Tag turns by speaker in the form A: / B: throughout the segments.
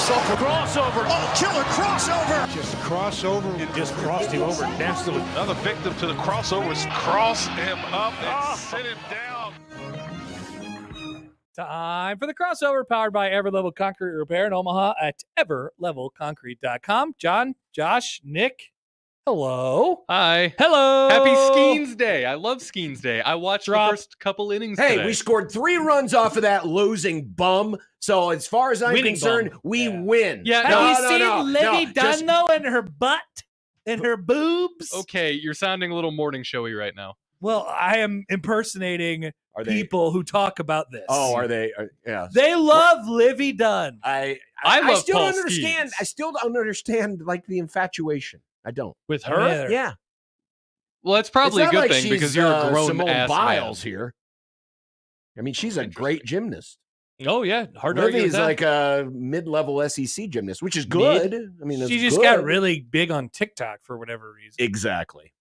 A: assault.
B: Crossover.
A: Oh, killer crossover.
B: Just crossover. It just crossed him over nastily.
C: Another victim to the crossovers. Cross him up and sit him down.
D: Time for the crossover, powered by Everlevel Concrete Repair in Omaha at everlevelconcrete.com. John, Josh, Nick, hello.
E: Hi.
D: Hello.
E: Happy Skeens Day. I love Skeens Day. I watched the first couple innings
F: Hey,
E: today.
F: we scored 3 runs off of that losing bum. So as far as I'm concerned, we win.
E: Yeah,
D: Have you seen Livy Dunn, though, and her butt and her boobs?
E: Okay, you're sounding a little morning showy right now.
D: Well, I am impersonating people who talk about this.
F: Oh, are they? Yeah.
D: They love Livy Dunn.
E: I
F: still
E: Paul
F: don't understand.
E: Skeens.
F: I still don't understand like the infatuation. I don't.
E: With
D: I don't
E: her?
D: either.
F: Yeah.
E: Well, that's probably a
F: It's
E: good
F: not like
E: thing
F: she's,
E: because you're a grown
F: Simone
E: ass
F: Biles
E: man.
F: here. I mean, she's a great gymnast.
E: Oh yeah, hard to argue
F: Livy
E: with
F: is
E: that.
F: like a mid-level SEC gymnast, which is good. I mean,
D: She
F: it's
D: just
F: good.
D: got really big on TikTok for whatever reason.
F: Exactly.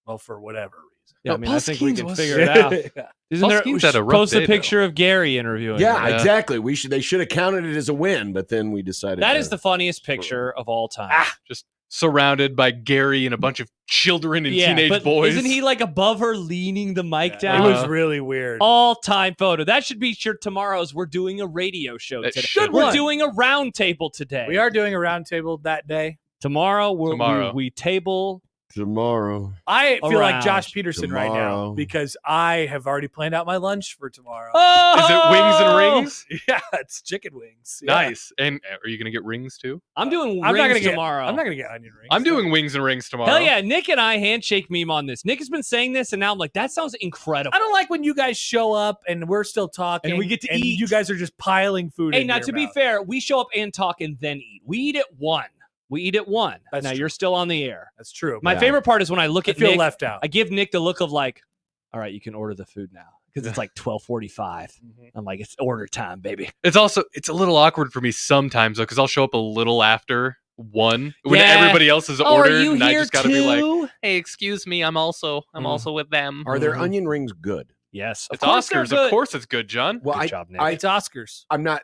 D: Well, for whatever reason.
E: Yeah,
G: I mean,
E: Paul
G: I think we
E: Skeens
G: can
E: was-
G: figure it out.
D: Yeah.
G: Isn't
E: Paul
G: there?
E: Skeens had a rough
G: Post
E: day,
G: a picture of Gary interviewing.
F: Yeah,
G: her.
F: exactly. They should have counted it as a win, but then we decided
G: That
F: to-
G: is the funniest picture of all time.
E: Just surrounded by Gary and a bunch of children and teenage
G: but
E: boys.
G: isn't he like above her, leaning the mic
D: It
G: down?
D: was really weird.
G: All time photo. That should be your tomorrow's. We're doing a radio show
E: That
G: today.
E: should
G: We're
D: be.
G: doing a round table today.
D: We are doing a roundtable that day.
G: Tomorrow.
E: Tomorrow.
G: We table.
F: tomorrow.
D: I feel like
G: Around
D: Josh Peterson right now
F: tomorrow.
D: because I have already planned out my lunch for tomorrow.
G: Oh!
E: Is it wings and rings?
D: Yeah, it's chicken wings. Yeah.
E: Nice. And are you gonna get rings too?
G: I'm doing
D: I'm
G: rings
D: not gonna get
G: tomorrow.
D: I'm not gonna get onion rings.
E: I'm doing wings and rings tomorrow.
G: Hell yeah. Nick and I handshake meme on this. Nick has been saying this, and now I'm like, that sounds incredible.
D: I don't like when you guys show up and we're still talking
G: And we get to eat.
D: You guys are just piling food.
G: Hey,
D: into
G: now
D: your
G: to be
D: mouth.
G: fair, we show up and talk and then eat. We eat at 1.
D: That's
G: Now
D: true.
G: you're still on the air.
D: That's true.
G: My
F: Yeah.
G: favorite part is when I look
D: I
G: at
D: feel
G: Nick,
D: left out.
G: I give Nick the look of like, all right, you can order the food now. Because it's like 12:45.
D: Mhm.
G: I'm like, it's order time, baby.
E: It's a little awkward for me sometimes though, because I'll show up a little after 1 when
G: Yeah.
E: everybody else is
G: Oh,
E: ordered,
G: are you
E: and I
G: here
E: just gotta be like,
G: too?
E: "Hey, excuse me, I'm also with them."
F: Are their onion rings good?
G: Yes. Of
E: It's
G: course they're
E: Oscars,
G: good.
E: of course it's good, John.
F: Well,
G: Good job, Nick.
D: It's Oscars.
F: I'm not.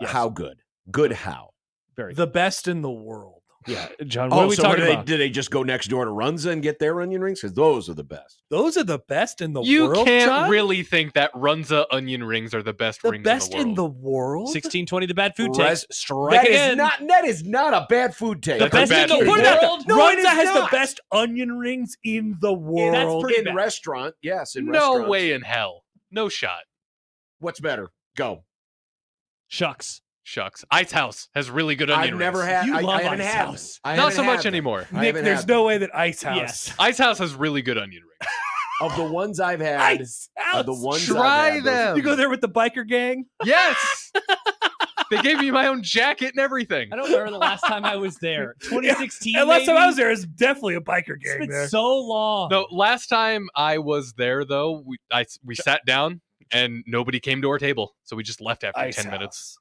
G: Yes.
F: How good? Good how?
G: Very
D: The best in the world.
G: Yeah, John, what are we
F: so
G: talking
F: what
G: about?
F: did they just go next door to Runza and get their onion rings? Because those are the best.
D: Those are the best in the
E: You
D: world.
E: can't
D: John?
E: really think that Runza onion rings are the best
D: the
E: rings
D: best
E: in the world.
D: world.
G: 1620 the bad food
F: Res-
G: takes. Strike
F: That
G: again.
F: is not a bad food take.
G: The best in the
E: food
G: world.
E: take.
F: No, it
D: Runza
F: is
D: has the
F: not.
D: best onion rings in the world.
G: pretty
F: in
G: bad.
F: restaurant. Yes, in
E: No
F: restaurants.
E: way in hell. No shot.
F: What's better? Go.
G: Shucks.
E: Shucks. Ice House has really good onion
F: I've
E: rings.
F: never had.
G: You
F: I
G: love
F: haven't
G: Ice
F: had
G: House.
F: them. I
E: Not
F: haven't
E: so
F: had
E: much
F: them.
E: anymore.
F: I
D: Nick,
F: haven't
D: there's
F: had
D: no way that Ice House.
G: Yes.
E: Ice House has really good onion rings.
F: Of the ones I've had.
D: Ice House.
F: Of the ones
E: Try
F: I've had,
E: them.
D: You go there with the biker gang.
E: Yes. They gave me my own jacket and everything.
G: I don't remember the last time I was there. 2016.
D: And last time I
G: maybe?
D: was there, is definitely a biker
G: It's
D: gang
G: been
D: there.
G: so long.
E: No, last time I was there though, we sat down and nobody came to our table, so we just left after
D: Ice
E: 10
D: House.
E: minutes.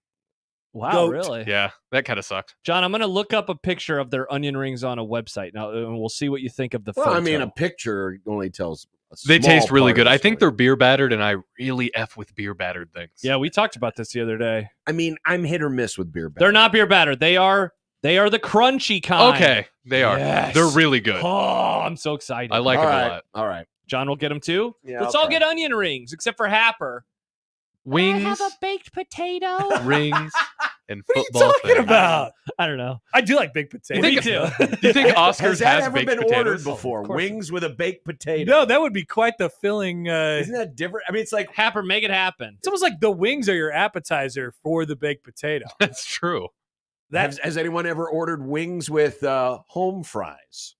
G: Wow,
D: Goat.
G: really?
E: Yeah, that kind of sucked.
G: John, I'm going to look up a picture of their onion rings on a website now, and we'll see what you think of the
F: Well,
G: photo.
F: I mean, a picture only tells.
E: They
F: small
E: taste really
F: part of
E: good.
F: the
E: I think
F: story.
E: they're beer battered, and I really F with beer battered things.
G: Yeah, we talked about this the other day.
F: I mean, I'm hit or miss with beer.
G: They're not beer battered. They are the crunchy kind.
E: Okay, they are.
G: Yes.
E: They're really good.
G: Oh, I'm so excited.
E: I like
F: All
E: them
F: right.
E: a lot.
F: All right.
G: John will get them too.
F: Yeah,
G: Let's
F: I'll
G: all
F: try.
G: get onion rings, except for Happer.
E: Wings,
G: baked potato.
E: rings, and
D: What are you
E: football.
D: talking
E: things.
D: about?
G: I don't know.
D: I do like big potatoes.
E: Me
G: too.
E: Do you think Oscars
F: Has that ever
E: baked
F: been
E: potatoes?
F: ordered before?
G: Of course.
F: Wings with a baked potato.
D: No, that would be quite the filling.
F: Isn't that different? I mean, it's like
G: Happer, make it happen.
D: It's almost like the wings are your appetizer for the baked potato.
E: That's true.
F: has anyone ever ordered wings with home fries?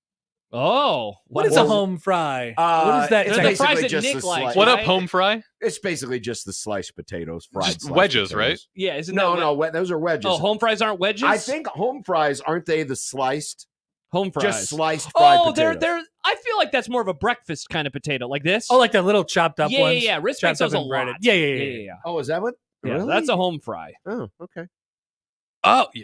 G: Oh,
D: What is a home fry? what is that?
F: It's
G: They're the
F: basically
G: fries that
F: just
G: Nick
F: the
G: likes.
F: slice.
E: What up,
G: Right?
E: home fry?
F: It's basically just the sliced potatoes, fried
E: Just
F: sliced
E: wedges,
F: potatoes.
E: right?
G: Yeah, isn't
F: No,
G: that
F: no, those are wedges.
G: Oh, home fries aren't wedges.
F: I think home fries aren't they the sliced,
G: home fries.
F: just sliced fried
G: Oh,
F: potatoes?
G: they're. I feel like that's more of a breakfast kind of potato, like this.
D: Oh, like the little chopped up
G: yeah,
D: ones.
G: yeah, yeah. Wrist
D: Chopped
G: makes those
D: up
G: a
D: and breaded.
G: lot.
D: Yeah, yeah,
G: yeah,
D: yeah.
G: yeah. Yeah,
F: Oh, is that what? Really?
G: That's a home fry.
F: Oh, okay.
E: Oh, yeah.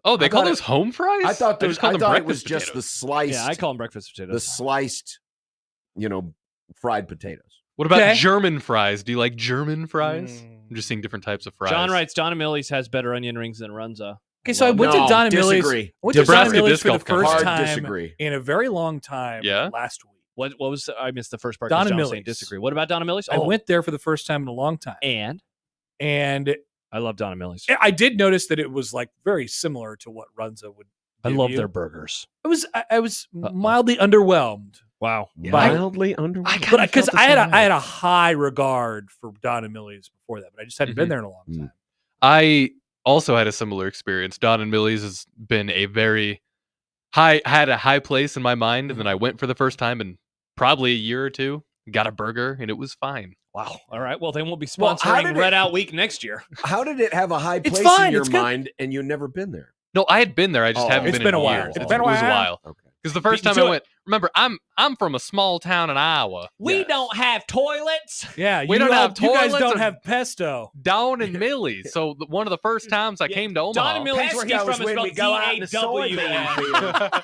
E: Oh, they
F: I
E: call
F: thought
E: those home fries?
F: I thought
E: I
F: those.
E: just call
F: I
E: them
F: thought it was
E: breakfast
F: just the
E: potatoes.
F: sliced.
G: Yeah, I call them breakfast
F: the
G: potatoes.
F: sliced, fried potatoes.
E: What about
D: Okay.
E: German fries? Do you like German fries? I'm just seeing different types of fries.
G: John writes Don Millie's has better onion rings than Runza.
D: Okay, so I went to
F: No,
D: Don Millie's.
F: disagree.
D: Went to Don
E: Nebraska
D: Millie's
E: Disc
D: for the
E: Golf Company.
D: first
F: Hard
D: time
F: disagree.
D: in a very long time.
E: Yeah?
D: Last week.
G: What was I missed the first part?
D: Don
G: 'cause
D: and
G: John was saying
D: Millie's.
G: disagree. What about Don Millie's?
D: I went there for the first time in a long time,
G: and
D: and
G: I love Don Millie's.
D: I did notice that it was like very similar to what Runza would.
G: I
D: give
G: love
D: you.
G: their burgers.
D: I was mildly underwhelmed.
G: Wow.
F: Mildly underrated.
D: But because I had a high regard for Don and Millie's before that, but I just hadn't been there in a long time.
E: I also had a similar experience. Don and Millie's has been a very had a high place in my mind, and then I went for the first time in probably a year or two, got a burger, and it was fine.
G: Wow. All right. Well, they won't be
F: Well, how
G: sponsoring
F: did
G: Red
F: it-
G: Out Week next year.
F: How did it have a high
D: It's
F: place
D: fine,
F: in your
D: it's good.
F: mind and you've never been there?
E: No, I had been there. I just
F: Oh,
E: haven't
D: it's
E: been
D: been
E: in
D: a while.
E: years.
D: It's
E: It
D: been a
E: was a
D: while.
E: while.
F: Okay.
E: Because the first time I went, remember, I'm from a small town in Iowa.
G: We
F: Yes.
G: don't have toilets.
D: Yeah,
E: We don't have
D: You guys
E: toilets
D: don't
E: or-
D: have pesto.
E: Don and Millie's. So one of the first times I came to Omaha.
G: Don and Millie's, where he's
F: Pesco's
G: from, is
F: when we
G: spelled
F: go out in the soybean
G: D-A-W-N.
F: field.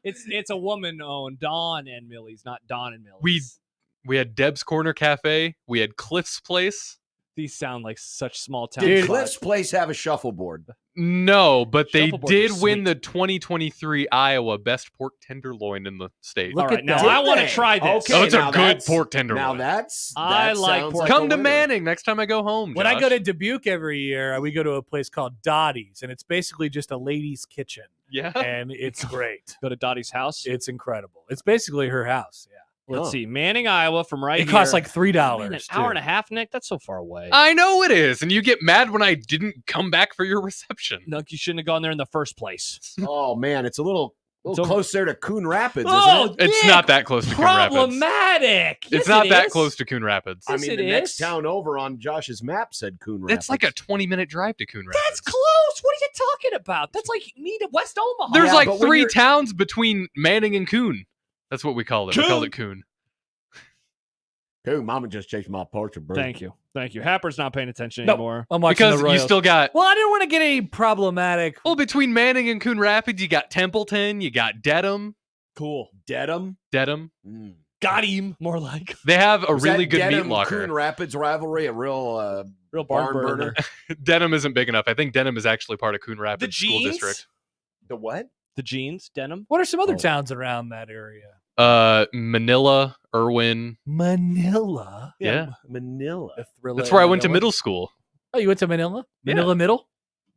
G: It's a woman owned Don and Millie's, not Don and Millie's.
E: We had Deb's Corner Cafe. We had Cliff's Place.
G: These sound like such small town.
F: Did
G: spots.
F: Cliff's Place have a shuffleboard?
E: No, but they
G: Shuffleboards
E: did
G: are
E: win
G: sweet.
E: the 2023 Iowa Best Pork Tenderloin in the state.
G: All
D: Look
G: right,
D: at
G: now
D: that.
G: I want to
F: Did they?
G: try this.
F: Okay,
E: Oh, it's a
F: now
E: good
F: that's-
E: pork tenderloin.
F: Now that's
G: I
F: that
G: like
F: sounds
G: pork.
E: Come
F: a
E: to
F: winner.
E: Manning next time I go home.
D: When I
E: Josh.
D: go to Dubuque every year, we go to a place called Dottie's, and it's basically just a lady's kitchen,
E: yeah,
D: and it's great.
G: Go to Dottie's house.
D: It's incredible. It's basically her house. Yeah,
G: Let's
F: Huh.
G: see. Manning, Iowa from right
D: it
G: here.
D: costs like
G: Man,
D: $3.
G: an hour and a half, Nick? That's so far away.
E: I know it is, and you get mad when I didn't come back for your reception.
G: No, you shouldn't have gone there in the first place.
F: Oh man, it's a little
G: It's over-
F: closer to Coon Rapids,
G: Oh,
F: isn't it?
E: It's
G: Nick,
E: not that close to Coon Rapids.
G: problematic.
E: It's
G: Yes,
E: not
G: it
E: that
G: is.
E: close to Coon Rapids.
F: I
G: Yes,
F: mean,
G: it
F: the next
G: is.
F: town over on Josh's map said Coon Rapids.
E: It's like a 20-minute drive to Coon Rapids.
G: That's close. What are you talking about? That's like me to West Omaha.
E: There's
F: Yeah,
E: like
F: but when
E: 3
F: you're-
E: towns between Manning and Coon. That's what we call it. We call it Coon.
F: Coon. Mama just chased my portrait, bro.
G: Thank you. Happer's not paying attention
D: Nope.
G: anymore.
D: I'm watching
E: Because
D: the
E: you
D: Royals.
E: still got
D: Well, I didn't want to get any problematic.
E: well between Manning and Coon Rapids, you got Templeton, you got Dedham.
G: Cool.
F: Dedham.
E: Dedham.
G: Got him. More like
E: They have a
F: Was
E: really
F: that
E: good
F: Dedham
E: meat locker.
F: Coon Rapids rivalry, a real
G: real
F: barn
G: barn
F: burner.
G: burner.
E: Dedham isn't big enough. I think Dedham is actually part of Coon Rapids School
G: jeans?
E: District.
F: The what?
G: The jeans, denim.
D: What are some other
F: Oh.
D: towns around that area?
E: Manila, Irwin.
D: Manila.
E: Yeah.
F: Manila.
D: The thriller
E: That's where I
D: of
E: went to
D: Manila.
E: middle school.
D: Oh, you went to Manila?
E: Yeah.
D: Manila Middle?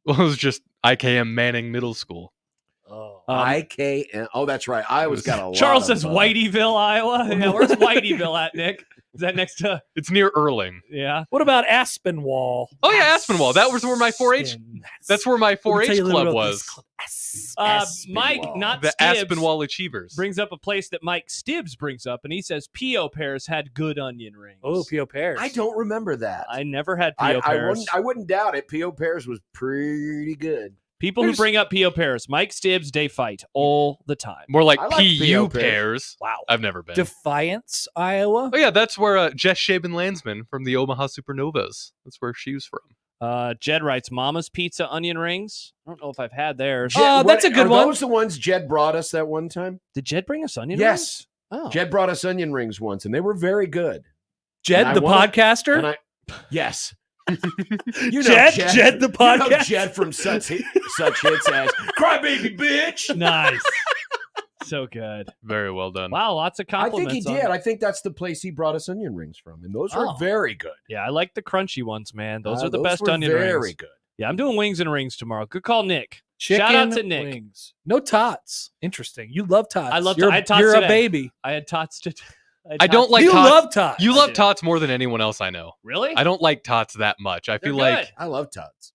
E: Well, it was just IKM Manning Middle School.
D: Oh.
F: IKN. Oh, that's right. Iowa's got a lot.
G: Charles
F: of,
G: says Whiteyville, Iowa. Yeah, where's Whiteyville at, Nick? Is that next to?
E: It's near Erling.
G: Yeah.
D: What about Aspinwall?
E: Oh yeah, Aspinwall. That was where my 4-H. That's where my
D: Let me tell
E: 4-H
D: you a little
E: club
D: about this
E: was.
D: club.
G: Mike,
F: Aspinwall.
G: not
E: The
G: Stibbs,
E: Aspinwall Achievers.
G: brings up a place that Mike Stibbs brings up, and he says P.O. Pears had good onion rings.
D: Oh, P.O. Pears.
F: I don't remember that.
G: I never had P.O.
F: I
G: Pears.
F: wouldn't doubt it. P.O. Pears was pretty good.
G: People who bring up P.O. Pears, Mike Stibbs, they fight all the time.
E: More like
F: I like
E: PU
F: P.O.
E: pairs.
G: Wow.
E: I've never been.
D: Defiance, Iowa.
E: Oh yeah, that's where Jess Shaben Landsman from the Omaha Supernovas. That's where she was from.
G: Jed writes, Mama's Pizza onion rings. I don't know if I've had theirs.
D: Oh, that's a good
F: are
D: one.
F: Those the ones Jed brought us that one time?
G: Did Jed bring us onion
F: Yes.
G: rings? Oh.
F: Jed brought us onion rings once, and they were very good.
D: Jed,
F: And
D: the
F: I wanna-
D: podcaster.
F: And yes. You know
D: Jed, the
F: You know
D: podcast.
F: Jed from such hits as "Crybaby Bitch."
G: Nice. So good.
E: Very well done.
G: Wow, lots of
F: I think
G: compliments.
F: he
G: on
F: did.
G: it.
F: I think that's the place he brought us onion rings from, and those were
G: Oh.
F: very good.
G: Yeah, I like the crunchy ones, man. Those are the
F: Those
G: best
F: were
G: onion
F: very
G: rings.
F: good.
G: Yeah, I'm doing wings and rings tomorrow. Good call, Nick.
D: Chicken
G: Shout out to Nick.
D: wings. No tots. Interesting. You love tots.
G: I love
D: You're,
G: I had tots
D: you're
G: today.
D: a baby.
G: I had tots to.
E: I don't like
D: you
E: tots.
D: love tots.
E: You
G: I
E: love
G: do.
E: tots more than anyone else I know.
G: Really?
E: I don't like tots that much. I
G: They're
E: feel like
G: good.
F: I love tots.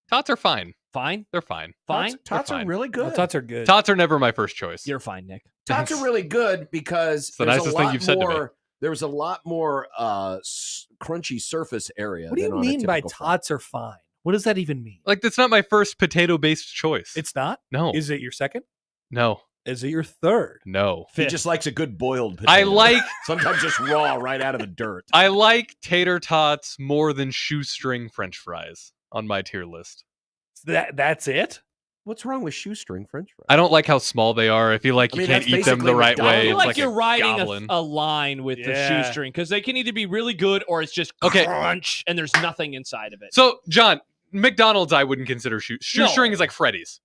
E: tots are fine.
G: Fine.
E: They're fine.
G: Fine.
F: Tots
E: They're
F: are
E: fine.
F: really good.
D: No, tots are good.
E: Tots are never my first choice.
G: You're fine, Nick.
F: Tots are really good because
E: the
F: there's
E: nicest
F: a
E: thing
F: lot
E: you've said to me.
F: more. There's a lot more crunchy surface area.
D: What do
F: than
D: you
F: on a
D: mean by
F: typical fry.
D: tots are fine? What does that even mean?
E: Like that's not my first potato-based choice.
D: It's not.
E: no,
D: Is it your second?
E: no,
D: Is it your third?
E: no.
F: He
G: Fifth.
F: just likes a good boiled potato.
E: I like
F: sometimes just raw right out of the dirt.
E: I like tater tots more than shoestring French fries on my tier list.
D: That's it.
F: What's wrong with shoestring French fries?
E: I don't like how small they are. I feel like
F: I
E: you
F: mean,
E: can't
F: that's
E: eat them the
F: basically
E: right
F: McDonald's.
E: way.
G: I feel
E: It's
G: like
E: a
G: you're riding
E: goblin.
G: a line with the
D: Yeah.
G: shoestring because they can either be really good or it's just
E: Okay.
G: crunch and there's nothing inside of it.
E: So, John, McDonald's I wouldn't consider shoestring
G: No.
E: is like Freddy's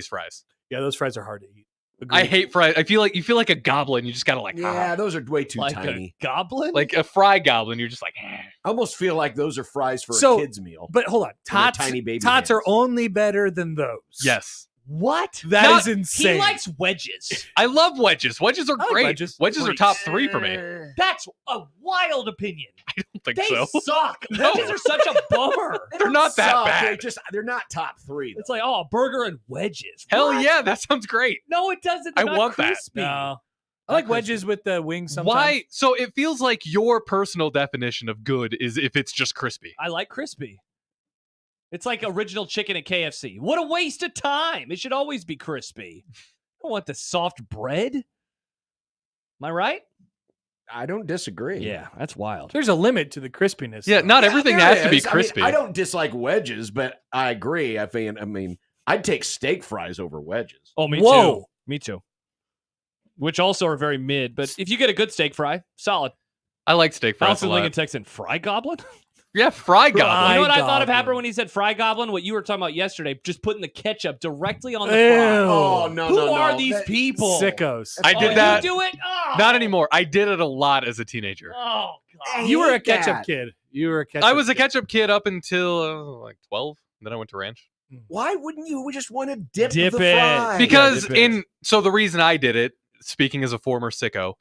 E: fries.
D: Yeah, those fries are hard to eat.
E: I
D: Agreed.
E: hate fries. I feel like you feel like a goblin. You just gotta like,
F: Yeah, those are way too
G: like
F: tiny.
G: a goblin?
E: like a fry goblin. You're just like,
F: I almost feel like those are fries for
D: So-
F: a kid's meal.
D: But hold on,
F: their
D: tots,
F: tiny baby
D: tots are
F: hands.
D: only better than those.
E: yes.
G: what?
D: That is
E: Not-
D: insane.
G: He likes wedges.
E: I love wedges. Wedges are
D: I like
E: great.
D: wedges.
E: Wedges are top 3 for me.
G: That's a wild opinion.
E: I don't think
G: They
E: so.
G: suck.
E: No.
G: Wedges are such a bummer.
F: They
E: They're
F: don't
E: not that
F: suck.
E: bad.
F: They're not top 3. Though.
G: It's like, oh, a burger and wedges.
E: Hell
G: What?
E: yeah, that sounds great.
G: No, it doesn't. They're
E: I
G: not
E: want that.
G: crispy.
D: No. I like wedges with the wings sometimes.
E: Why? So it feels like your personal definition of good is if it's just crispy.
G: I like crispy. It's like original chicken at KFC. What a waste of time. It should always be crispy. I don't want the soft bread. Am I right?
F: I don't disagree.
G: Yeah, that's wild.
D: There's a limit to the crispiness.
E: Yeah,
D: though.
E: not everything
F: there
E: has to be
F: is. I mean,
E: crispy.
F: I don't dislike wedges, but I agree. I mean, I'd take steak fries over wedges.
G: Oh, me
D: Whoa.
G: too. Me too. Which also are very mid, but if you get a good steak fry, solid.
E: I like steak fries a
G: Allison
E: lot.
G: Lincoln Texan, fry goblin?
E: Yeah, fry goblin.
G: You know what I thought
D: goblin.
G: of happened when he said fry goblin? What you were talking about yesterday, just putting the ketchup directly on the
D: Ew.
G: fry.
F: Oh no,
G: Who
F: no, no.
G: are these
F: That-
G: people?
D: Sickos.
E: I did that.
G: You do it? Oh.
E: Not anymore. I did it a lot as a teenager.
G: Oh, God.
D: You were a
F: hate
D: ketchup
F: that.
D: kid. You were a ketchup
E: I was a
D: kid.
E: ketchup kid up until like 12. Then I went to ranch.
F: Why wouldn't you just want to dip
G: Dip
F: the
G: it.
F: fry?
E: Because
G: dip it.
E: so the reason I did it, speaking as a former sicko,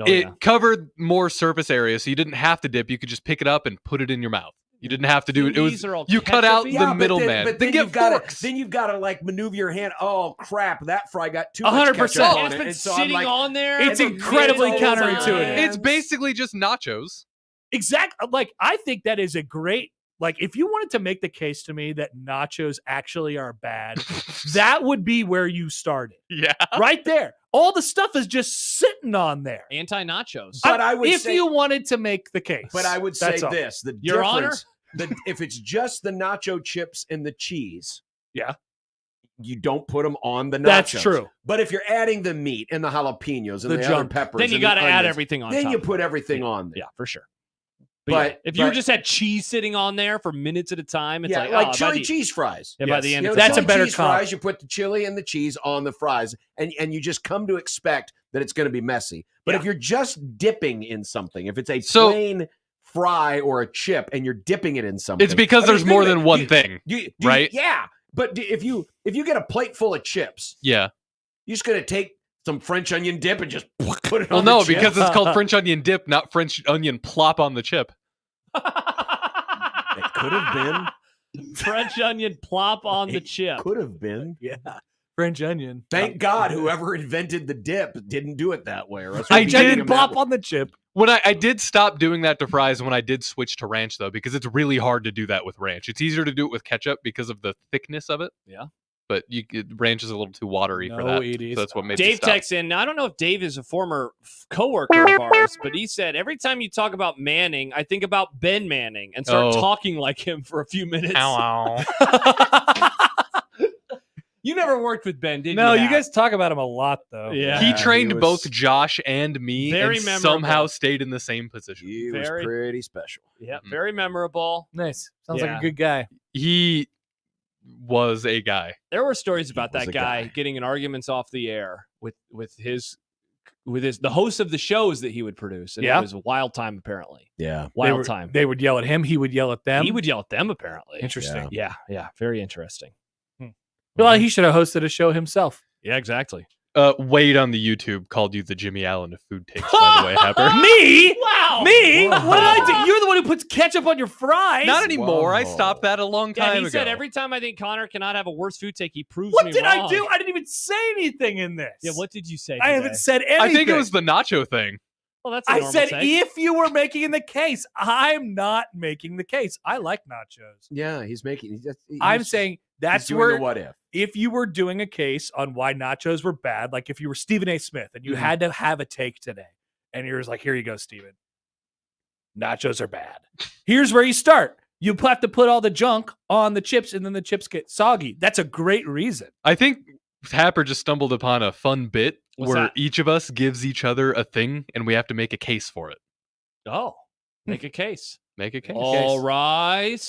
G: Oh,
E: it
G: yeah.
E: covered more surface area, so you didn't have to dip. You could just pick it up and put it in your mouth. You didn't have to do it. It was
G: These are all
E: you cut out
G: ketchup-y?
E: the
F: Yeah, but
E: middleman.
F: But
E: Then
F: then
E: get forks.
F: then you've got to like maneuver your hand. Oh crap! That fry got too
D: 100%.
F: much ketchup on
G: It's
F: it.
G: been
F: And so I'm
G: sitting
F: like,
G: on there.
D: It's
G: for
D: incredibly
G: minutes at a
D: counterintuitive.
G: time.
E: It's basically just nachos.
D: Exactly. Like, I think that is a great, like, if you wanted to make the case to me that nachos actually are bad, that would be where you started.
E: Yeah.
D: Right there. All the stuff is just sitting on there.
G: Anti-nachos.
F: But I would
D: if
F: say-
D: you wanted to make the case.
F: But I would say
D: That's all.
F: this: the
G: Your Honor?
F: difference, if it's just the nacho chips and the cheese,
D: Yeah.
F: you don't put them on the nachos.
D: That's true.
F: But if you're adding the meat and the jalapenos and
D: The
F: the, other
D: junk.
F: peppers,
G: Then you
F: and the
G: got to add
F: onions,
G: everything on
F: Then
G: top.
F: you put everything on there.
G: Yeah, for sure.
F: But-
G: if you
F: but-
G: just had cheese sitting on there for minutes at a time, it's
F: Yeah,
G: like,
F: like
G: oh, by
F: chili
G: the-
F: cheese fries.
G: Yeah, by
D: Yes.
G: the end
F: You know,
G: of
F: the
G: the
D: That's a
F: chili
D: better
F: cheese
D: comp.
F: fries. You put the chili and the cheese on the fries, and you just come to expect that it's going to be messy. But if you're just dipping in something, if it's a
E: So-
F: plain fry or a chip, and you're dipping it in something,
E: It's because
F: I mean,
E: there's
F: think
E: more
F: of it.
E: than one
F: Do-
E: thing. right?
F: Yeah, but if you get a plate full of chips,
E: Yeah.
F: you're just going to take some French onion dip and just put it
E: Well,
F: on
E: no,
F: the chip?
E: because it's called French onion dip, not French onion plop on the chip.
F: it could have been.
G: French onion plop on the chip.
F: Could have been.
D: Yeah. French onion.
F: Thank God whoever invented the dip didn't do it that way. Or else
E: I
F: we'd be
D: French
F: eating
D: onion
F: them that
D: plop
F: way.
D: on the chip.
E: When I did stop doing that to fries when I did switch to ranch, though, because it's really hard to do that with ranch. It's easier to do it with ketchup because of the thickness of it.
G: Yeah.
E: But ranch is a little too watery for
D: No,
E: that.
D: it is
E: So that's what made me
G: Dave
E: stop.
G: texts in. Now, I don't know if Dave is a former coworker of ours, but he said every time you talk about Manning, I think about Ben Manning and start
E: Oh.
G: talking like him for a few minutes.
E: Ow.
G: You never worked with Ben, did
D: No,
G: you?
D: you
G: Matt?
D: guys talk about him a lot, though.
G: Yeah.
E: He
F: He
E: trained
F: was-
E: both Josh and me
G: Very
E: and
G: memorable.
E: somehow stayed in the same position.
F: He was
G: Very-
F: pretty special.
G: Yeah, very memorable.
D: Nice. Sounds like
G: Yeah.
D: a good guy.
E: He was a guy.
G: There were stories about
F: was
G: that
F: a
G: guy
F: guy.
G: getting in arguments off the air with the host of the shows that he would produce. And
D: Yeah.
G: it was a wild time apparently.
F: Yeah.
G: Wild time.
D: They would yell at him. He would yell at them.
G: He would yell at them apparently.
D: Interesting.
G: Yeah, very interesting.
D: Well, he should have hosted a show himself.
G: Yeah, exactly.
E: Wade on the YouTube called you the Jimmy Allen of food takes, by the way, Hepper.
D: Me?
G: Wow.
D: Me?
F: Whoa.
D: What did I do? You're the one who puts ketchup on your fries.
E: Not anymore. I
F: Whoa.
E: stopped that a long
G: Yeah,
E: time
G: he
E: ago.
G: said every time I think Connor cannot have a worse food take, he proves
D: What
G: me
D: did I
G: wrong.
D: do? I didn't even say anything in this.
G: Yeah, what did you say?
D: I
G: today?
D: haven't said anything.
E: I think it was the nacho thing.
G: Well, that's a
D: I
G: normal
D: said
G: take.
D: if you were making the case. I'm not making the case. I like nachos.
F: Yeah, he's making.
D: I'm saying that's
F: doing
D: where
F: the what if.
D: if you were doing a case on why nachos were bad, like if you were Stephen A. Smith and you
F: Mm-hmm.
D: had to have a take today, and you're just like, here you go, Stephen. Nachos are bad. Here's where you start. You have to put all the junk on the chips, and then the chips get soggy. That's a great reason.
E: I think Happer just stumbled upon a fun bit
G: What's
E: where
G: that?
E: each of us gives each other a thing, and we have to make a case for it.
G: Oh, make a case.
E: Make a case.
G: All right.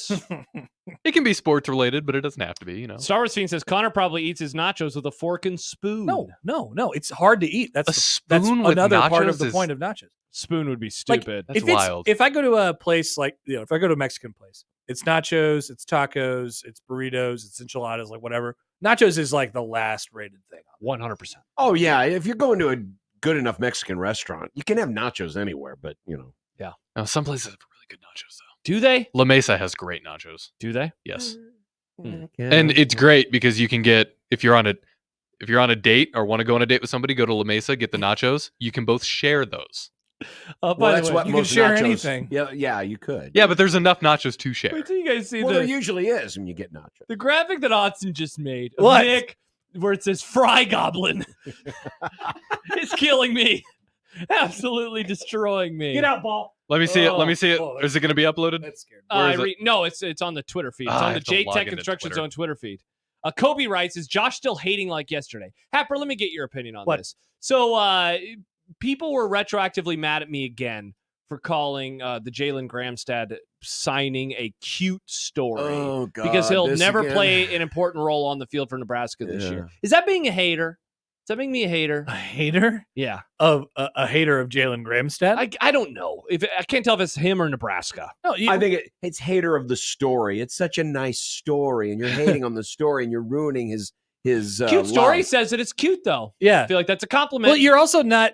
E: It can be sports related, but it doesn't have to be.
G: Star Wars Fiend says Connor probably eats his nachos with a fork and spoon.
D: No. It's hard to eat. That's
E: spoon
D: that's
E: with
D: another part of
E: nachos
D: the
E: is-
D: point of nachos.
G: Spoon would be
D: Like,
G: stupid.
E: That's
D: if it's-
E: wild.
D: If I go to a place like, if I go to a Mexican place, it's nachos, it's tacos, it's burritos, it's enchiladas, like whatever. Nachos is like the last rated thing.
G: 100%.
F: Oh yeah, if you're going to a good enough Mexican restaurant, you can have nachos anywhere. But
E: No, some places have really good nachos though.
G: Do they?
E: La Mesa has great nachos.
G: Do they?
E: Yes.
G: Hmm.
E: And it's great because you can get if you're on a date or want to go on a date with somebody, go to La Mesa, get the nachos. You can both share those.
F: well,
G: By
F: that's
G: the way,
F: what
D: you can
F: most
D: share
F: nachos.
D: anything.
F: Yeah, you could.
E: Yeah, but there's enough nachos to share.
G: wait till you guys see
F: Well, there
G: the
F: usually is when you get nachos.
G: the graphic that Austin just made. Of
D: What?
G: Nick, where it says Fry Goblin. It's killing me. Absolutely destroying me.
D: Get out, ball.
E: Let me see it. Let me
D: Oh,
E: see it.
D: oh,
E: Is it going to be uploaded?
D: That's scary.
E: Where is it?
G: No, it's on the Twitter feed. It's
E: I
G: on the
E: have to
G: J
E: log
G: Tech
E: into
G: Construction
E: Twitter.
G: Zone Twitter feed. Kobe writes, is Josh still hating like yesterday? Happer, let me get your opinion on
D: What?
G: this. So people were retroactively mad at me again for calling the Jalen Gramstad signing a cute story.
F: Oh God!
G: because he'll
F: this
G: never
F: again.
G: play an important role on the field for Nebraska this
F: Yeah.
G: year. Is that being a hater? Is that making me a hater?
D: A hater
G: Yeah.
D: of a hater of Jalen Gramstad?
G: I don't know. I can't tell if it's him or Nebraska.
D: No, you,
F: I think it's hater of the story. It's such a nice story, and you're hating on the story, and you're ruining his
G: Cute story
F: life.
G: says that it's cute though.
D: yeah.
G: I feel like that's a compliment.
D: Well, you're also not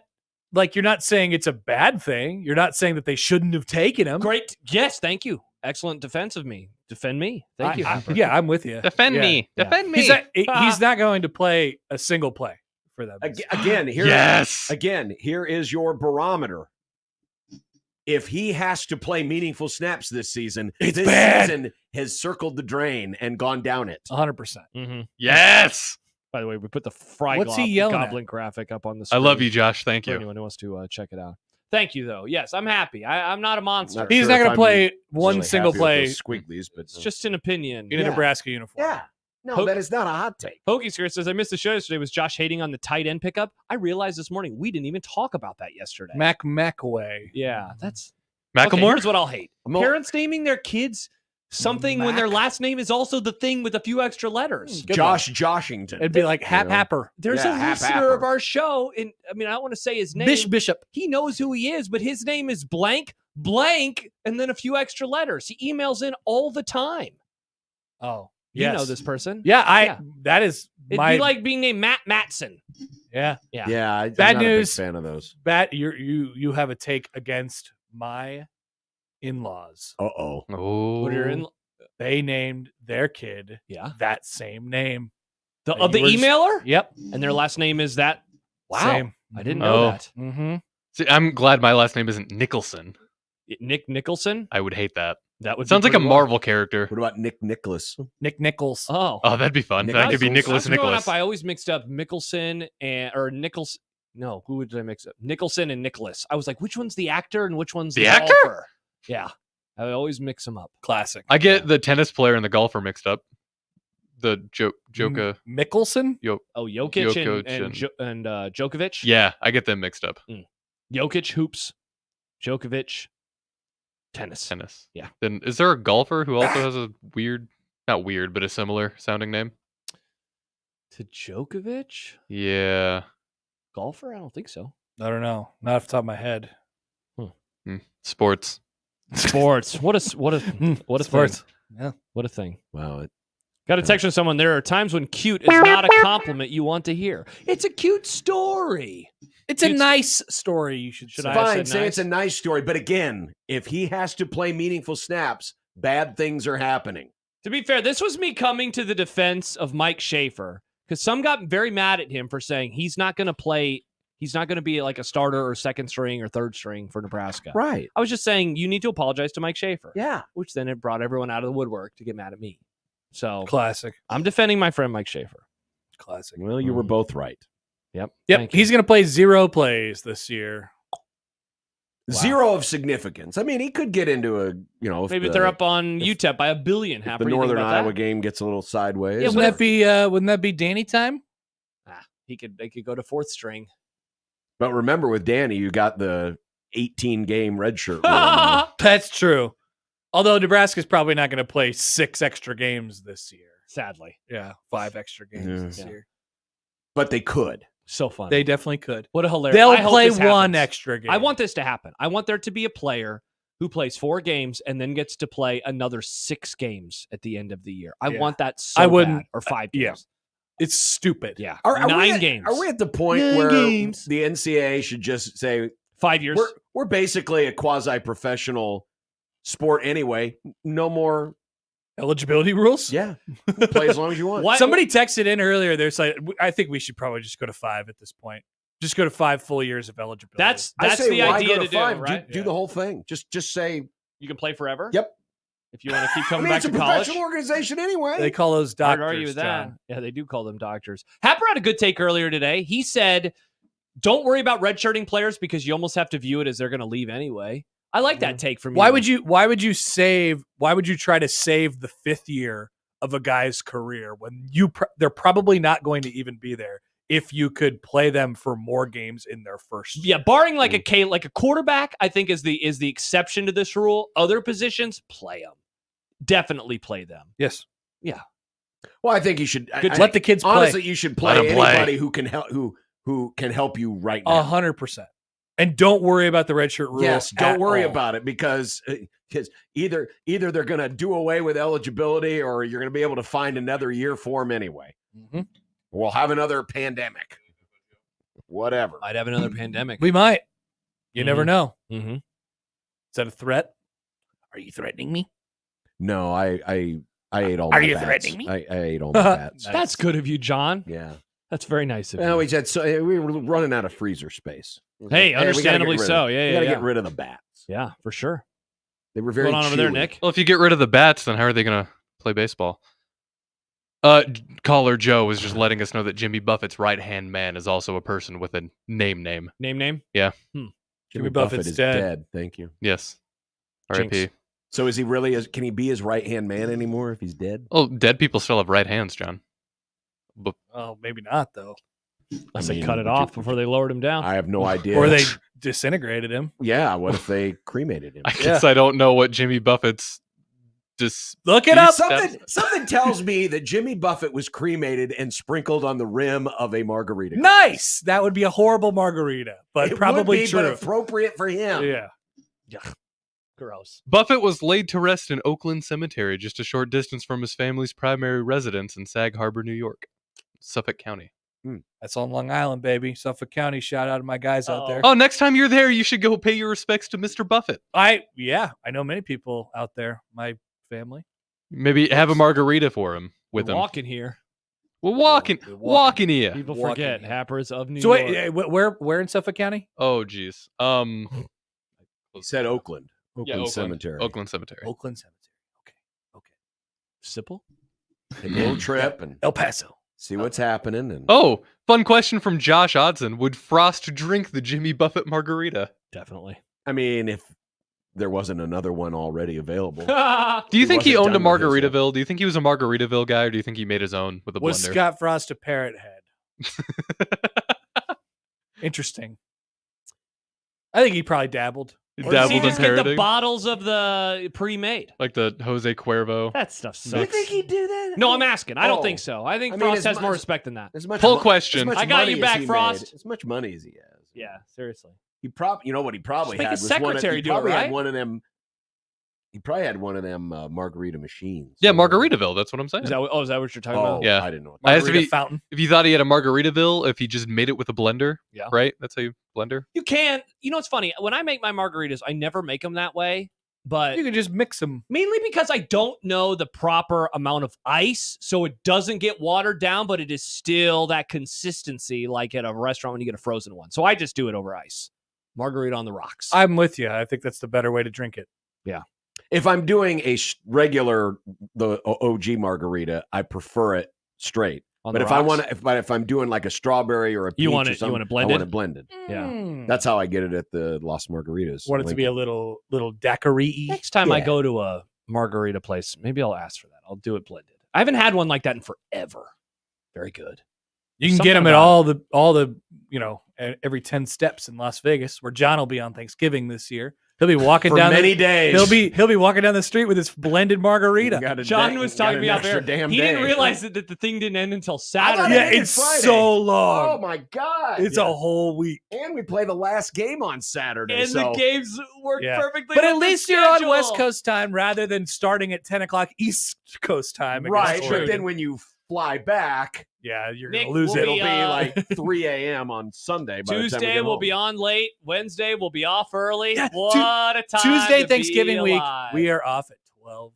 D: you're not saying it's a bad thing. You're not saying that they shouldn't have taken him.
G: Great. Yes, thank you. Excellent defense of me. Defend me. Thank you. Happer.
D: Yeah, I'm with you.
E: Defend
D: Yeah.
E: me.
G: Yeah.
E: Defend me.
D: He's not going to play a single play for them.
F: Again, here.
E: Yes.
F: Again, here is your barometer. If he has to play meaningful snaps this season,
D: It's
F: this
D: bad.
F: season has circled the drain and gone down it.
D: 100%.
G: Mm-hmm.
E: Yes.
G: By the way, we put the Fry
D: What's he yelling at?
G: Goblin graphic up on the
E: I
G: screen.
E: love you, Josh. Thank
G: For
E: you.
G: anyone who wants to check it out. Thank you, though. Yes, I'm happy. I'm not a monster.
F: Not
D: He's
F: sure
D: not
F: if
D: going to
F: I'm
D: play one
F: really
D: single
F: happy with
D: play
F: those squigglies, but
G: It's just an opinion.
D: in a
F: Yeah.
D: Nebraska uniform.
F: yeah. No,
G: Ho-
F: that is not a hot take.
G: Pokey Skirt says, I missed the show yesterday. Was Josh hating on the tight end pickup? I realized this morning we didn't even talk about that yesterday.
D: Mac McAway.
G: Yeah, that's... Okay,
E: Macklemore?
G: here's what I'll hate.
F: Mo-
G: Parents naming their kids something when their last name is also the thing with a few extra letters.
D: Good
F: Josh Joshington.
D: It'd be like Hap
F: Yeah.
D: Happer.
G: There's
F: Yeah,
G: a
F: Hap
G: listener
F: Happer.
G: of our show, and I mean, I don't want to say his name.
D: Bishop.
G: He knows who he is, but his name is blank, and then a few extra letters. He emails in all the time.
D: Oh,
G: You
D: yes.
G: know this person.
D: Yeah, that is
G: It'd
D: my
G: be like being named Matt Matson.
D: yeah.
F: Yeah, I'm
D: Bad
F: not a big
D: news.
F: fan of those.
D: You have a take against my in-laws.
F: Uh-oh.
E: Oh.
G: What are your in-
D: They named their kid
G: Yeah.
D: that same name.
G: Of the
D: You were just-
G: emailer?
D: Yep.
G: And their last name is that. Wow.
D: Same.
G: I didn't
E: Oh.
G: know that.
D: Mm-hmm.
E: See, I'm glad my last name isn't Nicholson.
G: Nick Nicholson?
E: I would hate that.
G: That would
E: Sounds
G: be
E: like a
G: pretty wild.
E: Marvel character.
F: What about Nick Nicholas?
D: Nick Nichols.
G: Oh.
E: Oh, that'd be fun. That could be
F: Nicholas.
E: Nicholas
G: When I was growing
E: Nicholas.
G: up, I always mixed up Mickelson or Nichols. No, who did I mix up? Nicholson and Nicholas. I was like, which one's the actor and which one's the
E: The actor?
G: golfer? Yeah. I always mix them up.
D: Classic.
E: I get the tennis player and the golfer mixed up. The Joka.
D: Mickelson?
G: Oh, Jokic
E: Jokic
G: and Djokovic?
E: Yeah, I get them mixed up.
G: Jokic, hoops. Djokovic, tennis.
E: Tennis.
G: Yeah.
E: Then is there a golfer who also has a weird, not weird, but a similar sounding name?
G: To Djokovic?
E: Yeah.
G: Golfer? I don't think so.
D: I don't know. Not off the top of my head.
E: Sports.
G: Sports. What a
D: Sports.
G: thing.
D: Yeah.
G: What a thing.
F: Wow.
G: Got a text from someone. There are times when cute is not a compliment you want to hear. It's a cute story.
D: It's a
G: It's-
D: nice story, you should
G: Should
D: say.
G: I-
F: Fine,
G: said
F: say
G: nice.
F: it's a nice story, but again, if he has to play meaningful snaps, bad things are happening.
G: To be fair, this was me coming to the defense of Mike Schaefer because some got very mad at him for saying he's not going to play. He's not going to be like a starter or second string or third string for Nebraska.
F: Right.
G: I was just saying you need to apologize to Mike Schaefer.
F: Yeah.
G: Which then it brought everyone out of the woodwork to get mad at me. So
D: Classic.
G: I'm defending my friend Mike Schaefer.
D: Classic.
F: Well, you were both right.
G: Yep.
D: Yep.
G: Thank you.
D: He's going to play 0 plays this year.
F: Zero of significance. I mean, he could get into a, if
G: Maybe
F: the,
G: they're up on UTEP by $1 billion.
F: if
G: Hap,
F: the
G: what do you think
F: Northern
G: about
F: Iowa
G: that?
F: game gets a little sideways.
G: Yeah,
D: Wouldn't that be Danny time?
G: They could go to fourth string.
F: But remember, with Danny, you got the 18-game redshirt rule now.
D: That's true. Although Nebraska's probably not going to play 6 extra games this year.
G: Sadly.
D: Yeah, 5 extra games this
G: Yeah.
D: year.
F: But they could.
G: So funny.
D: They definitely could.
G: What a hilarious.
D: They'll
G: I hope
D: play
G: this
D: one
G: happens.
D: extra game.
G: I want this to happen. I want there to be a player who plays 4 games and then gets to play another 6 games at the end of the year. I
D: Yeah.
G: want that so
D: I wouldn't-
G: bad. Or 5
D: yeah.
G: games.
D: It's stupid.
G: Yeah.
F: Are we
G: 9
F: at,
G: games.
F: Are we at the point
G: 9
F: where
G: games.
F: the NCAA should just say
G: 5 years?
F: we're basically a quasi-professional sport anyway? No more.
D: Eligibility rules?
F: Yeah, play as long as you want.
G: What?
D: Somebody texted in earlier. They're like, I think we should probably just go to 5 at this point. Just go to 5 full years of eligibility.
G: That's
F: I say,
G: the
F: why
G: idea
F: go
G: to do,
F: 5?
G: right?
F: Do the whole thing. Just say,
G: You can play forever?
F: yep.
G: If you want to keep
F: I
G: coming
F: mean,
G: back
F: it's a
G: to college?
F: professional organization anyway.
D: They call those
G: Hard
D: doctors.
G: to argue with that.
D: John.
G: Yeah, they do call them doctors. Happer had a good take earlier today. He said, don't worry about redshirting players because you almost have to view it as they're going to leave anyway. I like that take from you.
D: Why would you try to save the 5th year of a guy's career when they're probably not going to even be there if you could play them for more games in their first year?
G: Yeah, barring like a quarterback, I think is the exception to this rule. Other positions, play them. Definitely play them.
D: Yes.
F: Well, I think you should
D: Let the kids play.
F: Honestly, you should play
E: Let 'em play.
F: anybody who can help who can help you right now.
D: 100%. And don't worry about the redshirt rule.
F: Yes, don't
D: at
F: worry
D: all.
F: about it because either they're going to do away with eligibility or you're going to be able to find another year for them anyway.
D: Mm-hmm.
F: We'll have another pandemic. Whatever.
G: I'd have another pandemic.
D: We might. You never know.
G: Mm-hmm.
D: Is that a threat? Are you threatening me?
F: No, I ate all
D: Are
F: my
D: you
F: bats.
D: threatening me?
F: I ate all my bats.
G: That's good of you, John.
F: Yeah.
G: That's very nice of
F: Well,
G: you.
F: we said so we were running out of freezer space.
G: Hey,
F: we gotta
G: understandably
F: get rid
G: so.
F: of-
G: Yeah,
F: we got to
G: yeah.
F: get rid of the bats.
G: Yeah, for sure.
F: They were very
G: What's going on over there,
F: chewy.
G: Nick?
E: Well, if you get rid of the bats, then how are they going to play baseball? Caller Joe was just letting us know that Jimmy Buffett's right-hand man is also a person with a name.
G: Name?
D: Jimmy Buffett's
F: is
D: dead.
F: Thank you.
E: Yes. R.I.P.
G: Jinx.
F: So is he really? Can he be his right hand man anymore if he's dead?
E: Oh, dead people still have right hands, John. But
D: Oh, maybe not, though.
G: Unless
F: I
G: they
F: mean,
G: cut it
F: would
G: off
F: you-
G: before they lowered him down.
F: I have no idea.
D: Or they disintegrated him.
F: Yeah. What if they cremated him?
E: I guess I don't know what Jimmy Buffett's
D: Look it up.
F: Something tells me that Jimmy Buffett was cremated and sprinkled on the rim of a margarita.
D: Nice. That would be a horrible margarita, but
F: It
D: probably
F: would be,
D: true.
F: but appropriate for him.
D: Yeah.
G: Gross.
E: Buffett was laid to rest in Oakland Cemetery, just a short distance from his family's primary residence in Sag Harbor, New York, Suffolk County.
D: That's on Long Island, baby. Suffolk County. Shout out to my guys out there.
E: Oh, next time you're there, you should go pay your respects to Mr. Buffett.
D: I know many people out there. My family.
E: Maybe have a margarita for him with him.
G: Walking here.
E: We're walking here.
G: People
D: Walking
G: forget
D: here.
G: Happers of New
D: So
G: York.
D: wait, where in Suffolk County?
E: Oh, geez.
F: He said Oakland.
E: Yeah,
F: Oakland Cemetery.
E: Oakland Cemetery.
D: Oakland Cemetery. Okay.
G: Simple.
F: Take a little trip and
D: El Paso.
F: see what's happening. And
E: Oh, fun question from Josh Odson. Would Frost drink the Jimmy Buffett margarita?
G: Definitely.
F: I mean, if there wasn't another one already available.
E: Do you think he
F: wasn't
E: owned a
F: done with his own.
E: Margaritaville? Do you think he was a Margaritaville guy, or do you think he made his own with a
D: Was
E: blender?
D: Scott Frost a parrot head? Interesting. I think he probably dabbled.
G: Or does he
E: Dabbled in
G: just get the
E: parroting?
G: bottles of the pre-made?
E: Like the Jose Cuervo.
G: That stuff
F: You
G: sucks.
F: think he'd do that?
G: No, I'm asking. I don't
F: Oh.
G: think so. I think
F: I mean,
G: Frost
F: as
G: has
F: mu-
G: more
F: as-
G: respect than that.
F: As much
E: Poll
F: mo-
E: question.
F: as much
G: I got
F: money
G: you
F: as
G: back,
F: he
G: Frost.
F: made, as much money as he has.
G: Yeah, seriously.
F: He probably, you know what he probably
G: Just make
F: had
G: his
F: was one of,
G: secretary
F: he
G: do it,
F: probably
G: right?
F: had one of them. He probably had one of them margarita machines.
E: Yeah, Margaritaville. That's what I'm saying.
G: Is that what you're talking
F: Oh,
G: about?
E: Yeah.
F: I didn't know.
E: I has to
D: Margarita
E: be-
D: fountain.
E: If you thought he had a Margaritaville, if he just made it with a blender,
G: Yeah.
E: right? That's how you blender.
G: You can. You know, it's funny. When I make my margaritas, I never make them that way. But
D: You can just mix them.
G: mainly because I don't know the proper amount of ice, so it doesn't get watered down, but it is still that consistency like at a restaurant when you get a frozen one. So I just do it over ice. Margarita on the rocks.
D: I'm with you. I think that's the better way to drink it.
F: If I'm doing a regular, the OG margarita, I prefer it straight. But if I want to, if I'm doing like a strawberry or a peach
G: You want
F: or
G: it
F: something, I
G: blended?
F: want it blended.
G: Yeah.
F: That's how I get it at the Las Margaritas.
D: Want it to be a little daiquiri.
G: Next time I
F: Yeah.
G: go to a margarita place, maybe I'll ask for that. I'll do it blended. I haven't had one like that in forever. Very good.
D: You can
G: Something
D: get them at
G: about
D: all the every 10 steps in Las Vegas, where John will be on Thanksgiving this year. He'll be walking
F: for
D: down
F: many days.
D: He'll be walking down the street with his blended margarita.
G: John was talking to me out there. He didn't realize that the thing didn't end until Saturday.
D: Yeah,
F: ended
D: it's
F: Friday.
D: so long.
F: Oh my god!
D: It's a whole week.
F: And we play the last game on Saturday.
G: And
F: so
G: the games work
D: Yeah.
G: perfectly.
D: But
G: with
D: at
G: the
D: least you're on
G: schedule.
D: West Coast time rather than starting at 10 o'clock East Coast time. against
F: right, but
D: Oregon.
F: then when you fly back,
D: yeah, you're
G: Nick,
D: gonna lose
G: we'll
D: it.
F: it'll
G: be,
F: be
G: like
F: 3 a.m. on Sunday. By the time we
G: Tuesday
F: get
G: we'll
F: home.
G: be on late. Wednesday we'll be off early.
D: Yeah,
G: What a time!
D: Tuesday,
G: to
D: Thanksgiving
G: be
D: week,
G: alive.
D: we are off at 12:30.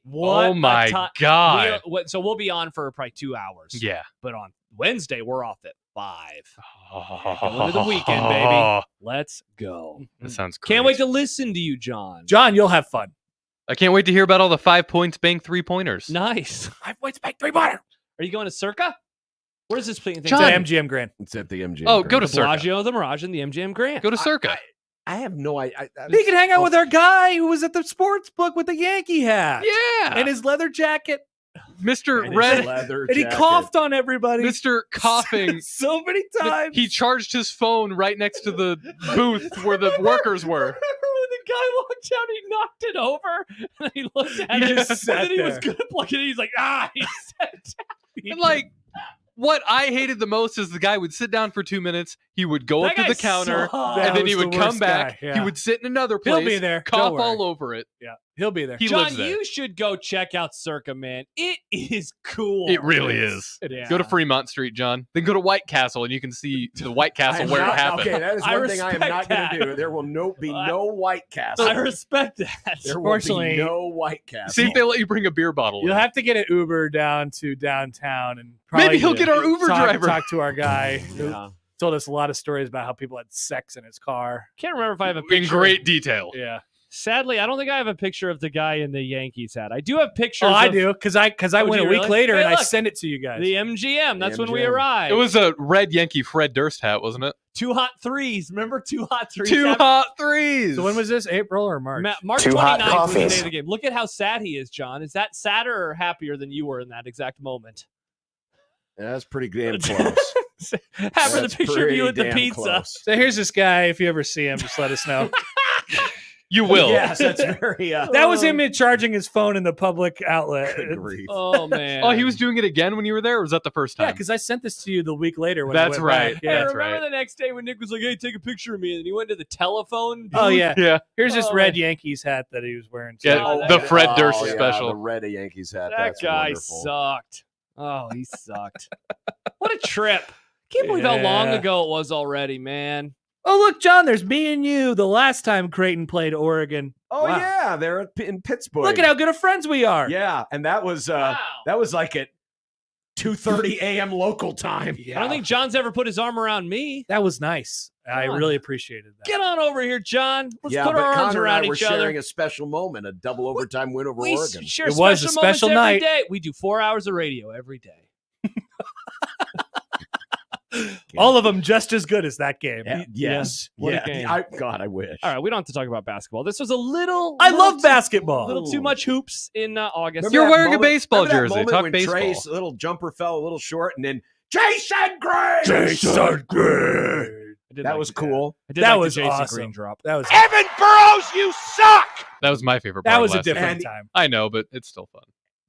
G: What
E: Oh
G: a
E: my
G: ti-
E: God.
G: So we'll be on for probably 2 hours.
E: Yeah.
G: But on Wednesday we're off at 5. Going to the weekend, baby. Let's go.
E: That sounds great.
G: Can't wait to listen to you, John.
D: John, you'll have fun.
E: I can't wait to hear about all the 5 points bank 3-pointers.
G: Nice.
D: 5 points back, 3-pointer.
G: Are you going to Circa? Where's this thing?
E: John.
D: It's at MGM Grand.
F: It's at the MGM.
E: Oh, go to
G: The
E: Circa.
G: Bellagio, the Mirage, and the MGM Grand.
E: Go to Circa.
F: I have no idea.
D: He can hang out with our guy who was at the sports book with the Yankee hat.
E: Yeah.
D: And his leather jacket.
E: Mr.
F: And his
E: Red,
F: leather
D: And he
F: jacket.
D: coughed on everybody.
E: Mr. Coughing.
D: so many times.
E: He charged his phone right next to the booth where the workers were.
G: Remember when the guy walked out, he knocked it over, and he looked at
D: He
G: it,
D: just
G: and
D: sat
G: then he was
D: there.
G: gonna plug it in. He's like, he sat down.
E: And like, what I hated the most is the guy would sit down for 2 minutes. He would go
G: That
E: up to
G: guy
E: the counter,
G: sucked.
D: That
E: and then
D: was
E: he
D: the
E: would come
D: worst
E: back.
D: guy, yeah.
E: He would sit in another
D: He'll
E: place.
D: be there.
E: Cough
D: Don't worry.
E: all over it.
D: Yeah, he'll be there.
E: He
G: John,
E: lives there.
G: you should go check out Circa, man. It is cool.
E: It really is.
G: Yeah.
E: Go to Fremont Street, John. Then go to White Castle, and you can see the White Castle where it happened.
F: Okay, that is
G: I
F: one thing I am
G: respect
F: not going
G: that.
F: to do. There will be no White Castle.
G: I respect that.
F: There will
D: Unfortunately-
F: be no White Castle.
E: See if they let you bring a beer bottle.
D: You'll
E: in.
D: have to get an Uber down to downtown and probably
E: Maybe he'll get our Uber driver.
D: Talk to our guy who
F: Yeah.
D: told us a lot of stories about how people had sex in his car.
G: Can't remember if I have a
E: in
G: picture.
E: great detail.
D: Yeah.
G: Sadly, I don't think I have a picture of the guy in the Yankees hat. I do have pictures.
D: Oh, I
G: of
D: do because I
G: Oh,
D: went
G: do
D: a
G: you
D: week
G: really?
D: later
G: Hey,
D: and I
G: look.
D: sent it to you guys.
G: The MGM. That's when we
F: MGM.
G: arrived.
E: It was a red Yankee Fred Durst hat, wasn't it?
G: 2 hot threes. Remember 2 hot threes?
E: Two hot threes.
D: So when was this? April or March?
G: March 29th was the day of the game. Look at how sad he is, John. Is that sadder or happier than you were in that exact moment?
F: That's pretty damn close.
G: Have the
F: That's
G: picture of you with
F: pretty
G: the
F: damn
G: pizza.
F: close.
D: So here's this guy. If you ever see him, just let us know.
E: You will.
F: Yes, that's very.
D: That was him charging his phone in the public outlet.
F: Good grief.
G: Oh man.
E: Oh, he was doing it again when you were there, or was that the first time?
D: Yeah, because I sent this to you the week later. When I
E: That's
D: went
E: right.
D: back.
G: I
D: Yeah.
E: That's
G: remember
E: right.
G: the next day when Nick was like, "Hey, take a picture of me," and he went to the telephone.
D: Oh
G: booth.
D: yeah.
E: Yeah.
D: Here's this
G: Oh,
D: red
G: man.
D: Yankees hat that he was wearing. Too.
E: Yeah,
G: Oh,
E: the
G: that-
E: Fred Durst
F: Oh, yeah,
E: special.
F: the red Yankees hat.
G: That
F: That's
G: guy
F: wonderful.
G: sucked. Oh, he sucked. What a trip! Can't believe how long
D: Yeah.
G: ago it was already, man.
D: Oh look, John. There's me and you. The last time Creighton played Oregon.
F: Oh
D: Wow.
F: yeah, they're in Pittsburgh.
D: Look at how good of friends we are.
F: Yeah, and that was like at 2:30 a.m. local time.
G: I don't think John's ever put his arm around me.
D: That was nice. I
G: Come on.
D: really appreciated that.
G: Get on over here, John. Let's
F: yeah,
G: put
F: but
G: our arms
F: Connor and I
G: around
F: were
G: each other.
F: sharing a special moment, a double overtime win over
G: We
F: Oregon.
G: share
D: It was a
G: special moments
D: special
G: every
D: night.
G: day. We do 4 hours of radio every day.
D: All of them just as good as that game.
F: Yeah, yes.
G: What a
F: yeah.
G: game.
F: God, I wish.
G: All right, we don't have to talk about basketball. This was a little.
D: I
G: little
D: love
G: too-
D: basketball.
G: A little too much hoops in August.
F: Remember
E: You're
F: that
E: wearing a
F: moment-
E: baseball
F: remember that
E: jersey.
F: moment
E: Talk
F: when
E: baseball.
F: Trey's little jumper fell a little short, and then Jason Green.
D: Green.
G: I did
F: That
G: like
F: was
G: the-
F: cool.
G: I did
D: That
G: like
D: was
G: the Jason
D: awesome.
G: Green drop.
D: That was
A: Evan Burrows, you suck!
E: That was my favorite part.
D: that
E: of
D: was a
E: last night.
D: different
F: And-
D: time.
E: I know, but it's still fun.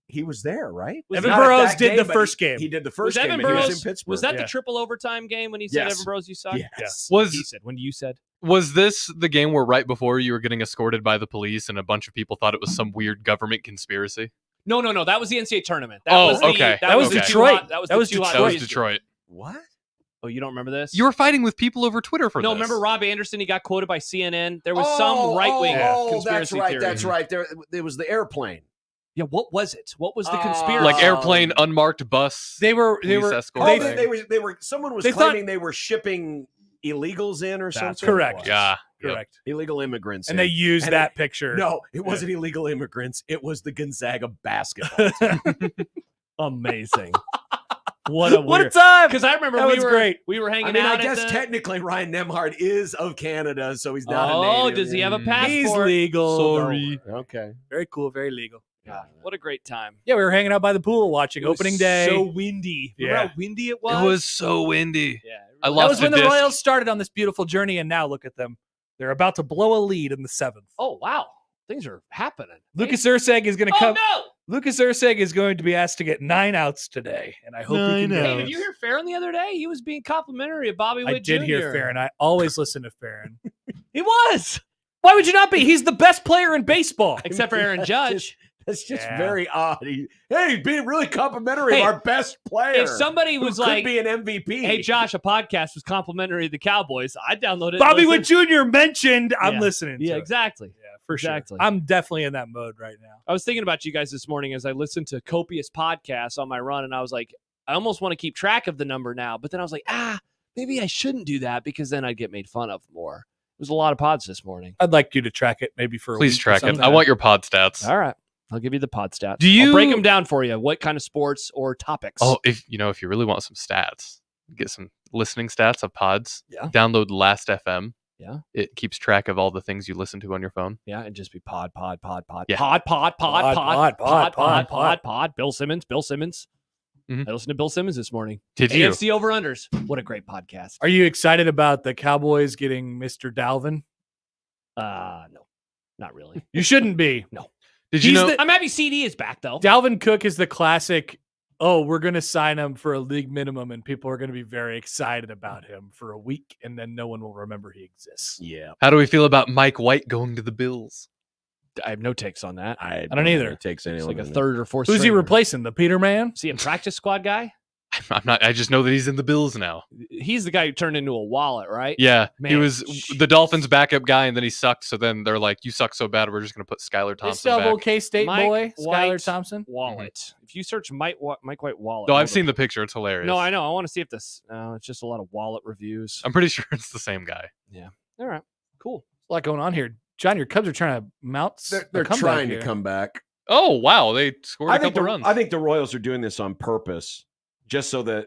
F: He was there, right?
D: Evan
F: Not at
D: Burrows
F: that
D: did the
F: but
D: first game.
F: He did the
G: Was
F: first game.
G: Evan
F: and he was
G: Burrows?
F: in Pittsburgh.
G: Was that
D: Yeah.
G: the triple overtime game when he said
F: Yes.
G: Evan Burrows? You suck.
F: Yes.
E: Was
G: He said when you said.
E: Was this the game where right before you were getting escorted by the police and a bunch of people thought it was some weird government conspiracy?
G: No. That was the NCAA tournament. That
E: Oh,
G: was the,
E: okay.
G: That was
E: Okay.
G: the
D: Detroit.
G: Too hot, that was
D: That
G: the
D: was
G: too hot
E: That was
G: threes.
E: Detroit.
F: What?
G: Oh, you don't remember this?
E: You were fighting with people over Twitter for
G: no.
E: this.
G: Remember Rob Anderson? He got quoted by CNN. There was some right wing conspiracy
F: that's right.
G: theory.
F: That's right. There was the airplane.
G: Yeah. What was it? What was the
F: Oh.
G: conspiracy?
E: Like airplane, unmarked bus.
D: They were
E: police escort
F: Oh,
E: thing.
F: they were. Someone was
D: They thought-
F: claiming they were shipping illegals in or
D: That's
F: something.
D: correct.
E: Yeah. Yep.
D: Correct.
F: Illegal immigrants.
D: And
F: in.
D: they used
F: And
D: that picture.
F: No, it wasn't illegal immigrants. It was the Gonzaga basketball team.
G: Amazing. What a
D: What a
G: weird.
D: time!
G: Because I remember
D: That was great.
G: we were hanging
F: I mean,
G: out.
F: I guess
G: at the,
F: technically Ryan Nemhard is of Canada, so he's not a
G: Oh,
F: native.
G: does he have a passport?
D: He's legal.
E: Sorry.
F: Okay.
D: Very cool. Very legal.
G: God, what a great time.
D: Yeah, we were hanging out by the pool watching
G: It was
D: opening day.
G: So windy. Remember
D: Yeah.
G: how windy it was?
E: It was so windy.
G: Yeah.
E: I
D: That
E: lost
D: was
E: a
D: when the
E: disc.
D: Royals started on this beautiful journey, and now look at them. They're about to blow a lead in the 7th.
G: Oh wow, things are happening.
D: Lucas Urseg is going to
G: Oh
D: come.
G: no!
D: Lucas Urseg is going to be asked to get 9 outs today, and I hope he can
E: 9
D: get
G: Hey,
D: it.
G: did you hear Farron the other day? He was being complimentary of Bobby Witt
D: I did
G: Jr.
D: hear Farron. I always listen to Farron.
G: He was,
D: Why would you not be? He's the best player in baseball.
G: except for Aaron Judge.
F: That's just
D: Yeah.
F: very odd. He's being really complimentary
G: Hey,
F: of our best player.
G: If somebody
F: who
G: was
F: could
G: like,
F: be an MVP.
G: "Hey, Josh, a podcast was complimentary of the Cowboys," I'd download it. and
D: Bobby
G: listen.
D: Witt Jr. mentioned. I'm
G: Yeah.
D: listening.
G: Yeah,
D: to it.
G: exactly.
D: Yeah, for
G: Exactly.
D: sure. I'm definitely in that mode right now.
G: I was thinking about you guys this morning as I listened to copious podcasts on my run, and I was like, I almost want to keep track of the number now, but then I was like, maybe I shouldn't do that because then I'd get made fun of more. It was a lot of pods this morning.
D: I'd like you to track it maybe for a
E: Please
D: week or
E: track it.
D: something.
E: I want your pod stats.
G: All right. I'll give you the pod stats.
E: Do you-
G: I'll break them down for you. What kind of sports or topics?
E: Oh, if you really want some stats, get some listening stats of pods.
G: Yeah.
E: Download Last FM.
G: Yeah.
E: It keeps track of all the things you listen to on your phone.
G: Yeah, it'd just be pod.
E: Yeah.
G: Pod. Bill Simmons.
E: Mhm.
G: I listened to Bill Simmons this morning.
E: Did you?
G: AFC over-unders. What a great podcast.
D: Are you excited about the Cowboys getting Mr. Dalvin?
G: No, not really.
D: You shouldn't be.
E: Did you
D: He's
E: know?
D: the-
G: I'm happy CD is back, though.
D: Dalvin Cook is the classic, oh, we're going to sign him for a league minimum, and people are going to be very excited about him for a week, and then no one will remember he exists.
F: Yeah.
E: How do we feel about Mike White going to the Bills?
G: I have no takes on that.
F: I
D: don't either.
F: It takes
G: It's
F: anyone.
G: like a third or fourth.
D: Who's he
G: stringer.
D: replacing? The Peter Man?
G: Is he a practice squad guy?
E: I'm not. I just know that he's in the Bills now.
G: He's the guy who turned into a wallet, right?
E: Yeah, he
G: Man,
E: was the Dolphins' backup guy, and then he sucked. So then they're like, "You suck so bad, we're just going to put Skylar
D: They
E: Thompson
D: still have
E: back."
D: old K-State
G: Mike
D: boy, Skylar
G: White
D: Thompson.
G: Wallet. If you search Mike White wallet.
E: No,
G: hold
E: I've seen
G: up.
E: the picture. It's hilarious.
G: No, I know. I want to see if this. It's just a lot of wallet reviews.
E: I'm pretty sure it's the same guy.
G: All right, cool.
D: There's a lot going on here. John, your Cubs are trying to mount.
F: They're trying to come back.
E: Oh wow, they scored a
F: I think
E: couple runs.
F: I think the Royals are doing this on purpose, just so that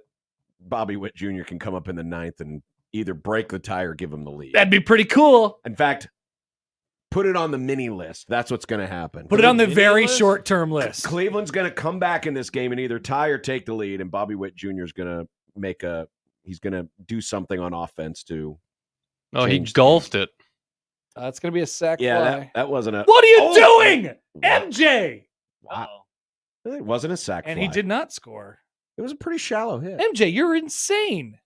F: Bobby Witt Jr. can come up in the 9th and either break the tie or give him the lead.
D: That'd be pretty cool.
F: In fact, put it on the mini list. That's what's going to happen.
D: Put it on the
G: mini
D: very
G: list?
D: short-term list.
F: Cleveland's going to come back in this game and either tie or take the lead, and Bobby Witt Jr. is going to he's going to do something on offense too.
E: Oh, he
F: changed the
E: golfed it.
D: It's going to be a sack
F: Yeah,
D: fly.
F: that wasn't a.
D: What are you
F: Oh!
D: doing, MJ?
F: Wow. It wasn't a sack
D: And
F: fly.
D: he did not score.
F: It was a pretty shallow hit.
D: MJ, you're insane.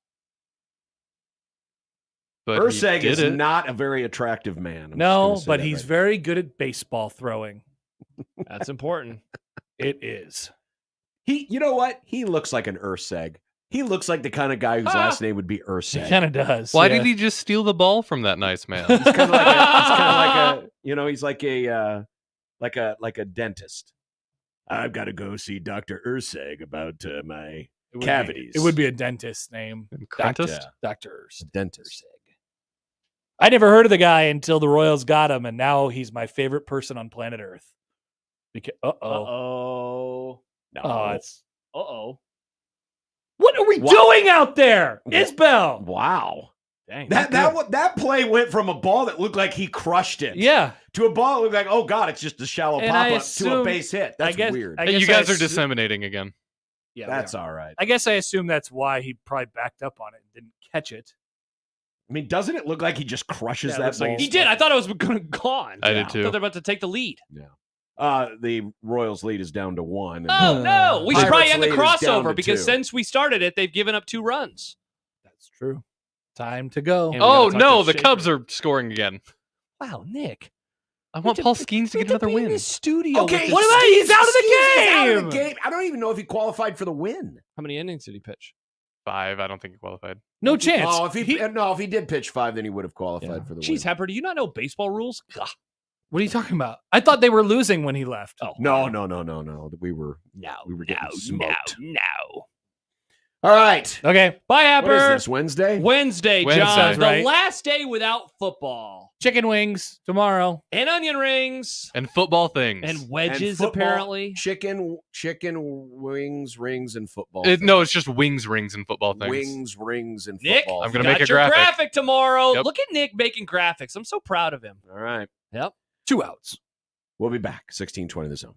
E: But
F: Urseg
E: he
F: is
E: did it.
F: not a very attractive man. I'm
D: No,
F: just gonna
D: but
F: say that
D: he's
F: right
D: very good at baseball throwing.
G: That's important.
D: It is.
F: You know what? He looks like an Urseg. He looks like the kind of guy whose last name would be
D: He
F: Urseg.
D: kind of does.
E: Why
D: yeah.
E: did he just steal the ball from that nice man?
F: He's kind of like he's like a dentist. I've got to go see Dr. Urseg about my
D: It would
F: cavities.
D: Be, it would be a dentist name.
E: Prentice?
D: Dr.
F: dentist.
D: I never heard of the guy until the Royals got him, and now he's my favorite person on planet Earth. Because
G: Oh.
D: it's what are we doing out there, Isbell?
F: Wow.
G: Dang.
F: That play went from a ball that looked like he crushed it
D: Yeah,
F: to a ball that looked like, oh God, it's just a shallow
D: And I
F: pop up to a
D: assume-
F: base hit. That's weird.
D: I
E: Hey,
D: guess
E: you guys
D: I
E: are
D: assu-
E: disseminating again.
D: Yeah, we
F: That's
D: are.
F: all right.
D: I guess I assume that's why he probably backed up on it and didn't catch it.
F: I mean, doesn't it look like he just crushes
D: Yeah, it
F: that
D: looks like
F: ball?
G: He did. I thought it was going gone.
E: I did
G: I thought
E: too.
G: they're about to take the lead.
F: The Royals lead is down to 1. and-
G: Oh no! We should probably
F: Pirates
G: end the
F: lead is down to
G: crossover because
F: 2.
G: since we started it, they've given up 2 runs.
D: That's true. Time to go.
G: And we
E: Oh
G: gotta talk
E: no,
G: to
E: the Cubs
G: Shaker.
E: are scoring again.
G: Wow, Nick.
E: I want Paul Skeens to get another win.
G: Studio.
F: Okay,
D: What about he's out of the
F: He's out of the
D: game?
F: game. I don't even know if he qualified for the win.
G: How many innings did he pitch?
E: 5. I don't think he qualified.
D: No chance.
F: Oh, if he did pitch 5, then he would have qualified for the
G: Jeez,
F: win.
G: Hepper, do you not know baseball rules? Ugh.
D: What are you talking about? I thought they were losing when he left.
G: Oh
F: No. We were getting smoked.
G: no.
F: All right.
D: Okay.
G: Bye,
F: What is
G: Hepper.
F: this, Wednesday?
G: Wednesday,
E: Wednesday.
G: John.
D: Right.
G: The last day without football.
D: Chicken wings tomorrow.
G: And onion rings.
E: And football things.
G: And wedges,
F: And football,
G: apparently.
F: Chicken, wings, rings, and football.
E: No, it's just wings, rings, and football things.
F: Wings, rings, and
G: Nick,
F: football.
E: I'm gonna
G: got
E: make a
G: your
E: graphic.
G: tomorrow.
E: Yep.
G: Look at Nick making graphics. I'm so proud of him.
F: All right.
G: Yep.
D: 2 outs.
F: We'll be back. 16:20 The Zone.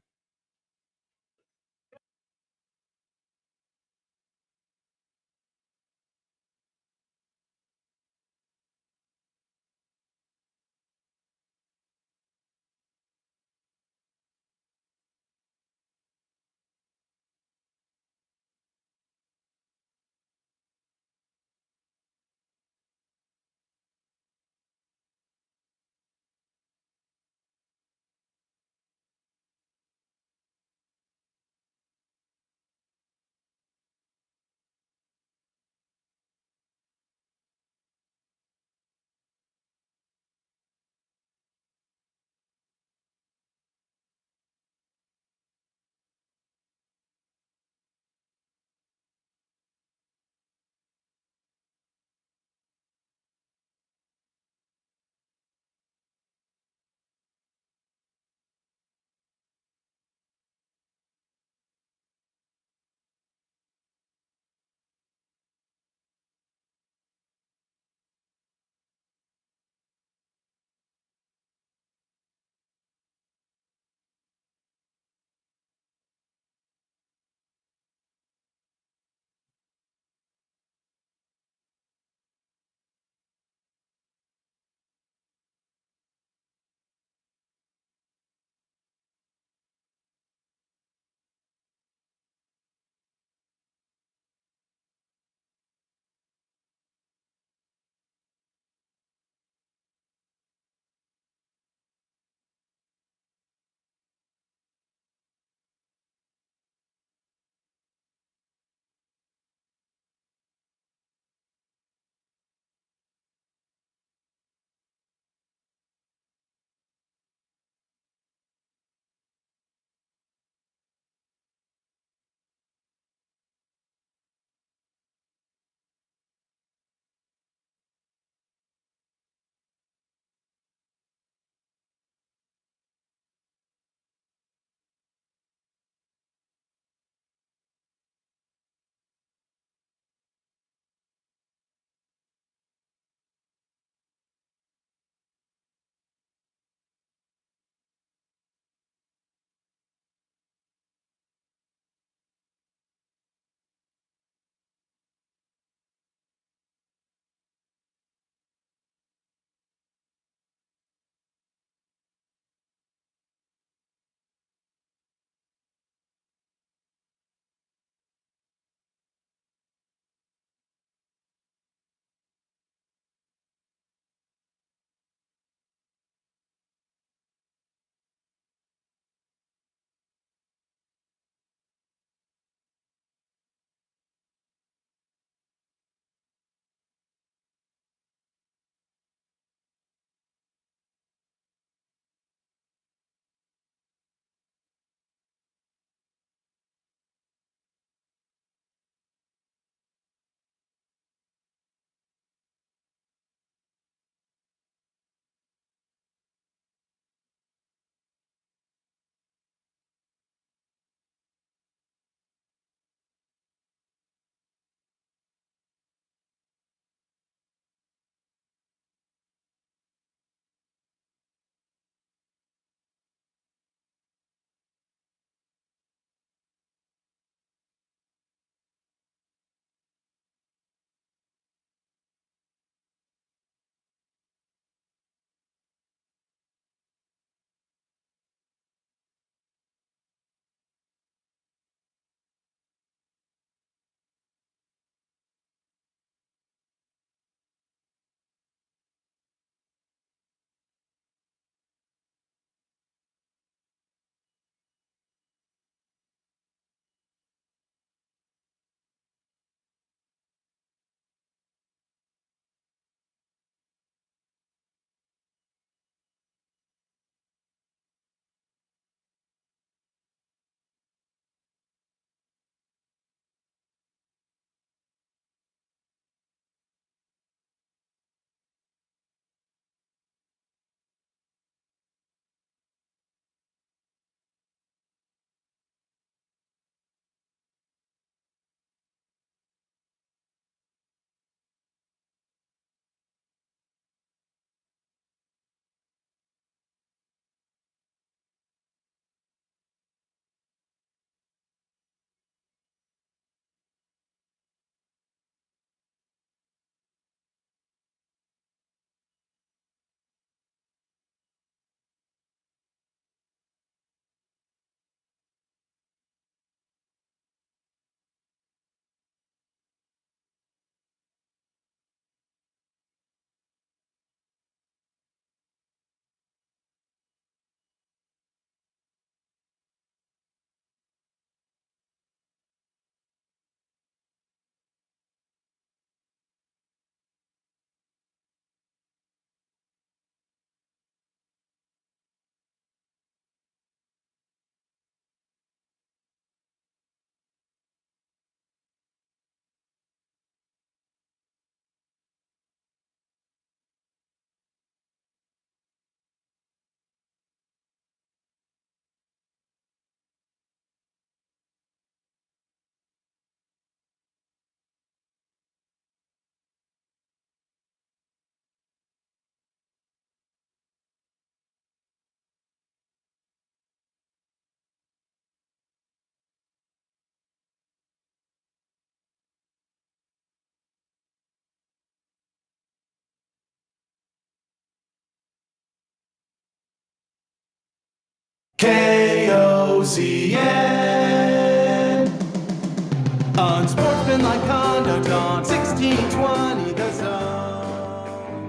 H: Unsportsmanlike conduct on 1620 The Zone.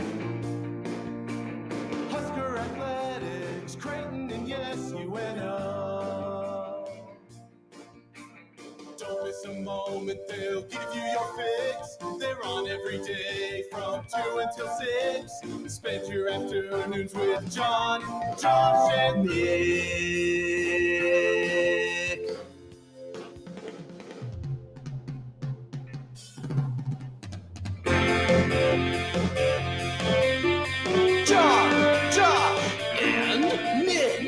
H: Husker Athletics, Creighton, and yes, UNO. Don't miss a moment, they'll give you your fix. They're on every day from 2 until 6. Spend your afternoons with John, Josh, and Nick. John, Josh, and Nick.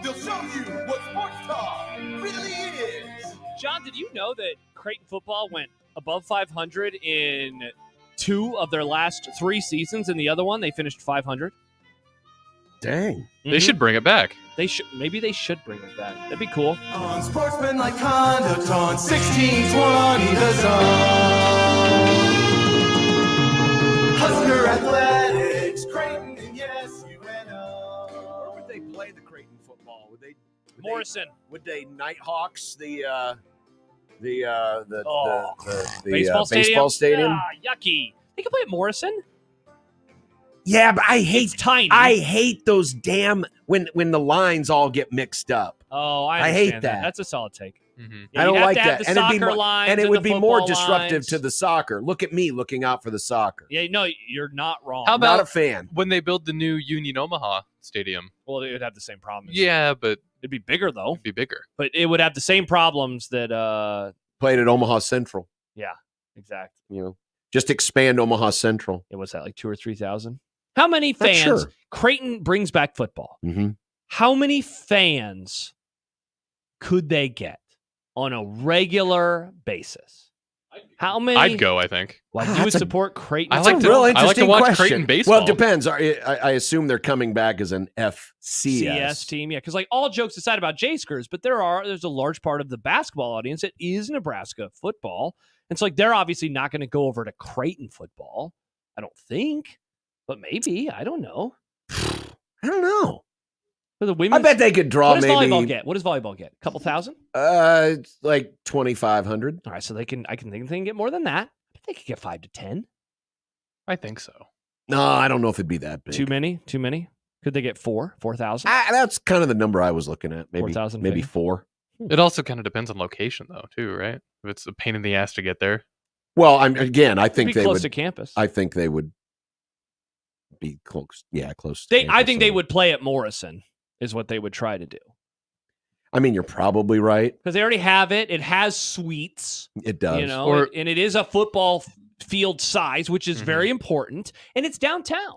H: They'll show you what sports talk really is.
G: John, did you know that Creighton football went above 500 in 2 of their last 3 seasons? In the other one, they finished 500.
F: Dang.
E: They should bring it back.
G: They should. Maybe they should bring it back. That'd be cool.
H: Unsportsmanlike conduct on 1620 The Zone. Husker Athletics, Creighton, and yes, UNO.
F: Where would they play the Creighton football? Would they
G: Morrison.
F: Would they Nighthawks the
G: Baseball
F: stadium?
G: Ah, yucky. They can play at Morrison.
F: Yeah, but I hate
G: It's tiny.
F: I hate those damn when the lines all get mixed up.
G: Oh, I
F: I hate
G: understand
F: that.
G: That's a solid take.
E: Mm-hmm.
G: Yeah,
F: I don't
G: you'd have
F: like
G: to have
F: that,
G: the
F: and it'd be
G: soccer
F: more,
G: lines
F: and it would
G: the
F: be more
G: football
F: disruptive
G: lines.
F: to the soccer. Look at me looking out for the soccer.
G: Yeah, no, you're not wrong.
E: How about
F: Not a fan.
E: when they build the new Union Omaha Stadium?
G: Well, it would have the same problems.
E: Yeah, but
G: It'd be bigger though,
E: it'd be bigger.
G: but it would have the same problems that.
F: Played at Omaha Central.
G: Yeah, exactly.
F: You know, just expand Omaha Central.
G: It was that like 2,000 or 3,000. How many
F: Not
G: fans?
F: sure.
G: Creighton brings back football.
F: Mm-hmm.
G: How many fans could they get on a regular basis? How many?
E: I'd go, I think.
G: Like
F: Ah,
G: you would
F: that's a-
G: support Creighton?
E: I
F: That's
E: like
F: a
E: to-
F: real
E: I like to
F: interesting
E: watch
F: question.
E: Creighton baseball.
F: Well, it depends. I assume they're coming back as an FCS
G: CS team, yeah. Because like all jokes aside about J-Skers, but there's a large part of the basketball audience that is Nebraska football, and so like they're obviously not going to go over to Creighton football. I don't think, but maybe I don't know.
F: I don't know.
G: For the
F: I
G: women's,
F: bet they could draw
G: what does volleyball
F: maybe
G: get? What does volleyball get? A couple thousand?
F: like 2,500.
G: All right, so they can get more than that. I bet they could get 5 to 10.
E: I think so.
F: No, I don't know if it'd be that big.
G: Too many? Could they get 4,000?
F: That's kind of the number I was looking at. Maybe
G: 4,000
F: maybe
G: fans?
F: 4.
E: It also kind of depends on location, though, too, right? If it's a pain in the ass to get there.
F: Well, I think
G: Be
F: they
G: close
F: would.
G: to campus.
F: I think they would be close. Yeah, close. To
G: I
F: campus,
G: think they would play at Morrison. Is what they would try to do
F: I mean, you're probably right.
G: because they already have it. It has suites,
F: It does.
G: you know,
E: Or-
G: and it is a football field size, which is
E: Mhm.
G: very important, and it's downtown.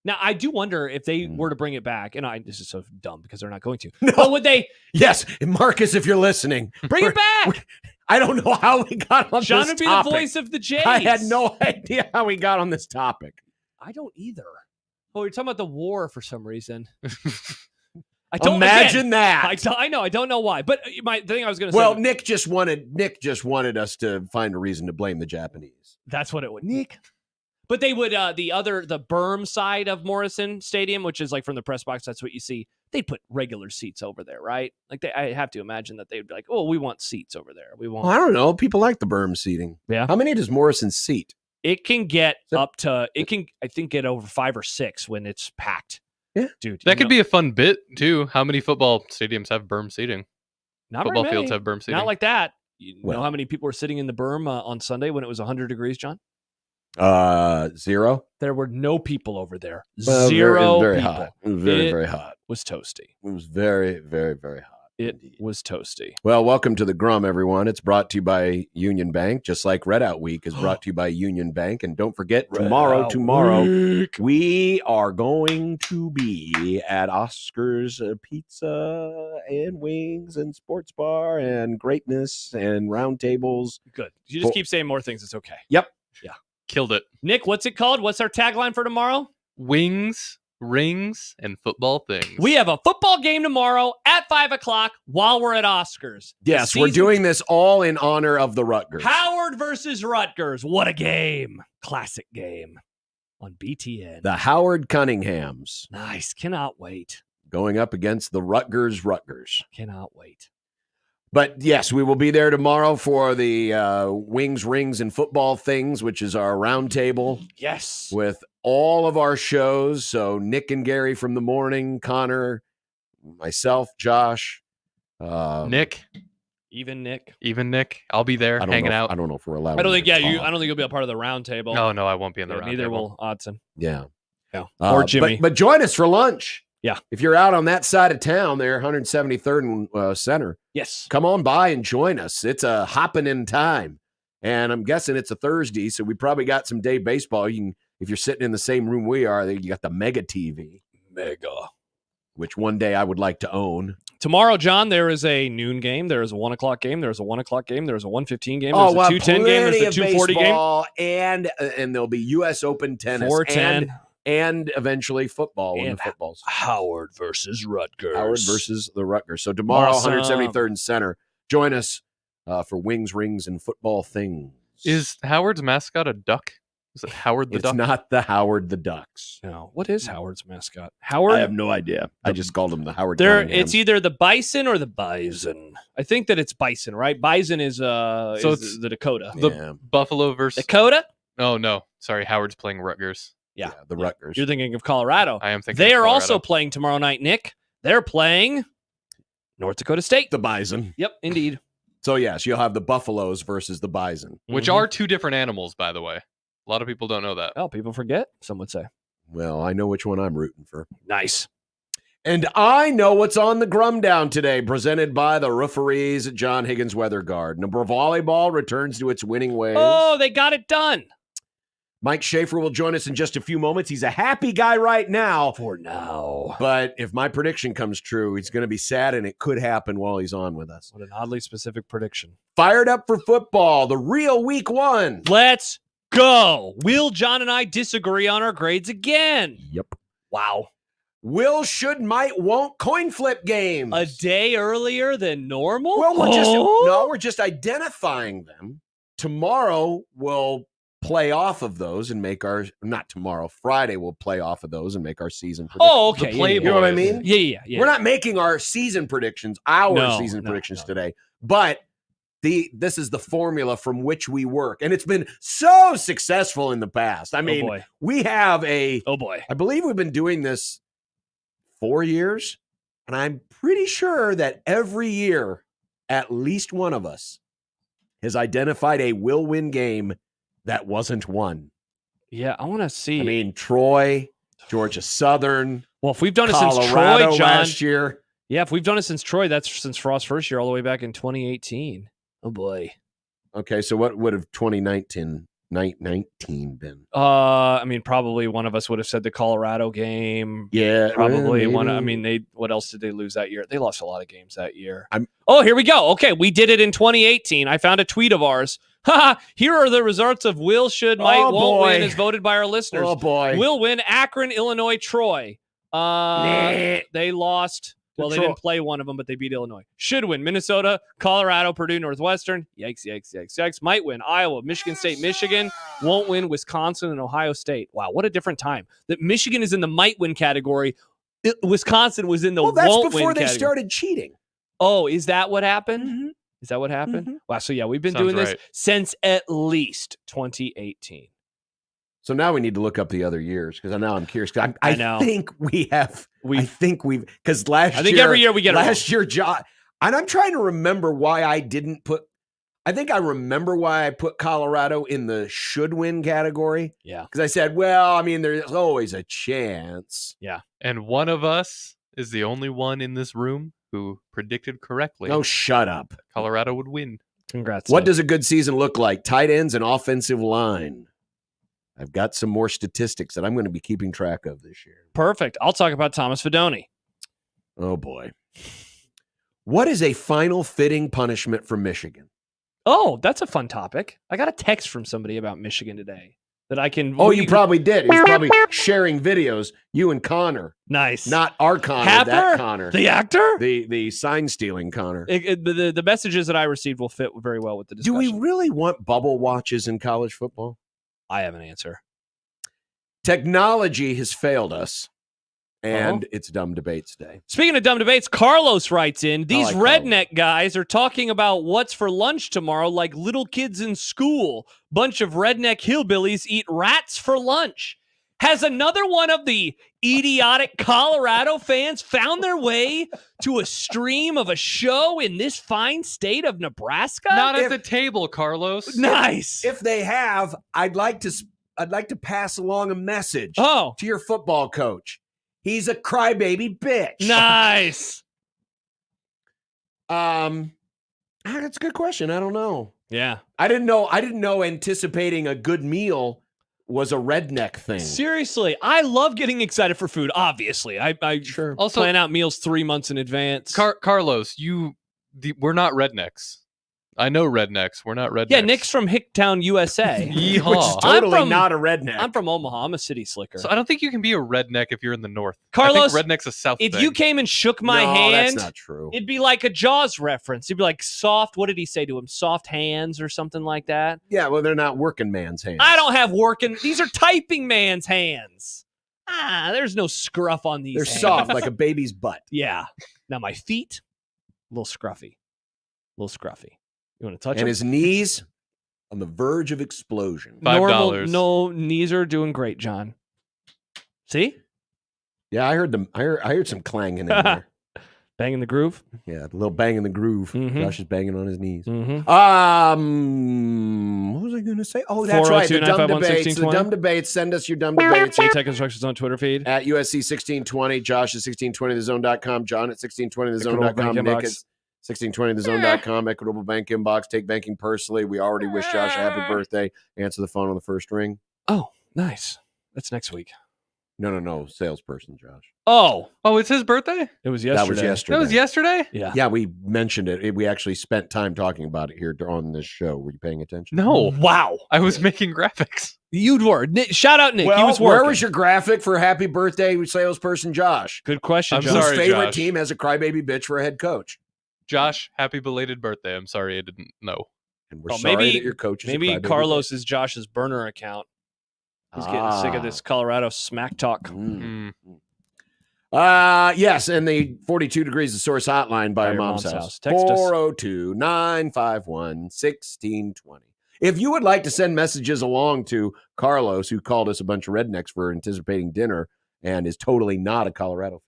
G: Now, I do wonder if they were to bring it back, and this is so dumb because they're not going to.
F: No.
G: But would they
F: Yes, Marcus, if you're listening,
G: bring it back?
F: I don't know how we got on
G: John
F: this
G: would be
F: topic.
G: the voice of the Jays.
F: I had no idea how we got on this topic.
G: I don't either. Oh, you're talking about the war for some reason. I don't
F: Imagine
G: again,
F: that.
G: I know. I don't know why. But the thing I was going to say.
F: Well, Nick just wanted us to find a reason to blame the Japanese.
G: That's what it would. Nick. But they would the berm side of Morrison Stadium, which is like from the press box, that's what you see. They'd put regular seats over there, right? Like I have to imagine that they'd be like, "Oh, we want seats over there. We want."
F: Well, I don't know. People like the berm seating.
G: Yeah.
F: How many does Morrison seat?
G: It can get
F: So-
G: up to I think get over 5 or 6 when it's packed.
F: Yeah.
G: Dude.
E: That could be a fun bit, too. How many football stadiums have berm seating?
G: not
E: Football
G: very
E: fields
G: many.
E: have berm seating.
G: Not like that. You know
F: Well-
G: how many people were sitting in the berm on Sunday when it was 100 degrees, John?
F: 0.
G: There were no people over there.
F: Well,
G: Zero
F: very
G: people.
F: hot. It was very,
G: It
F: very hot.
G: was toasty.
F: It was very, very, very hot.
G: It
F: indeed.
G: was toasty.
F: Well, welcome to the Grum, everyone. It's brought to you by Union Bank, just like Redout Week is brought to you by Union Bank. And don't forget, tomorrow, we are going to be at Oscar's Pizza and Wings and Sports Bar and Greatness and Roundtables.
G: Good. You just keep saying more things. It's okay.
E: Killed it.
G: Nick, what's it called? What's our tagline for tomorrow?
E: Wings, rings, and football things.
G: We have a football game tomorrow at 5:00 while we're at Oscars.
F: Yes,
G: The
F: we're
G: season-
F: doing this all in honor of the Rutgers.
G: Howard versus Rutgers. What a game. Classic game on BTN.
F: The Howard Cunninghams.
G: Nice. Cannot wait.
F: going up against the Rutgers.
G: Cannot wait.
F: But yes, we will be there tomorrow for the Wings, Rings, and Football Things, which is our roundtable.
G: Yes.
F: With all of our shows. So Nick and Gary from the morning, Connor, myself, Josh.
E: Nick.
G: Even Nick.
E: I'll be there hanging out.
F: I don't know if we're allowed.
G: I don't think you'll be a part of the round table.
E: No, I won't be in the round
G: Neither
E: table.
G: will Odson.
F: Yeah.
G: Or Jimmy.
F: But join us for lunch.
G: Yeah.
F: If you're out on that side of town there, 173rd and Center,
G: yes.
F: come on by and join us. It's a hopping in time. And I'm guessing it's a Thursday, so we probably got some day baseball. You can, if you're sitting in the same room we are, you got the Mega TV. Which one day I would like to own.
G: Tomorrow, John, there is a noon game. There is a 1 o'clock game. There's a 1 o'clock game. There's a 1:15 game. There's a 2:10 game. There's a 2:40 game.
F: And there'll be U.S. Open tennis.
G: 4:10.
F: And eventually football when the football's.
G: Howard versus Rutgers.
F: Howard versus the Rutgers. So tomorrow,
G: Awesome.
F: 173rd and Center. Join us for Wings, Rings, and Football Things.
E: Is Howard's mascot a duck? Is it Howard the Duck?
F: It's not the Howard the Ducks.
G: No. What is Howard's mascot? Howard?
F: I have no idea. I just called him the Howard.
G: It's either the bison or the bison. I think that it's bison, right? Bison is it's the Dakota.
E: The Buffalo versus
G: Dakota?
E: Oh no. Sorry, Howard's playing Rutgers.
G: Yeah,
F: the Rutgers.
G: You're thinking of Colorado.
E: I am thinking
G: They
E: of
G: are
E: Colorado.
G: also playing tomorrow night, Nick. They're playing North Dakota State.
F: The Bison.
G: Yep, indeed.
F: So yes, you'll have the Buffaloes versus the Bison.
E: Which are two different animals, by the way. A lot of people don't know that.
G: Oh, people forget, some would say.
F: Well, I know which one I'm rooting for.
G: Nice.
F: And I know what's on the Grum Down today, presented by the referees at John Higgins Weather Guard. Number volleyball returns to its winning ways.
G: Oh, they got it done.
F: Mike Schaefer will join us in just a few moments. He's a happy guy right now.
G: For now.
F: But if my prediction comes true, he's going to be sad, and it could happen while he's on with us.
G: What an oddly specific prediction.
F: Fired up for football, the real week one.
G: Let's go. Will, John, and I disagree on our grades again?
F: Yep.
G: Wow.
F: Will, should, might, won't coin flip games.
G: A day earlier than normal?
F: Well, we're just identifying them. Tomorrow we'll play off of those and make our, not tomorrow, Friday we'll play off of those and make our season predictions.
G: Oh, okay.
F: You know what I mean?
G: Yeah.
F: We're not making our season predictions, predictions today, but this is the formula from which we work. And it's been so successful in the past. I mean, we have I believe we've been doing this 4 years, and I'm pretty sure that every year, at least one of us has identified a will win game that wasn't won.
G: Yeah, I want to see.
F: I mean, Troy, Georgia Southern.
G: Well, if we've done it
F: Colorado
G: since Troy, John,
F: last year.
G: Yeah, if we've done it since Troy, that's since Frost's first year, all the way back in 2018. Oh boy.
F: Okay, so what would have 2019 been?
G: I mean, probably one of us would have said the Colorado game.
F: Yeah,
G: probably one. I mean, what else did they lose that year? They lost a lot of games that year. Oh, here we go. Okay, we did it in 2018. I found a tweet of ours. Here are the results of will, should, might, won't win as voted by our listeners.
F: Oh, boy.
G: Will win Akron, Illinois, Troy. They lost. Well, they didn't play one of them, but they beat Illinois. Should win Minnesota, Colorado, Purdue, Northwestern. Yikes. Might win Iowa, Michigan State, Michigan. Won't win Wisconsin and Ohio State. Wow, what a different time. That Michigan is in the might win category. Wisconsin was in the won't win category.
F: That's before they started cheating.
G: Oh, is that what happened?
F: Mm-hmm.
G: Is that what happened? Wow. So yeah, we've been doing this since at least 2018.
F: So now we need to look up the other years because now I'm curious. I
G: know.
F: think we have. Because
G: every year we get
F: last year, and I'm trying to remember why I didn't put. I think I remember why I put Colorado in the should win category.
G: Yeah,
F: because I said, well, I mean, there's always a chance.
G: Yeah,
E: and one of us is the only one in this room who predicted correctly.
F: Oh, shut up!
E: Colorado would win.
G: Congrats.
F: What does a good season look like? Tight ends and offensive line. I've got some more statistics that I'm going to be keeping track of this year.
G: Perfect. I'll talk about Thomas Fidone.
F: Oh, boy. What is a final fitting punishment for Michigan?
G: Oh, that's a fun topic. I got a text from somebody about Michigan today that I can...
F: Oh, you probably did. He was probably sharing videos. You and Connor.
G: Nice.
F: Not our Connor,
G: Happer?
F: that Connor.
G: The actor?
F: The sign-stealing Connor.
G: The messages that I received will fit very well with the discussion.
F: Do we really want bubble watches in college football?
G: I have an answer.
F: Technology has failed us. And it's Dumb Debates Day.
G: Speaking of dumb debates, Carlos writes in, these
F: like
G: redneck guys are talking about what's for lunch tomorrow like little kids in school. Bunch of redneck hillbillies eat rats for lunch. Has another one of the idiotic Colorado fans found their way to a stream of a show in this fine state of Nebraska?
E: Not at the table, Carlos.
G: Nice.
F: If they have, I'd like to pass along a message
G: Oh,
F: to your football coach. He's a crybaby bitch.
G: nice.
F: That's a good question. I don't know.
G: Yeah.
F: I didn't know anticipating a good meal was a redneck thing.
G: Seriously, I love getting excited for food. Obviously, I
F: Sure.
E: Also,
G: plan out meals 3 months in advance.
E: Carlos, we're not rednecks. I know rednecks. We're not rednecks.
G: Yeah, Nick's from Hicktown, USA.
E: Yeehaw.
F: Which is totally
G: I'm from-
F: not a redneck.
G: I'm from Omaha. I'm a city slicker.
E: So I don't think you can be a redneck if you're in the north.
G: Carlos,
E: I think redneck's a south
G: if
E: thing.
G: you came and shook my
F: no,
G: hand,
F: that's not true.
G: it'd be like a Jaws reference. It'd be like soft. What did he say to him? Soft hands or something like that.
F: Yeah, well, they're not working man's hands.
G: I don't have working. These are typing man's hands. There's no scruff on these.
F: They're
G: hands.
F: soft like a baby's butt.
G: Yeah. Now my feet, a little scruffy. You want to touch
F: And
G: them?
F: his knees on the verge of explosion.
E: $5.
G: No, knees are doing great, John. See?
F: Yeah, I heard them. I heard some clanging in there.
G: Bang in the groove.
F: Yeah, a little bang in the groove.
G: Mhm.
F: Josh is banging on his knees.
G: Mm-hmm.
F: What was I going to say? Oh, that's right. The dumb
G: 402-951-1620.
F: debates. The dumb debates. Send us your dumb debates
G: JTech Instructions on Twitter feed.
F: at USC 1620. Josh at 1620thezone.com. John at 1620thezone.com. Nick at 1620thezone.com. Equitable Bank Inbox. Take banking personally. We already wish Josh a happy birthday. Answer the phone on the first ring.
G: Oh, nice. That's next week.
F: No. Salesperson, Josh.
G: Oh,
E: it's his birthday?
G: it was
F: That was
G: yesterday.
F: yesterday.
E: That was yesterday?
G: Yeah.
F: Yeah, we mentioned it. We actually spent time talking about it here on this show. Were you paying attention?
E: No.
G: Wow.
E: I was making graphics.
G: You'd were. Nick, shout out Nick.
F: Well,
G: He was
F: where
G: working.
F: was your graphic for happy birthday, salesperson Josh?
G: Good question,
E: I'm
G: John.
F: Whose
E: sorry,
F: favorite
E: Josh.
F: team has a crybaby bitch for a head coach?
E: Josh, happy belated birthday. I'm sorry I didn't know.
F: And we're
G: Oh,
F: sorry
G: maybe-
F: that your coach is a
G: Maybe
F: crybaby
G: Carlos is Josh's burner account. He's getting sick of
F: Ah.
G: this Colorado smack talk.
F: bitch.
E: Mm.
F: Yes, and the 42 Degrees of Source hotline by
G: By
F: your mom's house.
G: Text us.
F: 402-951-1620. If you would like to send messages along to Carlos, who called us a bunch of rednecks for anticipating dinner and is totally not a Colorado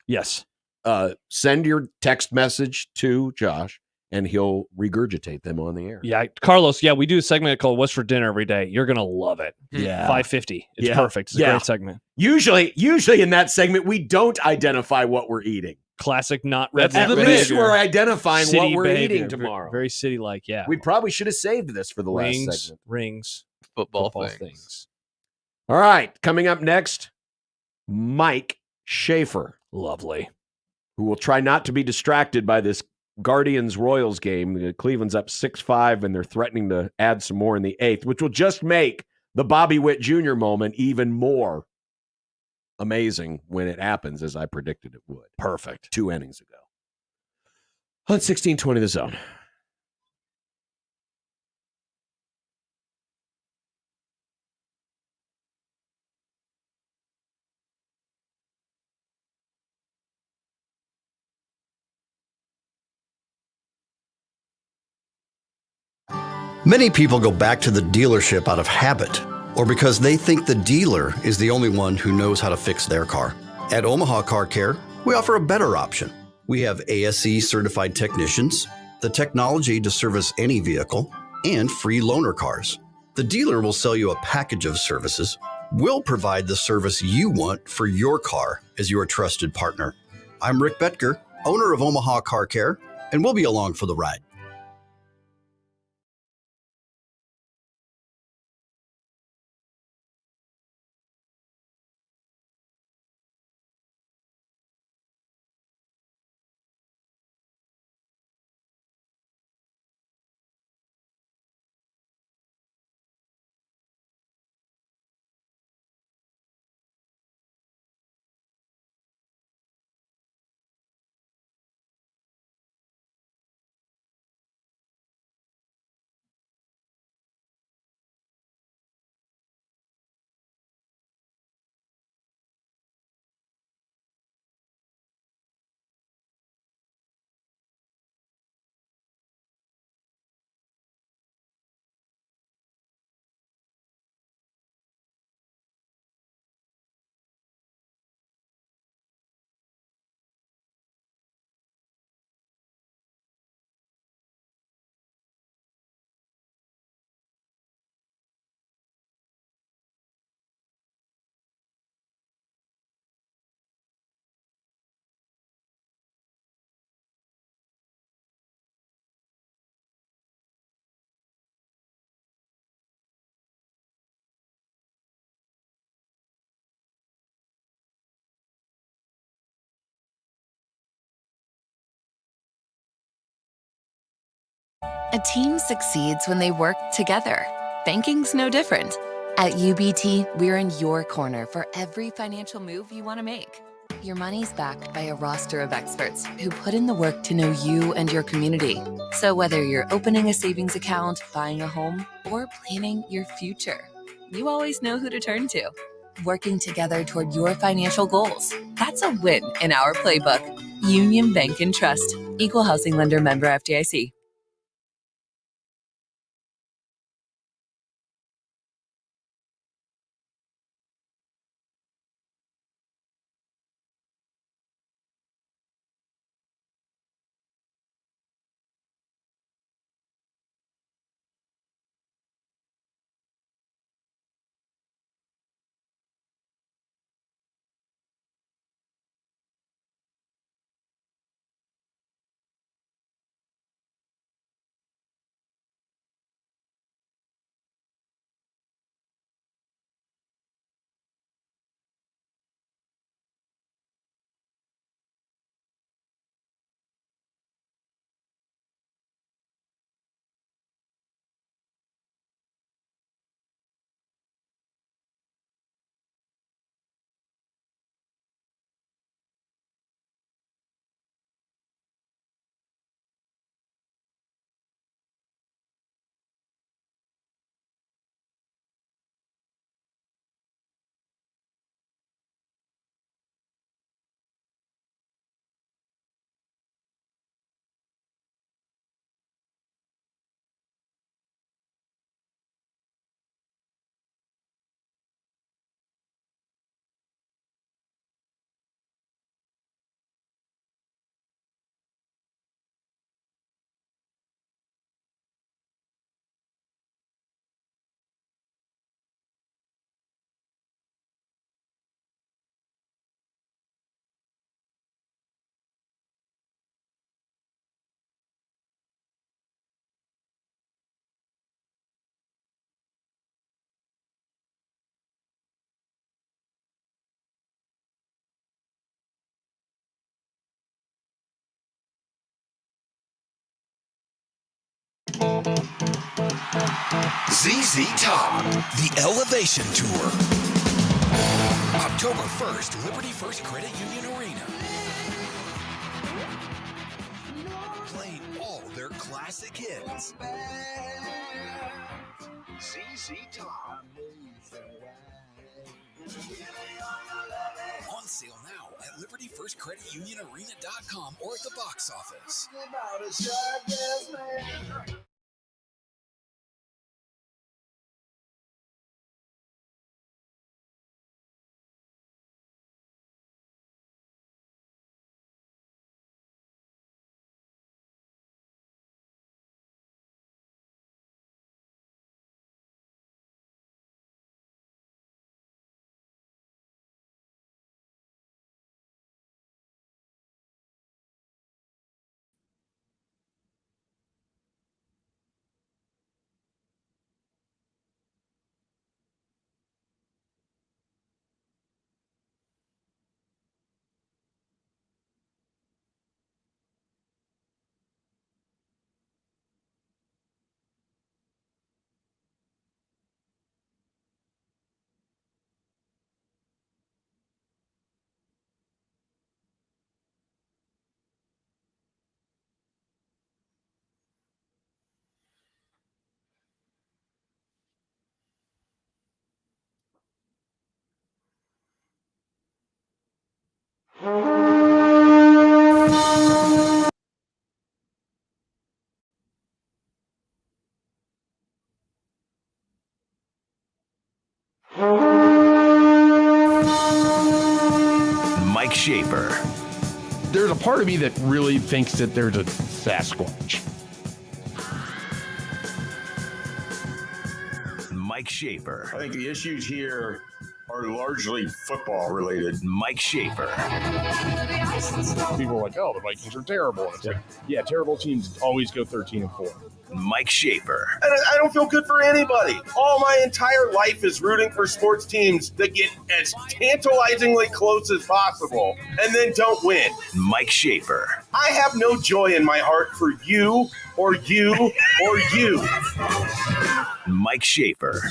G: Yes.
F: fan, send your text message to Josh, and he'll regurgitate them on the air.
G: Yeah, Carlos. Yeah, we do a segment called "What's for Dinner" every day. You're gonna love it.
F: Yeah.
G: 550. It's
F: Yeah.
G: perfect. It's a
F: Yeah.
G: great segment.
F: Usually in that segment, we don't identify what we're eating.
G: Classic, not
E: That's
G: redneck
E: the
F: At
E: big-
F: least
G: behavior.
F: we're identifying
G: City
F: what we're
G: behavior.
F: eating tomorrow.
G: Very city-like. Yeah.
F: We probably should have saved this for the last segment.
G: Rings,
E: Football,
G: football
E: things.
G: things.
F: All right, coming up next, Mike Schaefer,
G: Lovely.
F: who will try not to be distracted by this Guardians-Royals game. Cleveland's up 6-5, and they're threatening to add some more in the 8th, which will just make the Bobby Witt Jr. moment even more amazing when it happens, as I predicted it would
G: Perfect.
F: 2 innings ago. On 1620 The Zone.
I: Many people go back to the dealership out of habit or because they think the dealer is the only one who knows how to fix their car. At Omaha Car Care, we offer a better option. We have ASE certified technicians, the technology to service any vehicle, and free loaner cars. The dealer will sell you a package of services. We'll provide the service you want for your car as your trusted partner. I'm Rick Betker, owner of Omaha Car Care, and we'll be along for the ride.
J: A team succeeds when they work together. Banking's no different. At UBT, we're in your corner for every financial move you want to make. Your money's backed by a roster of experts who put in the work to know you and your community. So whether you're opening a savings account, buying a home, or planning your future, you always know who to turn to. Working together toward your financial goals. That's a win in our playbook. Union Bank and Trust. Equal housing lender, member FDIC.
K: ZZ Top, the Elevation Tour. October 1st, Liberty First Credit Union Arena. Playing all their classic hits. ZZ Top. On sale now at LibertyFirstCreditUnionArena.com or at the box office. Mike Schaefer.
B: There's a part of me that really thinks that there's a Sasquatch.
K: Mike Schaefer.
L: I think the issues here are largely football related.
K: Mike Schaefer.
B: people are like, "Oh, the Vikings are terrible." And it's like, yeah, terrible teams always go 13-4.
K: Mike Schaefer.
A: And I don't feel good for anybody. All my entire life is rooting for sports teams that get as tantalizingly close as possible and then don't win.
K: Mike Schaefer.
A: I have no joy in my heart for you or you or you.
K: Mike Schaefer.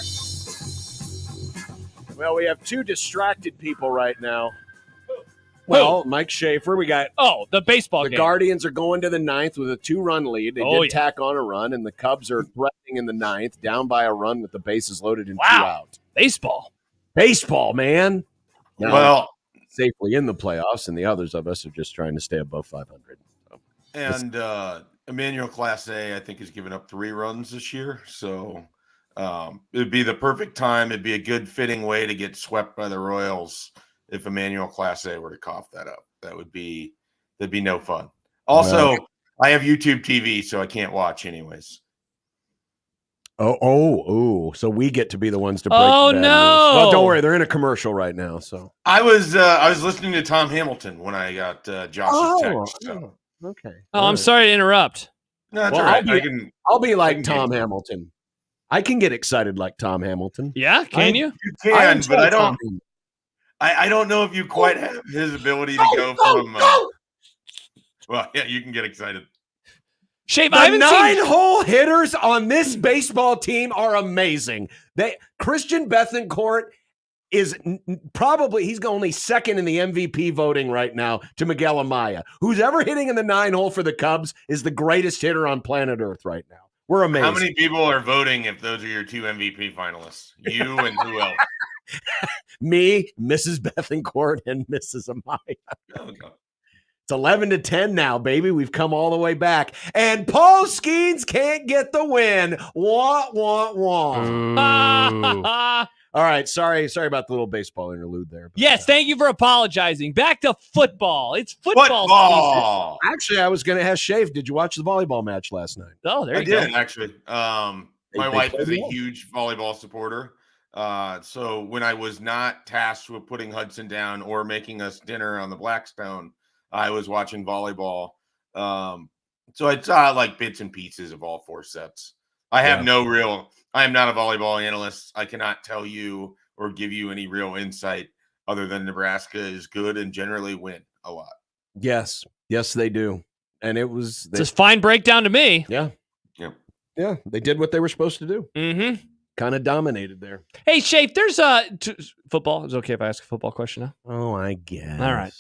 F: Well, we have two distracted people right now. Well, Mike Schaefer, we got
G: the baseball
F: the
G: game.
F: Guardians are going to the ninth with a 2-run lead. They did tack on a run, and the Cubs are threatening in the ninth, down by a run with the bases loaded and 2 out.
G: Baseball,
F: man. Now,
L: Well,
F: safely in the playoffs, and the others of us are just trying to stay above 500. So,
L: and Emmanuel Class A, I think, has given up 3 runs this year. So it'd be the perfect time. It'd be a good fitting way to get swept by the Royals if Emmanuel Class A were to cough that up. That'd be no fun. Also, I have YouTube TV, so I can't watch anyways.
F: So we get to be the ones to break
G: Oh,
F: the bad
G: no.
F: news. Well, don't worry, they're in a commercial right now. So
L: I was listening to Tom Hamilton when I got Josh's text. So.
F: Okay.
G: I'm sorry to interrupt.
L: No, that's all right.
F: I'll be like Tom Hamilton. I can get excited like Tom Hamilton.
G: Yeah, can you?
L: You can, but I don't. I don't know if you quite have his ability to go from. Well, yeah, you can get excited.
G: Shave,
F: the
G: I haven't seen
F: 9-hole hitters on this baseball team are amazing. Christian Bethancourt is probably he's only second in the MVP voting right now to Miguel Amaya. Who's ever hitting in the 9-hole for the Cubs is the greatest hitter on planet Earth right now. We're amazing.
L: How many people are voting if those are your 2 MVP finalists? You and who else?
F: Me, Mrs. Bethancourt, and Mrs. Amaya.
L: Okay.
F: It's 11-10 now, baby. We've come all the way back. And Paul Skeens can't get the win. Wah, wah, wah. All right. Sorry about the little baseball interlude there.
G: Yes, thank you for apologizing. Back to football. It's football season.
F: Actually, I was going to ask Shave. Did you watch the volleyball match last night?
G: Oh, there
L: I
G: you go.
L: did, actually. My wife is a huge volleyball supporter. So when I was not tasked with putting Hudson down or making us dinner on the Blackstone, I was watching volleyball. So I saw like bits and pieces of all 4 sets. I am not a volleyball analyst. I cannot tell you or give you any real insight other than Nebraska is good and generally win a lot.
F: Yes, they do. And it's
G: a fine breakdown to me.
F: Yeah. They did what they were supposed to do.
G: Mm-hmm.
F: Kind of dominated there.
G: Hey, Shape, there's football. Is it okay if I ask a football question now?
F: Oh, I guess.
G: All right.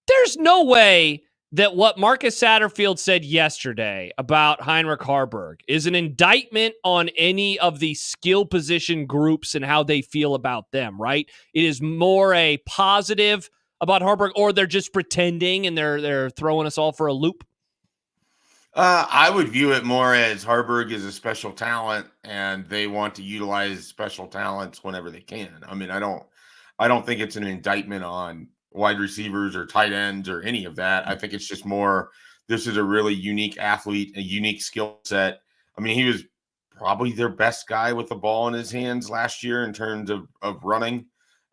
G: There's no way that what Marcus Satterfield said yesterday about Heinrich Harburg is an indictment on any of the skill position groups and how they feel about them, right? It is more a positive about Harburg, or they're just pretending and they're throwing us all for a loop.
L: I would view it more as Harburg is a special talent and they want to utilize special talents whenever they can. I mean, I don't think it's an indictment on wide receivers or tight ends or any of that. I think it's just more, this is a really unique athlete, a unique skill set. I mean, he was probably their best guy with the ball in his hands last year in terms of running.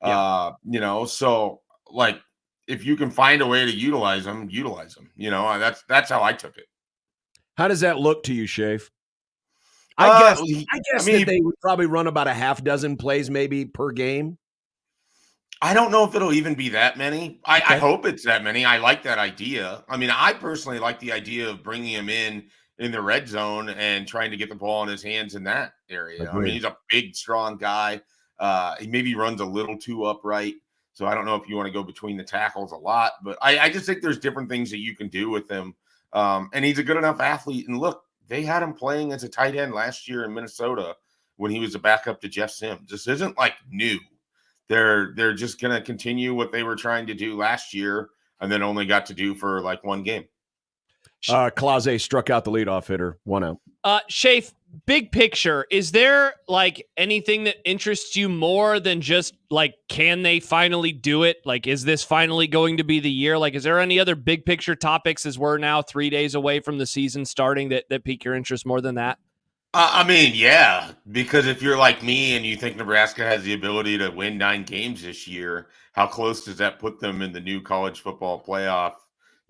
L: So like if you can find a way to utilize them. That's how I took it.
F: How does that look to you, Shafe? I guess that they would probably run about a half dozen plays maybe per game.
L: I don't know if it'll even be that many. I hope it's that many. I like that idea. I mean, I personally like the idea of bringing him in the red zone and trying to get the ball in his hands in that area. Agreed. I mean, he's a big, strong guy. He maybe runs a little too upright. So I don't know if you want to go between the tackles a lot, but I just think there's different things that you can do with him. And he's a good enough athlete. And look, they had him playing as a tight end last year in Minnesota when he was a backup to Jeff Sims. This isn't like new. They're just going to continue what they were trying to do last year and then only got to do for like one game.
F: Claze struck out the leadoff hitter, 1 out.
G: Shafe, big picture, is there like anything that interests you more than just like, can they finally do it? Like, is this finally going to be the year? Like, is there any other big picture topics as we're now 3 days away from the season starting that pique your interest more than that?
L: I mean, yeah, because if you're like me and you think Nebraska has the ability to win 9 games this year, how close does that put them in the new college football playoff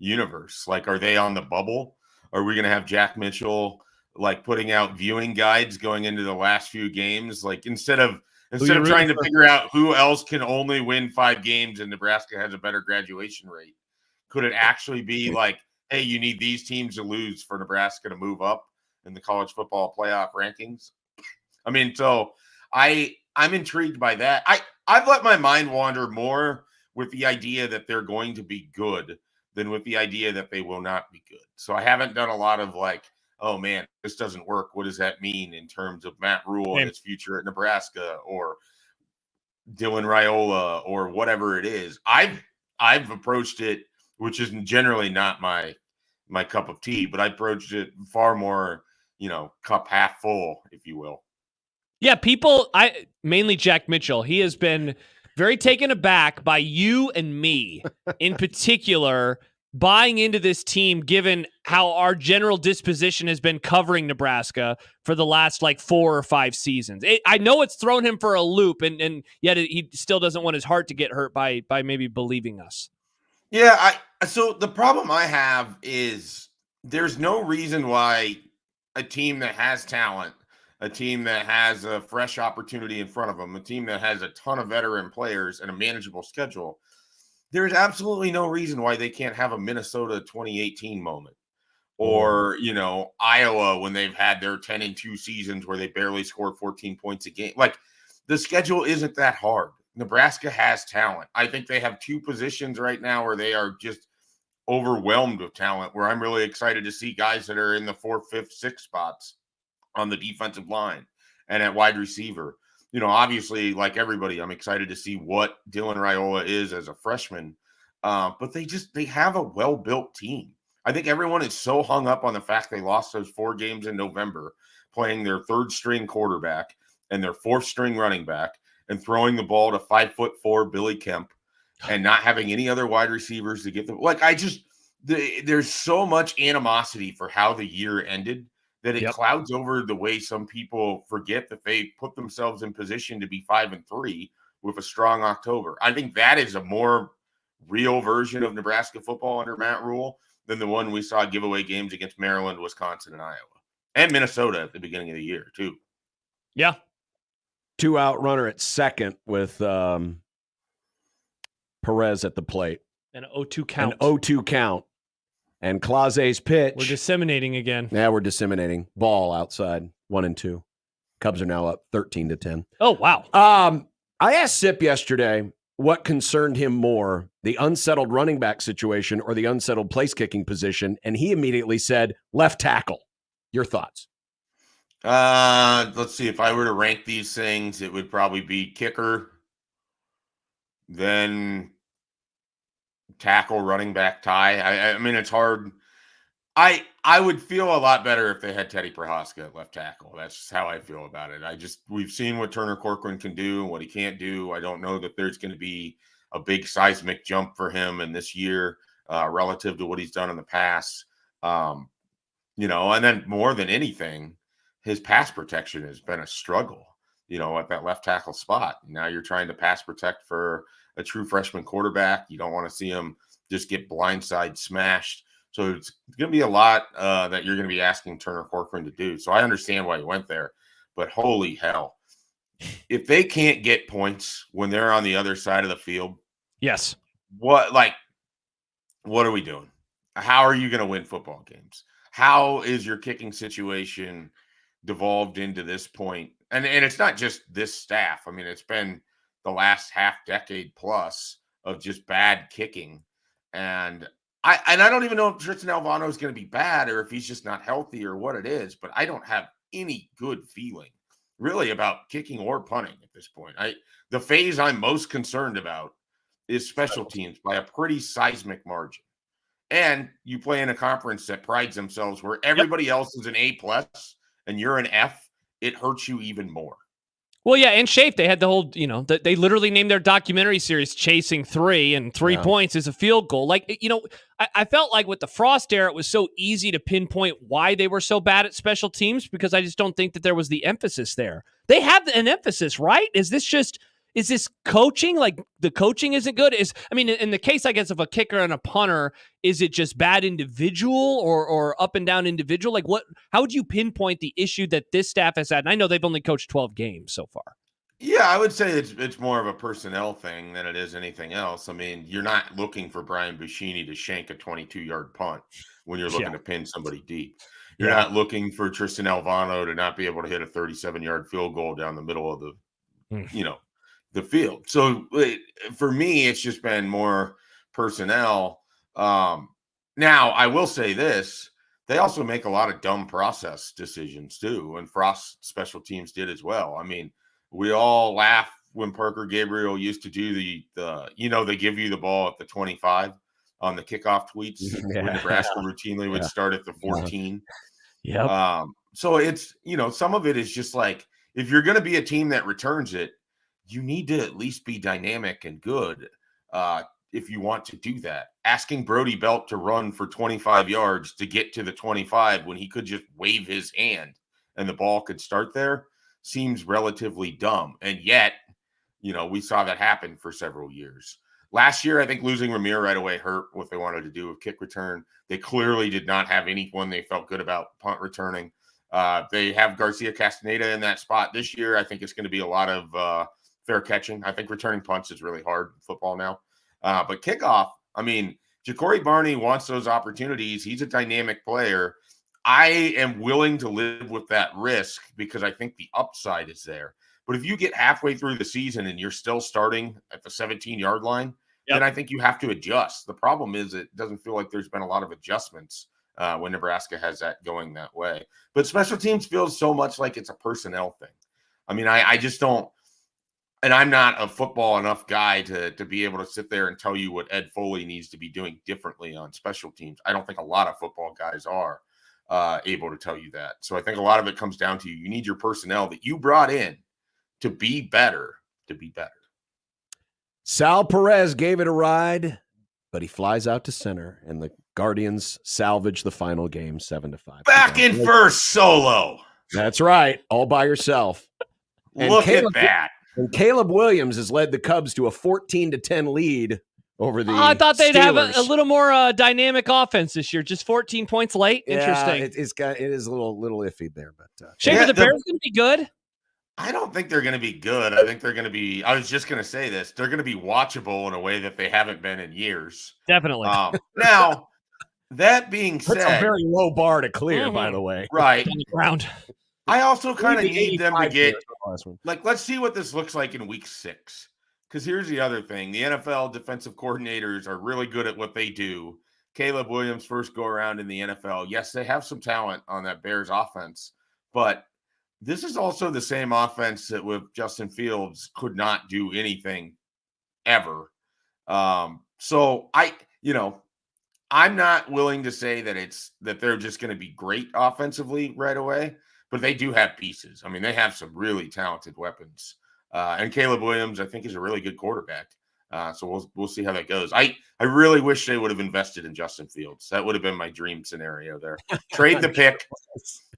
L: universe. Like, are they on the bubble? Are we going to have Jack Mitchell like putting out viewing guides going into the last few games? Like, instead of trying to figure out who else can only win 5 games and Nebraska has a better graduation rate, could it actually be like, hey, you need these teams to lose for Nebraska to move up in the college football playoff rankings? I mean, so I'm intrigued by that. I've let my mind wander more with the idea that they're going to be good than with the idea that they will not be good. So I haven't done a lot of like, oh man, this doesn't work. What does that mean in terms of Matt Rule and his future at Nebraska, or Dylan Raiola, or whatever it is? I've approached it, which is generally not my cup of tea, but I approached it far more, cup half full, if you will.
G: Yeah, mainly Jack Mitchell, he has been very taken aback by you and me in particular buying into this team, given how our general disposition has been covering Nebraska for the last 4 or 5 seasons. I know it's thrown him for a loop, and yet he still doesn't want his heart to get hurt by maybe believing us.
L: Yeah, so the problem I have is there's no reason why a team that has talent, a team that has a fresh opportunity in front of them, a team that has a ton of veteran players and a manageable schedule, there's absolutely no reason why they can't have a Minnesota 2018 moment, or Iowa when they've had their 10-2 seasons where they barely scored 14 points a game. Like, the schedule isn't that hard. Nebraska has talent. I think they have 2 positions right now where they are just overwhelmed with talent, where I'm really excited to see guys that are in the 4th, 5th, 6th spots on the defensive line and at wide receiver. Obviously, like everybody, I'm excited to see what Dylan Raiola is as a freshman. But they have a well-built team. I think everyone is so hung up on the fact they lost those 4 games in November, playing their 3rd-string quarterback and their 4th-string running back, and throwing the ball to 5'4" Billy Kemp, and not having any other wide receivers to get them. There's so much animosity for how the year ended that it clouds over the way some people forget that they put themselves in position to be 5-3 with a strong October. I think that is a more real version of Nebraska football under Matt Rule than the one we saw giveaway games against Maryland, Wisconsin, and Iowa, and Minnesota at the beginning of the year too.
G: Yeah.
F: 2-out runner at second with Perez at the plate.
G: An 0-2 count.
F: An 0-2 count. And Clase's pitch.
G: We're disseminating again.
F: Yeah, we're disseminating. Ball outside, 1-2. Cubs are now up 13-10.
G: Oh, wow.
F: I asked Sip yesterday what concerned him more, the unsettled running back situation or the unsettled place kicking position, and he immediately said left tackle. Your thoughts?
L: Let's see. If I were to rank these things, it would probably be kicker, then tackle, running back, tie. I mean, it's hard. I would feel a lot better if they had Teddy Prohaska at left tackle. That's just how I feel about it. We've seen what Turner Corcoran can do and what he can't do. I don't know that there's going to be a big seismic jump for him in this year relative to what he's done in the past. And then more than anything, his pass protection has been a struggle, at that left tackle spot. Now you're trying to pass protect for a true freshman quarterback. You don't want to see him just get blindside smashed. So it's going to be a lot that you're going to be asking Turner Corcoran to do. So I understand why he went there, but holy hell, if they can't get points when they're on the other side of the field,
G: yes,
L: what are we doing? How are you going to win football games? How is your kicking situation devolved into this point? And it's not just this staff. I mean, it's been the last half decade plus of just bad kicking. And I don't even know if Tristan Alvano is going to be bad or if he's just not healthy or what it is, but I don't have any good feeling really about kicking or punting at this point. The phase I'm most concerned about is special teams by a pretty seismic margin. And you play in a conference that prides themselves where everybody else is an A+ and you're an F, it hurts you even more.
G: Well, yeah, and Shape, they had the whole, they literally named their documentary series Chasing 3, and 3 points is a field goal. I felt like with the Frost era, it was so easy to pinpoint why they were so bad at special teams because I just don't think that there was the emphasis there. They have an emphasis, right? Is this just, Is this coaching? Like the coaching isn't good? In the case, I guess, of a kicker and a punter, is it just bad individual or up and down individual? Like how would you pinpoint the issue that this staff has had? And I know they've only coached 12 games so far.
L: Yeah, I would say it's more of a personnel thing than it is anything else. I mean, you're not looking for Brian Buschini to shank a 22-yard punt when you're looking to pin somebody deep. You're not looking for Tristan Alvano to not be able to hit a 37-yard field goal down the middle of the field. So for me, it's just been more personnel. Now, I will say this. They also make a lot of dumb process decisions too, and Frost special teams did as well. I mean, we all laugh when Parker Gabriel used to do the they give you the ball at the 25 on the kickoff tweets when Nebraska routinely would start at the 14.
G: Yep.
L: So it's, some of it is just like, if you're going to be a team that returns it, you need to at least be dynamic and good if you want to do that. Asking Brody Belt to run for 25 yards to get to the 25 when he could just wave his hand and the ball could start there seems relatively dumb. And yet, we saw that happen for several years. Last year, I think losing Ramir right away hurt what they wanted to do with kick return. They clearly did not have anyone they felt good about punt returning. They have Garcia Castaneda in that spot this year. I think it's going to be a lot of fair catching. I think returning punts is really hard in football now. But kickoff, I mean, Ja'Cory Barney wants those opportunities. He's a dynamic player. I am willing to live with that risk because I think the upside is there. But if you get halfway through the season and you're still starting at the 17-yard line, then I think you have to adjust. The problem is it doesn't feel like there's been a lot of adjustments when Nebraska has that going that way. But special teams feels so much like it's a personnel thing. I mean, I just don't, and I'm not a football enough guy to be able to sit there and tell you what Ed Foley needs to be doing differently on special teams. I don't think a lot of football guys are able to tell you that. So I think a lot of it comes down to you need your personnel that you brought in to be better.
F: Sal Perez gave it a ride, but he flies out to center, and the Guardians salvage the final game 7-5.
L: Back in first solo.
F: That's right. All by yourself.
L: Look at that.
F: And Caleb Williams has led the Cubs to a 14-10 lead over the
G: I thought they'd
F: Steelers.
G: have a little more dynamic offense this year. Just 14 points late. Interesting.
F: It is a little iffy there, but
G: Schaefer, the Bears going to be good?
L: I don't think they're going to be good. I think they're going to be. I was just going to say this. They're going to be watchable in a way that they haven't been in years.
G: Definitely.
L: Now, that being said,
F: that's a very low bar to clear, by the way.
L: Right.
G: On the ground.
L: I also kind of need them to get let's see what this looks like in week 6. Because here's the other thing. The NFL defensive coordinators are really good at what they do. Caleb Williams' first go around in the NFL. Yes, they have some talent on that Bears offense, but this is also the same offense that with Justin Fields could not do anything ever. So I'm not willing to say that they're just going to be great offensively right away, but they do have pieces. I mean, they have some really talented weapons. And Caleb Williams, I think, is a really good quarterback. So we'll see how that goes. I really wish they would have invested in Justin Fields. That would have been my dream scenario there. Trade the pick,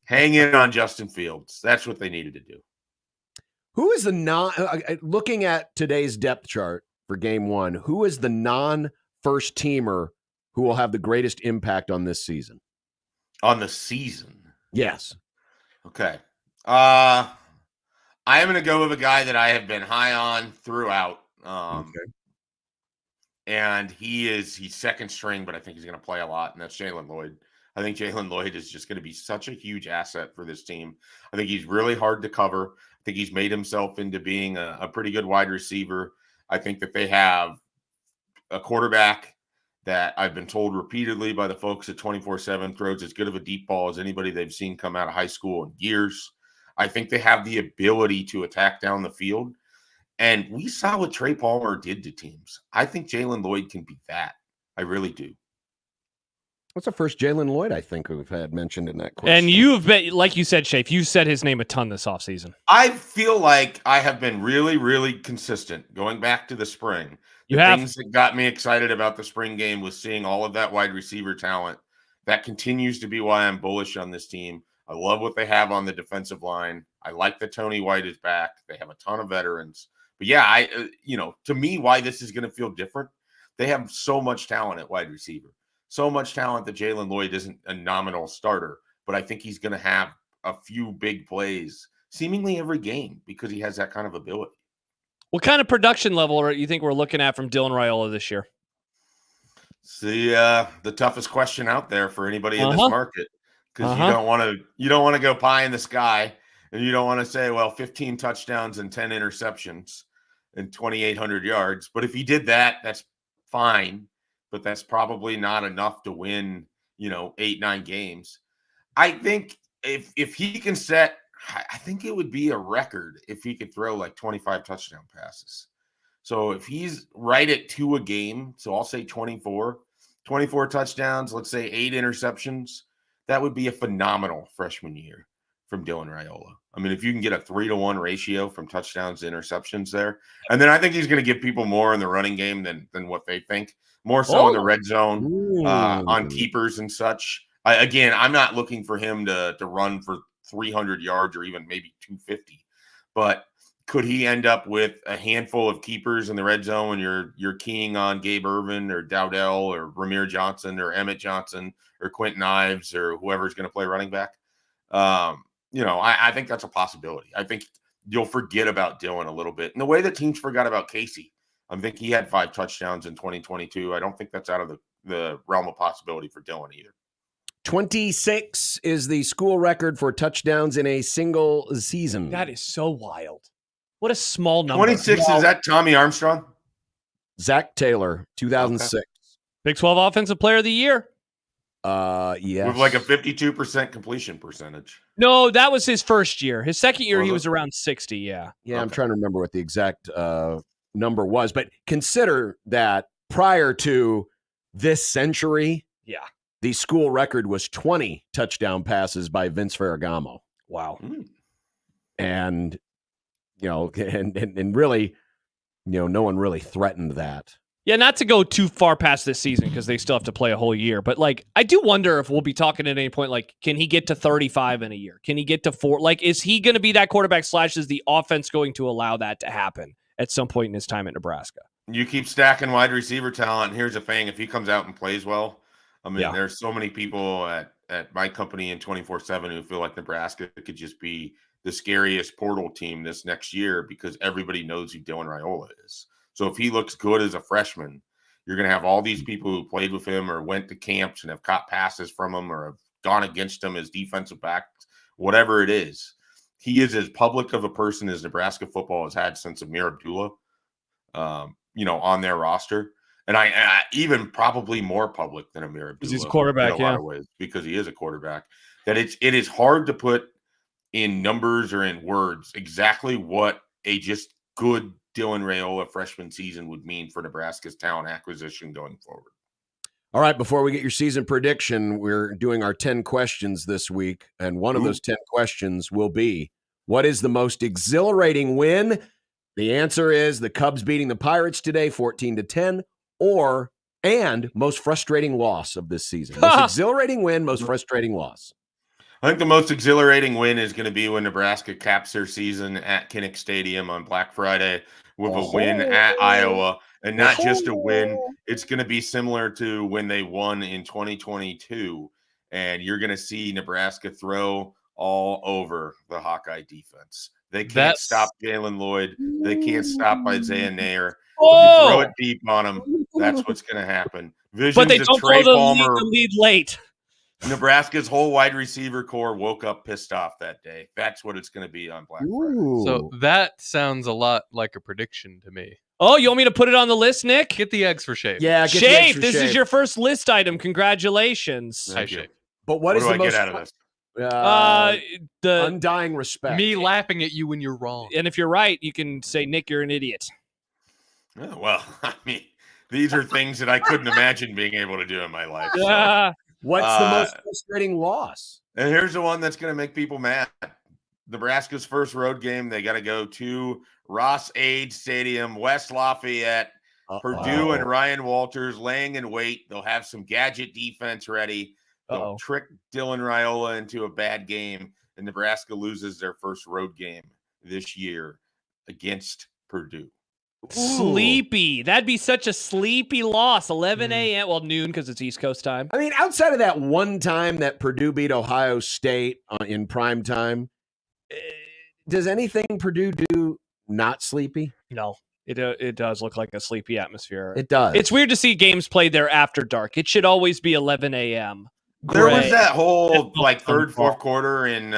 L: hang in on Justin Fields. That's what they needed to do.
F: Who is the looking at today's depth chart for game 1, who is the non-first teamer who will have the greatest impact on this season?
L: On the season?
F: Yes.
L: Okay. I am going to go with a guy that I have been high on throughout. And he's second string, but I think he's going to play a lot, and that's Jalen Lloyd. I think Jalen Lloyd is just going to be such a huge asset for this team. I think he's really hard to cover. I think he's made himself into being a pretty good wide receiver. I think that they have a quarterback that I've been told repeatedly by the folks at 24/7 throws as good of a deep ball as anybody they've seen come out of high school in years. I think they have the ability to attack down the field. And we saw what Trey Palmer did to teams. I think Jalen Lloyd can be that. I really do.
F: What's the first Jalen Lloyd I think we've had mentioned in that question?
G: And you've been, like you said, Shafe, you've said his name a ton this offseason.
L: I feel like I have been really, really consistent going back to the spring. Things that got me excited about the spring game was seeing all of that wide receiver talent. That continues to be why I'm bullish on this team. I love what they have on the defensive line. I like that Tony White is back. They have a ton of veterans. But yeah, to me, why this is going to feel different, they have so much talent at wide receiver. So much talent that Jalen Lloyd isn't a nominal starter, but I think he's going to have a few big plays seemingly every game because he has that kind of ability.
G: What kind of production level do you think we're looking at from Dylan Raiola this year?
L: It's the toughest question out there for anybody in this market, because you don't want to go pie in the sky, and you don't want to say, well, 15 touchdowns and 10 interceptions and 2,800 yards. But if he did that, that's fine. But that's probably not enough to win, 8-9 games. I think if he can set, I think it would be a record if he could throw like 25 touchdown passes. So if he's right at 2 a game, so I'll say 24 touchdowns, let's say 8 interceptions, that would be a phenomenal freshman year from Dylan Raiola. I mean, if you can get a 3-to-1 ratio from touchdowns to interceptions there, and then I think he's going to give people more in the running game than what they think, more so in the red zone, on keepers and such. I'm not looking for him to run for 300 yards or even maybe 250, but could he end up with a handful of keepers in the red zone when you're keying on Gabe Ervin or Dowdell or Ramir Johnson or Emmett Johnson or Quentin Ives or whoever's going to play running back? I think that's a possibility. I think you'll forget about Dylan a little bit in the way that teams forgot about Casey. I think he had 5 touchdowns in 2022. I don't think that's out of the realm of possibility for Dylan either.
F: 26 is the school record for touchdowns in a single season.
G: That is so wild. What a small number.
L: 26, is that Tommy Armstrong?
F: Zach Taylor, 2006.
G: Okay. Big 12 Offensive Player of the Year.
F: Yes.
L: With like a 52% completion percentage.
G: No, that was his first year. His second year, he was around 60, yeah.
F: Yeah, okay. I'm trying to remember what the exact number was. But consider that prior to this century, the school record was 20 touchdown passes by Vince Ferragamo.
G: Wow.
F: And, and really, no one really threatened that.
G: Yeah, not to go too far past this season because they still have to play a whole year. But, I do wonder if we'll be talking at any point, can he get to 35 in a year? Can he get to 4? Is he going to be that quarterback / is the offense going to allow that to happen at some point in his time at Nebraska?
L: You keep stacking wide receiver talent. And here's the thing. If he comes out and plays well, there's so many people at my company in 24/7 who feel like Nebraska could just be the scariest portal team this next year because everybody knows who Dylan Raiola is. So if he looks good as a freshman, you're going to have all these people who played with him or went to camps and have caught passes from him or have gone against him as defensive backs, whatever it is. He is as public of a person as Nebraska football has had since Amir Abdullah, on their roster. And I even probably more public than Amir Abdullah.
G: Because he's a quarterback,
L: in a lot of ways, because he is a quarterback. That it is hard to put in numbers or in words exactly what a just good Dylan Raiola freshman season would mean for Nebraska's talent acquisition going forward.
F: All right, before we get your season prediction, we're doing our 10 questions this week, and one of those 10 questions will be, what is the most exhilarating win? The answer is the Cubs beating the Pirates today, 14-10, and most frustrating loss of this season. Most exhilarating win, most frustrating loss.
L: I think the most exhilarating win is going to be when Nebraska caps their season at Kinnick Stadium on Black Friday with a win at Iowa, and not just a win. It's going to be similar to when they won in 2022, and you're going to see Nebraska throw all over the Hawkeye defense. They can't stop Jalen Lloyd. They can't stop Isaiah Nair. If you throw it deep on them, that's what's going to happen. Visions
G: but they
L: of
G: don't
L: Trey
G: throw
L: Palmer.
G: the lead late.
L: Nebraska's whole wide receiver core woke up pissed off that day. That's what it's going to be on Black Friday.
E: So that sounds a lot like a prediction to me.
G: Oh, you want me to put it on the list, Nick?
E: Get the eggs for Shafe.
F: Yeah, get
G: Shafe, this is your first list item. Congratulations.
L: Thank you.
F: But what
L: do
F: the
L: I
F: most
L: get out of this?
G: The
F: undying respect.
E: Me laughing at you when you're wrong.
G: And if you're right, you can say, Nick, you're an idiot.
L: Oh, well, these are things that I couldn't imagine being able to do in my life. So.
F: What's the most frustrating loss?
L: And here's the one that's going to make people mad. Nebraska's first road game, they got to go to Ross-Ade Stadium, West Lafayette. Purdue and Ryan Walters laying in wait. They'll have some gadget defense ready. They'll trick Dylan Raiola into a bad game, and Nebraska loses their first road game this year against Purdue.
G: Sleepy. That'd be such a sleepy loss. 11 a.m. Well, noon because it's East Coast time.
F: I mean, outside of that one time that Purdue beat Ohio State in prime time, does anything Purdue do not sleepy?
G: No. It does look like a sleepy atmosphere.
F: It does.
G: It's weird to see games played there after dark. It should always be 11 a.m.
L: There was that whole third, fourth quarter in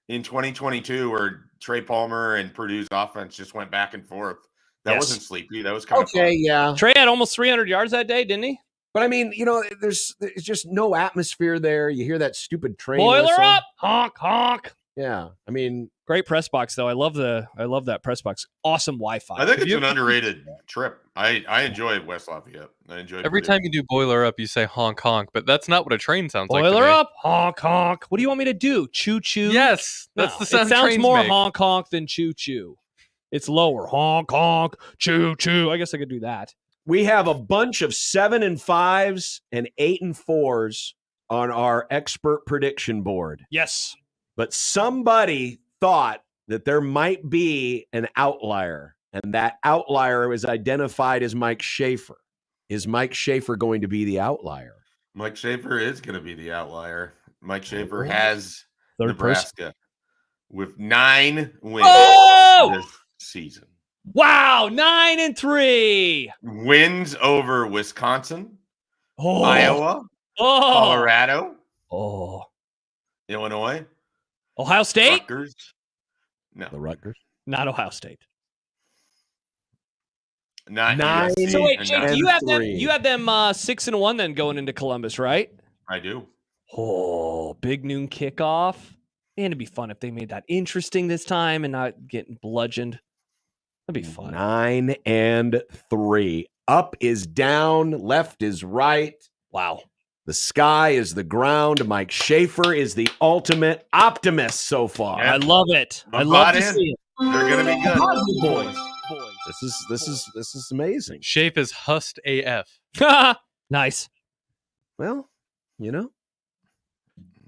L: 2022 where Trey Palmer and Purdue's offense just went back and forth. That wasn't sleepy. That was kind of fun.
F: Yeah.
G: Trey had almost 300 yards that day, didn't he?
F: But I mean, there's just no atmosphere there. You hear that stupid train
G: Boiler
F: whistle.
G: up, honk honk.
F: Yeah, I mean,
G: great press box though. I love that press box. Awesome Wi-Fi.
L: I think it's an underrated trip. I enjoy West Lafayette. I enjoy
E: every time you do boiler up, you say honk honk, but that's not what a train sounds like.
G: Boiler up, honk honk. What do you want me to do? Choo choo?
E: Yes, that's the sound.
G: It sounds
E: trains
G: more
E: make.
G: honk honk than choo choo. It's lower. Honk honk, choo choo. I guess I could do that.
F: We have a bunch of 7 and 5s and 8 and 4s on our expert prediction board.
G: Yes.
F: But somebody thought that there might be an outlier, and that outlier was identified as Mike Schaefer. Is Mike Schaefer going to be the outlier?
L: Mike Schaefer is going to be the outlier. Mike Schaefer has
G: Third
L: Nebraska with 9 wins this season.
G: Wow, 9-3.
L: Wins over Wisconsin, Iowa, Colorado, Illinois,
G: Ohio State.
L: Rutgers. No,
F: the Rutgers.
G: Not Ohio State.
L: Not
F: 9.
L: USC.
G: So wait, Jake, you have them.
F: 3.
G: You have them 6-1 then going into Columbus, right?
L: I do.
G: Oh, big noon kickoff. Man, it'd be fun if they made that interesting this time and not getting bludgeoned. That'd be fun.
F: 9-3. Up is down, left is right.
G: Wow.
F: The sky is the ground. Mike Schaefer is the ultimate optimist so far.
L: Yeah.
G: I love it. I
L: I'm
G: love
L: bought
G: to
L: in.
G: see it.
L: They're going to be good.
G: Boys.
F: This is amazing.
E: Shape is Hust AF.
G: Nice.
F: Well,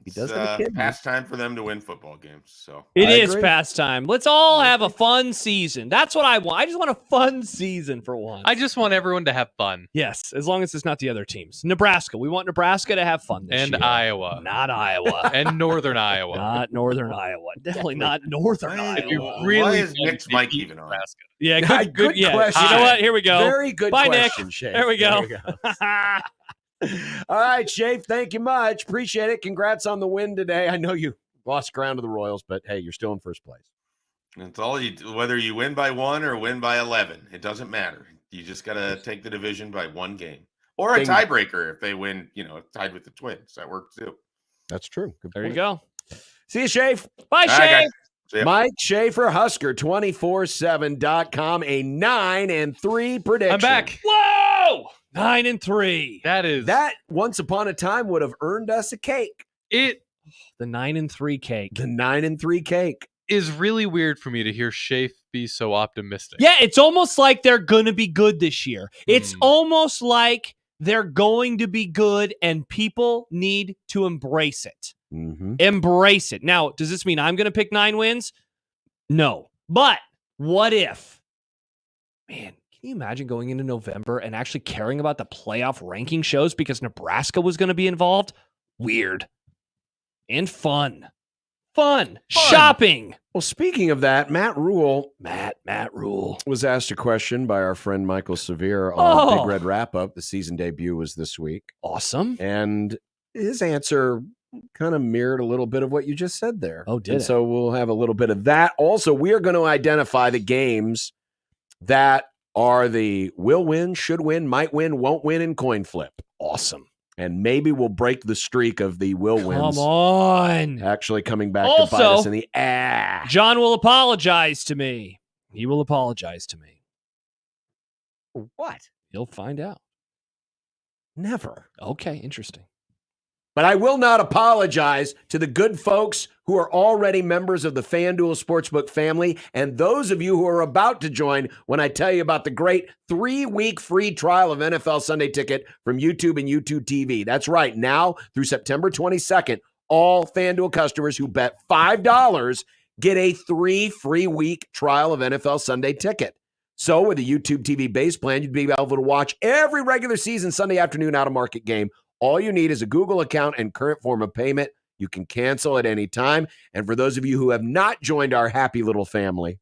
F: he does
L: It's
F: have a kid.
L: past time for them to win football games. So
G: It
F: I
G: is
F: agree.
G: past time. Let's all have a fun season. That's what I want. I just want a fun season for once.
E: I just want everyone to have fun.
G: Yes, as long as it's not the other teams. Nebraska. We want Nebraska to have fun this
E: And
G: year.
E: Iowa.
G: Not Iowa.
E: And Northern Iowa.
G: Not Northern Iowa. Definitely not Northern Iowa.
L: Why is Nick's mic even on?
G: Yeah,
F: Good
G: good. Yeah.
F: question.
G: You know what? Here we go.
F: Very good
G: Bye,
F: question,
G: Nick.
F: Shane.
G: There we go.
F: All right, Shafe, thank you much. Appreciate it. Congrats on the win today. I know you lost ground to the Royals, but hey, you're still in first place.
L: It's all you do, whether you win by 1 or win by 11. It doesn't matter. You just got to take the division by 1 game or a
F: Bingo.
L: tiebreaker if they win, tied with the Twins. That works too.
F: That's true. Good
G: There you
F: point.
G: go.
F: See you, Shafe.
G: Bye,
L: All right,
G: Shay.
L: guys. See ya.
F: Mike Schaefer, Husker, 247.com, a 9-3 prediction.
E: I'm back.
G: Whoa! 9-3.
E: That
F: once upon a time would have earned us a cake.
E: it
G: The 9-3 cake.
F: The 9-3 cake.
E: is really weird for me to hear Shafe be so optimistic.
G: Yeah, it's almost like they're going to be good this year. It's
E: Hmm.
G: almost like they're going to be good and people need to embrace it.
F: Mm-hmm.
G: Embrace it. Now, does this mean I'm going to pick 9 wins? No. But what if? Man, can you imagine going into November and actually caring about the playoff ranking shows because Nebraska was going to be involved? Weird. And fun. Fun. Shopping.
F: Well, speaking of that, Matt Rule
G: Matt Rule
F: was asked a question by our friend Michael Severe on
G: Oh.
F: Big Red Wrap-Up. The season debut was this week.
G: Awesome.
F: And his answer kind of mirrored a little bit of what you just said there.
G: Oh, did
F: and
G: it?
F: so we'll have a little bit of that. Also, we are going to identify the games that are the will win, should win, might win, won't win, and coin flip.
G: Awesome.
F: And maybe we'll break the streak of the will wins
G: Come on.
F: actually coming back to bite
G: Also,
F: us in the ass.
G: John will apologize to me. He will apologize to me.
F: What?
G: You'll find out.
F: Never.
G: Okay, interesting.
F: But I will not apologize to the good folks who are already members of the FanDuel Sportsbook family and those of you who are about to join when I tell you about the great 3-week free trial of NFL Sunday Ticket from YouTube and YouTube TV. That's right. Now through September 22nd, all FanDuel customers who bet $5 get a 3 free week trial of NFL Sunday Ticket. So with a YouTube TV base plan, you'd be able to watch every regular season Sunday afternoon out-of-market game. All you need is a Google account and current form of payment. You can cancel at any time. And for those of you who have not joined our happy little family,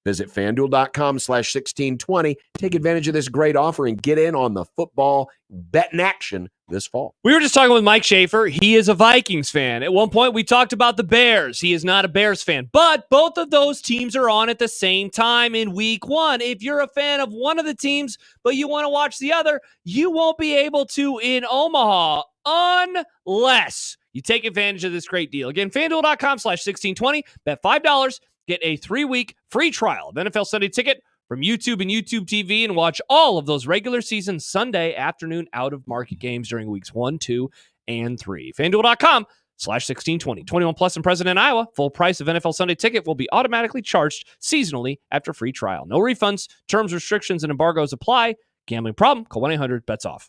F: visit FanDuel.com/1620. Take advantage of this great offer and get in on the football betting action this fall.
G: We were just talking with Mike Schaefer. He is a Vikings fan. At one point, we talked about the Bears. He is not a Bears fan. But both of those teams are on at the same time in week 1. If you're a fan of one of the teams, but you want to watch the other, you won't be able to in Omaha unless you take advantage of this great deal. Again, FanDuel.com/1620. Bet $5. Get a 3-week free trial of NFL Sunday Ticket from YouTube and YouTube TV and watch all of those regular season Sunday afternoon out-of-market games during weeks 1, 2, and 3. FanDuel.com/1620. 21 plus and present in Iowa. Full price of NFL Sunday Ticket will be automatically charged seasonally after free trial. No refunds. Terms, restrictions, and embargoes apply. Gambling problem? Call 1-800-BETS-OFF.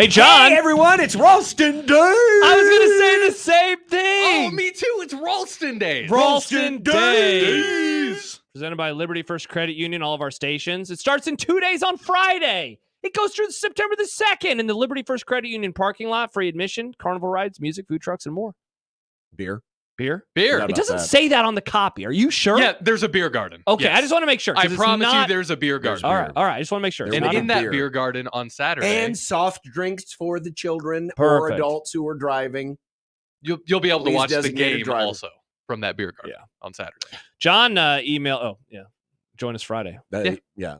G: Hey, John.
F: Hey, everyone, it's Ralston Day.
G: I was going to say the same thing.
E: Oh, me too. It's Ralston Days.
G: Ralston Days. Presented by Liberty First Credit Union, all of our stations. It starts in 2 days on Friday. It goes through September the 2nd in the Liberty First Credit Union parking lot. Free admission, carnival rides, music, food trucks, and more.
F: Beer.
G: It doesn't say that on the copy. Are you sure?
E: Yeah, there's a beer garden.
G: Okay,
E: Yes.
G: I just want to make sure.
E: I promise you there's a beer garden.
G: All right. I just want to make sure.
E: And in that beer garden on Saturday.
F: And soft drinks for the children or
G: Perfect.
F: adults who are driving.
E: You'll be able to
F: Please
E: watch the
F: designated
E: game
F: driver.
E: also from that beer garden on Saturday.
G: John join us Friday.
F: Yeah.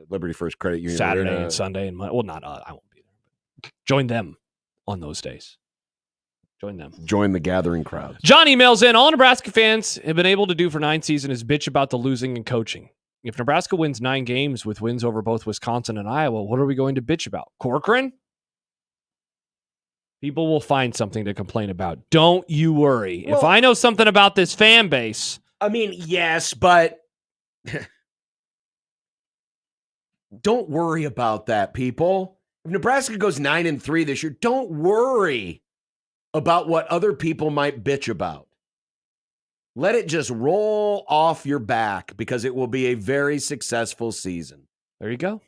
F: Liberty First Credit Union.
G: Saturday and Sunday and Monday. Well, not I won't be there. But join them on those days. Join them.
F: Join the gathering crowds.
G: John emails in, all Nebraska fans have been able to do for 9 seasons is bitch about the losing and coaching. If Nebraska wins 9 games with wins over both Wisconsin and Iowa, what are we going to bitch about? Corcoran? People will find something to complain about. Don't you worry.
F: Well,
G: if I know something about this fan base.
F: I mean, yes, but don't worry about that, people. If Nebraska goes 9-3 this year, don't worry about what other people might bitch about. Let it just roll off your back because it will be a very successful season.
G: There you go.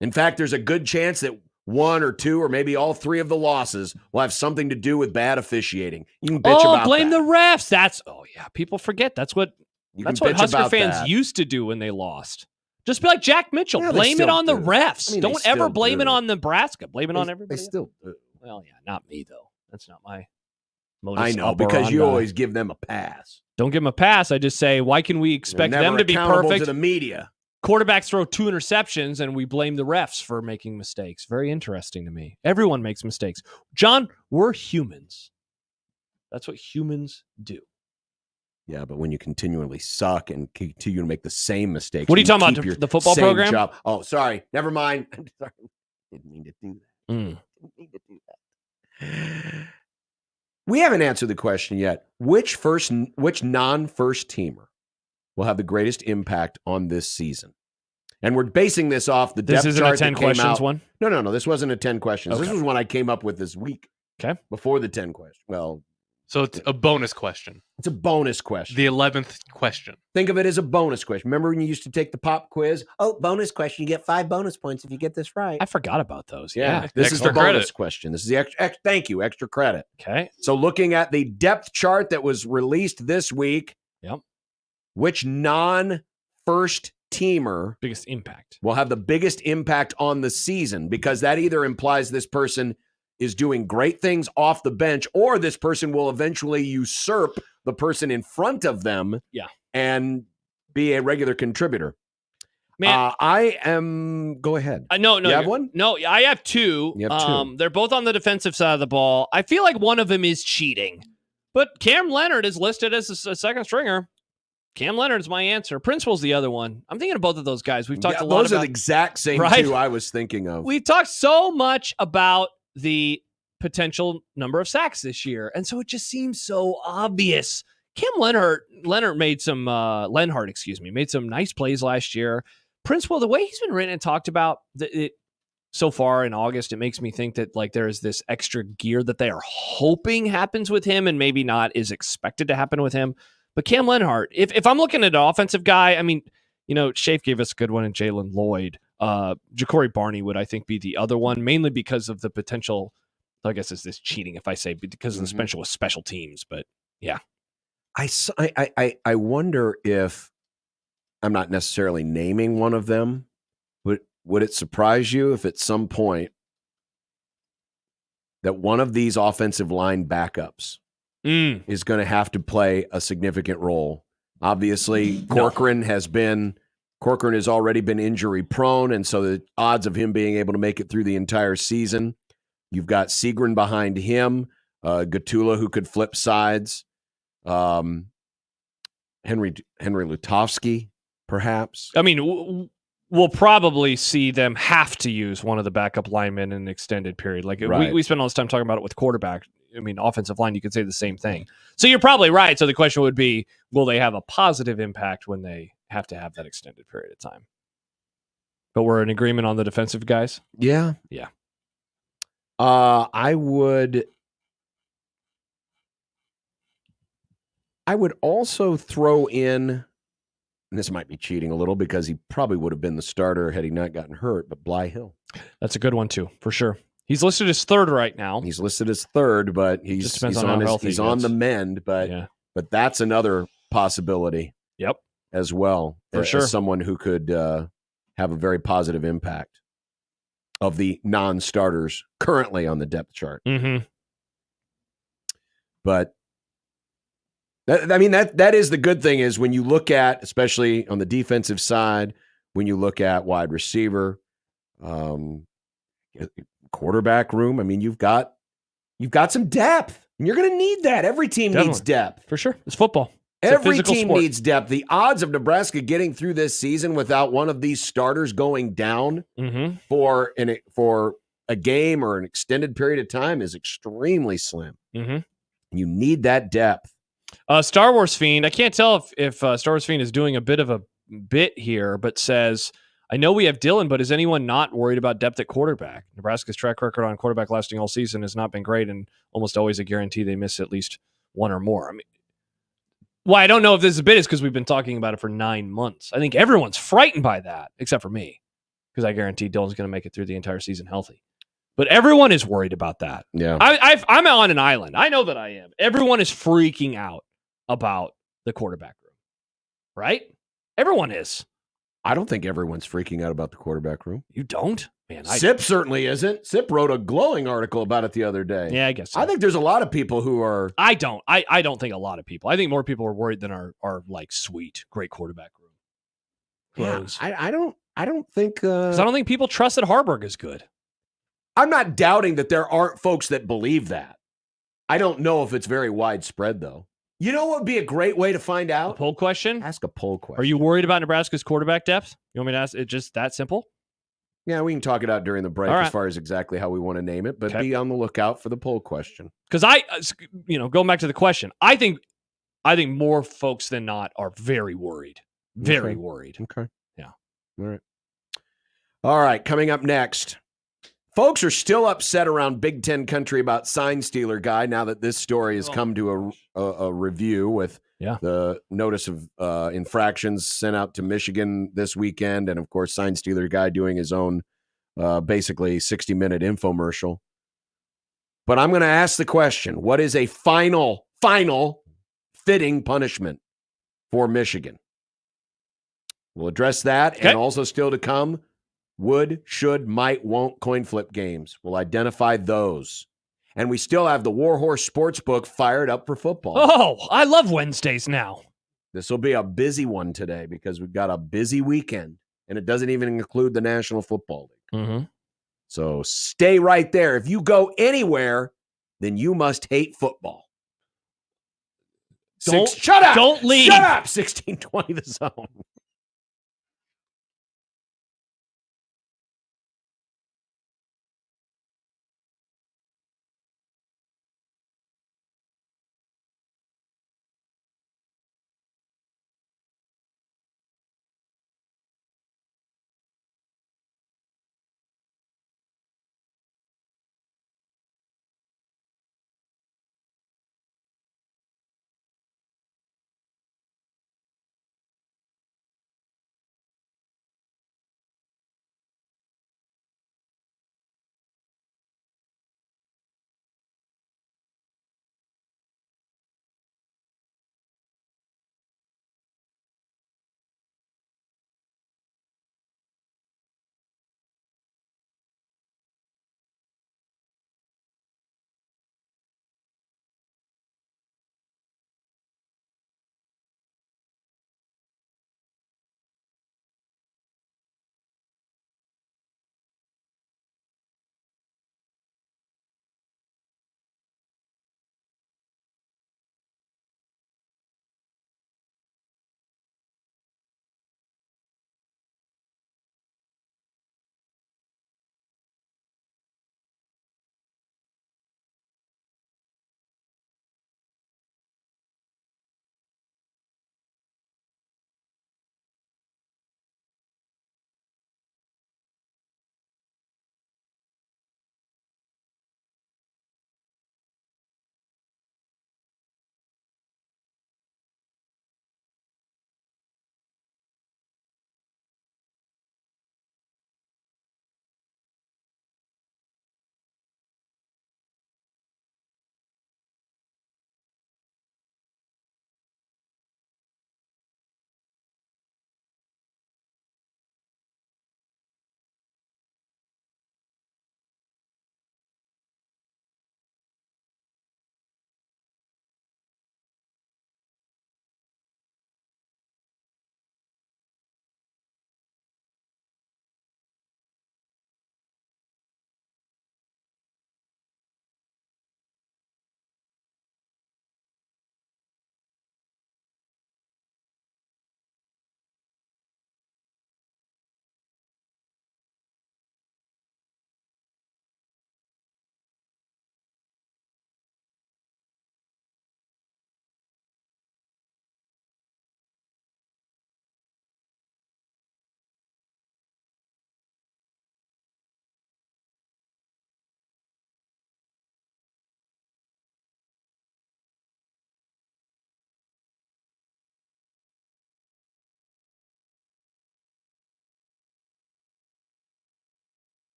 F: In fact, there's a good chance that 1 or 2 or maybe all 3 of the losses will have something to do with bad officiating. You can bitch about
G: blame
F: that.
G: the refs. People forget. That's what Husker fans
F: that.
G: used to do when they lost. Just be like Jack Mitchell.
F: Yeah,
G: blame it on the
F: do.
G: refs.
F: I mean,
G: Don't ever blame it on Nebraska. Blame it on everybody.
F: They still do.
G: Well, yeah, not me, though. That's not my modus
F: I know,
G: operandi.
F: because you always give them a pass.
G: Don't give them a pass. I just say, why can we expect
F: They're never
G: them to be
F: accountable
G: perfect?
F: to the media.
G: Quarterbacks throw 2 interceptions, and we blame the refs for making mistakes. Very interesting to me. Everyone makes mistakes. John, we're humans. That's what humans do.
F: Yeah, but when you continually suck and continue to make the same mistakes.
G: What are you talking
F: keep
G: about?
F: your
G: The football
F: same
G: program?
F: job. Oh, sorry. Never mind. I'm sorry. Didn't mean to do that. Didn't mean to do that. We haven't answered the question yet. Which non-first teamer will have the greatest impact on this season? And we're basing this off the depth
G: This isn't
F: chart
G: a 10
F: that came
G: questions
F: out.
G: one?
F: No. This wasn't a 10 questions.
G: Okay.
F: This was one I came up with this week.
G: Okay.
F: Before the 10 questions. Well,
E: So it's a bonus question.
F: it's a bonus question.
E: The 11th question.
F: Think of it as a bonus question. Remember when you used to take the pop quiz? Oh, bonus question. You get 5 bonus points if you get this right.
G: I forgot about those.
F: Yeah. This is the
E: Extra
F: bonus
E: credit.
F: question. This is the extra. Thank you. Extra credit.
G: Okay.
F: So looking at the depth chart that was released this week,
G: Yep.
F: which non-first teamer
G: Biggest impact.
F: will have the biggest impact on the season? Because that either implies this person is doing great things off the bench, or this person will eventually usurp the person in front of them and be a regular contributor.
G: Man,
F: I am. Go ahead.
G: No,
F: You have one?
G: No, I have 2.
F: You have 2.
G: They're both on the defensive side of the ball. I feel like one of them is cheating, but Cam Leonard is listed as a second stringer. Cam Leonard's my answer. Principal's the other one. I'm thinking of both of those guys. We've talked a lot
F: Those
G: about.
F: are the exact same
G: Right?
F: 2 I was thinking of.
G: We've talked so much about the potential number of sacks this year, and so it just seems so obvious. Cam Leonard made some Lenhart, made some nice plays last year. Principal, the way he's been written and talked about so far in August, it makes me think that like there is this extra gear that they are hoping happens with him, and maybe not is expected to happen with him. But Cam Lenhart, if I'm looking at an offensive guy, I mean, Shafe gave us a good one in Jalen Lloyd. Ja'Cory Barney would, I think, be the other one, mainly because of the potential. I guess it's this cheating if I say because of the special teams, but yeah.
F: I wonder if I'm not necessarily naming one of them. Would it surprise you if at some point that one of these offensive line backups is going to have to play a significant role? Obviously, Corcoran has already been injury prone, and so the odds of him being able to make it through the entire season. You've got Segrin behind him, Gatula who could flip sides, Henry Lutovsky, perhaps.
G: I mean, we'll probably see them have to use one of the backup linemen in an extended period. Like
F: Right.
G: we spend all this time talking about it with quarterback. I mean, offensive line, you could say the same thing. So you're probably right. So the question would be, will they have a positive impact when they have to have that extended period of time? But we're in agreement on the defensive guys?
F: Yeah.
G: Yeah.
F: I would also throw in, and this might be cheating a little because he probably would have been the starter had he not gotten hurt, but Bly Hill.
G: That's a good one too, for sure. He's listed as third right now.
F: He's listed as third, but he's on the mend. But that's another possibility.
G: Yep,
F: as well,
G: for sure.
F: As someone who could have a very positive impact of the non-starters currently on the depth chart.
G: Mm-hmm.
F: But that is the good thing is when you look at, especially on the defensive side, when you look at wide receiver, quarterback room. I mean, you've got some depth, and you're going to need that. Every team needs depth
G: for sure. It's football. It's
F: Every team needs depth. The odds of Nebraska getting through this season without one of these starters going down for a game or an extended period of time is extremely slim.
G: Mm-hmm.
F: You need that depth.
G: Star Wars Fiend. I can't tell if Star Wars Fiend is doing a bit of a bit here, but says, I know we have Dylan, but is anyone not worried about depth at quarterback? Nebraska's track record on quarterback lasting all season has not been great and almost always a guarantee they miss at least one or more. I mean, why I don't know if this is a bit is because we've been talking about it for 9 months. I think everyone's frightened by that, except for me, because I guarantee Dylan's going to make it through the entire season healthy. But everyone is worried about that.
F: Yeah,
G: I'm on an island. I know that I am. Everyone is freaking out about the quarterback room, right? Everyone is.
F: I don't think everyone's freaking out about the quarterback room.
G: You don't? Man,
F: Sip certainly isn't. Sip wrote a glowing article about it the other day.
G: Yeah, I guess so.
F: I think there's a lot of people who are.
G: I don't think a lot of people. I think more people are worried than are like sweet, great quarterback room.
F: Close. Yeah, I don't think.
G: Because I don't think people trust that Harburg is good.
F: I'm not doubting that there aren't folks that believe that. I don't know if it's very widespread though. You know what would be a great way to find out?
G: A poll question?
F: Ask a poll question.
G: Are you worried about Nebraska's quarterback depth? You want me to ask it just that simple?
F: Yeah, we can talk it out during the break as far as exactly how we want to name it, but be on the lookout for the poll question.
G: Because going back to the question, I think more folks than not are very worried. Very worried.
F: Okay.
G: Yeah.
F: All right. Coming up next. Folks are still upset around Big Ten country about sign stealer guy now that this story has come to a review with the notice of infractions sent out to Michigan this weekend. And, of course, sign stealer guy doing his own basically 60-minute infomercial. But I'm going to ask the question, what is a final fitting punishment for Michigan? We'll address that and also still to come. Would, should, might, won't coin flip games. We'll identify those. And we still have the Warhorse Sportsbook fired up for football.
G: Oh, I love Wednesdays now.
F: This will be a busy one today because we've got a busy weekend, and it doesn't even include the National Football League.
G: Mm-hmm.
F: So stay right there. If you go anywhere, then you must hate football.
G: Shut up! Don't leave.
F: Shut up! 1620 The Zone.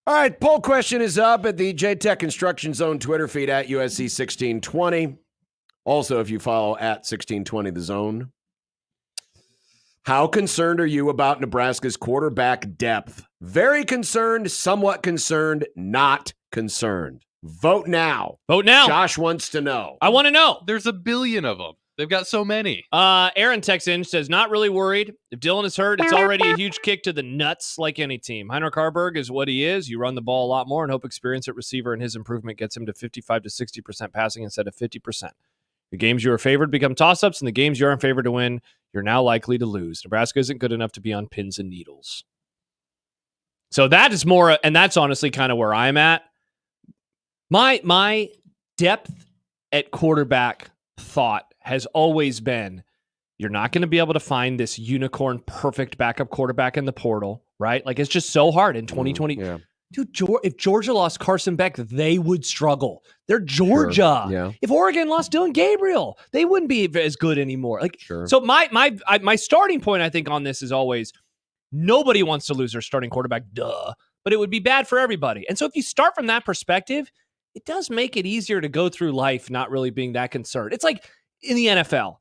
F: All right, poll question is up at the JTech Construction Zone Twitter feed at USC 1620. Also, if you follow at 1620 The Zone. How concerned are you about Nebraska's quarterback depth? Very concerned, somewhat concerned, not concerned. Vote now.
G: Vote now.
F: Josh wants to know.
G: I want to know.
E: There's a billion of them. They've got so many.
G: Aaron texts in, says, not really worried. If Dylan is hurt, it's already a huge kick to the nuts like any team. Heinrich Harburg is what he is. You run the ball a lot more and hope experience at receiver and his improvement gets him to 55 to 60% passing instead of 50%. The games you are favored become toss-ups, and the games you aren't favored to win, you're now likely to lose. Nebraska isn't good enough to be on pins and needles. So that is more, and that's honestly kind of where I'm at. My depth at quarterback thought has always been, you're not going to be able to find this unicorn perfect backup quarterback in the portal, right? Like, it's just so hard in 2020.
F: Yeah.
G: Dude, if Georgia lost Carson Beck, they would struggle. They're Georgia.
F: Sure. Yeah.
G: If Oregon lost Dylan Gabriel, they wouldn't be as good anymore. Like,
F: Sure.
G: So my starting point, I think, on this is always, nobody wants to lose their starting quarterback, but it would be bad for everybody. And so if you start from that perspective, it does make it easier to go through life not really being that concerned. It's like in the NFL.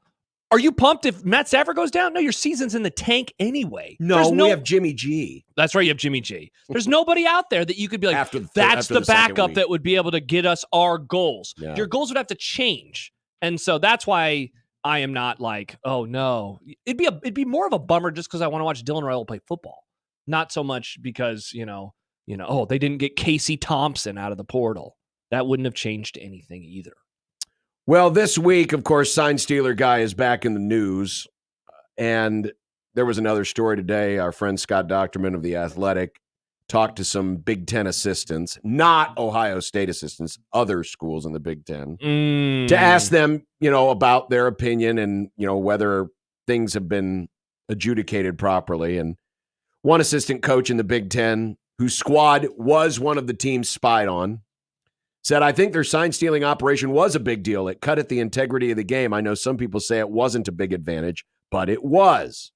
G: Are you pumped if Matt Stafford goes down? No, your season's in the tank anyway.
F: No, we have Jimmy G.
G: That's right, you have Jimmy G. There's nobody out there that you could be like,
F: after
G: the
F: second
G: backup
F: week
G: that would be able to get us our goals.
F: Yeah.
G: Your goals would have to change. And so that's why I am not like, oh no. It'd be more of a bummer just because I want to watch Dylan Royal play football. Not so much because, oh, they didn't get Casey Thompson out of the portal. That wouldn't have changed anything either.
F: Well, this week, of course, Sign Stealer guy is back in the news. And there was another story today. Our friend Scott Docterman of The Athletic talked to some Big Ten assistants, not Ohio State assistants, other schools in the Big Ten, to ask them, about their opinion and, whether things have been adjudicated properly. And one assistant coach in the Big Ten, whose squad was one of the teams spied on, said, I think their sign-stealing operation was a big deal. It cut at the integrity of the game. I know some people say it wasn't a big advantage, but it was.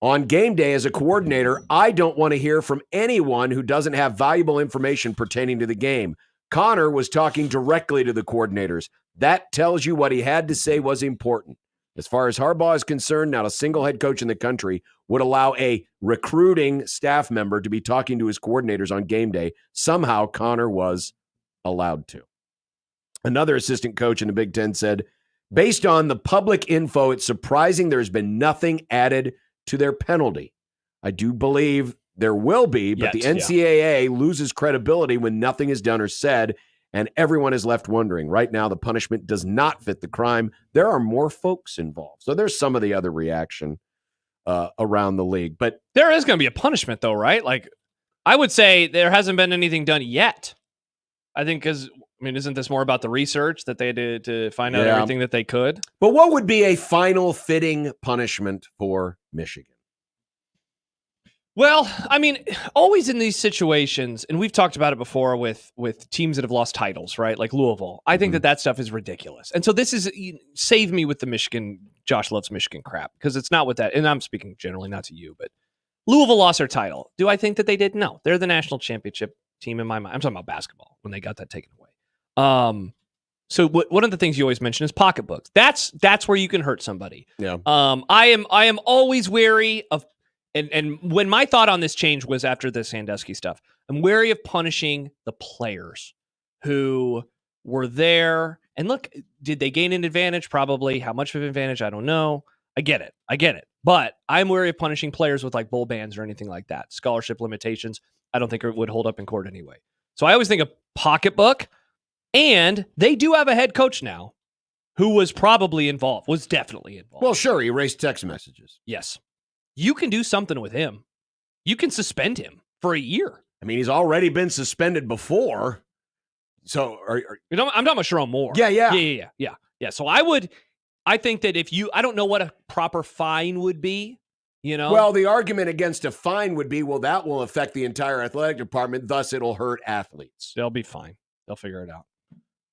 F: On game day as a coordinator, I don't want to hear from anyone who doesn't have valuable information pertaining to the game. Connor was talking directly to the coordinators. That tells you what he had to say was important. As far as Harbaugh is concerned, not a single head coach in the country would allow a recruiting staff member to be talking to his coordinators on game day. Somehow Connor was allowed to. Another assistant coach in the Big Ten said, based on the public info, it's surprising there's been nothing added to their penalty. I do believe there will be, but the NCAA loses credibility when nothing is done or said, and everyone is left wondering. Right now, the punishment does not fit the crime. There are more folks involved. So there's some of the other reaction around the league. But
G: there is going to be a punishment, though, right? Like, I would say there hasn't been anything done yet. I think because, isn't this more about the research that they did to find out everything that they could?
F: But what would be a final fitting punishment for Michigan?
G: Well, always in these situations, and we've talked about it before with teams that have lost titles, right? Like Louisville. I think that stuff is ridiculous. And so this is, save me with the Michigan, Josh loves Michigan crap, because it's not with that. And I'm speaking generally, not to you, but Louisville lost their title. Do I think that they did? No. They're the national championship team in my mind. I'm talking about basketball when they got that taken away. So one of the things you always mention is pocketbooks. That's where you can hurt somebody.
F: Yeah.
G: I am always wary of, and when my thought on this change was after the Sandusky stuff, I'm wary of punishing the players who were there. And look, did they gain an advantage? Probably. How much of an advantage? I don't know. I get it. But I'm wary of punishing players with like bowl bans or anything like that. Scholarship limitations. I don't think it would hold up in court anyway. So I always think of pocketbook, and they do have a head coach now who was definitely involved.
F: Well, sure, he erased text messages.
G: Yes. You can do something with him. You can suspend him for a year.
F: He's already been suspended before. So I'm
G: talking about Sharon Moore.
F: Yeah.
G: So I think that I don't know what a proper fine would be.
F: Well, the argument against a fine would be, that will affect the entire athletic department, thus it'll hurt athletes.
G: They'll be fine. They'll figure it out.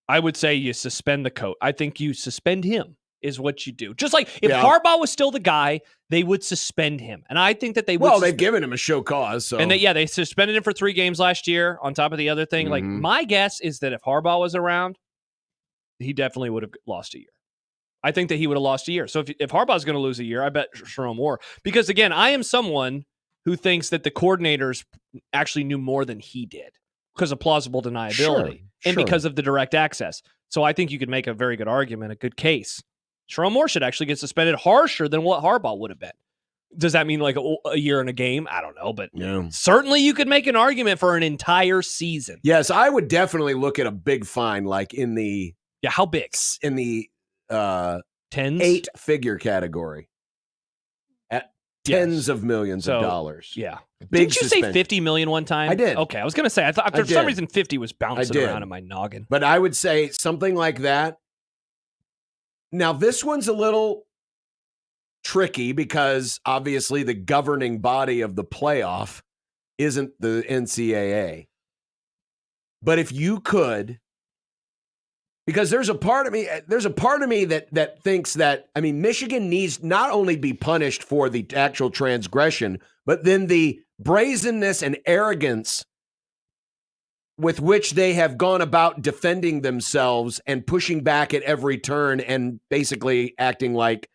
G: I would say you suspend the coach. I think you suspend him is what you do. Just like if Harbaugh was still the guy, they would suspend him. And I think that they would.
F: Well, they've given him a show cause. So.
G: And they suspended him for 3 games last year on top of the other thing. Like, my guess is that if Harbaugh was around, he definitely would have lost a year. I think that he would have lost a year. So if Harbaugh's going to lose a year, I bet Sharon Moore. Because, again, I am someone who thinks that the coordinators actually knew more than he did because of plausible deniability and because of the direct access. So I think you could make a very good argument, a good case. Sharon Moore should actually get suspended harsher than what Harbaugh would have been. Does that mean like a year in a game? I don't know, but certainly you could make an argument for an entire season.
F: Yes, I would definitely look at a big fine, like in the
G: how big?
F: In the
G: tens,
F: 8-figure category, at tens of millions of dollars.
G: Yeah,
F: big.
G: Didn't you say 50 million one time?
F: I did.
G: Okay, I was going to say I thought for some reason 50 was bouncing around in my noggin.
F: But I would say something like that. Now this one's a little tricky because obviously the governing body of the playoff isn't the NCAA. But if you could, because there's a part of me that thinks that, I mean, Michigan needs not only be punished for the actual transgression, but then the brazenness and arrogance with which they have gone about defending themselves and pushing back at every turn and basically acting like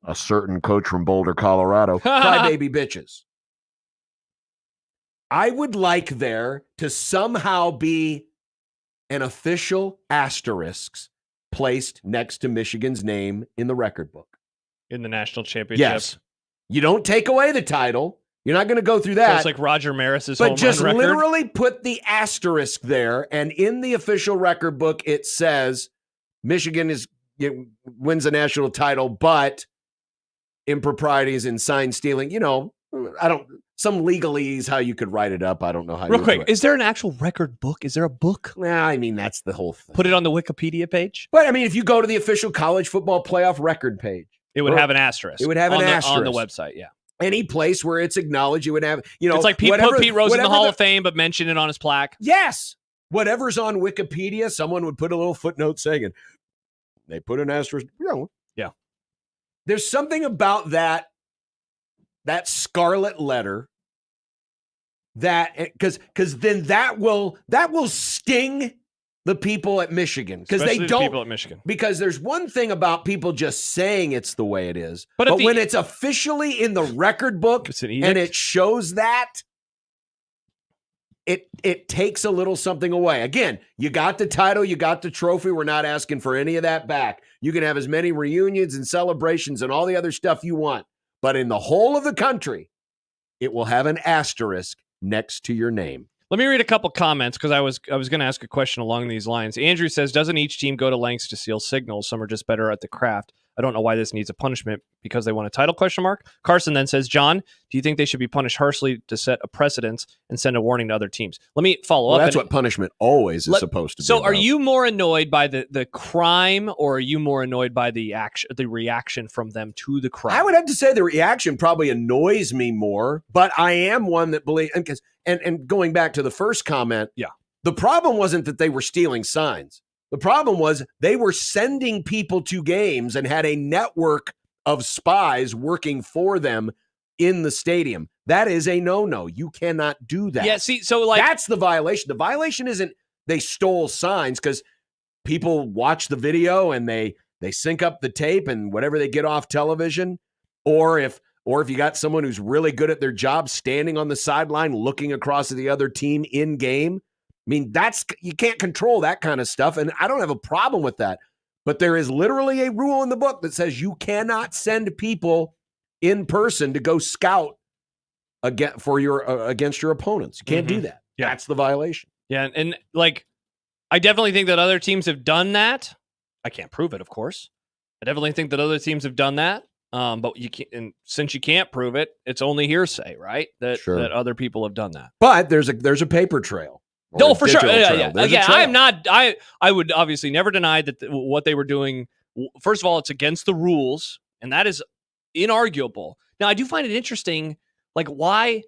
F: a certain coach from Boulder, Colorado, crybaby bitches. I would like there to somehow be an official asterisk placed next to Michigan's name in the record book.
G: In the national championship.
F: Yes. You don't take away the title. You're not going to go through that.
G: So it's like Roger Maris's
F: but
G: home
F: just
G: run record?
F: literally put the asterisk there, and in the official record book, it says Michigan wins a national title, but improprieties and sign stealing, some legalese how you could write it up. I don't know how
G: Real
F: you
G: quick,
F: do it.
G: is there an actual record book? Is there a book?
F: Nah, I mean, that's the whole thing.
G: Put it on the Wikipedia page?
F: But I mean, if you go to the official college football playoff record page,
G: it would have an asterisk.
F: It would have an asterisk.
G: On the website, yeah.
F: Any place where it's acknowledged, you would have,
G: it's like put Pete Rose in the Hall of Fame, but mention it on his plaque.
F: Yes. Whatever's on Wikipedia, someone would put a little footnote saying it. They put an asterisk.
G: Yeah.
F: There's something about that scarlet letter that because then that will sting the people at Michigan, because they don't.
G: People at Michigan.
F: Because there's one thing about people just saying it's the way it is,
G: but
F: when it's officially in the record book and it shows that, it takes a little something away. Again, you got the title, you got the trophy. We're not asking for any of that back. You can have as many reunions and celebrations and all the other stuff you want. But in the whole of the country, it will have an asterisk next to your name.
G: Let me read a couple comments because I was going to ask a question along these lines. Andrew says, doesn't each team go to lengths to steal signals? Some are just better at the craft. I don't know why this needs a punishment because they want a title ? Carson then says, John, do you think they should be punished harshly to set a precedence and send a warning to other teams? Let me follow up.
F: That's what punishment always is supposed to be.
G: So are you more annoyed by the crime, or are you more annoyed by the reaction from them to the crime?
F: I would have to say the reaction probably annoys me more, but I am one that believes, and going back to the first comment, the problem wasn't that they were stealing signs. The problem was they were sending people to games and had a network of spies working for them in the stadium. That is a no-no. You cannot do that.
G: Yeah, see, so like
F: that's the violation. The violation isn't they stole signs, because people watch the video and they sync up the tape and whatever they get off television, or if you got someone who's really good at their job standing on the sideline looking across at the other team in game. I mean, you can't control that kind of stuff, and I don't have a problem with that. But there is literally a rule in the book that says you cannot send people in person to go scout against your opponents. You can't do that.
G: Yeah.
F: That's the violation.
G: Yeah, and like, I definitely think that other teams have done that. I can't prove it, of course. I definitely think that other teams have done that. But you can't, and since you can't prove it, it's only hearsay, right? That other people have done that.
F: But there's a paper trail.
G: No, for sure. Yeah. I'm not. I would obviously never deny that what they were doing. First of all, it's against the rules, and that is inarguable. Now, I do find it interesting, like why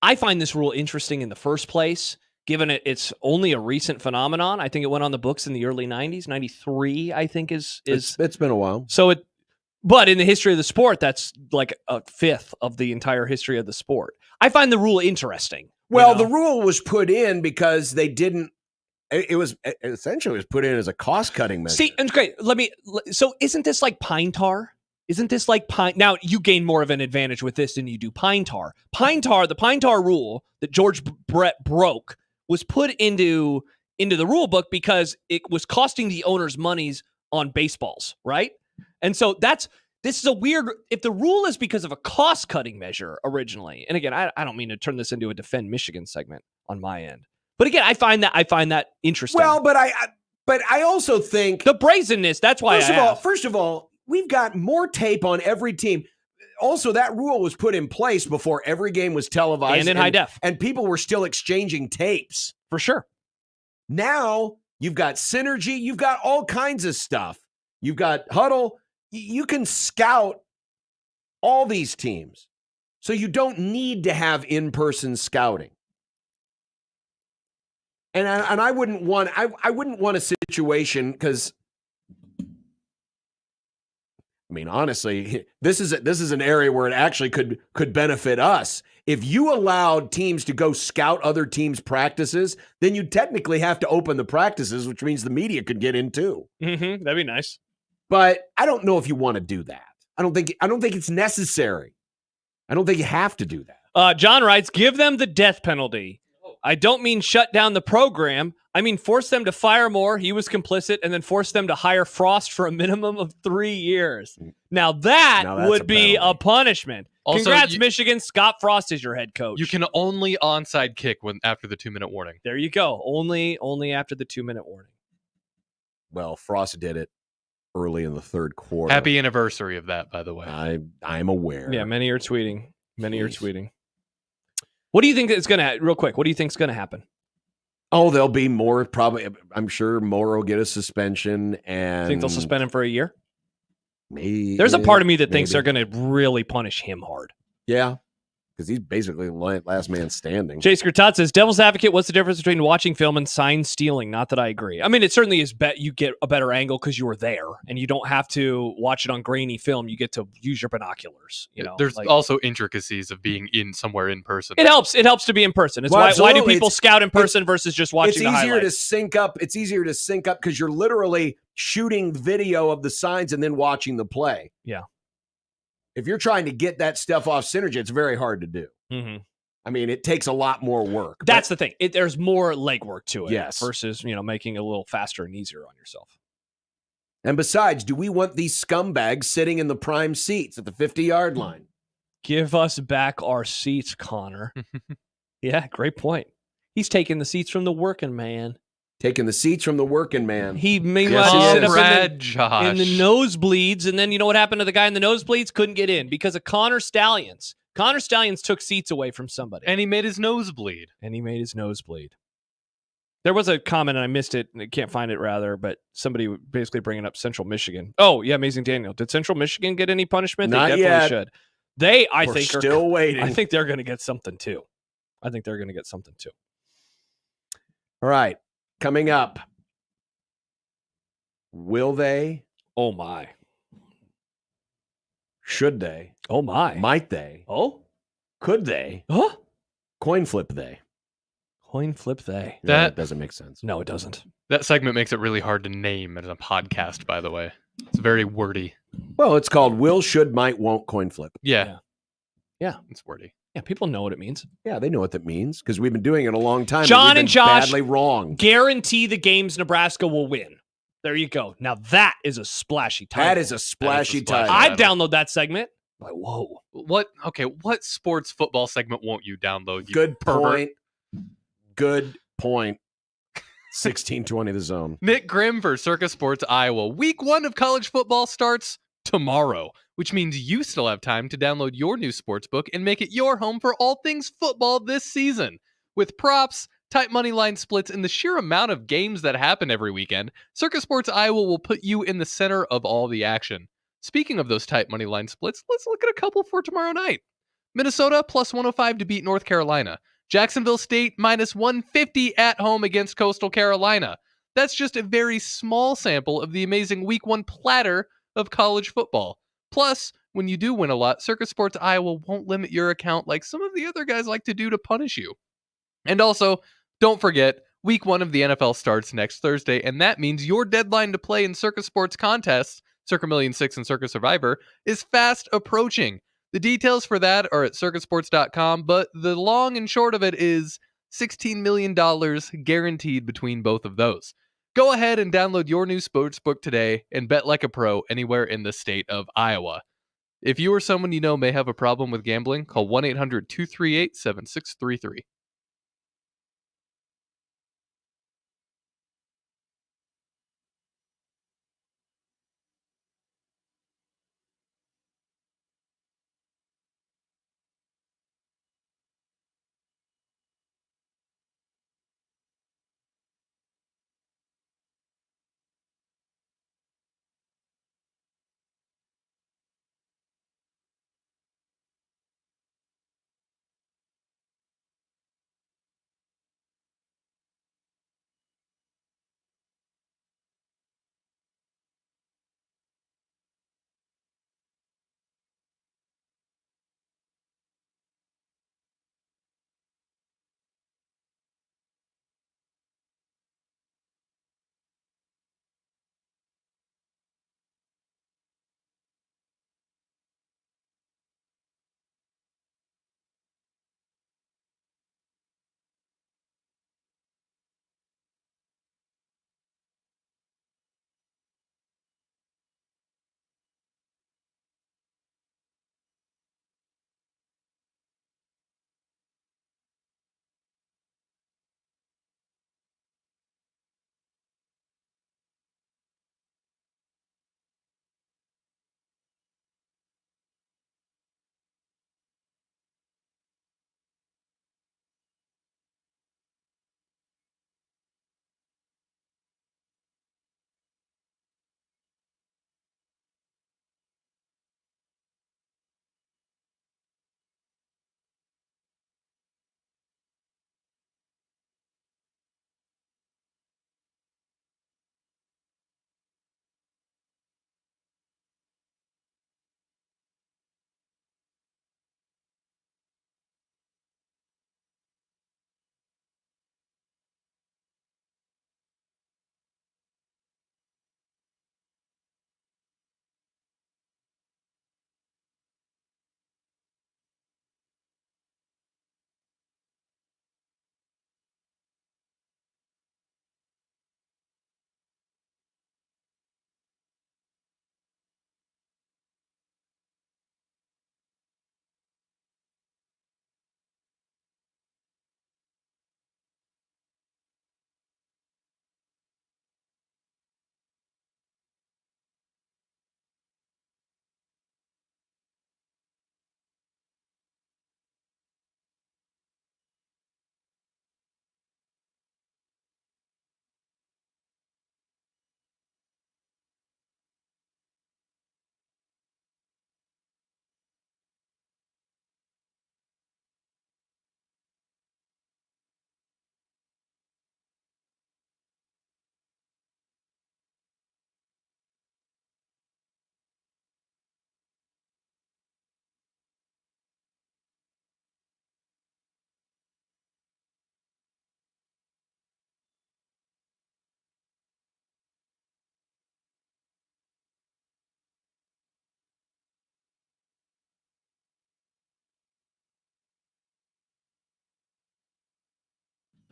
G: I find this rule interesting in the first place given it's only a recent phenomenon. I think it went on the books in the early 90s. 93, I think, is
F: It's been a while.
G: So but in the history of the sport, that's like a fifth of the entire history of the sport. I find the rule interesting.
F: Well, the rule was put in because they didn't. It was essentially put in as a cost-cutting measure.
G: See, and great. So isn't this like pine tar? Isn't this like pine? Now you gain more of an advantage with this than you do pine tar. The pine tar rule that George Brett broke was put into the rule book because it was costing the owners monies on baseballs, right? And so this is a weird, if the rule is because of a cost-cutting measure originally, and again, I don't mean to turn this into a Defend Michigan segment on my end, but again, I find that interesting.
F: Well, but I also think
G: the brazenness, that's why
F: First of all, we've got more tape on every team. Also, that rule was put in place before every game was televised
G: and in high def.
F: And people were still exchanging tapes.
G: For sure.
F: Now, you've got synergy. You've got all kinds of stuff. You've got Huddle. You can scout all these teams. So you don't need to have in-person scouting. And I wouldn't want a situation because, I mean, honestly, this is an area where it actually could benefit us. If you allowed teams to go scout other teams' practices, then you technically have to open the practices, which means the media could get in too.
G: Mm-hmm. That'd be nice.
F: But I don't know if you want to do that. I don't think it's necessary. I don't think you have to do that.
G: John writes, give them the death penalty. I don't mean shut down the program. I mean force them to fire more. He was complicit, and then force them to hire Frost for a minimum of 3 years. Now that would be a punishment. Also, congrats, Michigan. Scott Frost is your head coach.
E: You can only onside kick after the 2-minute warning.
G: There you go. Only after the 2-minute warning.
F: Well, Frost did it early in the third quarter.
E: Happy anniversary of that, by the way.
F: I'm aware.
G: Yeah, many are tweeting. What do you think is going to real quick? What do you think is going to happen?
F: Oh, there'll be more. Probably, I'm sure Moore will get a suspension. And
G: think they'll suspend him for a year?
F: Maybe.
G: There's a part of me that thinks they're going to really punish him hard.
F: Yeah, because he's basically last man standing.
G: Jay Skirtot says, Devil's Advocate, what's the difference between watching film and sign stealing? Not that I agree. I mean, it certainly is you get a better angle because you were there, and you don't have to watch it on grainy film. You get to use your binoculars.
E: There's also intricacies of being somewhere in person.
G: It helps. It helps to be in person. It's why do people scout in person versus just watching the highlights?
F: It's easier to sync up. It's easier to sync up because you're literally shooting video of the signs and then watching the play.
G: Yeah.
F: If you're trying to get that stuff off Synergy, it's very hard to do.
G: Mm-hmm.
F: I mean, it takes a lot more work.
G: That's the thing. There's more legwork to it
F: yes.
G: versus, making it a little faster and easier on yourself.
F: And besides, do we want these scumbags sitting in the prime seats at the 50-yard line?
G: Give us back our seats, Connor. Yeah, great point. He's taking the seats from the working man.
F: Taking the seats from the working man.
G: He meanwhile sit up in the nosebleeds, and then you know what happened to the guy in the nosebleeds? Couldn't get in because of Connor Stallions. Connor Stallions took seats away from somebody.
E: And he made his nose bleed.
G: There was a comment, and I missed it, and I can't find it, but somebody basically bringing up Central Michigan. Oh, yeah, Amazing Daniel. Did Central Michigan get any punishment?
F: Not
G: they definitely
F: yet.
G: should.
F: We're still waiting.
G: I think they're going to get something, too.
F: All right. Coming up, will they?
G: Oh, my.
F: Should they?
G: Oh, my.
F: Might they?
G: Oh?
F: Could they?
G: Huh?
F: Coin flip they?
G: Coin flip they?
F: That doesn't make sense.
G: No, it doesn't.
E: That segment makes it really hard to name as a podcast, by the way. It's very wordy.
F: Well, it's called will, should, might, won't, coin flip.
E: Yeah.
G: It's wordy. Yeah, people know what it means.
F: Yeah, they know what that means because we've been doing it a long time.
G: John and Josh
F: badly wrong.
G: Guarantee the games Nebraska will win. There you go. Now that is a splashy title.
F: That is a splashy title.
G: I'd download that segment. Like, whoa.
E: What sports football segment won't you download? You
F: Good
E: pervert?
F: point. Good point. 1620 The Zone.
E: Nick Grimm for Circa Sports Iowa. Week 1 of college football starts tomorrow, which means you still have time to download your new sportsbook and make it your home for all things football this season. With props, tight money line splits, and the sheer amount of games that happen every weekend, Circa Sports Iowa will put you in the center of all the action. Speaking of those tight money line splits, let's look at a couple for tomorrow night. Minnesota plus 105 to beat North Carolina. Jacksonville State minus 150 at home against Coastal Carolina. That's just a very small sample of the amazing Week 1 platter of college football. Plus, when you do win a lot, Circus Sports Iowa won't limit your account like some of the other guys like to do to punish you. And also, don't forget, Week 1 of the NFL starts next Thursday, and that means your deadline to play in Circus Sports contests, Circa Million 6 and Circus Survivor, is fast approaching. The details for that are at circusports.com, but the long and short of it is $16 million guaranteed between both of those. Go ahead and download your new sportsbook today and bet like a pro anywhere in the state of Iowa. If you or someone you know may have a problem with gambling, call 1-800-238-7633.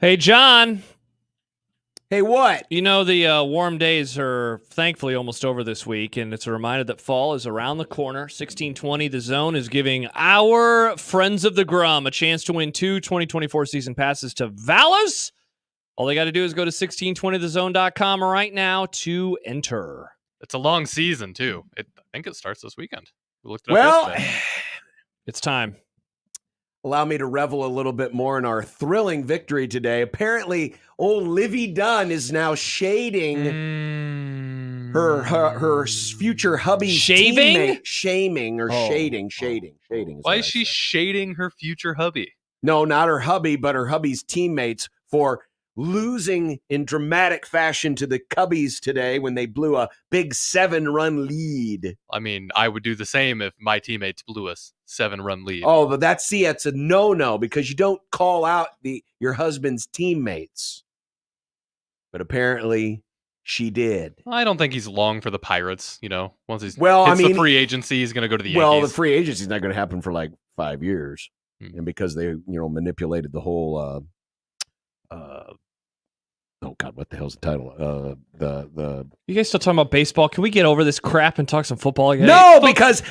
G: Hey, John.
F: Hey, what?
G: You know, the warm days are thankfully almost over this week, and it's a reminder that fall is around the corner. 1620 The Zone is giving our friends of the Grum a chance to win 2 2024 season passes to Vallis. All they got to do is go to 1620thezone.com right now to enter.
E: It's a long season, too. I think it starts this weekend. We looked it
F: Well,
E: up yesterday.
G: It's time.
F: Allow me to revel a little bit more in our thrilling victory today. Apparently, old Livy Dunn is now shading her future hubby's
G: Shaving?
F: teammate. Shaming or shading. Why
E: is she shading her future hubby?
F: No, not her hubby, but her hubby's teammates for losing in dramatic fashion to the Cubbies today when they blew a big 7-run lead.
E: I mean, I would do the same if my teammates blew a 7-run lead.
F: Oh, but that's a no-no because you don't call out your husband's teammates. But apparently she did.
E: I don't think he's long for the Pirates, Once he's the free agency, he's going to go to the Yankees.
F: Well, the free agency is not going to happen for like 5 years. And because they, manipulated the whole oh God, what the hell's the title?
G: You guys still talking about baseball? Can we get over this crap and talk some football again?
F: No, because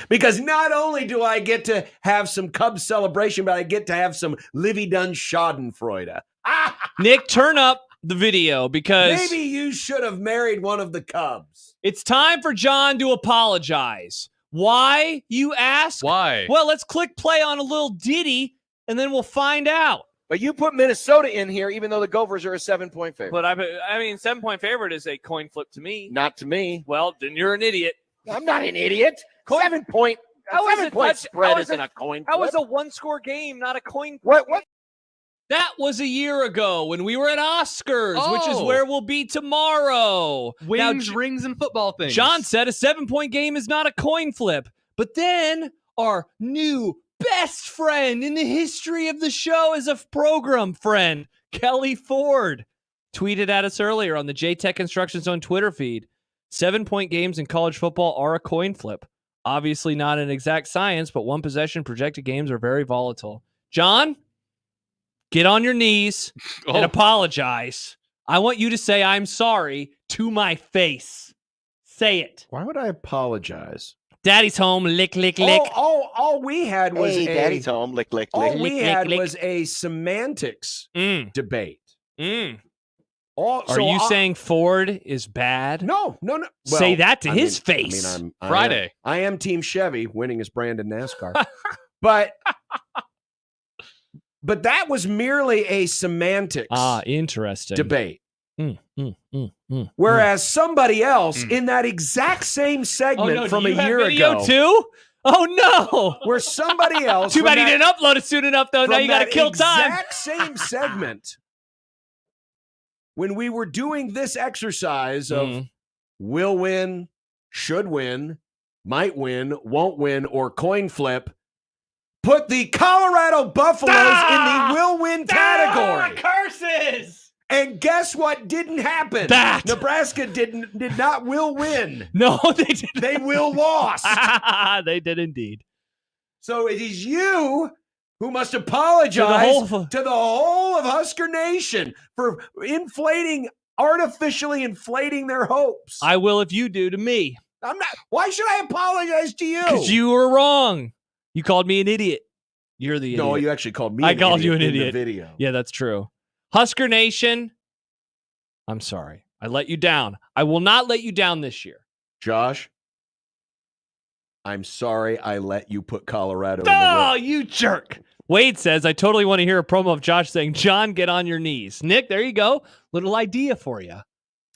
F: not only do I get to have some Cubs celebration, but I get to have some Livy Dunn Schadenfreude.
G: Nick, turn up the video because
F: maybe you should have married one of the Cubs.
G: It's time for John to apologize. Why, you ask?
E: Why?
G: Well, let's click play on a little ditty, and then we'll find out.
M: But you put Minnesota in here, even though the Gophers are a 7-point favorite.
N: But I mean, 7-point favorite is a coin flip to me.
M: Not to me.
N: Well, then you're an idiot.
M: I'm not an idiot. 7-point spread isn't a coin flip.
N: How is a one-score game not a coin flip?
M: What?
G: That was a year ago when we were at Oscars, which is where we'll be tomorrow.
E: Wings, rings, and football things.
G: John said a 7-point game is not a coin flip. But then our new best friend in the history of the show is a program friend, Kelly Ford, tweeted at us earlier on the J-Tech Instruction Zone Twitter feed. 7-point games in college football are a coin flip. Obviously not an exact science, but one possession projected games are very volatile. John, get on your knees and apologize. I want you to say I'm sorry to my face. Say it.
F: Why would I apologize?
G: Daddy's home, lick, lick, lick.
F: All we had was
M: Daddy's home, lick, lick, lick.
F: All we had was a semantics debate.
G: Are you saying Ford is bad?
F: No. Well,
G: say that to his face.
E: Friday.
F: I am Team Chevy, winning his brand in NASCAR. but that was merely a semantics
G: interesting
F: debate. Whereas somebody else in that exact same segment from a year ago
G: too? Oh no!
F: Where somebody else
G: Too bad he didn't upload it soon enough though. Now you gotta kill time.
F: Exact same segment. When we were doing this exercise of will win, should win, might win, won't win, or coin flip, put the Colorado Buffaloes in the will win category.
G: Curses!
F: And guess what didn't happen?
G: That
F: Nebraska did not will win.
G: No, they didn't.
F: They will lost.
G: They did indeed.
F: So it is you who must apologize to the whole of Husker Nation for artificially inflating their hopes.
G: I will if you do to me.
F: I'm not. Why should I apologize to you?
G: Because you were wrong. You called me an idiot. You're the idiot.
F: No, you actually called me.
G: I called you an idiot
F: in the video.
G: Yeah, that's true. Husker Nation, I'm sorry. I let you down. I will not let you down this year.
F: Josh, I'm sorry I let you put Colorado in the
G: Oh, you jerk. Wade says, I totally want to hear a promo of Josh saying, John, get on your knees. Nick, there you go. Little idea for you.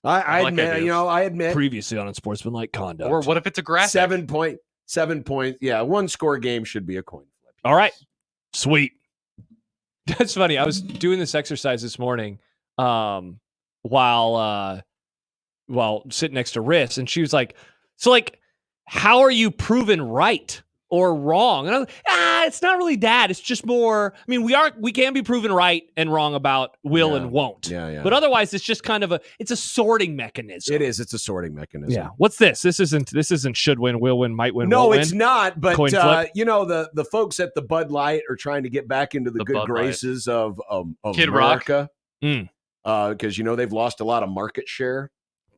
F: I admit.
G: Previously on Unsportsmanlike Conduct.
E: Or what if it's a graphic?
F: 7 point. Yeah, one score game should be a coin flip.
G: All right. Sweet. That's funny. I was doing this exercise this morning while sitting next to Riss, and she was like, so how are you proven right or wrong? And I was like, it's not really that. It's just more, I mean, we can be proven right and wrong about will and won't.
F: Yeah.
G: But otherwise it's just kind of it's a sorting mechanism.
F: It is. It's a sorting mechanism.
G: Yeah. What's this? This isn't should win, will win, might win,
F: No,
G: won't
F: it's
G: win.
F: not. But
G: the
F: folks at the Bud Light are trying to get back into the good
E: Bud
F: graces of
E: Kid
F: America.
E: Rock.
F: Because they've lost a lot of market share.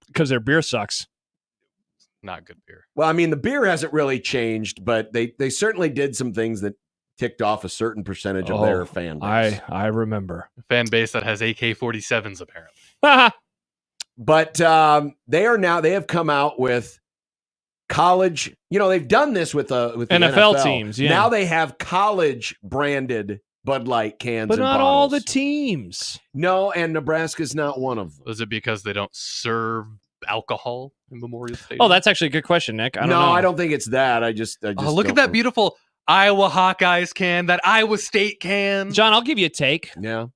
G: Because their beer sucks.
E: Not good beer.
F: Well, I mean, the beer hasn't really changed, but they certainly did some things that ticked off a certain percentage of their fan base.
G: I remember.
E: A fan base that has AK-47s, apparently.
F: But they have come out with college. They've done this with the NFL
G: teams. Yeah.
F: Now they have college branded Bud Light cans,
G: but
F: and
G: not
F: bottles.
G: all the teams.
F: No, and Nebraska's not one of them.
E: Was it because they don't serve alcohol in Memorial Stadium?
G: Oh, that's actually a good question, Nick. I don't know.
F: I don't think it's that. I just
E: look at that beautiful Iowa Hawkeyes can, that Iowa State can.
G: John, I'll give you a take.
F: Yeah.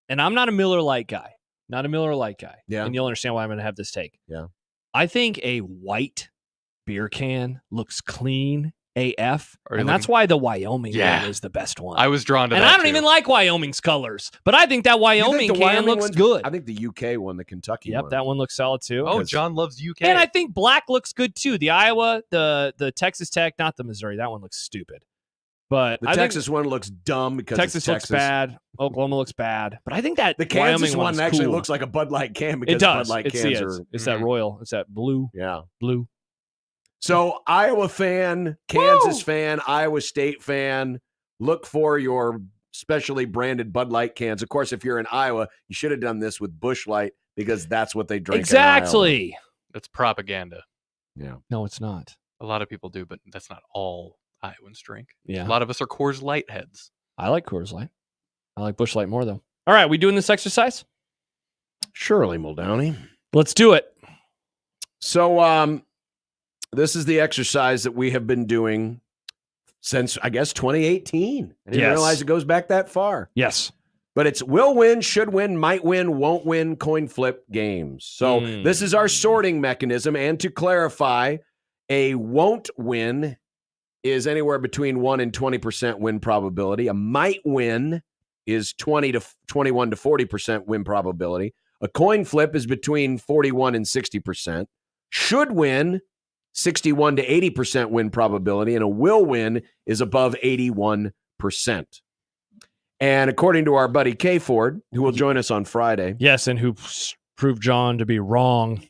G: And I'm not a Miller Lite guy. Not a Miller Lite guy.
F: Yeah.
G: And you'll understand why I'm going to have this take.
F: Yeah.
G: I think a white beer can looks clean AF. And that's why the Wyoming one is the best one.
E: I was drawn to that.
G: And I don't even like Wyoming's colors, but I think that Wyoming can looks good.
F: I think the UK one, the Kentucky one.
G: Yep, that one looks solid too.
E: Oh, John loves UK.
G: And I think black looks good too. The Iowa, the Texas Tech, not the Missouri. That one looks stupid. But
F: the
G: I
F: Texas one looks dumb because
G: Texas looks bad. Oklahoma looks bad. But I think that
F: the Kansas
G: Wyoming
F: one actually
G: cool.
F: looks like a Bud Light can because
G: it does.
F: Bud Light cans are.
G: It's that royal. It's that blue.
F: Yeah.
G: Blue.
F: So Iowa fan, Kansas fan, Iowa State fan, look for your specially branded Bud Light cans. Of course, if you're in Iowa, you should have done this with Busch Light because that's what they drink.
G: Exactly.
E: That's propaganda.
F: Yeah.
G: No, it's not.
E: A lot of people do, but that's not all Iowans drink.
G: Yeah.
E: A lot of us are Coors Light heads.
G: I like Coors Light. I like Busch Light more, though. All right, we doing this exercise?
F: Surely, Muldowney.
G: Let's do it.
F: So, this is the exercise that we have been doing since, I guess, 2018. I didn't realize it goes back that far.
G: Yes.
F: But it's will win, should win, might win, won't win, coin flip games. So this is our sorting mechanism. And to clarify, a won't win is anywhere between 1 and 20% win probability. A might win is 21 to 40% win probability. A coin flip is between 41 and 60%. Should win, 61 to 80% win probability. And a will win is above 81%. And according to our buddy K Ford, who will join us on Friday.
G: Yes, and who proved John to be wrong.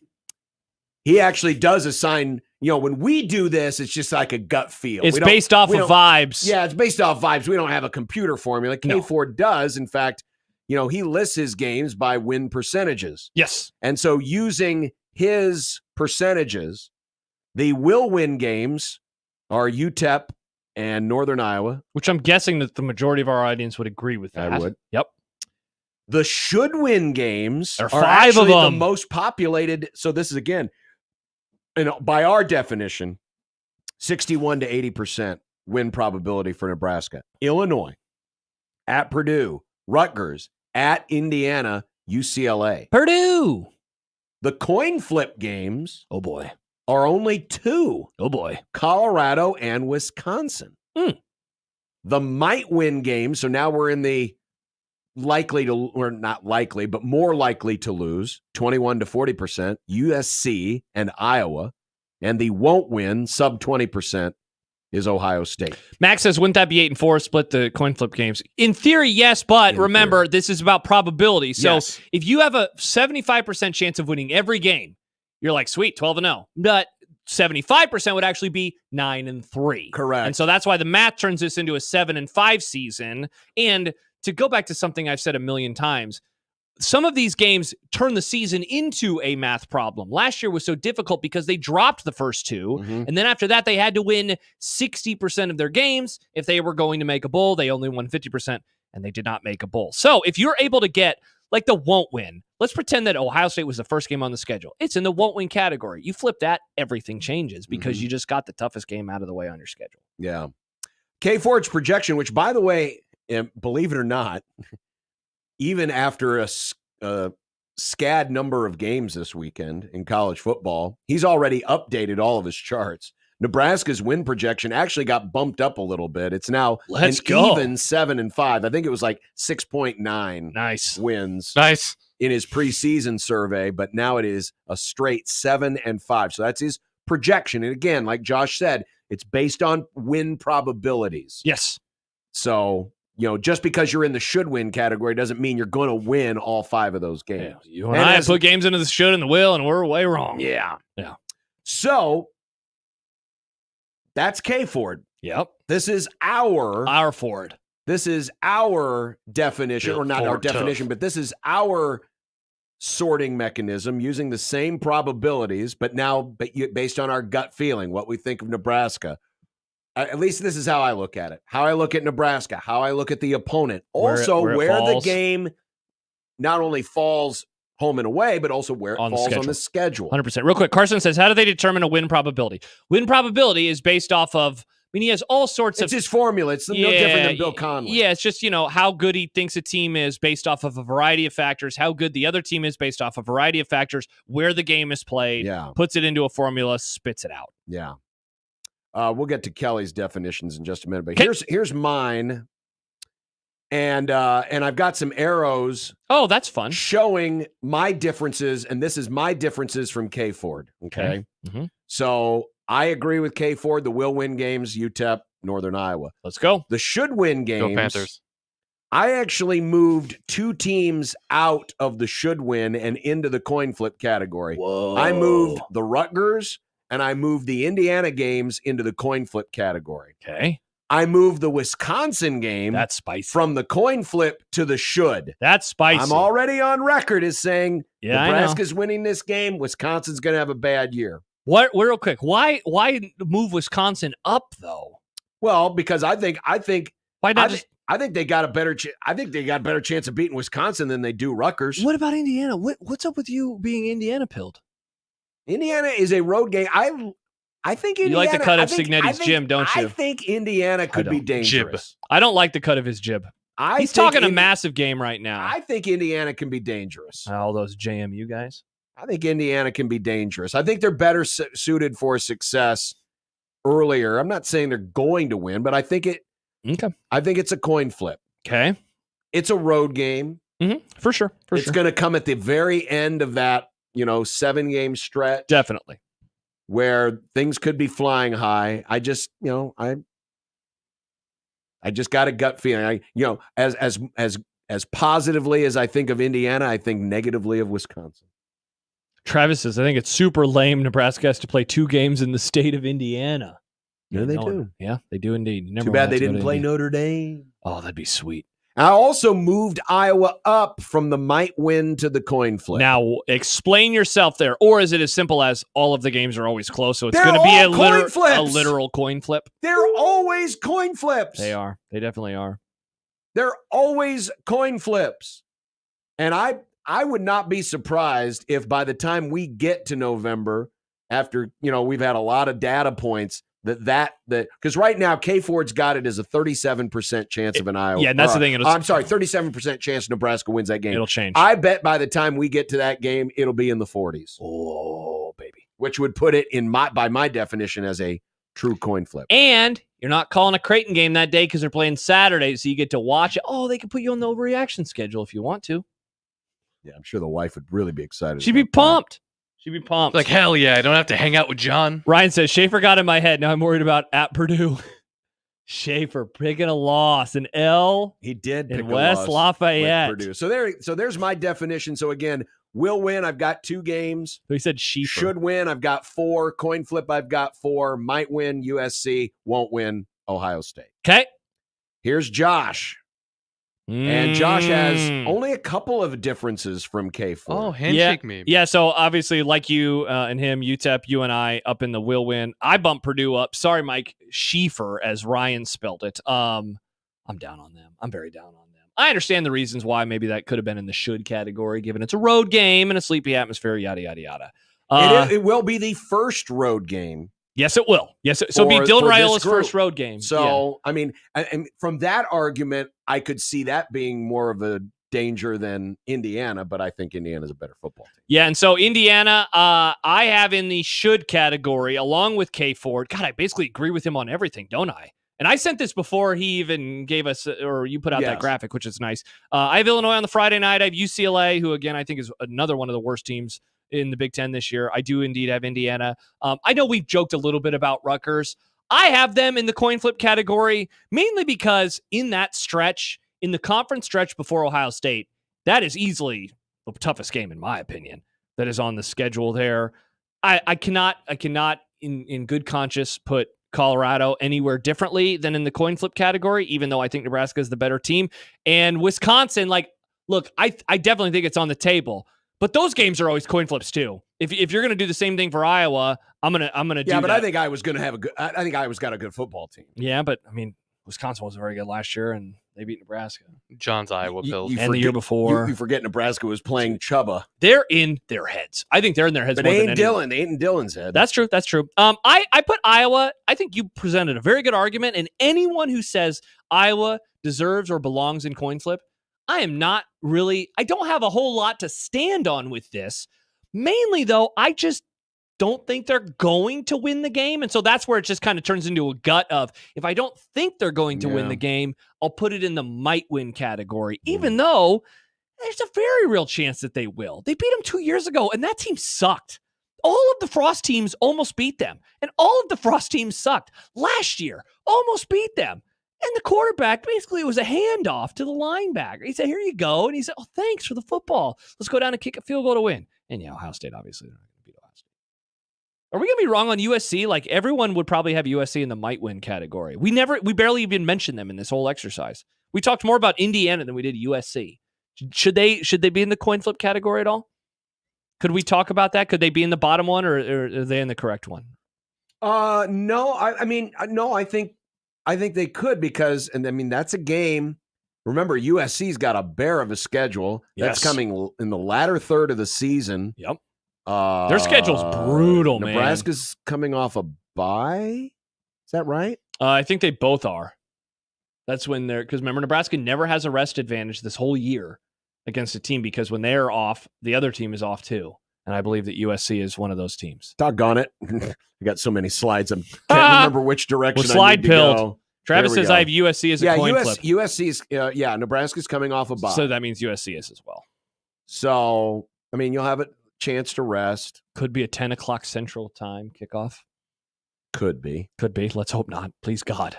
F: He actually does assign, when we do this, it's just like a gut feel.
G: It's based off of vibes.
F: Yeah, it's based off vibes. We don't have a computer formula. K Ford does. In fact, he lists his games by win percentages.
G: Yes.
F: And so using his percentages, the will win games are UTEP and Northern Iowa.
G: Which I'm guessing that the majority of our audience would agree with that.
F: I would.
G: Yep.
F: The should win games
G: there
F: are
G: 5
F: actually
G: of them.
F: The most populated. So this is, again, by our definition, 61 to 80% win probability for Nebraska. Illinois, at Purdue, Rutgers, at Indiana, UCLA.
G: Purdue.
F: The coin flip games.
G: Oh, boy.
F: Are only 2.
G: Oh, boy.
F: Colorado and Wisconsin. The might win games. So now we're in the likely to, or not likely, but more likely to lose, 21 to 40%, USC and Iowa. And the won't win, sub 20%, is Ohio State.
G: Max says, wouldn't that be 8-4, split the coin flip games? In theory, yes, but remember, this is about probability. So if you have a 75% chance of winning every game, you're like, sweet, 12-0. But 75% would actually be 9-3.
F: Correct.
G: And so that's why the math turns this into a 7-5 season. And to go back to something I've said a million times, some of these games turn the season into a math problem. Last year was so difficult because they dropped the first 2. And then after that, they had to win 60% of their games. If they were going to make a bowl, they only won 50%, and they did not make a bowl. So if you're able to get like the won't win, let's pretend that Ohio State was the first game on the schedule. It's in the won't win category. You flip that, everything changes because you just got the toughest game out of the way on your schedule.
F: Yeah. K Ford's projection, which, by the way, believe it or not, even after a scad number of games this weekend in college football, he's already updated all of his charts. Nebraska's win projection actually got bumped up a little bit. It's now even 7-5. I think it was like 6.9 wins.
E: Nice.
F: In his preseason survey, but now it is a straight 7-5. So that's his projection. And again, like Josh said, it's based on win probabilities.
G: Yes.
F: So, just because you're in the should win category doesn't mean you're going to win all 5 of those games.
G: Yeah, you and I put games into the should and the will, and we're way wrong.
F: Yeah.
G: Yeah.
F: So that's K Ford.
G: Yep.
F: This is our
G: Ford.
F: This is our definition,
E: Built
F: or not
E: Ford
F: our definition,
E: tough.
F: but this is our sorting mechanism using the same probabilities, but now based on our gut feeling, what we think of Nebraska. At least this is how I look at it. How I look at Nebraska, how I look at the opponent. Also, where the game not only falls home and away, but also where it falls on the schedule.
G: 100%. Real quick, Carson says, how do they determine a win probability? Win probability is based off of mean, he has all sorts
F: It's
G: of
F: his formula. It's no different than Bill Conley.
G: Yeah, it's just, how good he thinks a team is based off of a variety of factors, how good the other team is based off a variety of factors, where the game is played, puts it into a formula, spits it out.
F: Yeah. We'll get to Kelly's definitions in just a minute, but here's mine. And I've got some arrows.
G: Oh, that's fun.
F: Showing my differences, and this is my differences from K Ford. Okay.
G: Mm-hmm.
F: So I agree with K Ford. The will win games, UTEP, Northern Iowa.
G: Let's go.
F: The should win games.
E: Go Panthers.
F: I actually moved 2 teams out of the should win and into the coin flip category.
G: Whoa.
F: I moved the Rutgers and I moved the Indiana games into the coin flip category.
G: Okay.
F: I moved the Wisconsin game
G: That's spicy.
F: from the coin flip to the should.
G: That's spicy.
F: I'm already on record as saying
G: Yeah,
F: Nebraska's winning this game. Wisconsin's going to have a bad year.
G: What? Real quick, why move Wisconsin up though?
F: Well, because I think
G: why not
F: I think they got a better chance of beating Wisconsin than they do Rutgers.
G: What about Indiana? What's up with you being Indiana pilled?
F: Indiana is a road game. I think Indiana.
G: You like the cut of Signetti's gym, don't you?
F: I think Indiana could be dangerous.
G: Jib. I don't like the cut of his jib. He's talking a massive game right now.
F: I think Indiana can be dangerous.
G: All those JMU guys.
F: I think Indiana can be dangerous. I think they're better suited for success earlier. I'm not saying they're going to win, but I think it.
G: Okay.
F: I think it's a coin flip.
G: Okay.
F: It's a road game.
G: Mm-hmm. For sure.
F: It's going to come at the very end of that, 7-game stretch.
G: Definitely.
F: Where things could be flying high. I just, I just got a gut feeling. As positively as I think of Indiana, I think negatively of Wisconsin.
G: Travis says, I think it's super lame Nebraska has to play 2 games in the state of Indiana.
F: Yeah, they do.
G: Yeah, they do indeed.
F: Too bad they didn't play Notre Dame.
G: Oh, that'd be sweet.
F: I also moved Iowa up from the might win to the coin flip.
G: Now, explain yourself there. Or is it as simple as all of the games are always close, so it's going to be a literal coin flip?
F: They're always coin flips.
G: They are. They definitely are.
F: They're always coin flips. And I would not be surprised if by the time we get to November, after, we've had a lot of data points, that because right now K Ford's got it as a 37% chance of an Iowa.
G: Yeah, and that's the thing.
F: I'm sorry, 37% chance Nebraska wins that game.
G: It'll change.
F: I bet by the time we get to that game, it'll be in the 40s.
G: Oh, baby.
F: Which would put it by my definition as a true coin flip.
G: And you're not calling a Creighton game that day because they're playing Saturday, so you get to watch it. Oh, they can put you on the overreaction schedule if you want to.
F: Yeah, I'm sure the wife would really be excited.
G: She'd be pumped. She'd be pumped.
E: Like, hell yeah, I don't have to hang out with John.
G: Ryan says, Schaefer got in my head. Now I'm worried about at Purdue. Schaefer picking a loss. An L.
F: He did pick
G: in
F: a
G: West
F: loss
G: Lafayette.
F: With Purdue. So there's my definition. So again, will win, I've got 2 games.
G: So he said Schaefer.
F: Should win, I've got 4. Coin flip, I've got 4. Might win, USC. Won't win, Ohio State.
G: Okay.
F: Here's Josh. And Josh has only a couple of differences from K4.
E: Oh, handshake me.
G: Yeah, so obviously, like you and him, UTEP, you and I up in the will win. I bumped Purdue up. Sorry, Mike. Schaefer, as Ryan spelled it. I'm down on them. I'm very down on them. I understand the reasons why maybe that could have been in the should category, given it's a road game and a sleepy atmosphere, yada, yada, yada.
F: It will be the first road game.
G: Yes, it will. Yes, so it'll be Dylan Raiola's first road game.
F: So, yeah. I mean, and from that argument, I could see that being more of a danger than Indiana, but I think Indiana's a better football team.
G: Yeah, and so Indiana, I have in the should category, along with K Ford. God, I basically agree with him on everything, don't I? And I sent this before he even gave us, or you put out that graphic, which is nice. I have Illinois on the Friday night. I have UCLA, who, again, I think is another one of the worst teams in the Big Ten this year. I do indeed have Indiana. I know we've joked a little bit about Rutgers. I have them in the coin flip category, mainly because in that stretch, in the conference stretch before Ohio State, that is easily the toughest game, in my opinion, that is on the schedule there. I cannot in good conscience put Colorado anywhere differently than in the coin flip category, even though I think Nebraska is the better team. And Wisconsin, look, I definitely think it's on the table. But those games are always coin flips too. If you're going to do the same thing for Iowa, I'm gonna do.
F: Yeah, but
G: that.
F: I think Iowa's going to have I think Iowa's got a good football team.
G: Yeah, but I mean, Wisconsin wasn't very good last year, and they beat Nebraska.
E: John's Iowa Bills.
G: And the year before.
F: You forget Nebraska was playing Chubba.
G: They're in their heads. I think they're in their heads
F: But
G: more
F: they
G: than
F: ain't
G: anyone.
F: Dylan. They ain't in Dylan's head.
G: That's true. That's true. I put Iowa. I think you presented a very good argument, and anyone who says Iowa deserves or belongs in coin flip, I don't have a whole lot to stand on with this. Mainly, though, I just don't think they're going to win the game. And so that's where it just kind of turns into a gut of, if I don't think they're going to win the game, I'll put it in the might win category, even though there's a very real chance that they will. They beat them 2 years ago, and that team sucked. All of the Frost teams almost beat them, and all of the Frost teams sucked. Last year, almost beat them. And the quarterback, basically, it was a handoff to the linebacker. He said, here you go. And he said, oh, thanks for the football. Let's go down and kick a field goal to win. And yeah, Ohio State, obviously, they're not going to beat Ohio State. Are we going to be wrong on USC? Like, everyone would probably have USC in the might win category. We barely even mentioned them in this whole exercise. We talked more about Indiana than we did USC. Should they be in the coin flip category at all? Could we talk about that? Could they be in the bottom one, or are they in the correct one?
F: No. I think they could, because, and I mean, that's a game. Remember, USC's got a bear of a schedule that's coming in the latter third of the season.
G: Yep. Their schedule's brutal, man.
F: Nebraska's coming off a bye. Is that right?
G: I think they both are. That's when because remember, Nebraska never has a rest advantage this whole year against a team, because when they're off, the other team is off too. And I believe that USC is one of those teams.
F: Doggone it. I got so many slides. I can't remember which direction
G: slide
F: I need
G: pilled.
F: to go.
G: Travis says I have USC as a coin flip.
F: USC's, Nebraska's coming off a bye.
G: So that means USC is as well.
F: So, I mean, you'll have a chance to rest.
G: Could be a 10 o'clock Central Time kickoff.
F: Could be.
G: Let's hope not. Please, God.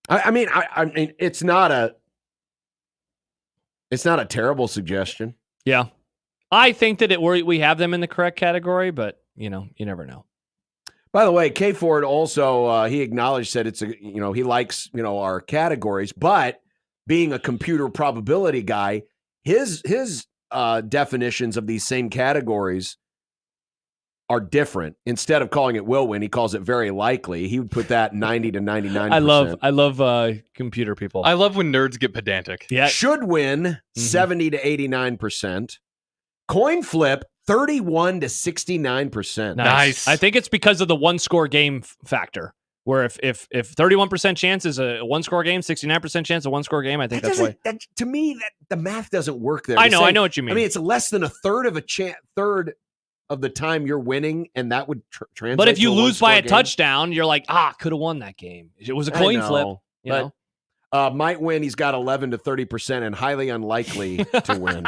F: I mean, it's not a terrible suggestion.
G: Yeah. I think that we have them in the correct category, but, you never know.
F: By the way, K Ford also, he acknowledged that he likes, our categories, but being a computer probability guy, his definitions of these same categories are different. Instead of calling it will win, he calls it very likely. He would put that 90 to 99%.
G: I love computer people.
E: I love when nerds get pedantic.
G: Yeah.
F: Should win 70 to 89%. Coin flip 31 to 69%.
G: Nice. I think it's because of the one score game factor. Where if 31% chance is a one score game, 69% chance a one score game, I think that's why.
F: To me, that the math doesn't work there.
G: I know what you mean.
F: I mean, it's less than a third of the time you're winning, and that would translate.
G: But if you lose by a
F: game.
G: touchdown, you're like, could have won that game. It was a coin flip. You know?
F: Might win. He's got 11 to 30%, and highly unlikely to win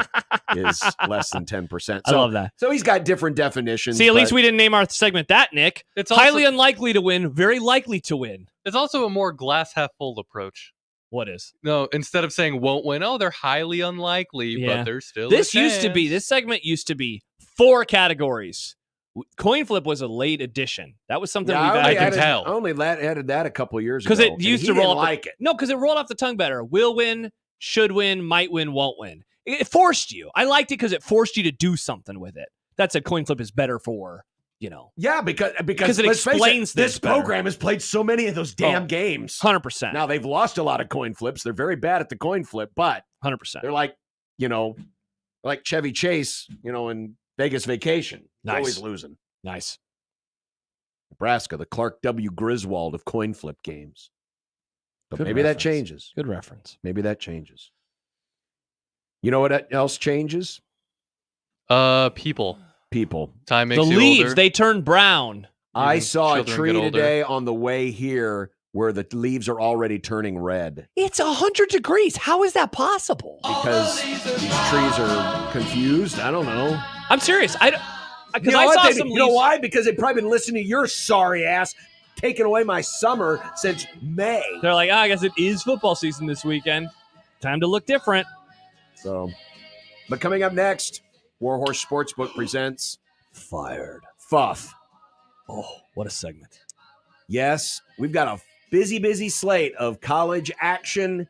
F: is less than 10%. So,
G: I love that.
F: So he's got different definitions.
G: See, at least we didn't name our segment that, Nick. It's highly unlikely to win, very likely to win.
E: It's also a more glass half full approach.
G: What is?
E: No, instead of saying won't win, they're highly unlikely, but they're still.
G: This segment used to be 4 categories. Coin flip was a late addition. That was something
F: I can tell. I only added that a couple of years ago.
G: Because it used to roll
F: like it.
G: No, because it rolled off the tongue better. Will win, should win, might win, won't win. It forced you. I liked it because it forced you to do something with it. That's a coin flip is better for,
F: Yeah, because
G: it explains
F: this program has played so many of those damn games.
G: 100%.
F: Now they've lost a lot of coin flips. They're very bad at the coin flip, but
G: 100%.
F: They're like, like Chevy Chase, in Vegas Vacation.
G: Nice.
F: Always losing.
G: Nice.
F: Nebraska, the Clark W. Griswold of coin flip games. But
G: Good
F: maybe
G: reference.
F: that changes.
G: Good reference.
F: Maybe that changes. You know what else changes?
E: People. Time makes
G: the
E: you
G: leaves,
E: older.
G: they turn brown.
F: I saw a
E: children
F: tree
E: get older.
F: today on the way here where the leaves are already turning red
G: It's 100 degrees. How is that possible?
F: because these trees are confused. I don't know.
G: I'm serious. Because
F: I
G: saw
F: saw
G: some
F: You know
G: leaves.
F: why? Because they've probably been listening to your sorry ass taking away my summer since May.
G: They're like, I guess it is football season this weekend. Time to look different.
F: So, but coming up next, Warhorse Sportsbook presents
G: Fired.
F: Fuff.
G: Oh, what a segment.
F: Yes, we've got a busy slate of college action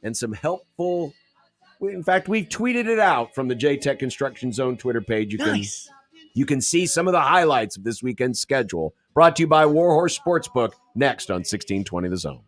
F: and some helpful. In fact, we've tweeted it out from the JTech Construction Zone Twitter page. You can see some of the highlights of this weekend's schedule. Brought to you by Warhorse Sportsbook. Next on 1620 The Zone.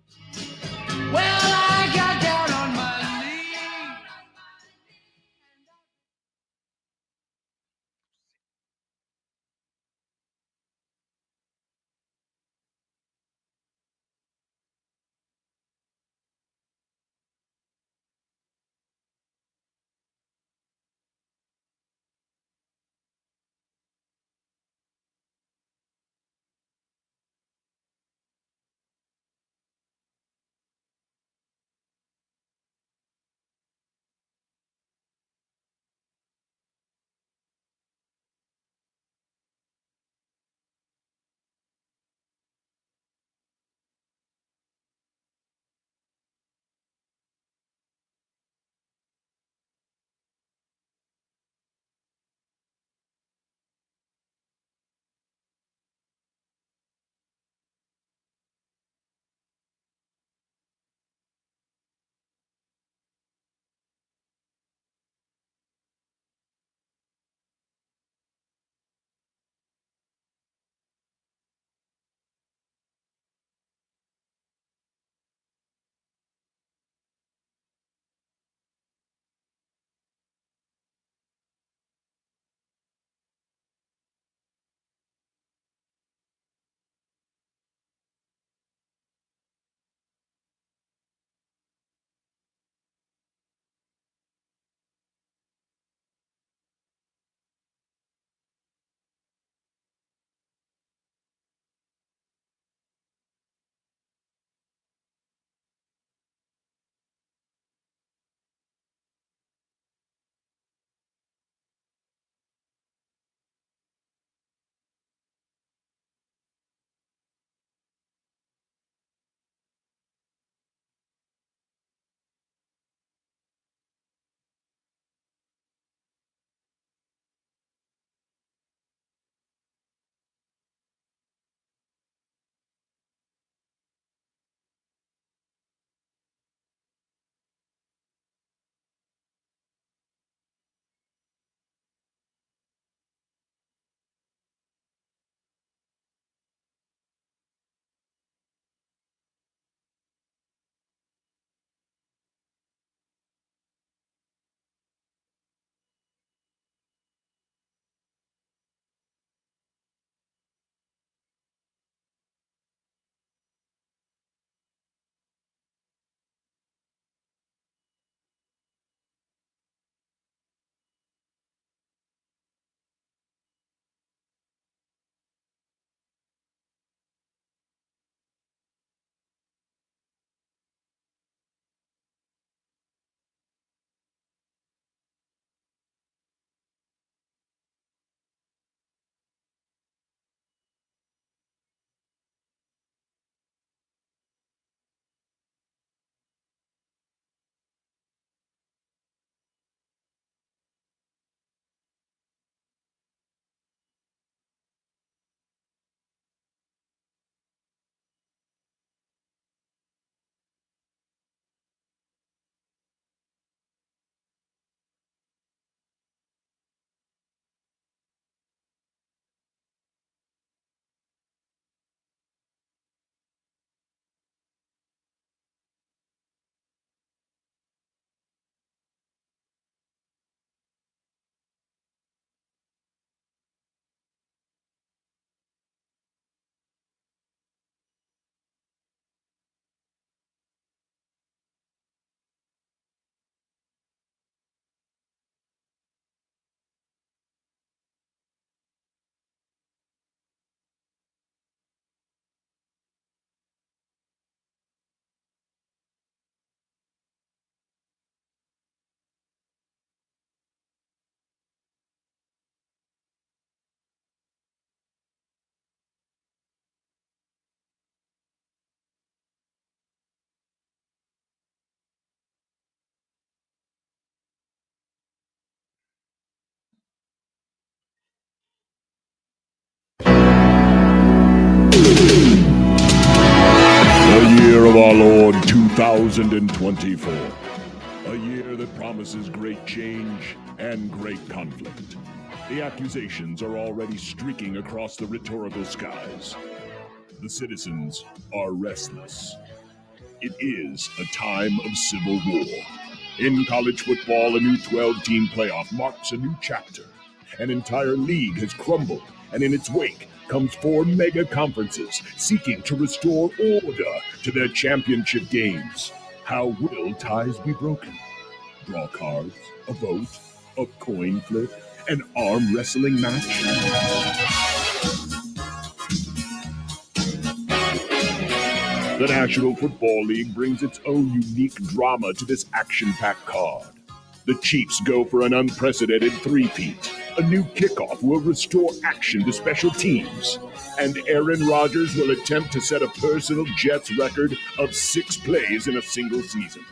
O: 2024. A year that promises great change and great conflict. The accusations are already streaking across the rhetorical skies. The citizens are restless. It is a time of civil war. In college football, a new 12-team playoff marks a new chapter. An entire league has crumbled, and in its wake comes 4 mega conferences seeking to restore order to their championship games. How will ties be broken? Draw cards, a vote, a coin flip, an arm wrestling match? The National Football League brings its own unique drama to this action-packed card. The Chiefs go for an unprecedented three-peat. A new kickoff will restore action to special teams. And Aaron Rodgers will attempt to set a personal Jets record of 6 plays in a single season.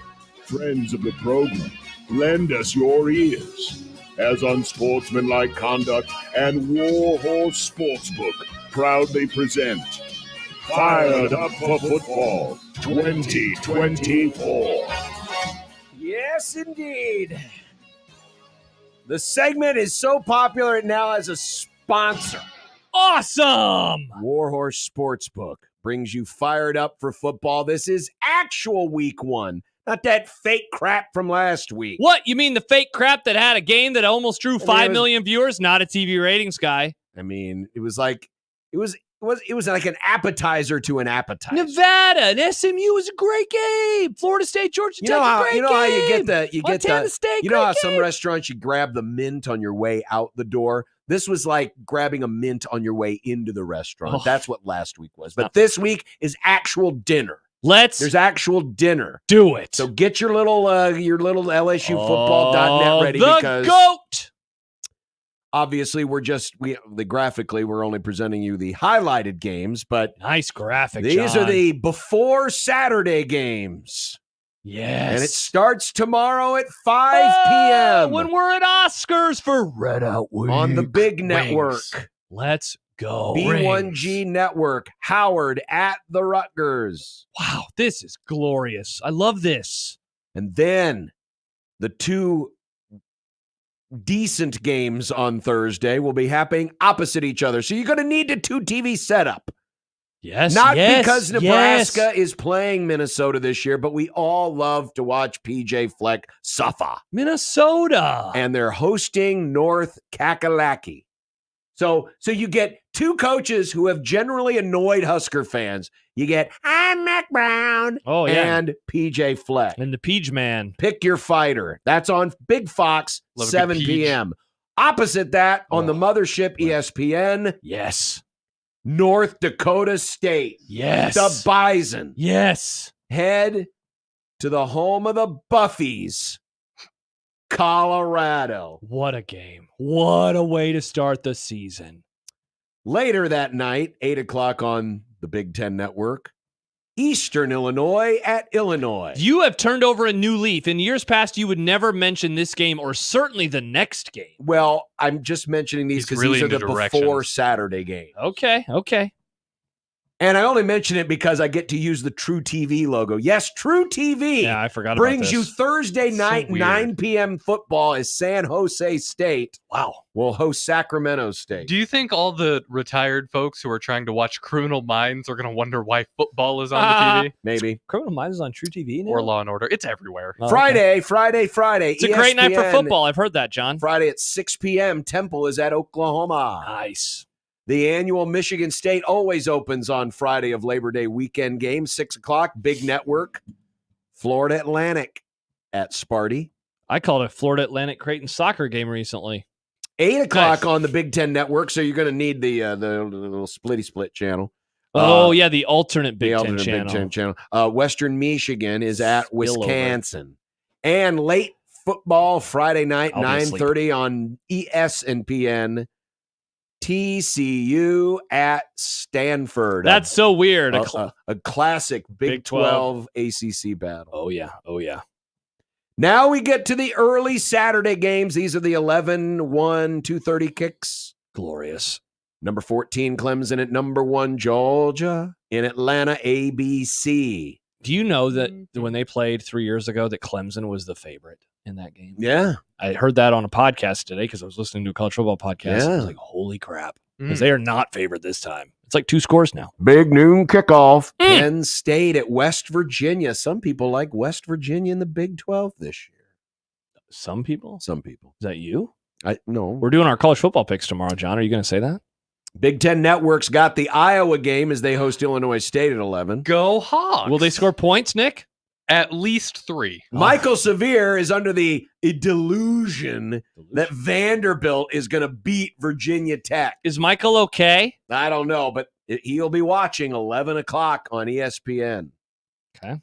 O: Friends of the program, lend us your ears. As Unsportsmanlike Conduct and Warhorse Sportsbook proudly present Fired Up for Football 2024.
F: Yes, indeed. The segment is so popular it now has a sponsor.
G: Awesome!
F: Warhorse Sportsbook brings you fired up for football. This is actual week 1, not that fake crap from last week.
G: What? You mean the fake crap that had a game that almost drew 5 million viewers? Not a TV ratings guy.
F: I mean, it was like an appetizer to an appetizer.
G: Nevada and SMU was a great game. Florida State, Georgia Tech, great game.
F: How you get
G: Montana State,
F: you know how some restaurants you grab the mint on your way out the door? This was like grabbing a mint on your way into the restaurant.
G: Oh.
F: That's what last week was. But this week is actual dinner. There's actual dinner.
G: Do it.
F: So get your little LSUfootball.net ready because
G: GOAT.
F: Obviously, graphically, we're only presenting you the highlighted games, but
G: nice graphic.
F: These
G: John.
F: are the before Saturday games.
G: Yes.
F: And it starts tomorrow at 5 p.m.
G: When we're at Oscars for Red Out Week.
F: On the big network.
G: Wings. Let's go.
F: B1G Network. Howard at the Rutgers.
G: Wow, this is glorious. I love this.
F: And then the 2 decent games on Thursday will be happening opposite each other. So you're going to need a 2 TV setup.
G: Yes.
F: Not because Nebraska is playing Minnesota this year, but we all love to watch PJ Fleck suffer.
G: Minnesota.
F: And they're hosting North Kakalaki. So you get 2 coaches who have generally annoyed Husker fans. You get I'm Mac Brown and PJ Fleck.
G: And the Peach Man.
F: Pick your fighter. That's on Big Fox, 7 p.m. Opposite that, on the mothership ESPN.
G: Yes.
F: North Dakota State.
G: Yes.
F: The Bison.
G: Yes.
F: Head to the home of the Buffies, Colorado.
G: What a game. What a way to start the season.
F: Later that night, 8 o'clock on the Big Ten Network, Eastern Illinois at Illinois.
G: You have turned over a new leaf. In years past, you would never mention this game or certainly the next game.
F: Well, I'm just mentioning these because these are the before Saturday games.
G: Okay.
F: And I only mention it because I get to use the True TV logo. Yes, True TV.
G: Yeah, I forgot
F: brings
G: about this.
F: you Thursday night, 9 p.m. football as San Jose State.
G: Wow.
F: Will host Sacramento State.
E: Do you think all the retired folks who are trying to watch Criminal Minds are going to wonder why football is on the TV?
F: Maybe.
G: Criminal Minds is on True TV now?
E: Or Law and Order. It's everywhere.
G: Oh,
F: Friday.
G: It's
F: ESPN,
G: a great night for football. I've heard that, John.
F: Friday at 6 p.m. Temple is at Oklahoma.
G: Nice.
F: The annual Michigan State always opens on Friday of Labor Day weekend game, 6 o'clock, big network. Florida Atlantic at Sparty.
G: I called a Florida Atlantic Creighton soccer game recently.
F: 8 o'clock on the Big Ten Network, so you're going to need the little splitty-split channel.
G: The alternate Big Ten channel.
F: Big Ten channel. Western Michigan is at Wisconsin. And late football Friday night, 9:30 on ESPN. TCU at Stanford.
G: That's so weird.
F: A classic Big 12 ACC battle.
G: Oh, yeah.
F: Now we get to the early Saturday games. These are the 11-1, 2:30 kicks.
G: Glorious.
F: Number 14, Clemson at number 1, Georgia. In Atlanta, ABC.
G: Do you know that when they played 3 years ago that Clemson was the favorite in that game?
F: Yeah.
G: I heard that on a podcast today because I was listening to a college football podcast.
F: Yeah.
G: I was like, holy crap. Because they are not favored this time. It's like 2 scores now.
F: Big noon kickoff. Penn State at West Virginia. Some people like West Virginia in the Big 12 this year.
G: Some people?
F: Some people.
G: Is that you?
F: No.
G: We're doing our college football picks tomorrow, John. Are you going to say that?
F: Big Ten Network's got the Iowa game as they host Illinois State at 11.
E: Go Hawks.
G: Will they score points, Nick?
E: At least 3.
F: Michael Severe is under the delusion that Vanderbilt is going to beat Virginia Tech.
G: Is Michael okay?
F: I don't know, but he'll be watching 11 o'clock on ESPN.
G: Okay.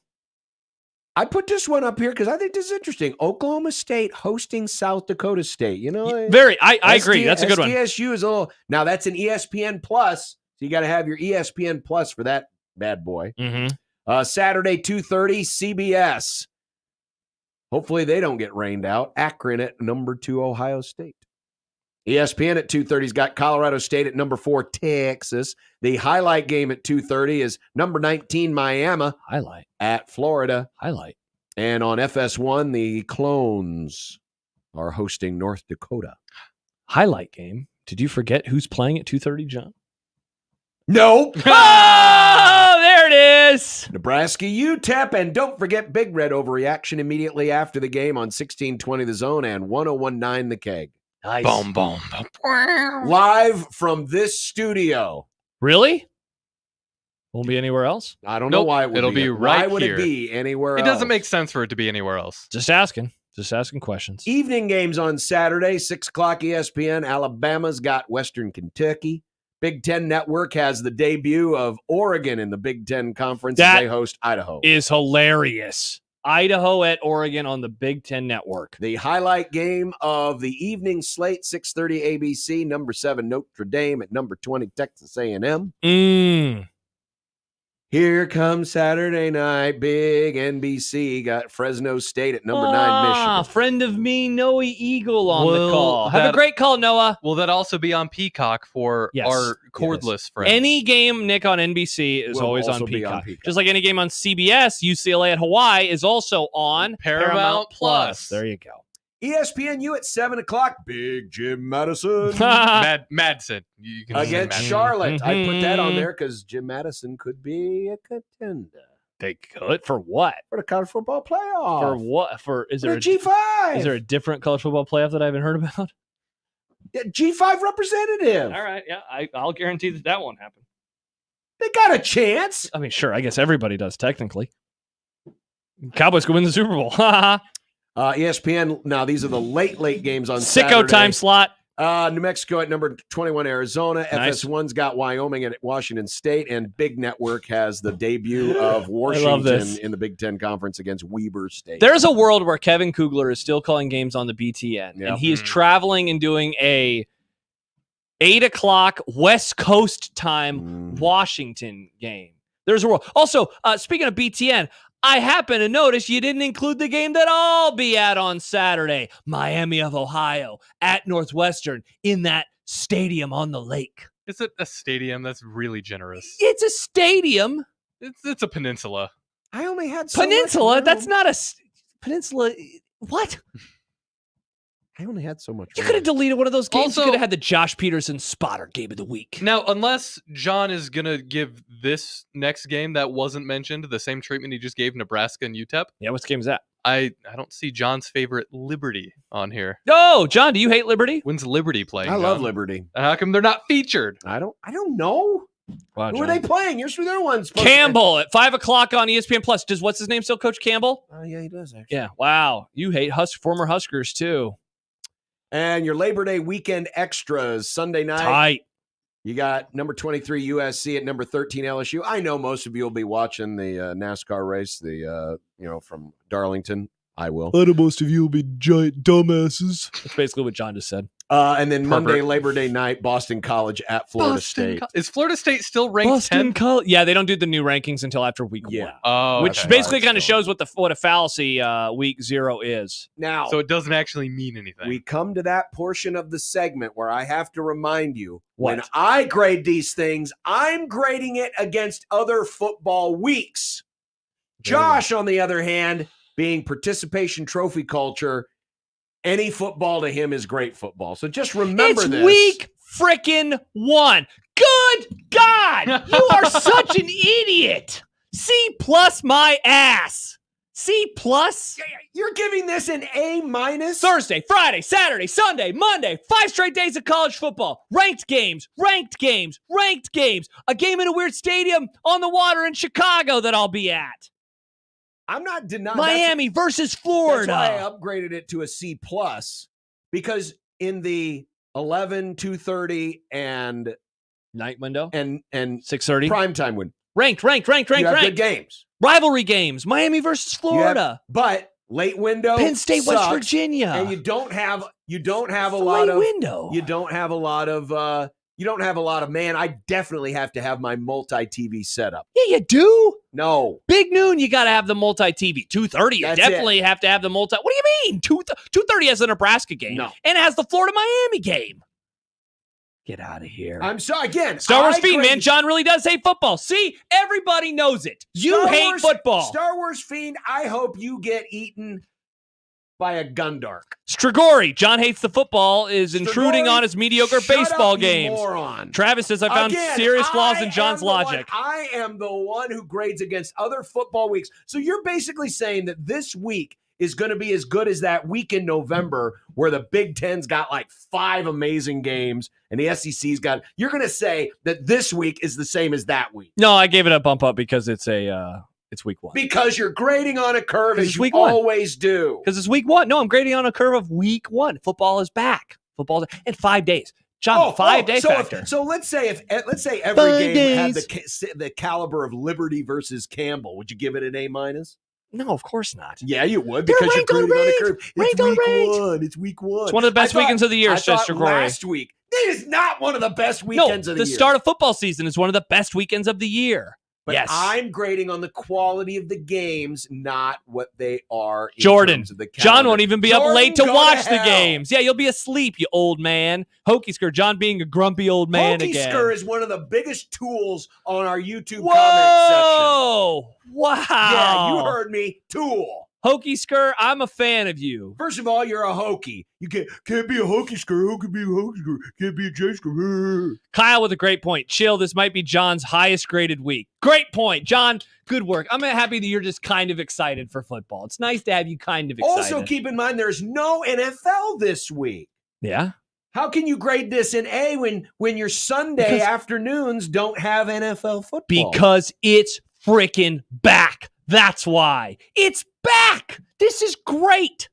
F: I put this one up here because I think this is interesting. Oklahoma State hosting South Dakota State. You know,
G: I agree. That's a good one.
F: SDSU is a little. Now that's an ESPN Plus, so you got to have your ESPN Plus for that bad boy.
G: Mm-hmm.
F: Saturday 2:30 CBS. Hopefully they don't get rained out. Akron at number 2 Ohio State. ESPN at 2:30's got Colorado State at number 4 Texas. The highlight game at 2:30 is number 19 Miami
G: highlight
F: at Florida.
G: Highlight.
F: And on FS1 the Clones are hosting North Dakota.
G: Highlight game. Did you forget who's playing at 2:30, John?
F: No.
G: Oh, there it is.
F: Nebraska UTEP, and don't forget Big Red overreaction immediately after the game on 1620 The Zone and 1019 The Keg.
G: Nice.
E: Boom, boom.
F: Live from this studio.
G: Really? Won't be anywhere else?
F: I don't know why it would
E: It'll be right
F: Why would
E: here.
F: it be anywhere
E: It
F: else?
E: doesn't make sense for it to be anywhere else.
G: Just asking. Just asking questions.
F: Evening games on Saturday, 6 o'clock ESPN. Alabama's got Western Kentucky. Big Ten Network has the debut of Oregon in the Big Ten Conference as they host Idaho.
G: Is hilarious. Idaho at Oregon on the Big Ten Network.
F: The highlight game of the evening slate, 6:30 ABC, number 7 Notre Dame at number 20 Texas A&M. Here comes Saturday night, big NBC got Fresno State at number 9 Michigan.
G: Friend of me, Noah Eagle on the call. Have a great call, Noah.
E: Will that also be on Peacock for our cordless friends?
G: Any game, Nick, on NBC is
F: Will
G: always
F: also
G: on
F: be on
G: Peacock.
F: Peacock.
G: Just like any game on CBS, UCLA at Hawaii is also on
E: Paramount Plus.
G: There you go.
F: ESPNU at 7 o'clock, big Jim Madison.
E: Madsen. You can say
F: Against
E: Madsen.
F: Charlotte. I put that on there because Jim Madison could be a contender.
G: They could for what?
F: For the college football playoff.
G: For what? For is there
F: For G5.
G: Is there a different college football playoff that I haven't heard about?
F: Yeah, G5 representative.
G: All right, yeah, I'll guarantee that won't happen.
F: They got a chance.
G: I mean, sure, I guess everybody does technically. Cowboys could win the Super Bowl.
F: ESPN, now these are the late games on
G: Sicko
F: Saturday.
G: time slot.
F: New Mexico at number 21, Arizona.
G: Nice.
F: FS1's got Wyoming at Washington State, and Big Network has the debut
G: love
F: of
G: this.
F: Washington in the Big Ten Conference against Weber State.
G: There's a world where Kevin Kugler is still calling games on the BTN,
F: Yep.
G: and he is traveling and doing a 8 o'clock West Coast time Washington game. There's a world. Also, speaking of BTN, I happen to notice you didn't include the game that I'll be at on Saturday. Miami of Ohio at Northwestern in that stadium on the lake.
E: Is it a stadium? That's really generous.
G: It's a stadium.
E: It's a peninsula.
F: I only had so
G: Peninsula?
F: much
G: That's
F: room.
G: not a peninsula. What?
F: I only had so much
G: You
F: room.
G: could have deleted one of those games.
E: Also-
G: You could have had the Josh Peterson spotter game of the week.
E: Now, unless John is going to give this next game that wasn't mentioned the same treatment he just gave Nebraska and UTEP.
G: Yeah, what game is that?
E: I don't see John's favorite Liberty on here.
G: No, John, do you hate Liberty?
E: When's Liberty playing?
F: I love
E: John?
F: Liberty.
E: How come they're not featured?
F: I don't know.
G: Wow,
F: Who
G: John.
F: are they playing? You're the other ones.
G: Campbell at 5 o'clock on ESPN Plus. Does what's his name still coach Campbell?
F: Oh, yeah, he does, actually.
G: Yeah. Wow. You hate former Huskers too.
F: And your Labor Day weekend extras Sunday night.
G: Tight.
F: You got number 23 USC at number 13 LSU. I know most of you will be watching the NASCAR race, from Darlington. I will.
G: I know most of you will be giant dumbasses. That's basically what John just said.
F: And then
E: Pervert.
F: Monday, Labor Day night, Boston College at Florida State.
E: Is Florida State still ranked
G: Boston
E: 10th?
G: College. Yeah, they don't do the new rankings until after week 1.
E: Oh,
G: Which
E: okay.
G: basically kind of shows what a fallacy week 0 is.
F: Now,
E: So it doesn't actually mean anything.
F: we come to that portion of the segment where I have to remind you,
G: What?
F: when I grade these things, I'm grading it against other football weeks. Josh, on the other hand, being participation trophy culture, any football to him is great football. So just remember this.
G: It's week freaking 1. Good God, you are such an idiot. C+ my ass. C+.
F: You're giving this an A-.
G: Thursday, Friday, Saturday, Sunday, Monday, 5 straight days of college football. Ranked games. A game in a weird stadium on the water in Chicago that I'll be at.
F: I'm not denying
G: Miami versus Florida.
F: That's why I upgraded it to a C+, because in the 11, 2:30, and
G: night window
F: and
G: 6:30
F: primetime window.
G: Ranked.
F: You have good games.
G: Rivalry games. Miami versus Florida.
F: But late window.
G: Penn State,
F: sucks,
G: West Virginia.
F: And you don't have a lot of man, I definitely have to have my multi-TV setup.
G: Yeah, you do.
F: No.
G: Big noon, you got to have the multi-TV. 2:30, you definitely have to have the multi. What do you mean? 2:30 has a Nebraska game.
F: No.
G: And it has the Florida-Miami game. Get out of here.
F: I'm sorry, again.
G: Star Wars Fiend, man. John really does hate football. See, everybody knows it. You hate football.
F: Star Wars Fiend, I hope you get eaten by a Gundark.
G: Strigori, John hates the football, is intruding on his mediocre baseball games.
F: Moron.
G: Travis says, I found serious flaws in John's logic.
F: I am the one who grades against other football weeks. So you're basically saying that this week is going to be as good as that week in November where the Big Ten's got like 5 amazing games and the SEC's got. You're going to say that this week is the same as that week.
G: No, I gave it a bump up because it's week 1.
F: Because you're grading on a curve as you always do.
G: Because it's week 1. No, I'm grading on a curve of week 1. Football is back. Football in 5 days. John, 5-day factor.
F: So let's say every game had the caliber of Liberty versus Campbell. Would you give it an A-?
G: No, of course not.
F: Yeah, you would, because you're grading on a curve. It's week 1.
G: It's one of the best weekends of the year, Chester Corey.
F: Last week. It is not one of the best weekends of the year.
G: The start of football season is one of the best weekends of the year.
F: But yes. I'm grading on the quality of the games, not what they are in
G: Jordan.
F: terms of the calendar.
G: John won't even be up late to watch the games. Yeah, you'll be asleep, you old man. Hokey Skirt, John being a grumpy old man again.
F: Hokey Skirt is one of the biggest tools on our YouTube comment section.
G: Whoa! Wow.
F: Yeah, you heard me. Tool.
G: Hokey Skirt, I'm a fan of you.
F: First of all, you're a hokey. You can't be a Hokey Skirt. Who can be a Hokey Skirt? Can't be a J Skirt.
G: Kyle with a great point. Chill, this might be John's highest graded week. Great point. John, good work. I'm happy that you're just kind of excited for football. It's nice to have you kind of excited.
F: Also, keep in mind there's no NFL this week.
G: Yeah.
F: How can you grade this in A when your Sunday afternoons don't have NFL football?
G: Because it's freaking back. That's why. It's back. This is great.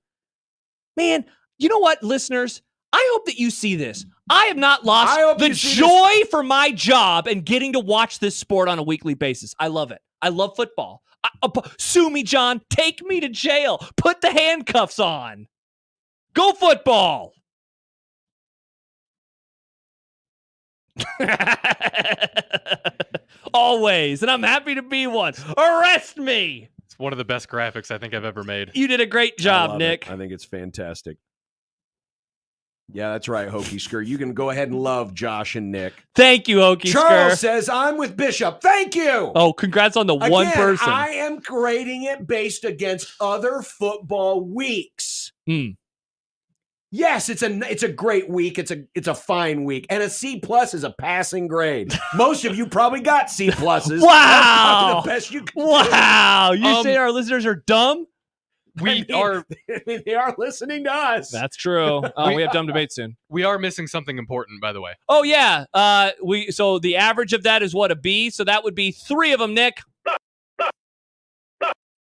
G: Man, you know what, listeners? I hope that you see this. I have not lost the joy for my job and getting to watch this sport on a weekly basis. I love it. I love football. Sue me, John. Take me to jail. Put the handcuffs on. Go football. Always. And I'm happy to be one. Arrest me.
E: It's one of the best graphics I think I've ever made.
G: You did a great job, Nick.
F: I think it's fantastic. Yeah, that's right, Hokey Skirt. You can go ahead and love Josh and Nick.
G: Thank you, Hokey Skirt.
F: Charles says, I'm with Bishop. Thank you.
G: Oh, congrats on the one person.
F: I am grading it based against other football weeks. Yes, it's a great week. It's a fine week. And a C+ is a passing grade. Most of you probably got C+.
G: Wow.
F: The best you can
G: wow. You say our listeners are dumb?
E: They are
F: listening to us.
G: That's true. We have dumb debate soon.
E: We are missing something important, by the way.
G: Oh yeah. So the average of that is what, a B? So that would be 3 of them, Nick.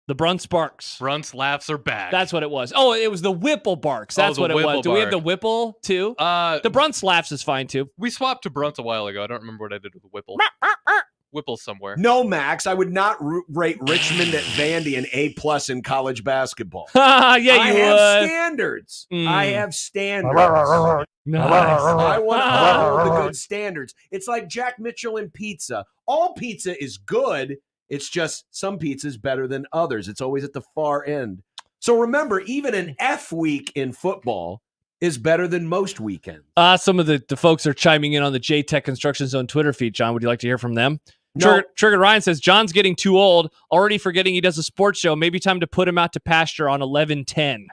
G: The Brunt Sparks.
E: Brunt's laughs are back.
G: That's what it was. Oh, it was the Whipple Barks. That's what it was. Do we have the Whipple too? The Brunt's laughs is fine too.
E: We swapped to Brunt a while ago. I don't remember what I did with the Whipple. Whipple somewhere.
F: No, Max, I would not rate Richmond at Vandy an A+ in college basketball.
G: Yeah, you would.
F: I have standards. I have standards.
G: Nice.
F: I want all the good standards. It's like Jack Mitchell in pizza. All pizza is good. It's just some pizza is better than others. It's always at the far end. So remember, even an F week in football is better than most weekends.
G: Some of the folks are chiming in on the J-Tech Construction Zone Twitter feed. John, would you like to hear from them?
F: No.
G: Triggered Ryan says, John's getting too old, already forgetting he does a sports show. Maybe time to put him out to pasture on 11:10.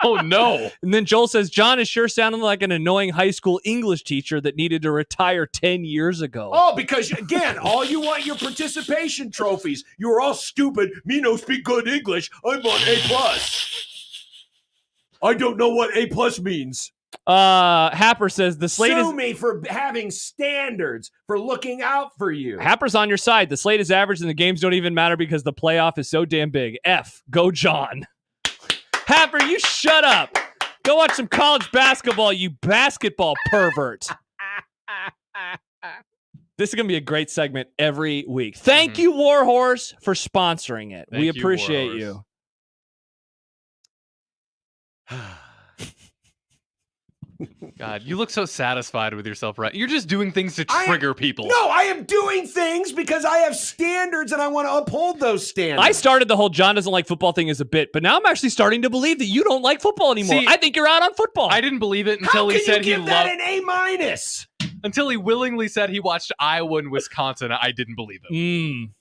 E: Oh no.
G: And then Joel says, John is sure sounding like an annoying high school English teacher that needed to retire 10 years ago.
F: Oh, because, again, all you want your participation trophies. You were all stupid. Me no speak good English. I'm on A+. I don't know what A+ means.
G: Happer says, the slate
F: Sue
G: is...
F: me for having standards, for looking out for you.
G: Happer's on your side. The slate is average and the games don't even matter because the playoff is so damn big. F. Go John. Happer, you shut up. Go watch some college basketball, you basketball pervert. This is going to be a great segment every week. Thank you, Warhorse, for sponsoring it. We appreciate you.
E: God, you look so satisfied with yourself, right? You're just doing things to trigger people.
F: No, I am doing things because I have standards and I want to uphold those standards.
G: I started the whole John doesn't like football thing as a bit, but now I'm actually starting to believe that you don't like football anymore.
E: See,
G: I think you're out on football.
E: I didn't believe it until he said he loved.
F: How can you give that an A-?
E: Until he willingly said he watched Iowa and Wisconsin, I didn't believe him.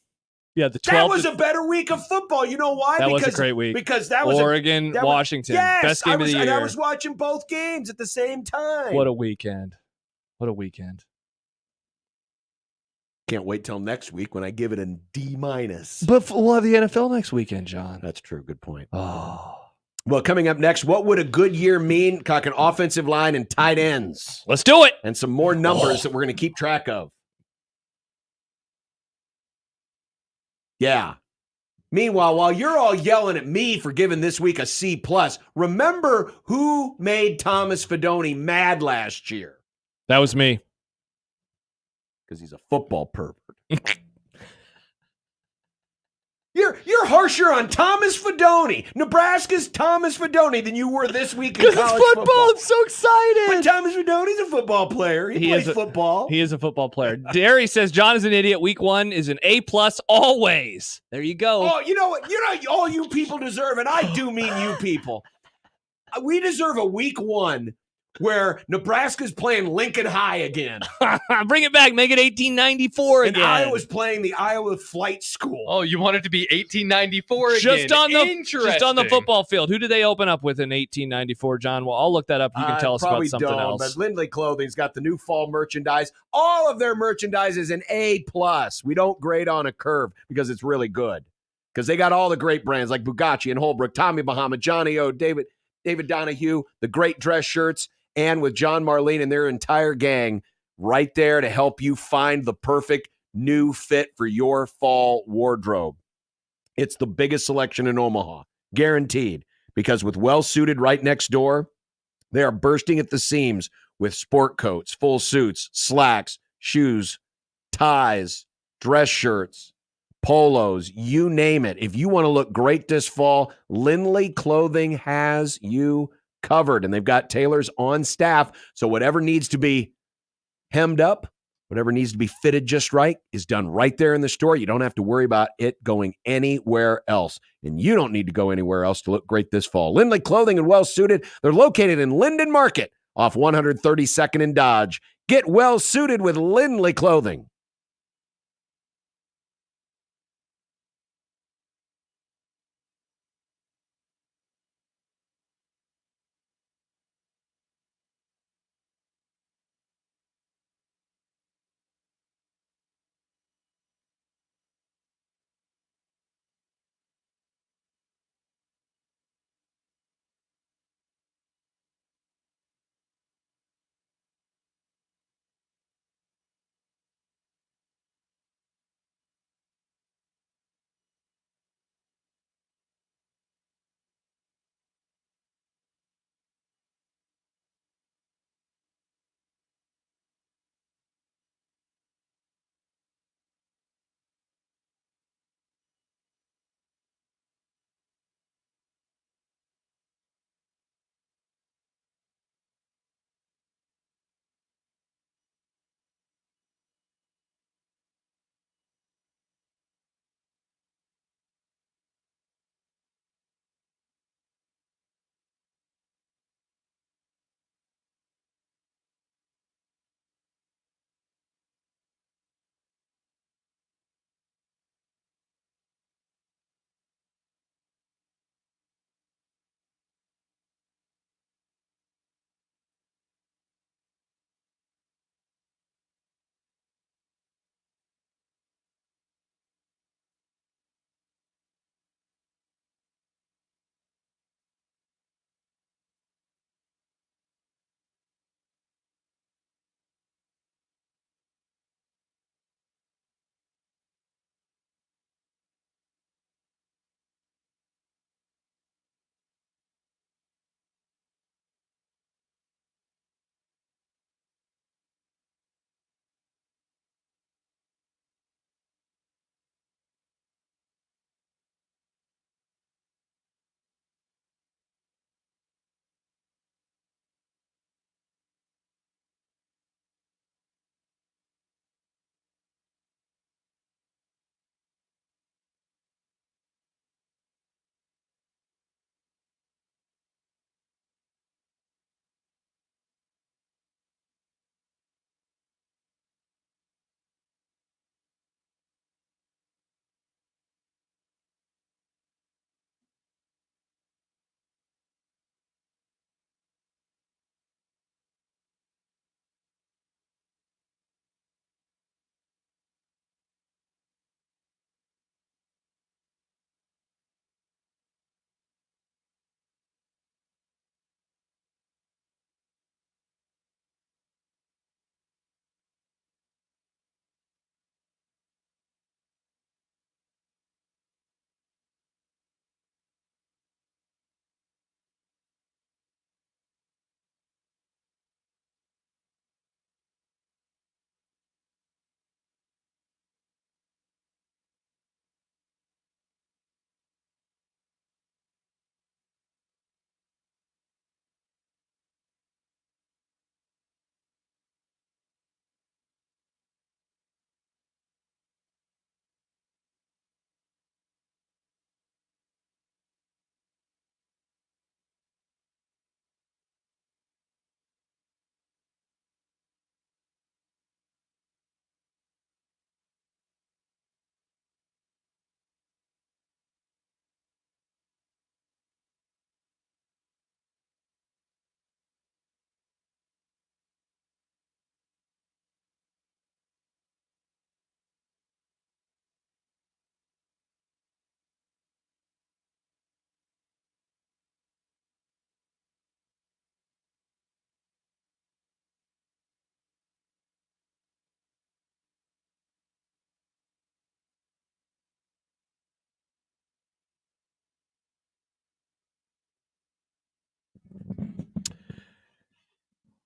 G: Yeah, the 12.
F: That was a better week of football. You know why?
G: That was a great week.
F: Because that was
G: Oregon, Washington. Best game of the year.
F: And I was watching both games at the same time.
G: What a weekend. What a weekend.
F: Can't wait till next week when I give it a D-.
G: But we'll have the NFL next weekend, John.
F: That's true. Good point.
G: Oh.
F: Well, coming up next, what would a good year mean? Talking offensive line and tight ends.
G: Let's do it.
F: And some more numbers that we're going to keep track of. Yeah. Meanwhile, while you're all yelling at me for giving this week a C+, remember who made Thomas Fidone mad last year?
G: That was me.
F: Because he's a football pervert. You're harsher on Thomas Fidone, Nebraska's Thomas Fidone, than you were this week in college
G: football. Because it's football. I'm so excited.
F: But Thomas Fidone's a football player. He plays football.
G: He is a football player. Derry says John is an idiot. Week 1 is an A+ always. There you go.
F: Oh, you know what? All you people deserve, and I do mean you people. We deserve a week 1 where Nebraska's playing Lincoln High again.
G: Bring it back. Make it 1894 again.
F: And Iowa's playing the Iowa Flight School.
E: Oh, you want it to be 1894 again?
G: Just on the football field. Who did they open up with in 1894, John? Well, I'll look that up. You can tell us about something else.
F: But Lindley Clothing's got the new fall merchandise. All of their merchandise is an A+. We don't grade on a curve because it's really good. Because they got all the great brands like Bugatti and Holbrook, Tommy Bahama, Johnny O, David Donahue, the great dress shirts, and with John Marlene and their entire gang right there to help you find the perfect new fit for your fall wardrobe. It's the biggest selection in Omaha, guaranteed, because with Well Suited right next door, they are bursting at the seams with sport coats, full suits, slacks, shoes, ties, dress shirts, polos, you name it. If you want to look great this fall, Lindley Clothing has you covered, and they've got tailors on staff, so whatever needs to be hemmed up, whatever needs to be fitted just right is done right there in the store. You don't have to worry about it going anywhere else, and you don't need to go anywhere else to look great this fall. Lindley Clothing and Well Suited, they're located in Linden Market off 132nd and Dodge. Get well suited with Lindley Clothing.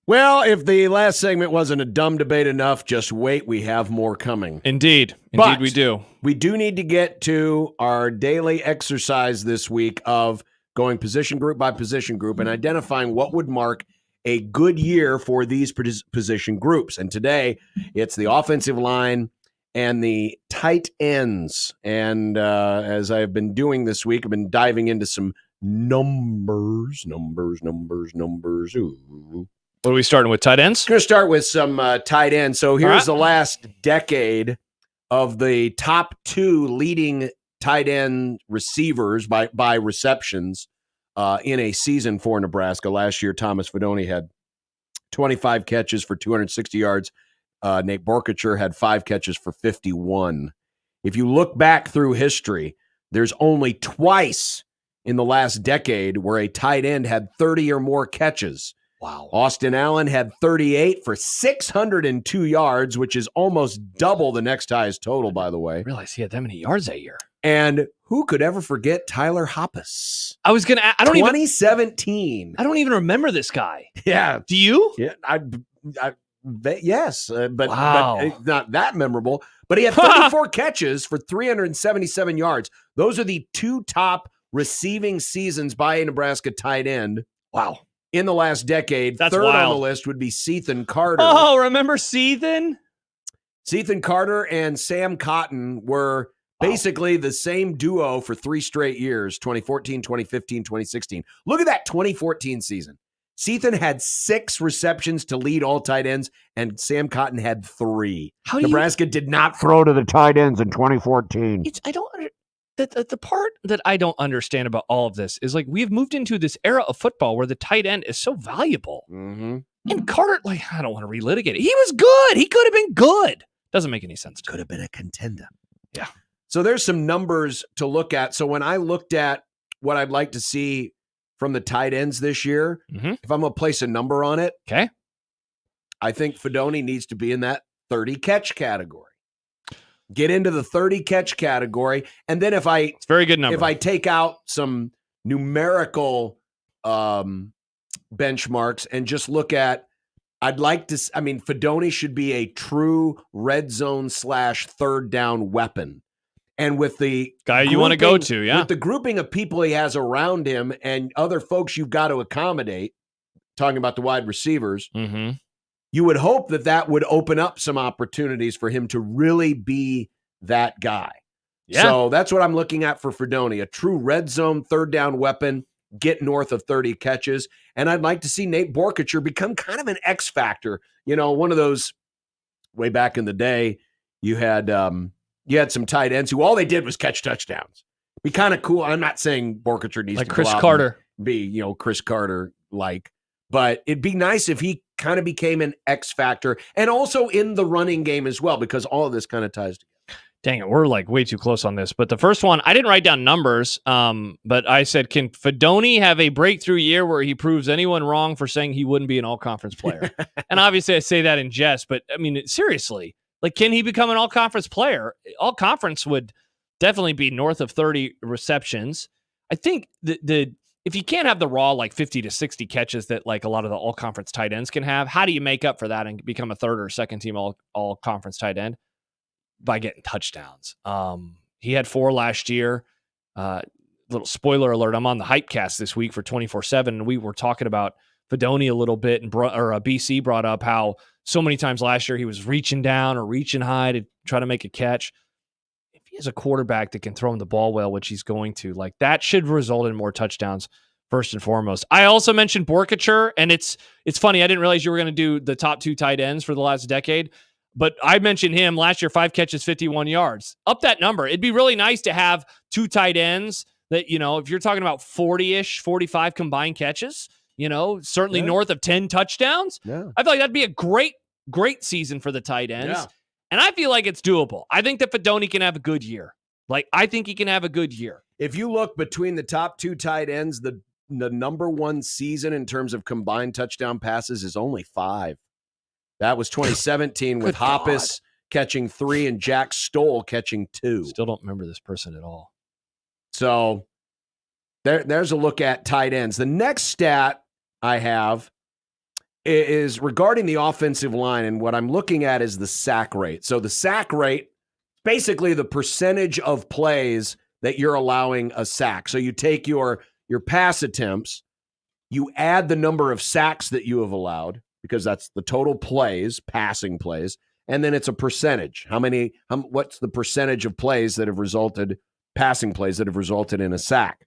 F: Well, if the last segment wasn't a dumb debate enough, just wait. We have more coming.
G: Indeed.
F: But
G: we do.
F: We do need to get to our daily exercise this week of going position group by position group and identifying what would mark a good year for these position groups. And today, it's the offensive line and the tight ends. And as I've been doing this week, I've been diving into some numbers. Ooh.
G: What are we starting with, tight ends?
F: Going to start with some tight ends. So here's the last decade of the top 2 leading tight end receivers by receptions in a season for Nebraska. Last year, Thomas Fidone had 25 catches for 260 yards. Nate Borkacher had 5 catches for 51. If you look back through history, there's only twice in the last decade where a tight end had 30 or more catches.
G: Wow.
F: Austin Allen had 38 for 602 yards, which is almost double the next highest total, by the way.
G: I realized he had that many yards that year.
F: And who could ever forget Tyler Hoppus?
G: I was going to,
F: 2017.
G: I don't even remember this guy.
F: Yeah.
G: Do you?
F: Yeah. Yes, but
G: wow.
F: Not that memorable. But he had 34 catches for 377 yards. Those are the 2 top receiving seasons by a Nebraska tight end.
G: Wow.
F: In the last decade.
G: That's
F: third
G: wild.
F: on the list would be Sethan Carter.
G: Oh, remember Sethan?
F: Sethan Carter and Sam Cotton were basically the same duo for 3 straight years, 2014, 2015, 2016. Look at that 2014 season. Sethan had 6 receptions to lead all tight ends, and Sam Cotton had 3. Nebraska did not throw to the tight ends in 2014.
G: The part that I don't understand about all of this is, like, we've moved into this era of football where the tight end is so valuable.
F: Mm-hmm.
G: And Carter, I don't want to relitigate it. He was good. He could have been good. Doesn't make any sense.
F: Could have been a contender.
G: Yeah.
F: So there's some numbers to look at. So when I looked at what I'd like to see from the tight ends this year, if I'm going to place a number on it,
G: okay,
F: I think Fidone needs to be in that 30 catch category. Get into the 30 catch category. And then it's
G: a very good number.
F: If I take out some numerical benchmarks and just look at, Fidone should be a true red zone / third down weapon. And with the
G: guy you want to go to,
F: with the grouping of people he has around him and other folks you've got to accommodate, talking about the wide receivers, you would hope that would open up some opportunities for him to really be that guy. Yeah. So that's what I'm looking at for Fidone, a true red zone third down weapon, get north of 30 catches. And I'd like to see Nate Borkacher become kind of an X factor. You know, one of those way back in the day, you had some tight ends who all they did was catch touchdowns. Be kind of cool. I'm not saying Borkacher needs
G: like
F: to
G: Chris
F: go out
G: Carter,
F: and be, Chris Carter like, but it'd be nice if he kind of became an X factor and also in the running game as well, because all of this kind of ties together.
G: Dang it, we're like way too close on this. But the first one, I didn't write down numbers, but I said, can Fidone have a breakthrough year where he proves anyone wrong for saying he wouldn't be an all-conference player? And obviously I say that in jest, but I mean, seriously, like, can he become an all-conference player? All-conference would definitely be north of 30 receptions. I think if you can't have the raw, like 50 to 60 catches that like a lot of the all-conference tight ends can have, how do you make up for that and become a third or second team all-conference tight end? By getting touchdowns. He had 4 last year. Little spoiler alert, I'm on the Hypecast this week for 24/7, and we were talking about Fidone a little bit, and BC brought up how so many times last year he was reaching down or reaching high to try to make a catch. If he has a quarterback that can throw him the ball well, which he's going to, like, that should result in more touchdowns first and foremost. I also mentioned Borkacher, and it's funny, I didn't realize you were going to do the top 2 tight ends for the last decade. But I mentioned him last year, 5 catches, 51 yards. Up that number. It'd be really nice to have 2 tight ends that, if you're talking about 40-ish, 45 combined catches, certainly north of 10 touchdowns.
F: Yeah.
G: I feel like that'd be a great, great season for the tight ends.
F: Yeah.
G: And I feel like it's doable. I think that Fidone can have a good year. I think he can have a good year.
F: If you look between the top 2 tight ends, the number 1 season in terms of combined touchdown passes is only 5. That was 2017 with Hoppus catching 3 and Jack Stoll catching 2.
G: Still don't remember this person at all.
F: So there's a look at tight ends. The next stat I have is regarding the offensive line, and what I'm looking at is the sack rate. So the sack rate, basically the percentage of plays that you're allowing a sack. So you take your pass attempts, you add the number of sacks that you have allowed, because that's the total plays, passing plays, and then it's a percentage. What's the percentage of plays that have resulted, passing plays that have resulted in a sack?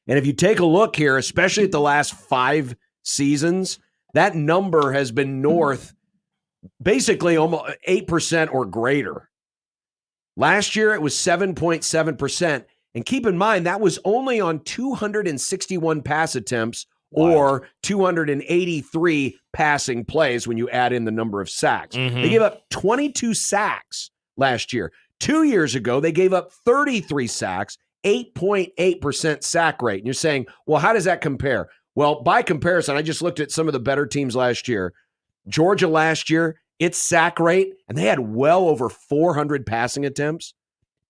F: And if you take a look here, especially at the last 5 seasons, that number has been north, basically almost 8% or greater. Last year, it was 7.7%. And keep in mind, that was only on 261 pass attempts or 283 passing plays when you add in the number of sacks.
G: Mm-hmm.
F: They gave up 22 sacks last year. 2 years ago, they gave up 33 sacks, 8.8% sack rate. And you're saying, well, how does that compare? Well, by comparison, I just looked at some of the better teams last year. Georgia last year, its sack rate, and they had well over 400 passing attempts,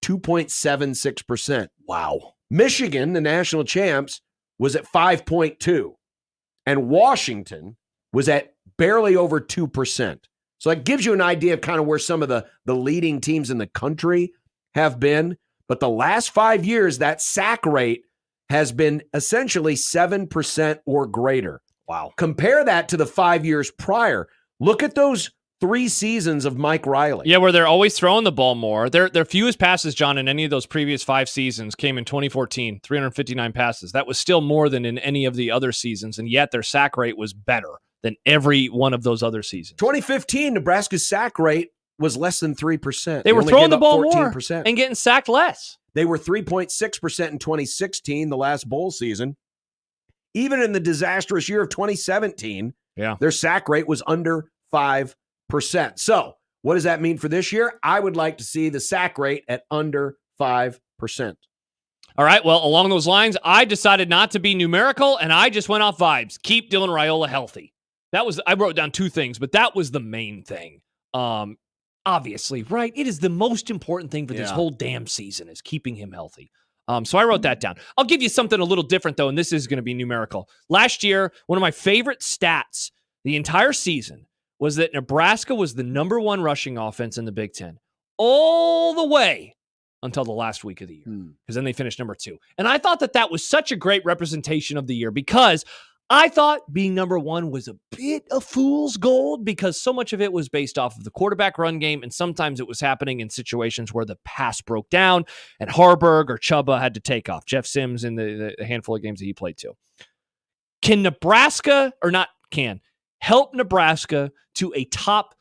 F: 2.76%.
G: Wow.
F: Michigan, the national champs, was at 5.2. And Washington was at barely over 2%. So that gives you an idea of kind of where some of the leading teams in the country have been. But the last 5 years, that sack rate has been essentially 7% or greater.
G: Wow.
F: Compare that to the 5 years prior. Look at those 3 seasons of Mike Riley.
G: Yeah, where they're always throwing the ball more. Their fewest passes, John, in any of those previous 5 seasons came in 2014, 359 passes. That was still more than in any of the other seasons, and yet their sack rate was better than every one of those other seasons.
F: 2015, Nebraska's sack rate was less than 3%.
G: They were
F: only
G: throwing
F: gave
G: the
F: up
G: ball
F: 14%.
G: more and getting sacked less.
F: They were 3.6% in 2016, the last bowl season. Even in the disastrous year of 2017, their sack rate was under 5%. So what does that mean for this year? I would like to see the sack rate at under 5%.
G: All right, well, along those lines, I decided not to be numerical, and I just went off vibes. Keep Dylan Raiola healthy. I wrote down 2 things, but that was the main thing. Obviously, right? It is the most important thing for this whole damn season is keeping him healthy. So I wrote that down. I'll give you something a little different, though, and this is going to be numerical. Last year, one of my favorite stats the entire season was that Nebraska was the number 1 rushing offense in the Big Ten all the way until the last week of the year, because then they finished number 2. And I thought that was such a great representation of the year, because I thought being number 1 was a bit of fool's gold, because so much of it was based off of the quarterback run game, and sometimes it was happening in situations where the pass broke down and Harburg or Chuba had to take off. Jeff Sims in the handful of games that he played too. Can Nebraska, or not can, help Nebraska to a top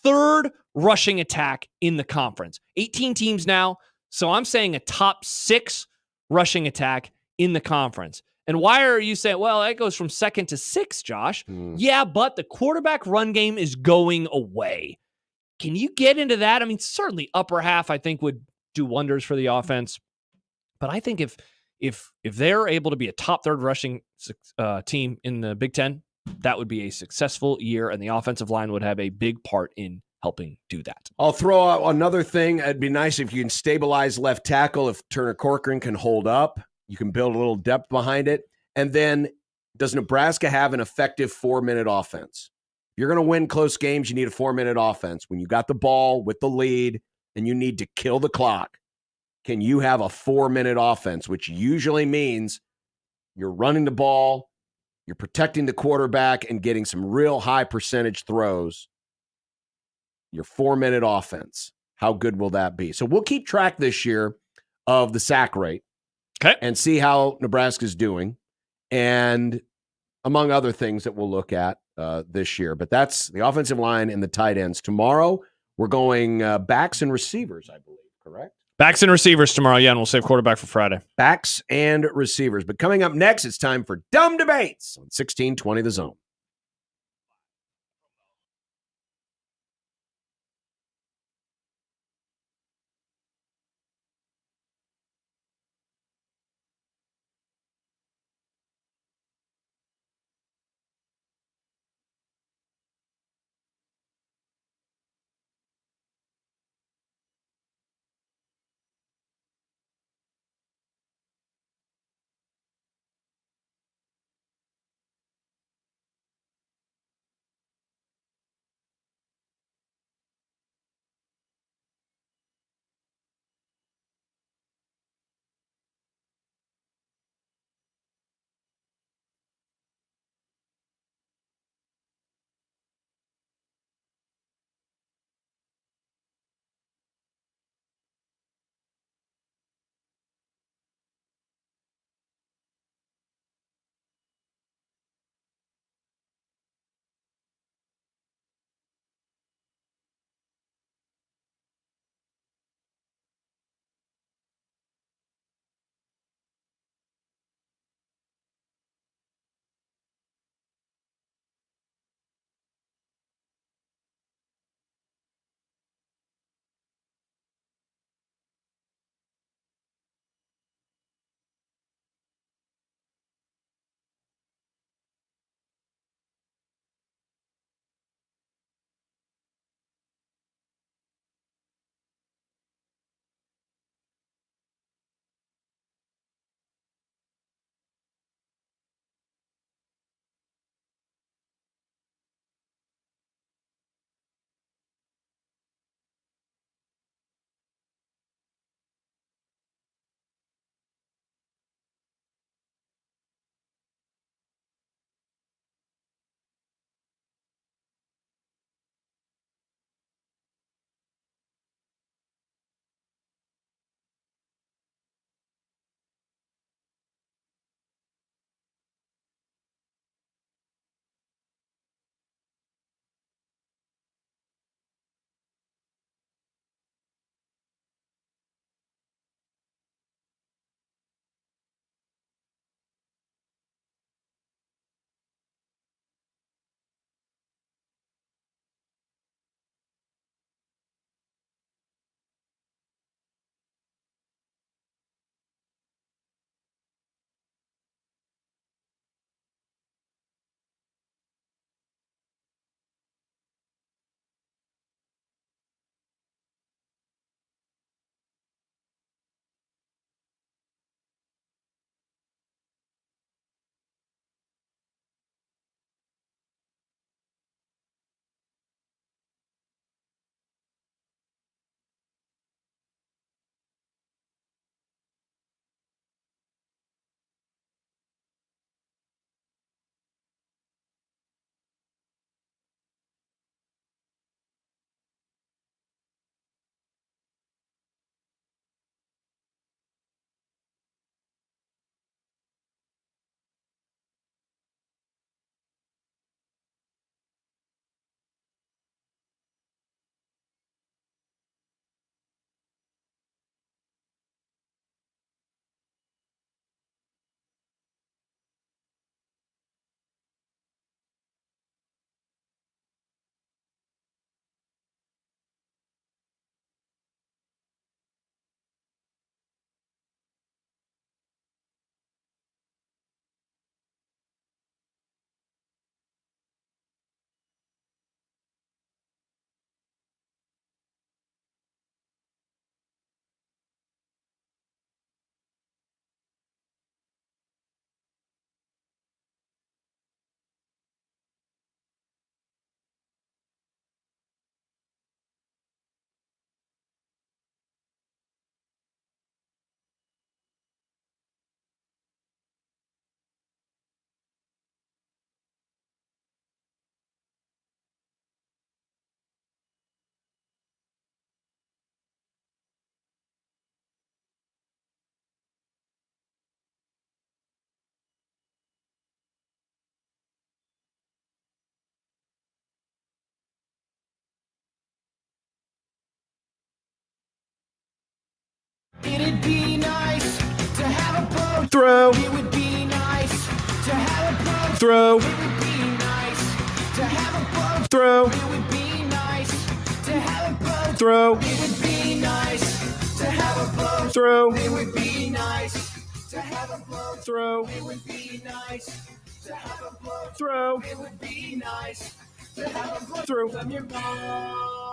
G: 3rd rushing attack in the conference? 18 teams now, so I'm saying a top 6 rushing attack in the conference. And why are you saying, well, that goes from 2nd to 6th, Josh? Yeah, but the quarterback run game is going away. Can you get into that? I mean, certainly upper half, I think, would do wonders for the offense. But I think if they're able to be a top 3rd rushing team in the Big Ten, that would be a successful year, and the offensive line would have a big part in helping do that.
F: I'll throw out another thing. It'd be nice if you can stabilize left tackle, if Turner Corcoran can hold up. You can build a little depth behind it. And then, does Nebraska have an effective 4-minute offense? If you're going to win close games, you need a 4-minute offense. When you got the ball with the lead and you need to kill the clock, can you have a 4-minute offense, which usually means you're running the ball, you're protecting the quarterback, and getting some real high percentage throws? Your 4-minute offense. How good will that be? So we'll keep track this year of the sack rate.
G: Okay.
F: And see how Nebraska's doing, and among other things that we'll look at this year. But that's the offensive line and the tight ends. Tomorrow, we're going backs and receivers, I believe, correct?
G: Backs and receivers tomorrow, yeah, and we'll save quarterback for Friday.
F: Backs and receivers. But coming up next, it's time for Dumb Debates on 1620 The Zone.
H: would be nice to have a boat.
F: Throw.
H: It would be nice to have a boat.
F: Throw.
H: It would be nice to have a boat.
F: Throw.
H: It would be nice to have a boat.
F: Throw.
H: It would be nice to have a boat.
F: Throw.
H: It would be nice to have a boat.
F: Throw.
H: It would be nice to have a boat.
F: Throw.
H: It would be nice to have a boat.
F: Throw.
H: From your mom.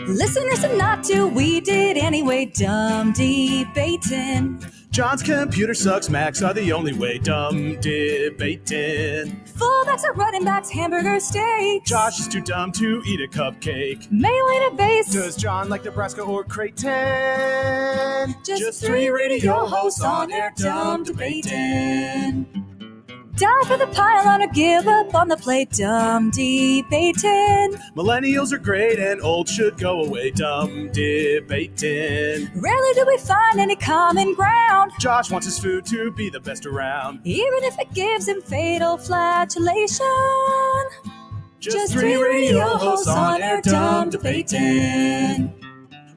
P: Listen or not to, we did anyway, dumb debating.
H: John's computer sucks, Macs are the only way, dumb debating.
P: Fullbacks are running backs, hamburger steaks.
H: Josh is too dumb to eat a cupcake.
P: Mayo in a vase.
H: Does John like Nebraska or Creighton?
P: Just three radio hosts on air, dumb debating. Die for the pylon or give up on the plate, dumb debating.
H: Millennials are great and old should go away, dumb debating.
P: Rarely do we find any common ground.
H: Josh wants his food to be the best around.
P: Even if it gives him fatal flatulation.
H: Just three radio hosts on air, dumb debating.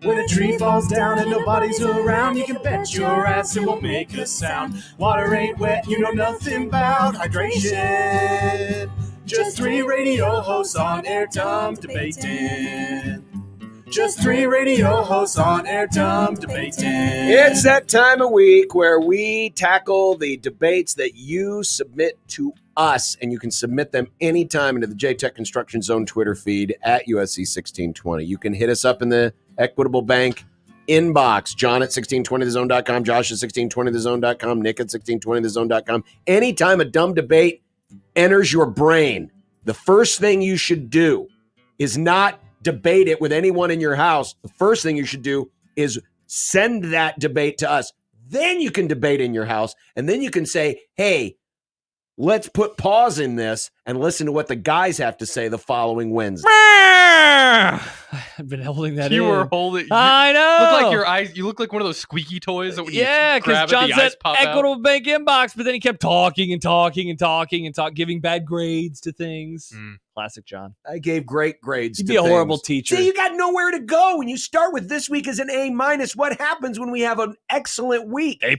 H: When a tree falls down and nobody's around, you can bet your ass it won't make a sound. Water ain't wet, you know nothing about hydration. Just three radio hosts on air, dumb debating. Just three radio hosts on air, dumb debating.
F: It's that time of week where we tackle the debates that you submit to us, and you can submit them anytime into the JTech Construction Zone Twitter feed at USC1620. You can hit us up in the Equitable Bank inbox, John at 1620thezone.com, Josh at 1620thezone.com, Nick at 1620thezone.com. Anytime a dumb debate enters your brain, the first thing you should do is not debate it with anyone in your house. The first thing you should do is send that debate to us. Then you can debate in your house, and then you can say, hey, let's put pause in this and listen to what the guys have to say the following Wednesday.
G: I've been holding that
E: You
G: in.
E: were holding.
G: I know.
E: Look like your eyes. You look like one of those squeaky toys that when you
G: Yeah,
E: grab
G: because
E: it,
G: John
E: the
G: said
E: eyes pop
G: Equitable
E: out.
G: Bank inbox, but then he kept talking and talking and talking and giving bad grades to things. Classic John.
F: I gave great grades.
G: You'd
F: to
G: be a horrible
F: things.
G: teacher.
F: See, you got nowhere to go when you start with this week as an A-. What happens when we have an excellent week?
G: A+.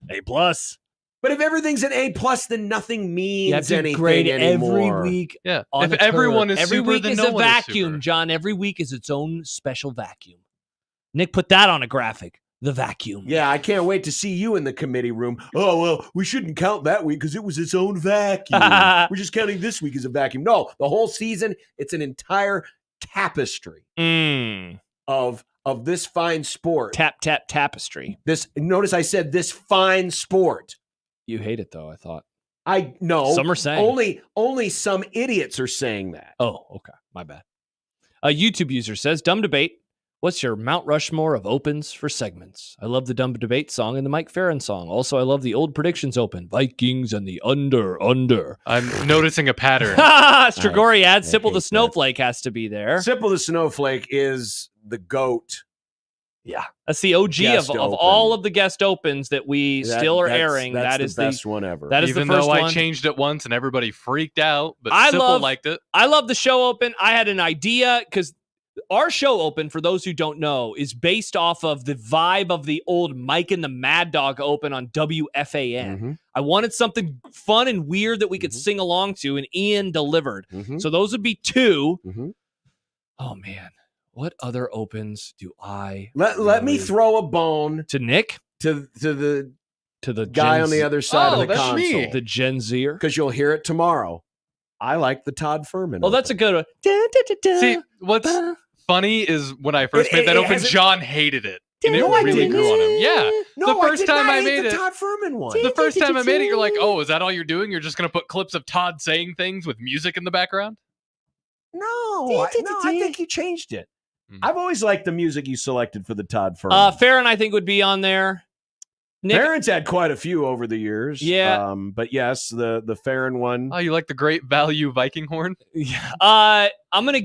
G: A+.
F: But if everything's an A+, then nothing means
G: You have to
F: anything
G: grade
F: anymore.
G: every week.
E: Yeah.
G: On
E: If
G: the
E: everyone
G: turd.
E: is
G: every
E: super,
G: week
E: then
G: is
E: no
G: a
E: one is
G: vacuum,
E: super.
G: John. Every week is its own special vacuum. Nick put that on a graphic. The vacuum.
F: Yeah, I can't wait to see you in the committee room. Oh, well, we shouldn't count that week because it was its own vacuum. We're just counting this week as a vacuum. No, the whole season, it's an entire tapestry of this fine sport.
G: Tapestry.
F: Notice I said this fine sport.
G: You hate it, though, I thought.
F: I know.
G: Some are saying.
F: Only some idiots are saying that.
G: Oh, okay. My bad. A YouTube user says, dumb debate. What's your Mount Rushmore of opens for segments? I love the dumb debate song and the Mike Farron song. Also, I love the old predictions open. Vikings and the under.
E: I'm noticing a pattern.
G: Strigori adds Sipple the Snowflake has to be there.
F: Sipple the Snowflake is the GOAT.
G: Yeah. That's the OG of all of the guest opens that we still are airing.
F: That's
G: That
F: the
G: is
F: best one ever.
G: That is
E: Even
G: the first
E: though I
G: one.
E: changed it once and everybody freaked out, but
G: I
E: Sipple liked it.
G: I love the show open. I had an idea because our show open, for those who don't know, is based off of the vibe of the old Mike and the Mad Dog open on WFAN.
F: Mm-hmm.
G: I wanted something fun and weird that we could sing along to, and Ian delivered. So those would be two. Oh, man. What other opens do I
F: let me throw a bone
G: to Nick?
F: To the
G: Gen
F: guy on the other side of the
G: that's
F: console.
G: me. The Gen Zer.
F: Because you'll hear it tomorrow. I like the Todd Furman.
G: Oh, that's a good one.
E: See, what's funny is when I first made that open, John hated it. And it really grew on him. Yeah.
F: No,
E: the first time I made
F: the
E: it.
F: Todd Furman one.
E: The first time I made it, you're like, oh, is that all you're doing? You're just going to put clips of Todd saying things with music in the background?
F: No, I think he changed it. I've always liked the music you selected for the Todd Furman.
G: Farron, I think, would be on there. Nick,
F: Farron's had quite a few over the years.
G: Yeah.
F: But yes, the Farron one.
E: Oh, you like the great value Viking horn?
G: Yeah. I'm gonna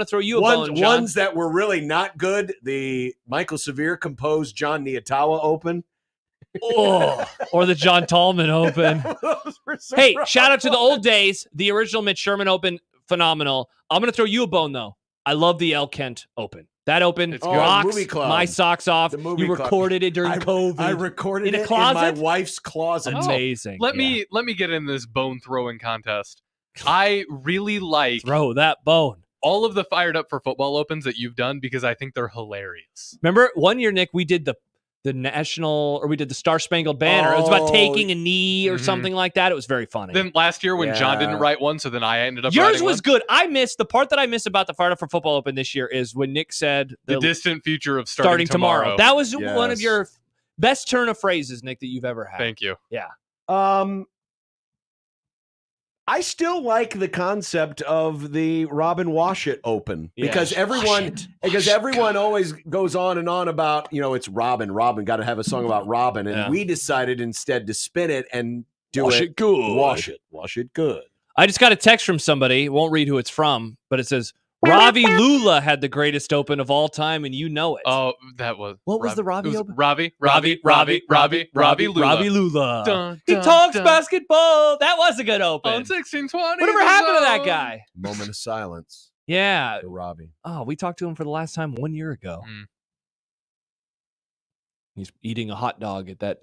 G: throw you a bone, John.
F: Ones that were really not good. The Michael Severe composed John Niatawa open.
G: Or the John Tallman open. Hey, shout out to the old days. The original Mitch Sherman open, phenomenal. I'm gonna throw you a bone though. I love the El Kent Open. That Open rocks
F: movie club.
G: my socks off.
F: The movie
G: You
F: club.
G: recorded it during COVID.
F: I recorded
G: in
F: it
G: a closet?
F: in my wife's closet.
G: Amazing.
E: Let me get in this bone throwing contest. I really like
G: throw that bone.
E: All of the Fired Up for Football Opens that you've done because I think they're hilarious.
G: Remember one year, Nick, we did the national, or we did the Star Spangled Banner. It was about taking a knee or something like that. It was very funny.
E: Then last year when John didn't write one, so then I ended up
G: Yours
E: writing
G: was
E: one.
G: good. I missed the part that I missed about the Fired Up for Football Open this year is when Nick said
E: the distant future of starting tomorrow.
G: That was one of your best turn of phrases, Nick, that you've ever had.
E: Thank you.
G: Yeah.
F: I still like the concept of the Robin Washit Open because everyone always goes on and on about, it's Robin, got to have a song about Robin. And we decided instead to spin it and do
G: Wash it good.
F: Wash it good.
G: I just got a text from somebody. Won't read who it's from, but it says, Ravi Lula had the greatest Open of all time, and you know it.
E: Oh, that was...
G: What was the Ravi Open?
E: Ravi Lula.
G: Ravi Lula.
E: Dun,
G: He
E: dun,
G: talks
E: dun.
G: basketball. That was a good Open.
E: On 1620.
G: Whatever happened to that guy?
F: Moment of silence.
G: Yeah.
F: For Robbie.
G: Oh, we talked to him for the last time 1 year ago. He's eating a hot dog at that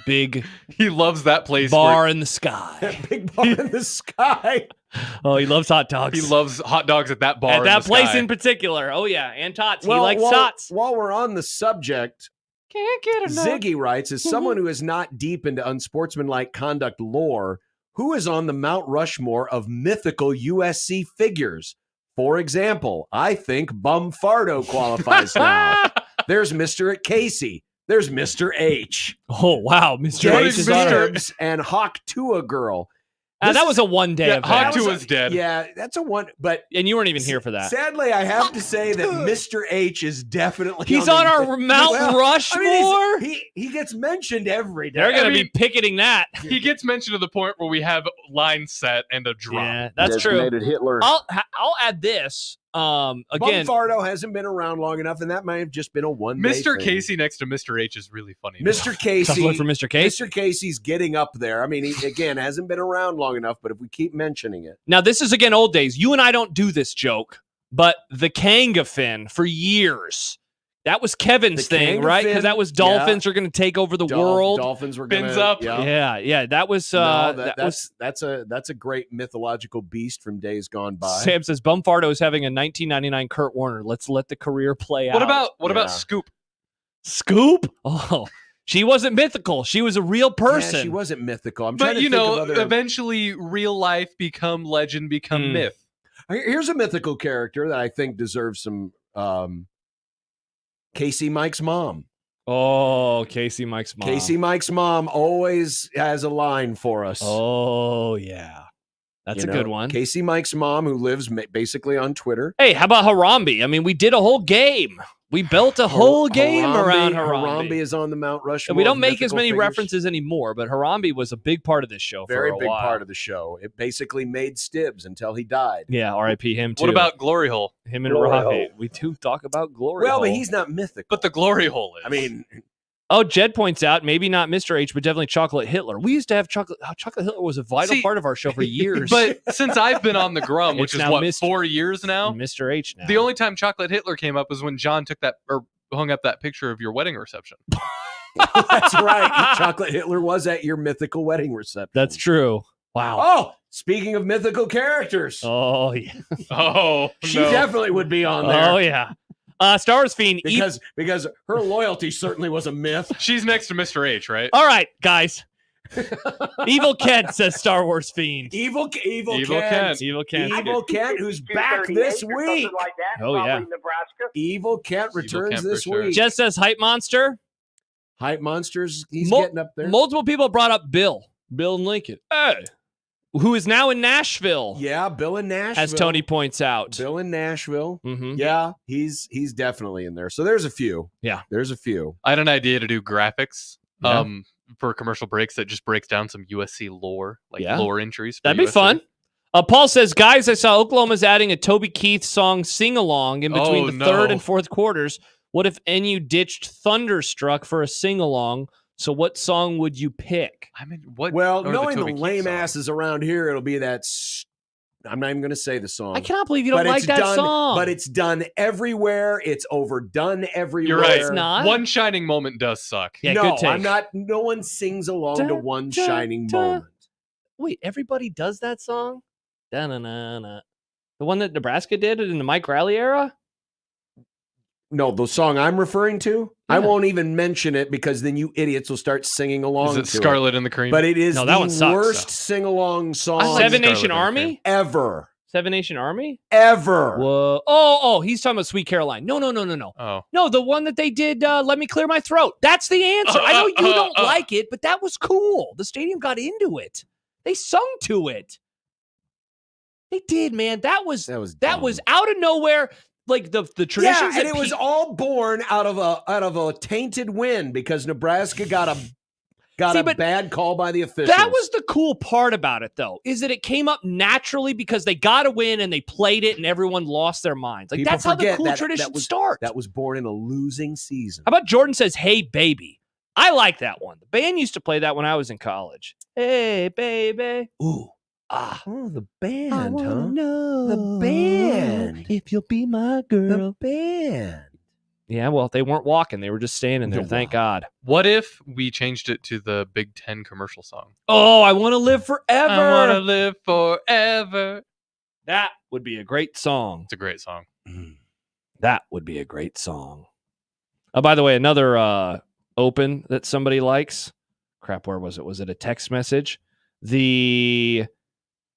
G: big
E: he loves that place
G: bar in the sky.
F: Big bar in the sky.
G: Oh, he loves hot dogs.
E: He loves hot dogs at that bar.
G: At
E: in
G: that
E: the
G: place
E: sky.
G: in particular. Oh, yeah. And tots.
F: Well,
G: he likes
F: while,
G: tots.
F: While we're on the subject,
G: can't get enough.
F: Ziggy writes, as someone who is not deep into unsportsmanlike conduct lore, who is on the Mount Rushmore of mythical USC figures? For example, I think Bumfardo qualifies now. There's Mr. Casey. There's Mr. H.
G: Oh, wow. Mr. H is on
F: Gibbs and Hawk Tua Girl.
G: That was a 1 day event.
E: Hawk Tua's dead.
F: Yeah, that's a one. But
G: and you weren't even here for that.
F: Sadly, I have to say that Mr. H is definitely
G: He's on our Mount Rushmore.
F: I mean, he gets mentioned every day.
G: They're going to be picketing that.
E: He gets mentioned to the point where we have line set and a drop.
G: Yeah, that's true.
F: Hitler.
G: I'll add this. Again,
F: Bumfardo hasn't been around long enough, and that might have just been a one-day
E: Mr.
F: thing.
E: Casey next to Mr. H is really funny.
F: Mr. Casey.
G: Tough look for Mr. Casey.
F: Mr. Casey's getting up there. I mean, he, again, hasn't been around long enough, but if we keep mentioning it.
G: Now, this is, again, old days. You and I don't do this joke, but the Kanga fin for years. That was Kevin's thing, right? Because that was Dolphins are going to take over the world.
F: Dolphins were going to
E: Fins up.
G: Yeah. That was
F: that's a great mythological beast from days gone by.
G: Sam says Bumfardo is having a 1999 Kurt Warner. Let's let the career play out.
E: What about Scoop?
G: Scoop? Oh, she wasn't mythical. She was a real person.
F: Yeah, she wasn't mythical. I'm trying
E: But
F: to think of other...
E: eventually real life become legend, become myth.
F: Here's a mythical character that I think deserves some Casey Mike's mom.
G: Oh, Casey Mike's mom.
F: Casey Mike's mom always has a line for us.
G: Oh, yeah. That's a good one.
F: Casey Mike's mom, who lives basically on Twitter.
G: Hey, how about Harambe? I mean, we did a whole game. We built a whole game around Harambe.
F: Harambe is on the Mount Rushmore.
G: And we don't make as many
F: figures.
G: references anymore, but Harambe was a big part of this show
F: Very
G: for a
F: big
G: while.
F: part of the show. It basically made Stibbs until he died.
G: Yeah, R.I.P. him too.
E: What about Glory Hole?
G: Him and
F: Glory
G: Rocky?
F: Hole.
G: We do talk about Glory Hole.
F: Well, but he's not mythical.
E: But the Glory Hole is.
F: I mean...
G: Oh, Jed points out, maybe not Mr. H, but definitely Chocolate Hitler. We used to have Chocolate Hitler was a vital part of our show for years.
E: But since I've been on the Grum, which
G: It's
E: is
G: now
E: 4 years now,
G: Mr. H now.
E: the only time Chocolate Hitler came up was when John took that or hung up that picture of your wedding reception.
F: That's right. Chocolate Hitler was at your mythical wedding reception.
G: That's true. Wow.
F: Oh, speaking of mythical characters.
G: Oh, yeah.
E: Oh,
F: She definitely would be on there.
G: Oh, yeah. Star Wars Fiend.
F: Because her loyalty certainly was a myth.
E: She's next to Mr. H, right?
G: All right, guys. Evil Kent says Star Wars Fiend.
F: Evil Kent.
G: Evil Kent.
F: Evil Kent, who's back this week.
M: Like that,
G: Oh, yeah.
M: Nebraska.
F: Evil Kent returns
E: Kent
F: this
E: for sure.
F: week.
G: Jess says Hype Monster.
F: Hype Monsters, he's getting up there.
G: Multiple people brought up Bill and Lincoln. Hey. Who is now in Nashville.
F: Yeah, Bill in Nashville.
G: As Tony points out.
F: Bill in Nashville.
G: Mm-hmm.
F: Yeah, he's definitely in there. So there's a few.
G: Yeah.
F: There's a few.
E: I had an idea to do graphics
G: Yeah.
E: for commercial breaks that just breaks down some USC lore, like
G: Yeah.
E: lore entries. For
G: That'd be
E: USC.
G: fun. Paul says, guys, I saw Oklahoma's adding a Toby Keith song sing-along in between the third and fourth quarters. What if NU ditched Thunderstruck for a sing-along? So what song would you pick?
E: I mean, what?
F: Well,
E: or
F: knowing the
E: Toby Keith
F: lame
E: song?
F: asses around here, it'll be that I'm not even going to say the song.
G: I cannot believe you don't like that song.
F: But it's done everywhere. It's overdone everywhere.
E: You're right.
G: It's not.
E: One Shining Moment does suck.
G: Yeah,
F: no,
G: good take.
F: I'm not. No one sings along to One Shining Moment.
G: Wait, everybody does that song? Da-na-na-na. The one that Nebraska did in the Mike Riley era?
F: No, the song I'm referring to, I won't even mention it because then you idiots will start singing along.
E: Is it
F: to
E: Scarlet and the Cream?
F: But it is
G: No, that one
F: the
G: sucks,
F: worst sing-along song
G: Seven Nation Army?
F: ever.
G: Seven Nation Army?
F: Ever.
G: Whoa. Oh, he's talking about Sweet Caroline. No.
E: Oh.
G: No, the one that they did, Let Me Clear My Throat. That's the answer. I know you don't like it, but that was cool. The stadium got into it. They sung to it. They did, man. That was out of nowhere. Like the traditions.
F: Yeah, and it was all born out of a tainted win because Nebraska got a bad call by the officials.
G: That was the cool part about it, though, is that it came up naturally because they got a win and they played it and everyone lost their minds. Like,
F: People
G: that's how the
F: forget
G: cool traditions start.
F: That was born in a losing season.
G: How about Jordan says, "Hey, baby"? I like that one. The band used to play that when I was in college. Hey, baby. Ooh.
F: Oh, the band,
G: I wanna know
F: the band.
G: if you'll be my girl.
F: The band.
G: Yeah, well, they weren't walking. They were just standing there. Thank God.
E: What if we changed it to the Big Ten commercial song?
G: Oh, I want to live forever.
E: I want to live forever.
G: That would be a great song.
E: It's a great song.
G: That would be a great song. Oh, by the way, another open that somebody likes. Crap, where was it? Was it a text message?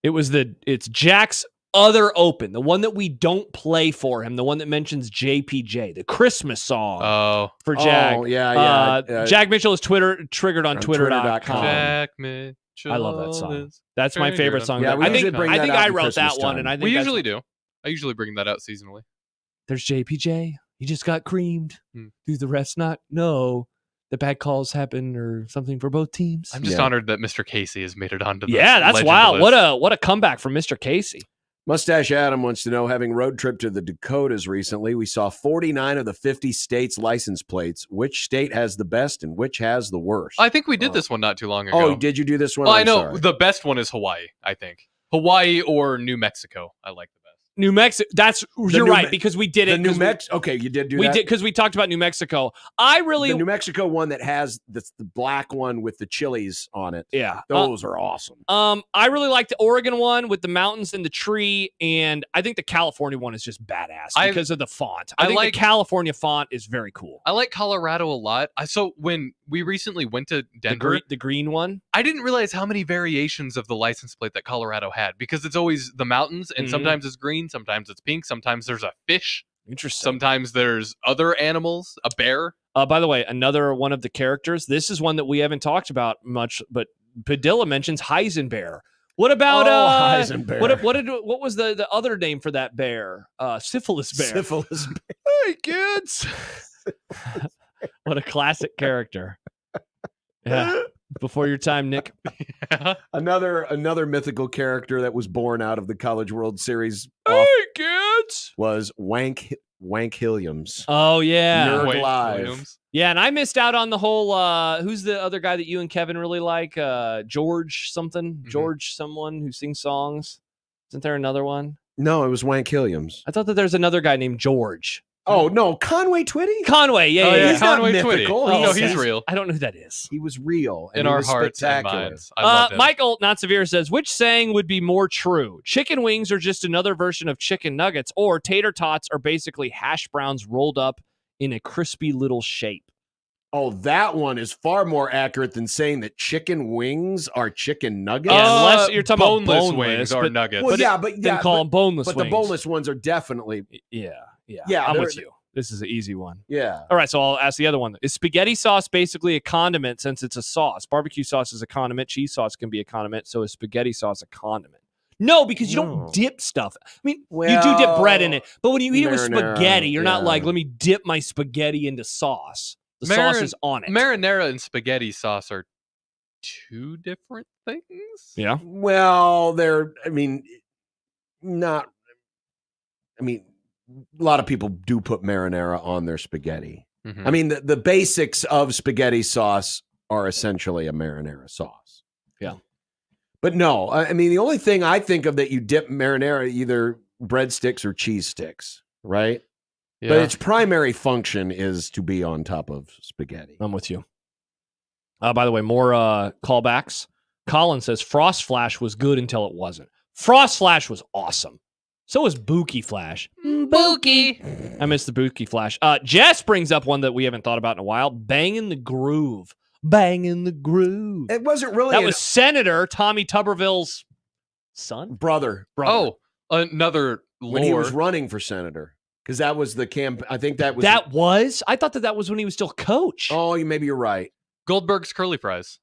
G: It's Jack's other open, the one that we don't play for him, the one that mentions JPJ, the Christmas song for Jack.
F: Oh, yeah.
G: Jack Mitchell is triggered on Twitter.com.
E: Jack Mitchell.
G: I love that song. That's my favorite song.
F: Yeah,
G: I think I wrote that one, and I think
E: we usually do. I usually bring that out seasonally.
G: There's JPJ. He just got creamed. Do the refs not know the bad calls happen or something for both teams?
E: I'm just honored that Mr. Casey has made it onto the
G: that's
E: legend
G: wild.
E: list.
G: What a comeback from Mr. Casey.
F: Mustache Adam wants to know, having road trip to the Dakotas recently, we saw 49 of the 50 states' license plates. Which state has the best and which has the worst?
E: I think we did this one not too long ago.
F: Oh, did you do this one?
E: Well, I
F: I'm
E: know
F: sorry.
E: the best one is Hawaii, I think. Hawaii or New Mexico. I like the best.
G: New Mexico. You're right, because we did it.
F: The New Mexico. Okay, you did do that.
G: We did because we talked about New Mexico. The
F: New Mexico one that has the black one with the chilies on it.
G: Yeah,
F: those are awesome.
G: I really like the Oregon one with the mountains and the tree, and I think the California one is just badass because of the font. I think the California font is very cool.
E: I like Colorado a lot. So when we recently went to Denver,
G: the green one,
E: I didn't realize how many variations of the license plate that Colorado had, because it's always the mountains, and sometimes it's green, sometimes it's pink, sometimes there's a fish.
G: Interesting.
E: Sometimes there's other animals, a bear.
G: By the way, another one of the characters. This is one that we haven't talked about much, but Padilla mentions Heisenbear. What about
F: Heisenbear?
G: What was the other name for that bear? Syphilis bear.
F: Syphilis bear.
G: Hey kids. What a classic character. Yeah. Before your time, Nick.
F: Another mythical character that was born out of the College World Series.
G: Hey kids.
F: Was Wank Hilliams.
G: Oh yeah.
F: Nerd Live.
G: Yeah, and I missed out on the whole who's the other guy that you and Kevin really like? George something. Mm-hmm. George someone who sings songs. Isn't there another one?
F: No, it was Wank Hilliams.
G: I thought that there's another guy named George.
F: Oh, no, Conway Twitty?
G: Conway, yeah.
F: He's
E: Conway
F: not mythical.
E: Twitty. No, he's real.
G: I don't know who that is.
F: He was real.
E: In our hearts and minds. I love him.
G: Michael, not severe, says, which saying would be more true? Chicken wings are just another version of chicken nuggets, or tater tots are basically hash browns rolled up in a crispy little shape.
F: Oh, that one is far more accurate than saying that chicken wings are chicken nuggets.
G: Unless you're talking
E: boneless
G: about
E: wings are nuggets.
F: Well,
G: then call them boneless
F: wings.
G: But
F: the boneless ones are definitely.
G: Yeah, I'm with you. This is an easy one.
F: Yeah.
G: All right, so I'll ask the other one. Is spaghetti sauce basically a condiment since it's a sauce? Barbecue sauce is a condiment. Cheese sauce can be a condiment. So is spaghetti sauce a condiment? No, because you don't dip stuff. I mean, you do dip bread in it. But when you eat it with spaghetti, you're not like, let me dip my spaghetti into sauce. The sauce is on it.
E: Marinara and spaghetti sauce are two different things?
G: Yeah.
F: Well, a lot of people do put marinara on their spaghetti.
E: Mm-hmm.
F: I mean, the basics of spaghetti sauce are essentially a marinara sauce.
G: Yeah.
F: But no, I mean, the only thing I think of that you dip marinara, either breadsticks or cheese sticks, right?
G: Yeah.
F: But its primary function is to be on top of spaghetti.
G: I'm with you. By the way, more callbacks. Colin says Frost Flash was good until it wasn't. Frost Flash was awesome. So was Buki Flash.
E: Buki.
G: I missed the Buki Flash. Jess brings up one that we haven't thought about in a while. Bangin' the Groove. Bangin' the Groove.
F: It wasn't really.
G: That was Senator Tommy Tuberville's son?
F: Brother.
E: Oh, another lore.
F: When he was running for senator. Because that was the camp. I think that was.
G: I thought that was when he was still coach.
F: Oh, maybe you're right.
E: Goldberg's curly fries.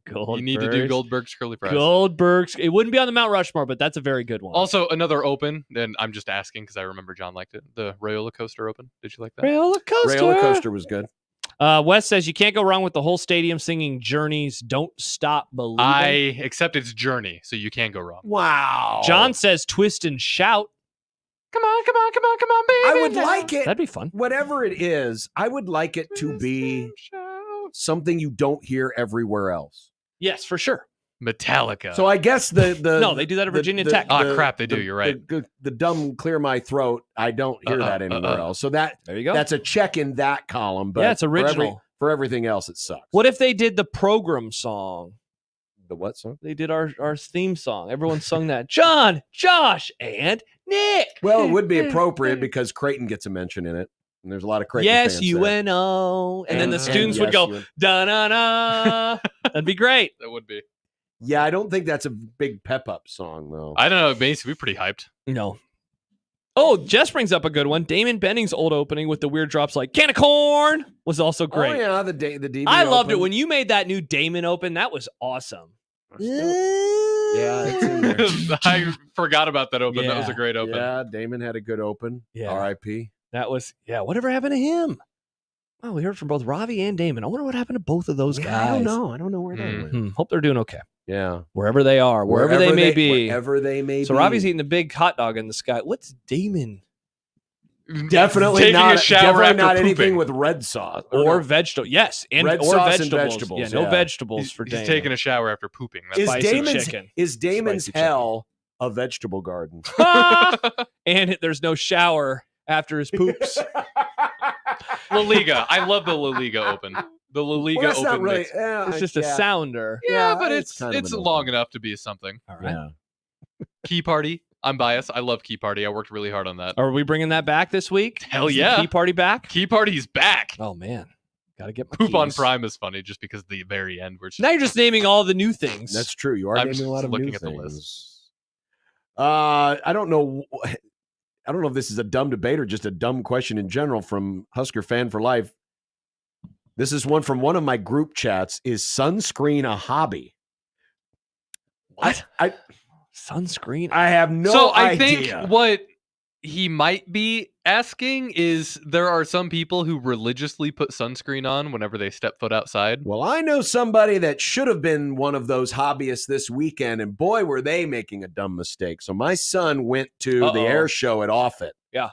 E: You need to do Goldberg's curly fries.
G: Goldberg's. It wouldn't be on the Mount Rushmore, but that's a very good one.
E: Also, another open, and I'm just asking because I remember John liked it. The Rayola Coaster open. Did you like that?
G: Rayola Coaster.
F: Rayola Coaster was good.
G: Wes says you can't go wrong with the whole stadium singing Journey's "Don't Stop Believing."
E: I accept it's Journey, so you can't go wrong.
F: Wow.
G: John says Twist and Shout.
E: Come on, come on, come on, come on, baby.
F: I would like it.
G: That'd be fun.
F: Whatever it is, I would like it to be something you don't hear everywhere else.
G: Yes, for sure.
E: Metallica.
F: So I guess the
G: no, they do that at Virginia Tech.
E: Oh crap, they do. You're right.
F: The dumb clear my throat. I don't hear that anywhere else. So there you go. That's a check in that column. But
G: yeah, it's original.
F: For everything else, it sucks.
G: What if they did the program song?
F: The what song?
G: They did our theme song. Everyone sung that. John, Josh, and Nick.
F: Well, it would be appropriate because Creighton gets a mention in it. And there's a lot of Creighton fans there.
G: UNO. And then the students would go, da-na-na. That'd be great.
E: That would be.
F: Yeah, I don't think that's a big pep-up song, though.
E: I don't know. It makes me pretty hyped.
G: No. Oh, Jess brings up a good one. Damon Benning's old opening with the weird drops like Can of Corn was also great.
F: Oh, yeah, the DB
G: I loved it.
F: open.
G: When you made that new Damon open, that was awesome.
F: Yeah, it's in there.
E: I forgot about that open.
G: Yeah.
E: That was a great open.
F: Yeah, Damon had a good open.
G: Yeah.
F: R.I.P.
G: That was, whatever happened to him? Oh, we heard from both Ravi and Damon. I wonder what happened to both of those guys.
F: I don't know. I don't know where they went.
G: Hope they're doing okay.
F: Yeah.
G: Wherever they are, wherever they may be.
F: Wherever they may be.
G: So Ravi's eating the big hot dog in the sky. What's Damon?
F: Definitely
E: Taking
F: not
E: a shower after
F: not
E: pooping.
F: anything with red sauce.
G: Or vegetable. Yes.
F: Red
G: or
F: sauce and
G: vegetables.
F: vegetables,
G: Yeah, no
F: yeah.
G: vegetables for
E: He's
G: Damon.
E: taking a shower after pooping. That's
F: Is Damon's
G: Spicy
F: hell a vegetable garden?
G: And there's no shower after his poops.
E: La Liga. I love the La Liga open. The La Liga
F: Well, that's
E: open.
F: not really.
E: mix.
G: It's just a sounder.
E: Yeah, but it's
F: kind of an
E: long
F: open.
E: enough to be something.
G: All right.
F: Yeah.
E: Key Party. I'm biased. I love Key Party. I worked really hard on that.
G: Are we bringing that back this week?
E: Hell
G: Is the
E: yeah.
G: Key Party back?
E: Key Party's back.
G: Oh, man. Got to get my
E: Poop on
G: keys.
E: Prime is funny just because the very end. Where it's
G: Now you're just naming all the new things.
F: That's true. You are
E: I'm
F: naming a lot
E: just
F: of
E: looking
F: new
E: at the
F: things.
E: list.
F: I don't know. I don't know if this is a dumb debate or just a dumb question in general from Husker Fan for Life. This is one from one of my group chats. Is sunscreen a hobby?
G: What?
F: I
G: Sunscreen?
F: I have no
E: so I
F: idea.
E: think what he might be asking is there are some people who religiously put sunscreen on whenever they step foot outside.
F: Well, I know somebody that should have been one of those hobbyists this weekend, and boy, were they making a dumb mistake. So my son went to the air show at Offutt.
G: Yeah.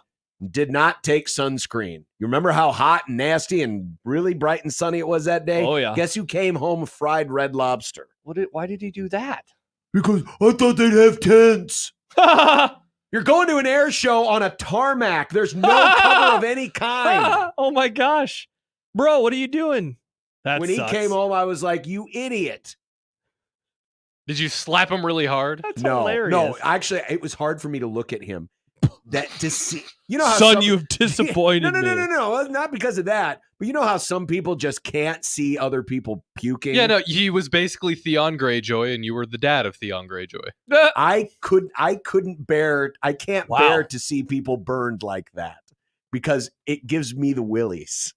F: Did not take sunscreen. You remember how hot and nasty and really bright and sunny it was that day?
G: Oh, yeah.
F: Guess who came home with fried red lobster?
G: Why did he do that?
F: Because I thought they'd have tents. You're going to an air show on a tarmac. There's no cover of any kind.
G: Oh, my gosh. Bro, what are you doing? That
F: When
G: sucks.
F: he came home, I was like, you idiot.
E: Did you slap him really hard?
G: That's
F: No,
G: hilarious.
F: actually, it was hard for me to look at him. That to see, you know, how
G: Son,
F: some-
G: you've disappointed me.
F: No, not because of that. But you know how some people just can't see other people puking.
E: Yeah, no, he was basically Theon Greyjoy, and you were the dad of Theon Greyjoy.
F: I couldn't bear. I can't
G: Wow.
F: bear to see people burned like that because it gives me the willies.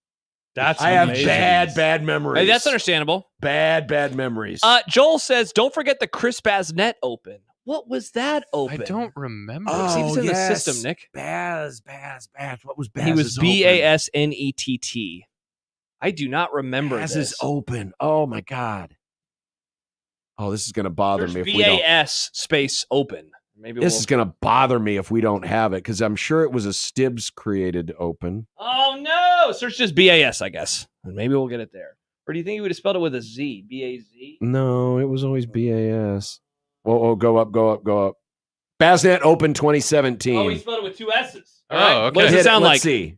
G: That's
F: I have
G: amazing.
F: bad memories.
G: Hey, that's understandable.
F: Bad memories.
G: Joel says, don't forget the Chris Baznet open. What was that open?
E: I don't remember.
G: See if it's in the system, Nick.
F: Baz. What was Baz?
G: He was Basnett. I do not remember
F: Baz
G: this.
F: is open. Oh my god. Oh, this is going to bother me if we don't.
G: BAS space open. Maybe
F: This is going to bother me if we don't have it because I'm sure it was a Stibbs created open.
G: Oh no! Search just BAS, I guess, and maybe we'll get it there. Or do you think he would have spelled it with a Z? BAZ?
F: No, it was always BAS. Oh, go up. Basnet Open 2017.
G: Oh, he spelled it with 2 S's.
E: Oh,
G: All right.
E: okay.
G: What does it sound
F: Let's
G: like?
F: see.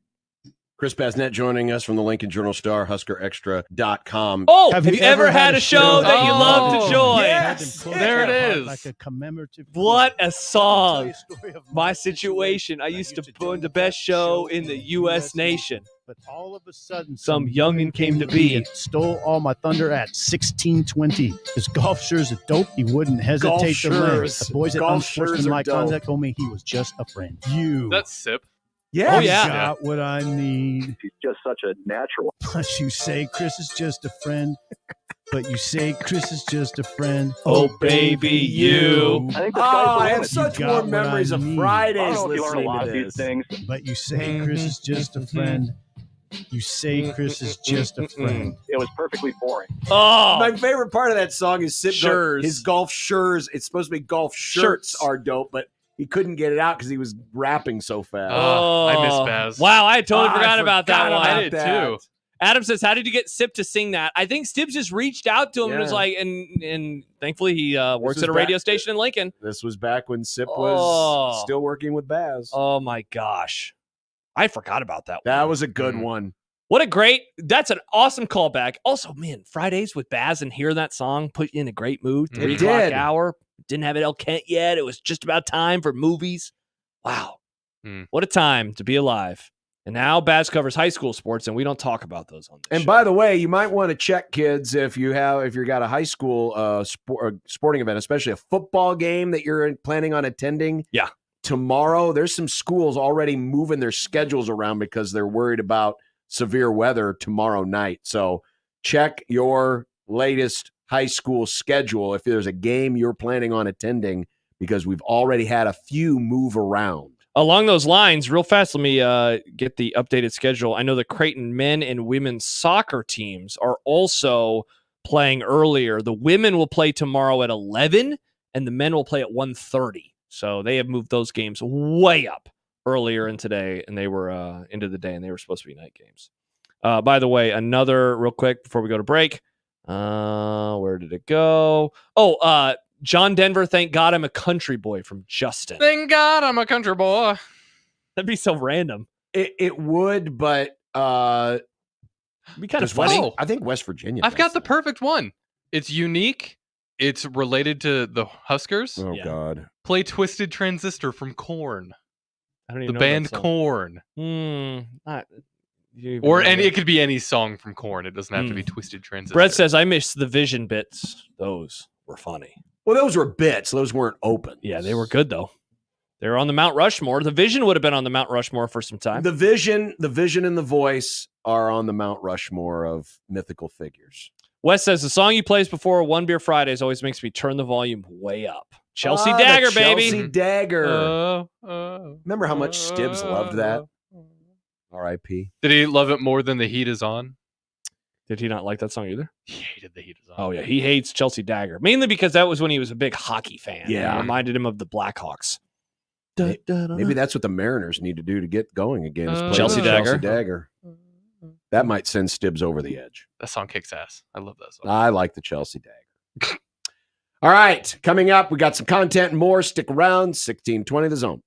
F: Chris Basnet joining us from the Lincoln Journal Star, HuskerExtra.com.
G: Oh, have you ever had a show that you love to join?
F: Yes.
E: There it is.
Q: Like a commemorative.
G: What a song. My situation. I used to own the best show in the U.S. nation.
Q: But all of a sudden,
G: some youngin' came to be.
Q: and stole all my thunder at 16:20. His golf shirts are dope. He wouldn't hesitate to lend. The boys at Unsportsmanlike Conduct told me he was just a friend.
E: That's Sip.
F: Yeah.
G: Oh, yeah.
Q: Got what I need.
R: He's just such a natural.
Q: But you say Chris is just a friend. Oh,
G: baby, you.
R: I think the sky's the
F: I have
R: limit.
F: such
Q: You got
F: warm
Q: what I
F: memories of
Q: need.
F: Fridays
R: I don't know if you learn a
F: listening
R: lot
F: to
R: of these
F: this.
R: things.
Q: But you say Chris is just a friend. You say Chris is just a friend.
R: It was perfectly boring.
G: Oh,
F: My favorite part of that song is
G: Shirts.
F: his golf shirts. It's supposed to be golf shirts
G: Shirts.
F: are dope, but he couldn't get it out because he was rapping so fast.
E: I miss Baz.
G: Wow, I totally
F: I
G: forgot about that
F: forgot
G: one.
F: about
E: I did
F: that.
E: too.
G: Adam says, "How did you get Sip to sing that?" I think Stibbs just reached out to him and was
F: Yeah.
G: like, and thankfully he works
F: was
G: at a
F: back-
G: radio station in Lincoln.
F: This was back when Sip
G: Oh.
F: was still working with Baz.
G: Oh my gosh, I forgot about that.
F: That
G: one.
F: was a good one.
G: What a great! That's an awesome callback. Also, man, Fridays with Baz and hearing that song put you in a great mood. 3
F: It
G: o'clock
F: did.
G: hour. Didn't have it El Kent yet. It was just about time for movies. Wow, what a time to be alive. And now Baz covers high school sports, and we don't talk about those on this
F: And
G: show.
F: by the way, you might want to check, kids, if you got a high school sporting event, especially a football game that you're planning on attending.
G: Yeah.
F: Tomorrow, there's some schools already moving their schedules around because they're worried about severe weather tomorrow night. So check your latest high school schedule if there's a game you're planning on attending, because we've already had a few move around.
G: Along those lines, real fast, let me get the updated schedule. I know the Creighton men and women's soccer teams are also playing earlier. The women will play tomorrow at 11, and the men will play at 1:30. So they have moved those games way up earlier in today, and they were into the day, and they were supposed to be night games. By the way, another real quick before we go to break. Where did it go? Oh, John Denver, thank God I'm a country boy from Justin.
E: Thank God I'm a country boy.
G: That'd be so random.
F: It would, but
G: It'd be kind of funny.
E: Oh.
F: I think West Virginia.
E: I've got the perfect one. It's unique. It's related to the Huskers.
F: Oh
G: Yeah.
F: God.
E: Play Twisted Transistor from Korn.
G: I don't
E: The
G: even know
E: band
G: that song.
E: Korn. Or
G: any.
E: it could be any song from Korn. It doesn't have to be Twisted Transistor.
G: Brett says, I miss the Vision bits. Those were funny.
F: Well, those were bits. Those weren't open.
G: Yeah, they were good, though. They were on the Mount Rushmore. The Vision would have been on the Mount Rushmore for some time.
F: The Vision, and the Voice are on the Mount Rushmore of mythical figures.
G: Wes says, the song he plays before One Beer Fridays always makes me turn the volume way up. Chelsea
F: Ah,
G: Dagger,
F: the
G: baby.
F: Chelsea Dagger. Remember how much Stibbs loved that? R.I.P.
E: Did he love it more than The Heat Is On?
G: Did he not like that song either?
E: He hated The Heat Is On.
G: Oh, yeah. He hates Chelsea Dagger. Mainly because that was when he was a big hockey fan.
F: Yeah.
G: It reminded him of the Blackhawks.
F: Maybe that's what the Mariners need to do to get going again. Is play
G: Chelsea
F: the
G: Dagger.
F: Chelsea Dagger. That might send Stibbs over the edge.
E: That song kicks ass. I love that song.
F: I like the Chelsea Dagger. All right. Coming up, we got some content and more. Stick around. 1620 The Zone.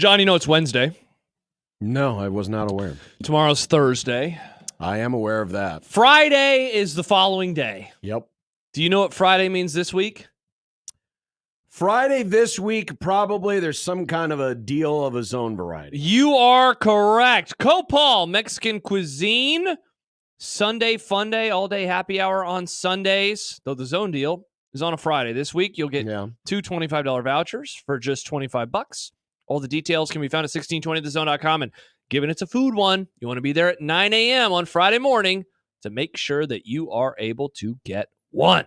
G: John, you know it's Wednesday.
F: No, I was not aware.
G: Tomorrow's Thursday.
F: I am aware of that.
G: Friday is the following day.
F: Yep.
G: Do you know what Friday means this week?
F: Friday this week, probably there's some kind of a deal of a zone variety.
G: You are correct. Copal, Mexican cuisine. Sunday fun day, all day happy hour on Sundays. Though the zone deal is on a Friday. This week, you'll get two $25 vouchers for just $25. All the details can be found at 1620thezone.com. And given it's a food one, you want to be there at 9 a.m. on Friday morning to make sure that you are able to get one.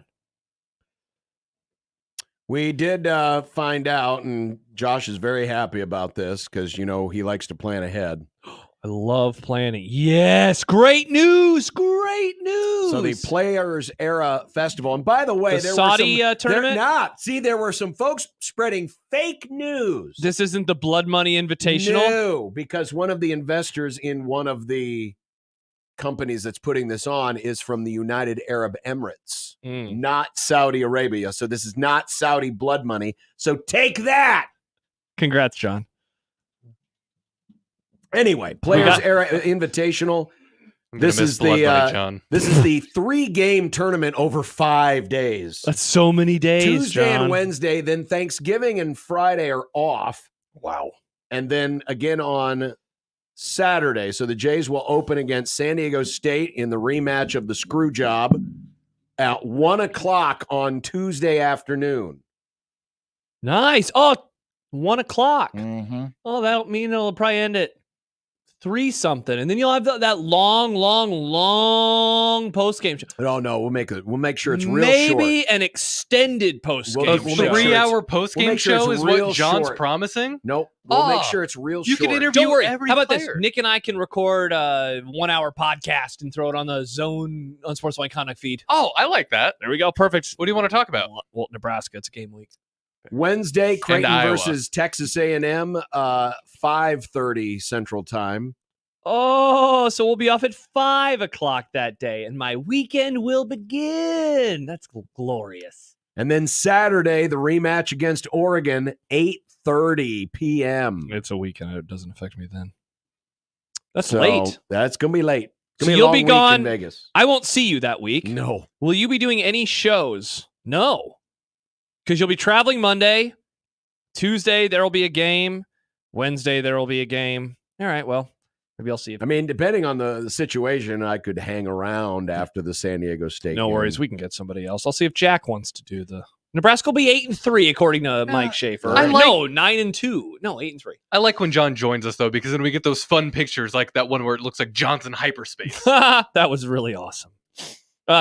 F: We did find out, and Josh is very happy about this because, you know, he likes to plan ahead.
G: I love planning. Yes, great news. Great news.
F: So the Players Era Festival. And by the way,
G: the Saudi tournament?
F: There were some folks spreading fake news.
G: This isn't the Blood Money Invitational?
F: No, because one of the investors in one of the companies that's putting this on is from the United Arab Emirates, not Saudi Arabia. So this is not Saudi blood money. So take that.
G: Congrats, John.
F: Anyway, Players Era Invitational. This is the 3-game tournament over 5 days.
G: That's so many days.
F: Tuesday
G: John.
F: and Wednesday, then Thanksgiving and Friday are off.
G: Wow.
F: And then again on Saturday. So the Jays will open against San Diego State in the rematch of the screw job at 1:00 on Tuesday afternoon.
G: Nice. Oh, 1:00.
F: Mm-hmm.
G: Oh, that'll mean it'll probably end at 3-something, and then you'll have that long post game show.
F: Oh no, we'll make sure it's real
G: Maybe
F: short.
G: an extended post game.
E: A 3-hour post game show is what John's promising.
F: Nope, we'll make sure it's real short.
E: You can interview
G: Don't worry.
E: every
G: How about
E: player.
G: this? Nick and I can record a 1-hour podcast and throw it on the Zone Unsportsmanlike conduct feed.
E: Oh, I like that.
G: There we go. Perfect.
E: What do you want to talk about?
G: Well, Nebraska. It's a game week.
F: Wednesday, Creighton
E: Iowa.
F: versus Texas A&M, 5:30 Central Time.
G: Oh, so we'll be off at 5:00 that day, and my weekend will begin. That's glorious.
F: And then Saturday, the rematch against Oregon, 8:30 p.m.
G: It's a weekend. It doesn't affect me then. That's
F: So
G: late.
F: That's going to be late. It's
G: So
F: gonna be a
G: you'll
F: long
G: be
F: week
G: gone.
F: in Vegas.
G: I won't see you that week.
F: No.
G: Will you be doing any shows? No. Because you'll be traveling Monday. Tuesday, there will be a game. Wednesday, there will be a game. All right, well, maybe I'll see you.
F: I mean, depending on the situation, I could hang around after the San Diego State
G: No
F: game.
G: worries. We can get somebody else. I'll see if Jack wants to do the... Nebraska will be 8-3, according to Mike Schaefer.
E: I like-
G: No, 9-2. No, 8-3.
E: I like when John joins us, though, because then we get those fun pictures like that one where it looks like John's in hyperspace.
G: That was really awesome.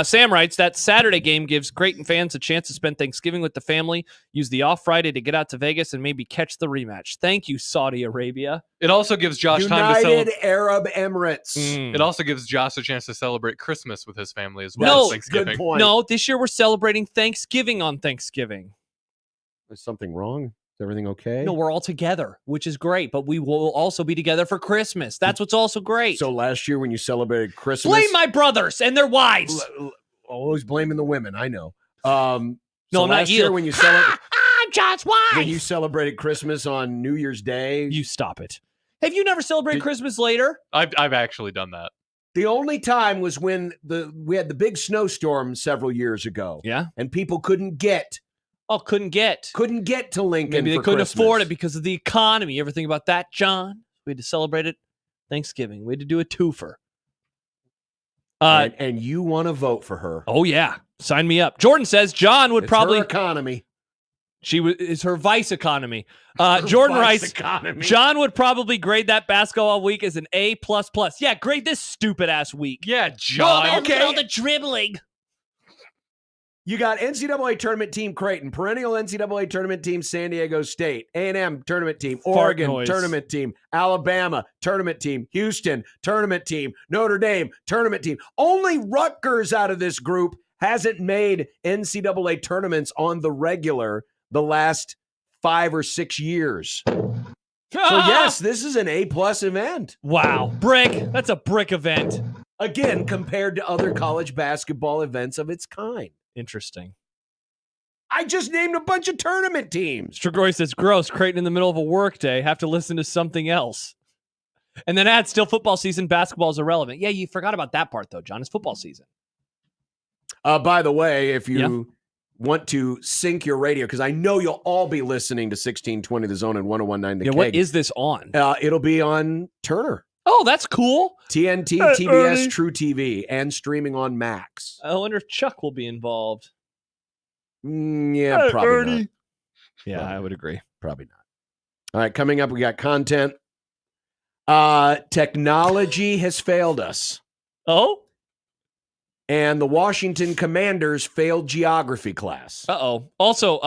G: Sam writes, that Saturday game gives Creighton fans a chance to spend Thanksgiving with the family, use the off Friday to get out to Vegas, and maybe catch the rematch. Thank you, Saudi Arabia.
E: It also gives Josh time to
F: United Arab Emirates.
E: It also gives Josh a chance to celebrate Christmas with his family as well
G: No,
E: as Thanksgiving.
F: good point.
G: No, this year we're celebrating Thanksgiving on Thanksgiving.
F: Is something wrong? Is everything okay?
G: No, we're all together, which is great, but we will also be together for Christmas. That's what's also great.
F: So last year when you celebrated Christmas...
G: Blame my brothers and their wives.
F: Always blaming the women, I know.
G: No,
F: so
G: not
F: last
G: you.
F: year when you celebrated...
G: I'm John's wife.
F: When you celebrated Christmas on New Year's Day...
G: You stop it. Have you never celebrated Christmas later?
E: I've actually done that.
F: The only time was when we had the big snowstorm several years ago.
G: Yeah.
F: And people couldn't get
G: couldn't get
F: to Lincoln.
G: Maybe they
F: for
G: couldn't
F: Christmas.
G: afford it because of the economy. You ever think about that, John? We had to celebrate it Thanksgiving. We had to do a twofer.
F: And you want to vote for her.
G: Oh, yeah. Sign me up. Jordan says John would
F: It's
G: probably...
F: her economy.
G: Is her vice economy. Jordan writes, John would probably grade that basketball week as an A++. Yeah, grade this stupid-ass week.
E: Yeah, John.
G: Well, okay. All the dribbling.
F: You got NCAA tournament team Creighton, perennial NCAA tournament team San Diego State, A&M tournament team, Oregon
G: noise.
F: tournament team, Alabama tournament team, Houston tournament team, Notre Dame tournament team. Only Rutgers out of this group hasn't made NCAA tournaments on the regular the last 5 or 6 years. So yes, this is an A+ event.
G: Wow. Brick. That's a brick event.
F: Again, compared to other college basketball events of its kind.
G: Interesting.
F: I just named a bunch of tournament teams.
G: Strigoi says, gross, Creighton in the middle of a work day, have to listen to something else. And then add, still football season, basketball is irrelevant. Yeah, you forgot about that part, though, John. It's football season.
F: By the way, if you want to sync your radio, because I know you'll all be listening to 1620 The Zone and 1019 The Keg.
G: What is this on?
F: It'll be on Turner.
G: Oh, that's cool.
F: TNT, TBS, Ernie. True TV, and streaming on Max.
G: I wonder if Chuck will be involved.
F: Yeah, probably not.
G: Yeah,
F: probably
G: I would agree.
F: Probably not. All right, coming up, we got content. Technology has failed us.
G: Oh?
F: And the Washington Commanders failed geography class.
G: Uh-oh. Also,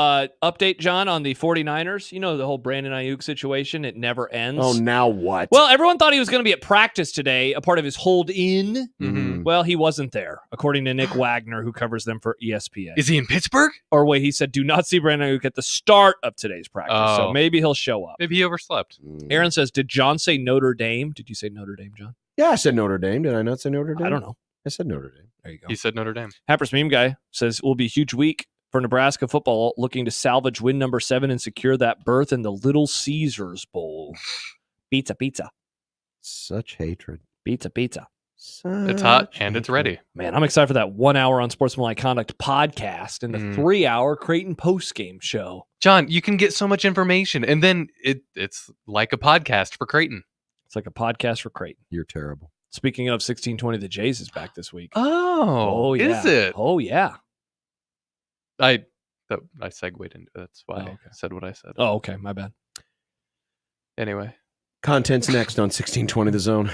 G: update, John, on the 49ers. You know the whole Brandon Ayuk situation. It never ends.
F: Oh, now what?
G: Well, everyone thought he was going to be at practice today, a part of his hold-in.
F: Mm-hmm.
G: Well, he wasn't there, according to Nick Wagner, who covers them for ESPN.
E: Is he in Pittsburgh?
G: Or wait, he said, do not see Brandon Ayuk at the start of today's practice.
E: Oh.
G: So maybe he'll show up.
E: Maybe he overslept.
G: Aaron says, did John say Notre Dame? Did you say Notre Dame, John?
F: Yeah, I said Notre Dame. Did I not say Notre Dame?
G: I don't know.
F: I said Notre Dame.
G: There you go.
E: He said Notre Dame.
G: Happers Meme Guy says, it will be a huge week for Nebraska football, looking to salvage win number 7 and secure that berth in the Little Caesars Bowl. Pizza, pizza.
F: Such hatred.
G: Pizza, pizza.
E: It's hot and it's ready.
G: Man, I'm excited for that 1 hour Unsportsmanlike Conduct podcast and the 3 hour Creighton postgame show.
E: John, you can get so much information, and then it's like a podcast for Creighton.
G: It's like a podcast for Creighton.
F: You're terrible.
G: Speaking of 1620, the Jays is back this week.
E: Oh,
G: yeah.
E: Is it?
G: Oh, yeah.
E: I segued into that's why
G: okay.
E: I said what I said.
G: Oh, okay. My bad.
E: Anyway.
F: Content's next on 1620 The Zone.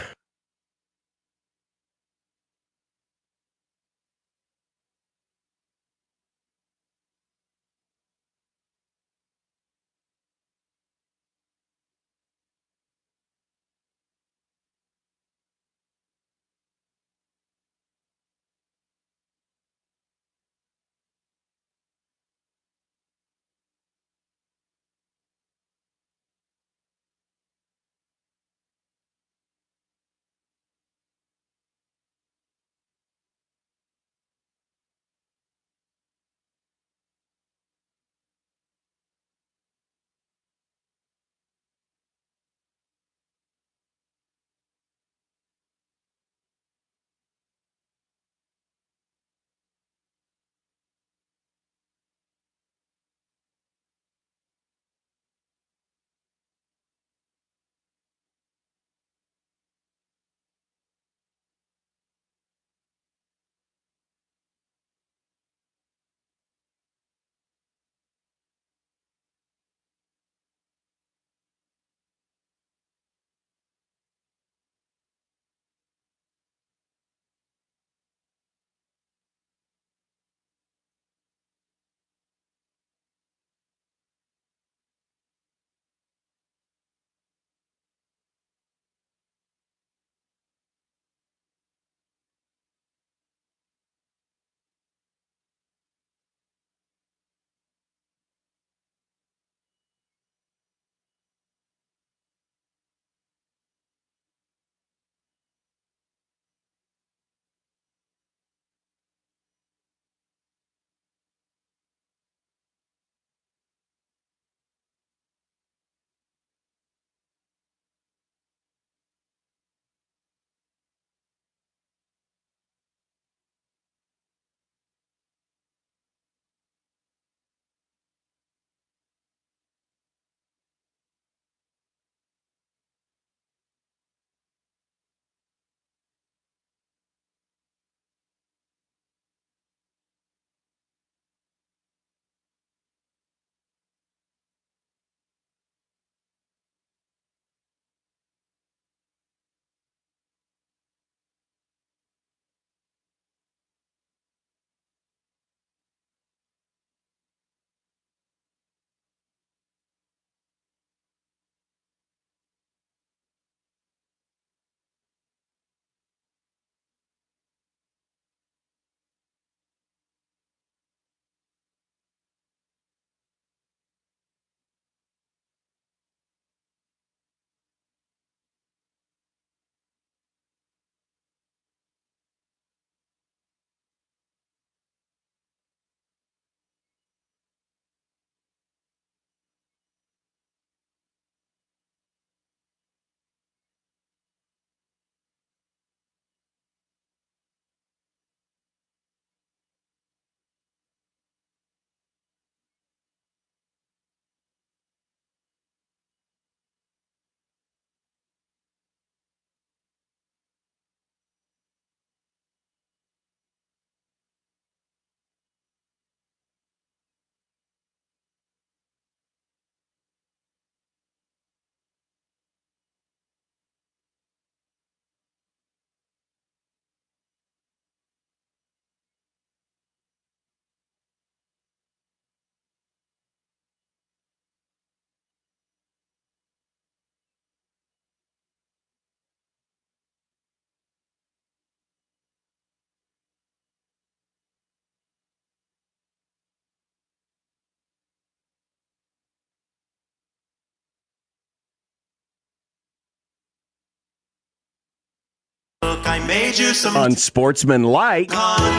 H: Look, I made you some
F: Unsportsmanlike
H: content.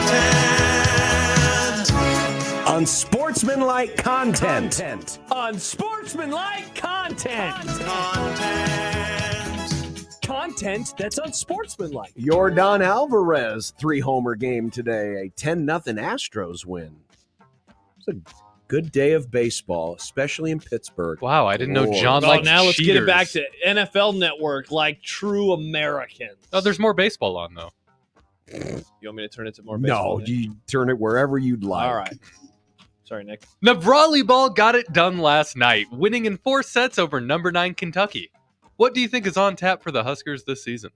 F: Unsportsmanlike content.
G: Unsportsmanlike content. Content that's unsportsmanlike.
F: Your Don Alvarez 3-homer game today, a 10-0 Astros win. It's a good day of baseball, especially in Pittsburgh.
E: Wow, I didn't know John liked
G: now let's get it back
E: cheaters.
G: to NFL Network like true Americans.
E: Oh, there's more baseball on, though.
G: You want me to turn it to more baseball?
F: No, you turn it wherever you'd like.
G: All right. Sorry, Nick.
E: Volleyball got it done last night, winning in 4 sets over number 9 Kentucky. What do you think is on tap for the Huskers this season?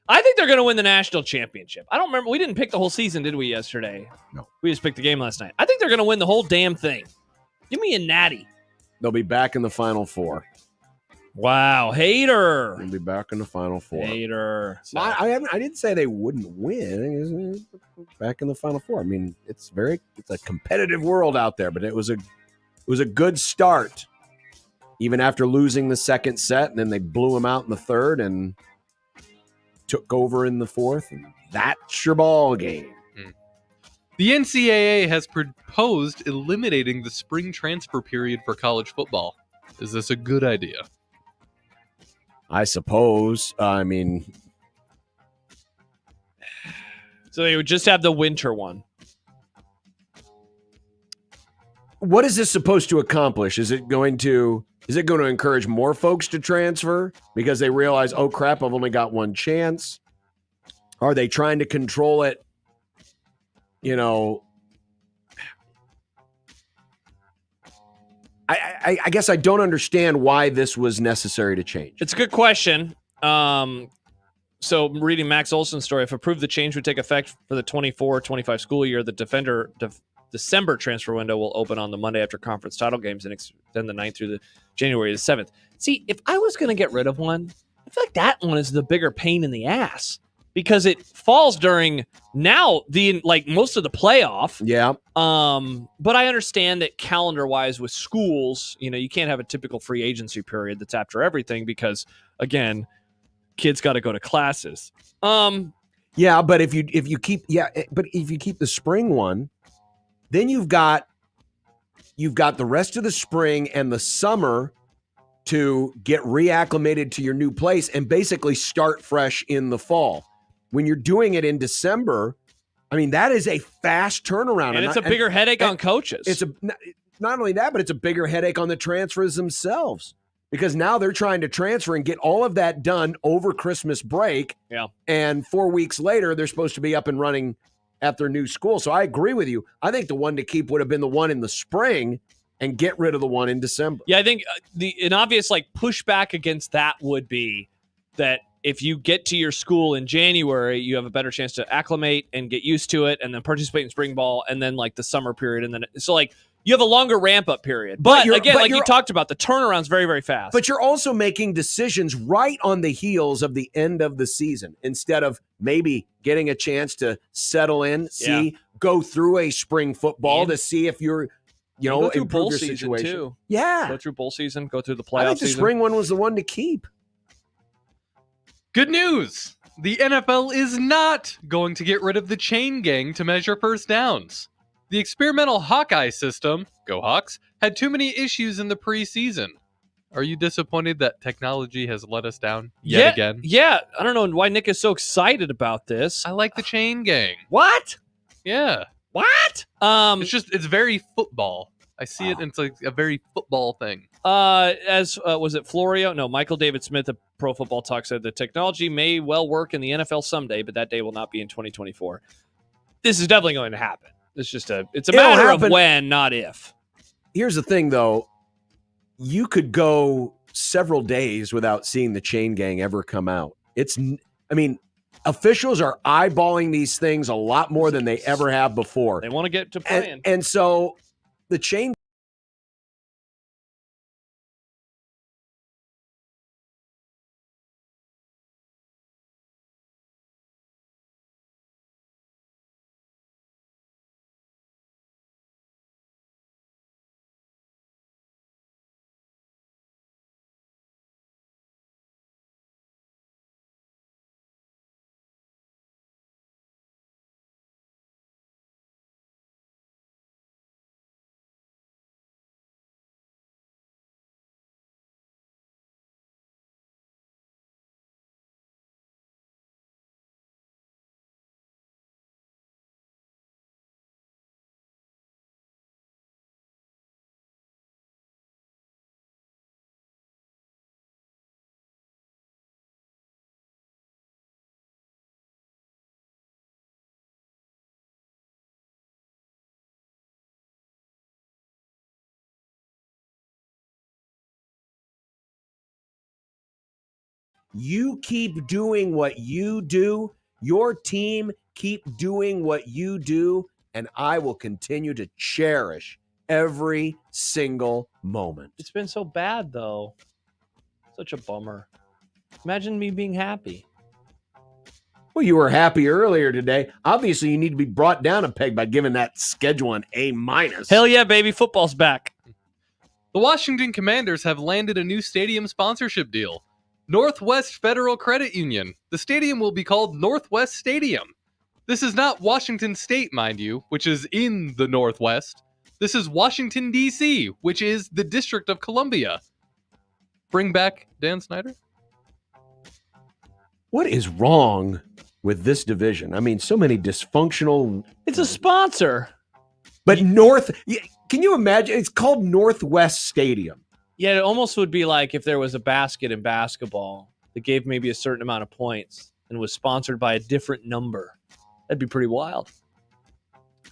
G: I think they're going to win the national championship. I don't remember. We didn't pick the whole season, did we, yesterday?
F: No.
G: We just picked the game last night. I think they're going to win the whole damn thing. Give me a natty.
F: They'll be back in the Final Four.
G: Wow, hater.
F: They'll be back in the Final Four.
G: Hater.
F: I didn't say they wouldn't win. Back in the Final Four. I mean, it's a competitive world out there, but it was a good start. Even after losing the second set, and then they blew them out in the third and took over in the fourth. And that's your ball game.
E: The NCAA has proposed eliminating the spring transfer period for college football. Is this a good idea?
F: I suppose. I mean,
G: so they would just have the winter one.
F: What is this supposed to accomplish? Is it going to encourage more folks to transfer because they realize, oh crap, I've only got one chance? Are they trying to control it? You know, I guess I don't understand why this was necessary to change.
G: It's a good question. So reading Max Olson's story, if approved, the change would take effect for the 24-25 school year. The December transfer window will open on the Monday after conference title games and extend the 9th through the January the 7th. See, if I was going to get rid of one, I feel like that one is the bigger pain in the ass because it falls during most of the playoff.
F: Yeah.
G: But I understand that calendar-wise with schools, you can't have a typical free agency period that's after everything because, again, kids got to go to classes.
F: Yeah, but if you keep the spring one, then you've got the rest of the spring and the summer to get reacclimated to your new place and basically start fresh in the fall. When you're doing it in December, I mean, that is a fast turnaround.
G: And it's a bigger headache on coaches.
F: It's not only that, but it's a bigger headache on the transfers themselves because now they're trying to transfer and get all of that done over Christmas break.
G: Yeah.
F: And 4 weeks later, they're supposed to be up and running at their new school. So I agree with you. I think the one to keep would have been the one in the spring and get rid of the one in December.
G: Yeah, I think an obvious pushback against that would be that if you get to your school in January, you have a better chance to acclimate and get used to it and then participate in spring ball and then the summer period. And then you have a longer ramp up period. But again, you talked about, the turnaround's very, very fast.
F: But you're also making decisions right on the heels of the end of the season instead of maybe getting a chance to settle in, go through a spring football to see if you're,
G: go through
F: improve
G: bowl
F: your
G: season
F: situation.
G: too.
F: Yeah.
G: Go through bowl season, go through the playoff
F: I think the
G: season.
F: spring one was the one to keep.
E: Good news! The NFL is not going to get rid of the chain gang to measure first downs. The experimental Hawkeye system, go Hawks, had too many issues in the preseason. Are you disappointed that technology has let us down yet again?
G: Yeah, I don't know why Nick is so excited about this.
E: I like the chain gang.
G: What?
E: Yeah.
G: What?
E: It's very football. I see it, and it's like a very football thing.
G: Was it Florio? No, Michael David Smith of Pro Football Talk said the technology may well work in the NFL someday, but that day will not be in 2024. This is definitely going to happen. It's a matter of when, not if.
F: Here's the thing, though. You could go several days without seeing the chain gang ever come out. Officials are eyeballing these things a lot more than they ever have before.
G: They want to get to playing.
F: And so the chain You keep doing what you do. Your team keep doing what you do, and I will continue to cherish every single moment.
G: It's been so bad, though. Such a bummer. Imagine me being happy.
F: Well, you were happy earlier today. Obviously, you need to be brought down a peg by giving that schedule an A-.
G: Hell yeah, baby. Football's back.
E: The Washington Commanders have landed a new stadium sponsorship deal. Northwest Federal Credit Union. The stadium will be called Northwest Stadium. This is not Washington State, mind you, which is in the Northwest. This is Washington, D.C., which is the District of Columbia. Bring back Dan Snyder?
F: What is wrong with this division? I mean, so many dysfunctional...
G: It's a sponsor.
F: But can you imagine? It's called Northwest Stadium.
G: Yeah, it almost would be like if there was a basket in basketball that gave maybe a certain amount of points and was sponsored by a different number. That'd be pretty wild.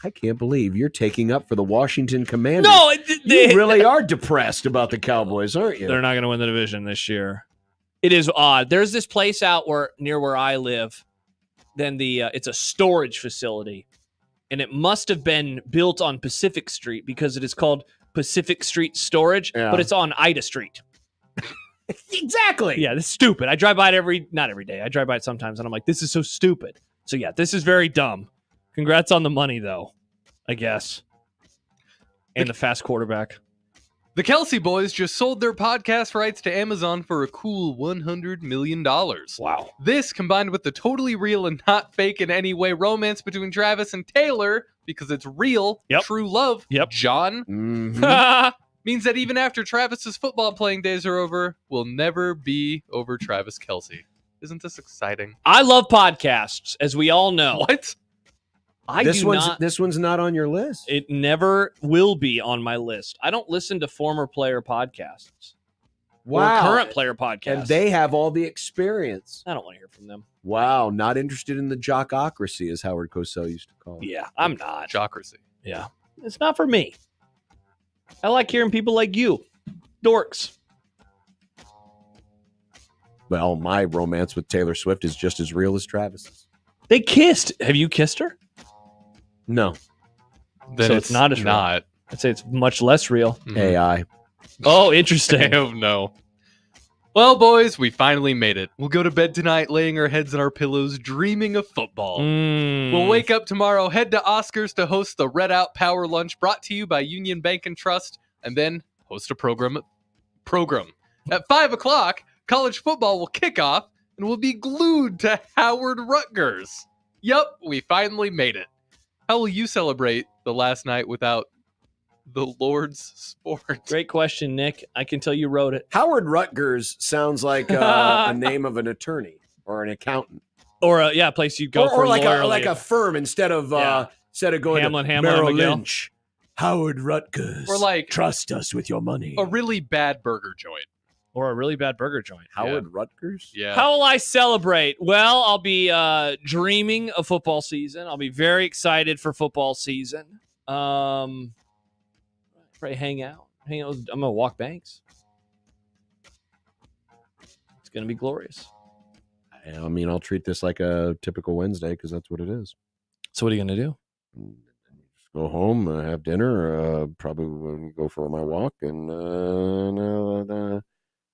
F: I can't believe you're taking up for the Washington Commanders.
G: No,
F: you really are depressed about the Cowboys, aren't you?
G: They're not going to win the division this year. It is odd. There's this place out near where I live. Then it's a storage facility, and it must have been built on Pacific Street because it is called Pacific Street Storage, but it's on Ida Street.
F: Exactly.
G: Yeah, this is stupid. I drive by it not every day. I drive by it sometimes, and I'm like, this is so stupid. So yeah, this is very dumb. Congrats on the money, though, I guess. And the fast quarterback.
E: The Kelsey boys just sold their podcast rights to Amazon for a cool $100 million.
G: Wow.
E: This, combined with the totally real and not fake in any way romance between Travis and Taylor, because it's real, true love, John, means that even after Travis's football playing days are over, we'll never be over Travis Kelsey. Isn't this exciting?
G: I love podcasts, as we all know.
E: What?
F: This one's not on your list.
G: It never will be on my list. I don't listen to former player podcasts.
F: Wow.
G: Or current player podcasts.
F: And they have all the experience.
G: I don't want to hear from them.
F: Wow. Not interested in the jockocracy, as Howard Cosell used to call it.
G: Yeah, I'm not.
E: Jockracy.
G: Yeah. It's not for me. I like hearing people like you. Dorks.
F: Well, my romance with Taylor Swift is just as real as Travis's.
G: They kissed. Have you kissed her?
F: No.
E: Then
G: So it's not as real.
E: not.
G: I'd say it's much less real.
F: AI.
G: Oh, interesting.
E: Oh, no. Well, boys, we finally made it. We'll go to bed tonight laying our heads on our pillows, dreaming of football. We'll wake up tomorrow, head to Oscars to host the Red Out Power Lunch brought to you by Union Bank and Trust, and then host a program. At 5 o'clock, college football will kick off, and we'll be glued to Howard Rutgers. Yup, we finally made it. How will you celebrate the last night without the Lord's sport?
G: Great question, Nick. I can tell you wrote it.
F: Howard Rutgers sounds like a name of an attorney or an accountant.
G: Or a place you'd go for
F: or like
G: lawyerly.
F: a firm instead of going
G: Hamlin,
F: to
G: and
F: Merrill
G: McGill.
F: Lynch. Howard Rutgers.
E: Or like
F: trust us with your money.
E: a really bad burger joint.
G: Or a really bad burger joint.
F: Howard Rutgers?
E: Yeah.
G: How will I celebrate? Well, I'll be dreaming of football season. I'll be very excited for football season. Probably hang out. I'm going to walk Banks. It's going to be glorious.
F: I mean, I'll treat this like a typical Wednesday because that's what it is.
G: So what are you going to do?
F: Just go home, have dinner, probably go for my walk, and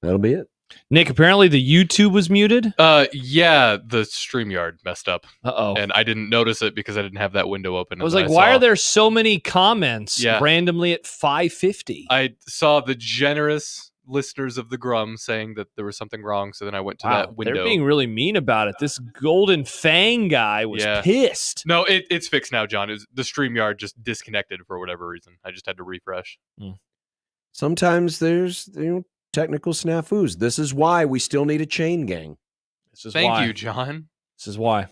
F: that'll be it.
G: Nick, apparently the YouTube was muted.
E: Yeah, the StreamYard messed up.
G: Uh-oh.
E: And I didn't notice it because I didn't have that window open.
G: I was like, why are there so many comments
E: Yeah.
G: randomly at 5:50?
E: I saw the generous listeners of the Grum saying that there was something wrong, so then I went to that window.
G: They're being really mean about it. This Golden Fang guy was pissed.
E: No, it's fixed now, John. The StreamYard just disconnected for whatever reason. I just had to refresh.
F: Sometimes there's technical snafus. This is why we still need a chain gang.
E: Thank you, John.
G: This is why.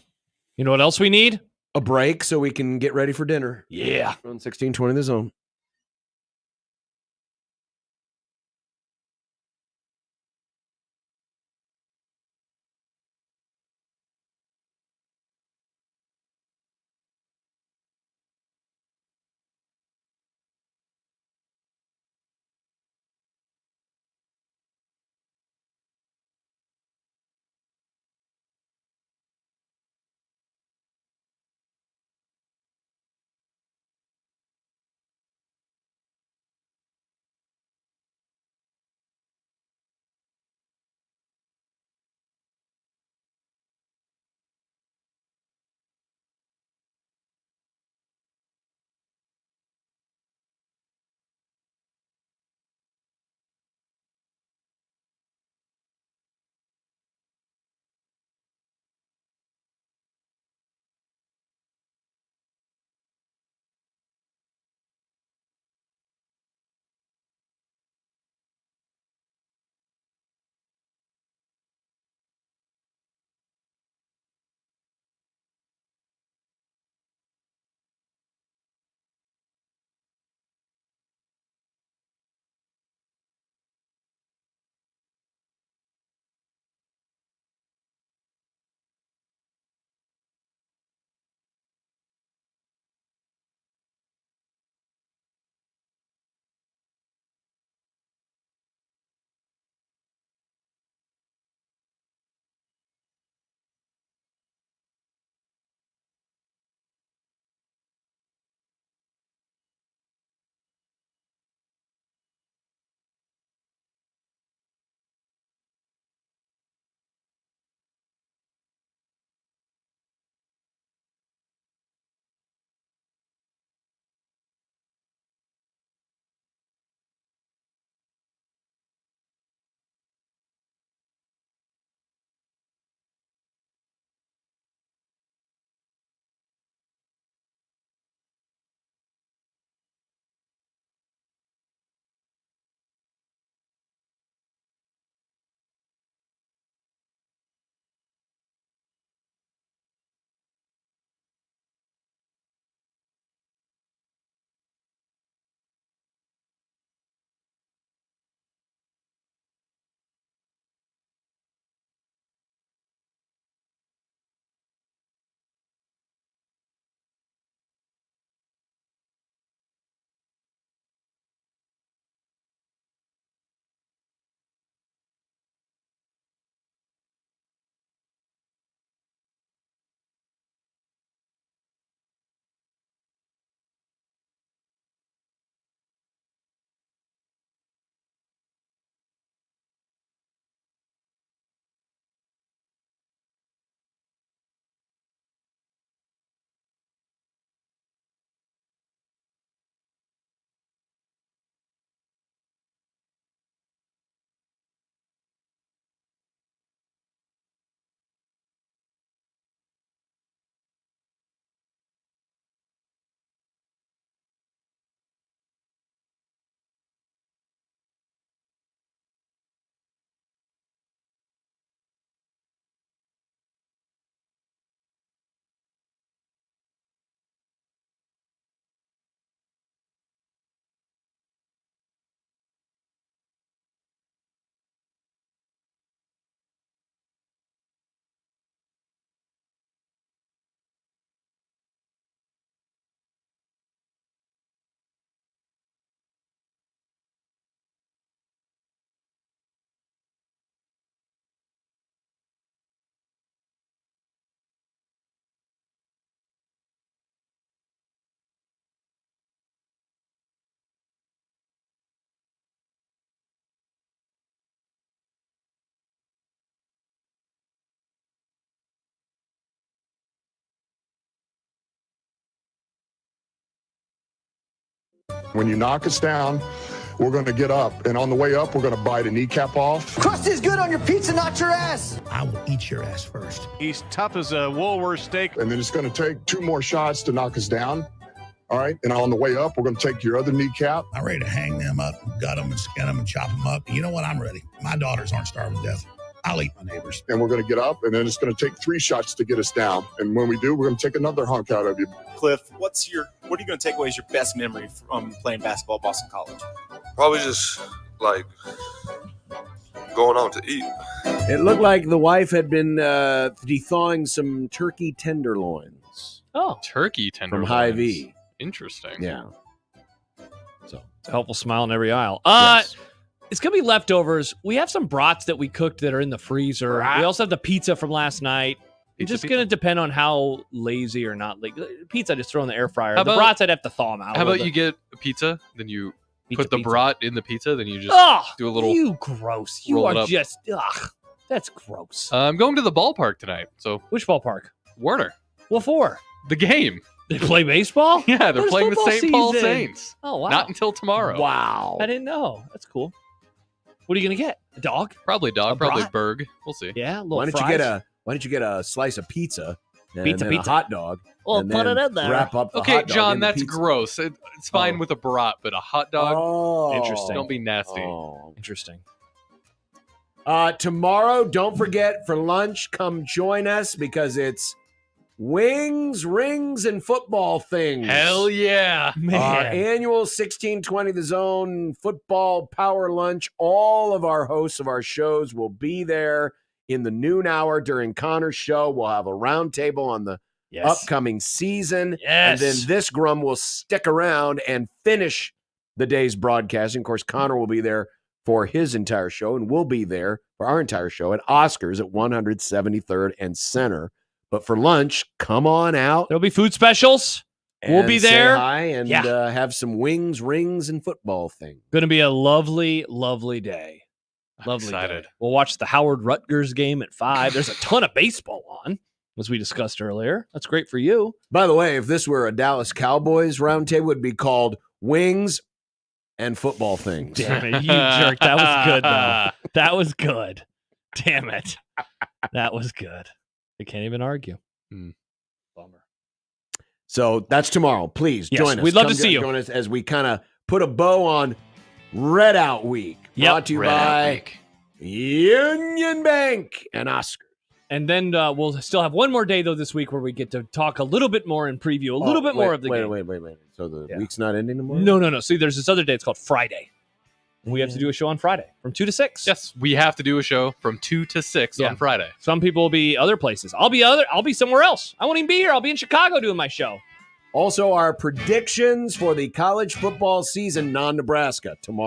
G: You know what else we need?
F: A break so we can get ready for dinner.
G: Yeah.
F: On 1620 The Zone.
O: When you knock us down, we're going to get up. And on the way up, we're going to bite a kneecap off.
S: Crust is good on your pizza, not your ass.
Q: I will eat your ass first.
C: He's tough as a Woolworth steak.
O: And then it's going to take 2 more shots to knock us down. All right. And on the way up, we're going to take your other kneecap.
Q: I'm ready to hang them up, gut them, and skin them, and chop them up. You know what? I'm ready. My daughters aren't starving to death. I'll eat my neighbors.
O: And we're going to get up, and then it's going to take 3 shots to get us down. And when we do, we're going to take another hunk out of you.
T: Cliff, what are you going to take away as your best memory from playing basketball at Boston College?
U: Probably just like going out to eat.
F: It looked like the wife had been thawing some turkey tenderloins.
G: Oh,
E: turkey tenderloins
F: from Hy-Vee.
E: Interesting.
F: Yeah.
G: So it's a helpful smile in every aisle.
F: Yes.
G: It's going to be leftovers. We have some brats that we cooked that are in the freezer. We also have the pizza from last night. It's just going to depend on how lazy or not. Like pizza, just throw in the air fryer. The brats, I'd have to thaw them out.
E: How about you get a pizza, then you put the brat in the pizza, then you just do a little.
G: You gross. You are just. Ugh, that's gross.
E: I'm going to the ballpark tonight. So
G: which ballpark?
E: Werner.
G: What for?
E: The game.
G: They play baseball?
E: Yeah, they're playing the St. Paul Saints.
G: Oh, wow.
E: Not until tomorrow.
G: Wow. I didn't know. That's cool. What are you going to get? A dog?
E: Probably dog. Probably Berg. We'll see.
G: Yeah,
F: Why don't you get a slice of pizza and
G: Pizza.
F: a hot dog?
G: Well,
F: and
G: put
F: then
G: it in there.
F: Wrap up the
E: Okay,
F: hot dog
E: John,
F: in the
E: that's
F: pizza.
E: gross. It's fine with a brat, but a hot dog?
F: Oh.
G: Interesting.
E: Don't be nasty.
G: Interesting.
F: Tomorrow, don't forget, for lunch, come join us because it's Wings, Rings, and Football Things.
E: Hell yeah.
F: Our annual 1620 The Zone football power lunch. All of our hosts of our shows will be there in the noon hour during Connor's show. We'll have a round table on the upcoming season.
G: Yes.
F: And then this Grum will stick around and finish the day's broadcasting. Of course, Connor will be there for his entire show, and we'll be there for our entire show at Oscars at 173rd and Center. But for lunch, come on out.
G: There'll be food specials. We'll be
F: say
G: there.
F: hi and have some wings, rings, and football things.
G: Going to be a lovely, lovely day. Lovely
E: excited.
G: day. We'll watch the Howard Rutgers game at 5. There's a ton of baseball on, as we discussed earlier. That's great for you.
F: By the way, if this were a Dallas Cowboys roundtable, it would be called Wings and Football Things.
G: Damn it, you jerk. That was good, though. That was good. Damn it. That was good. I can't even argue. Bummer.
F: So that's tomorrow. Please
G: Yes,
F: join us.
G: we'd love to see you.
F: Join us as we kind of put a bow on Red Out Week. Brought to you by Union Bank and Oscar.
G: And then we'll still have one more day, though, this week where we get to talk a little bit more and preview a little bit more of the game.
F: Wait. So the week's not ending tomorrow?
G: No. See, there's this other day. It's called Friday. We have to do a show on Friday from 2 to 6.
E: Yes, we have to do a show from 2 to 6 on Friday.
G: Some people will be other places. I'll be somewhere else. I won't even be here. I'll be in Chicago doing my show.
F: Also, our predictions for the college football season, non-Nebraska, tomorrow.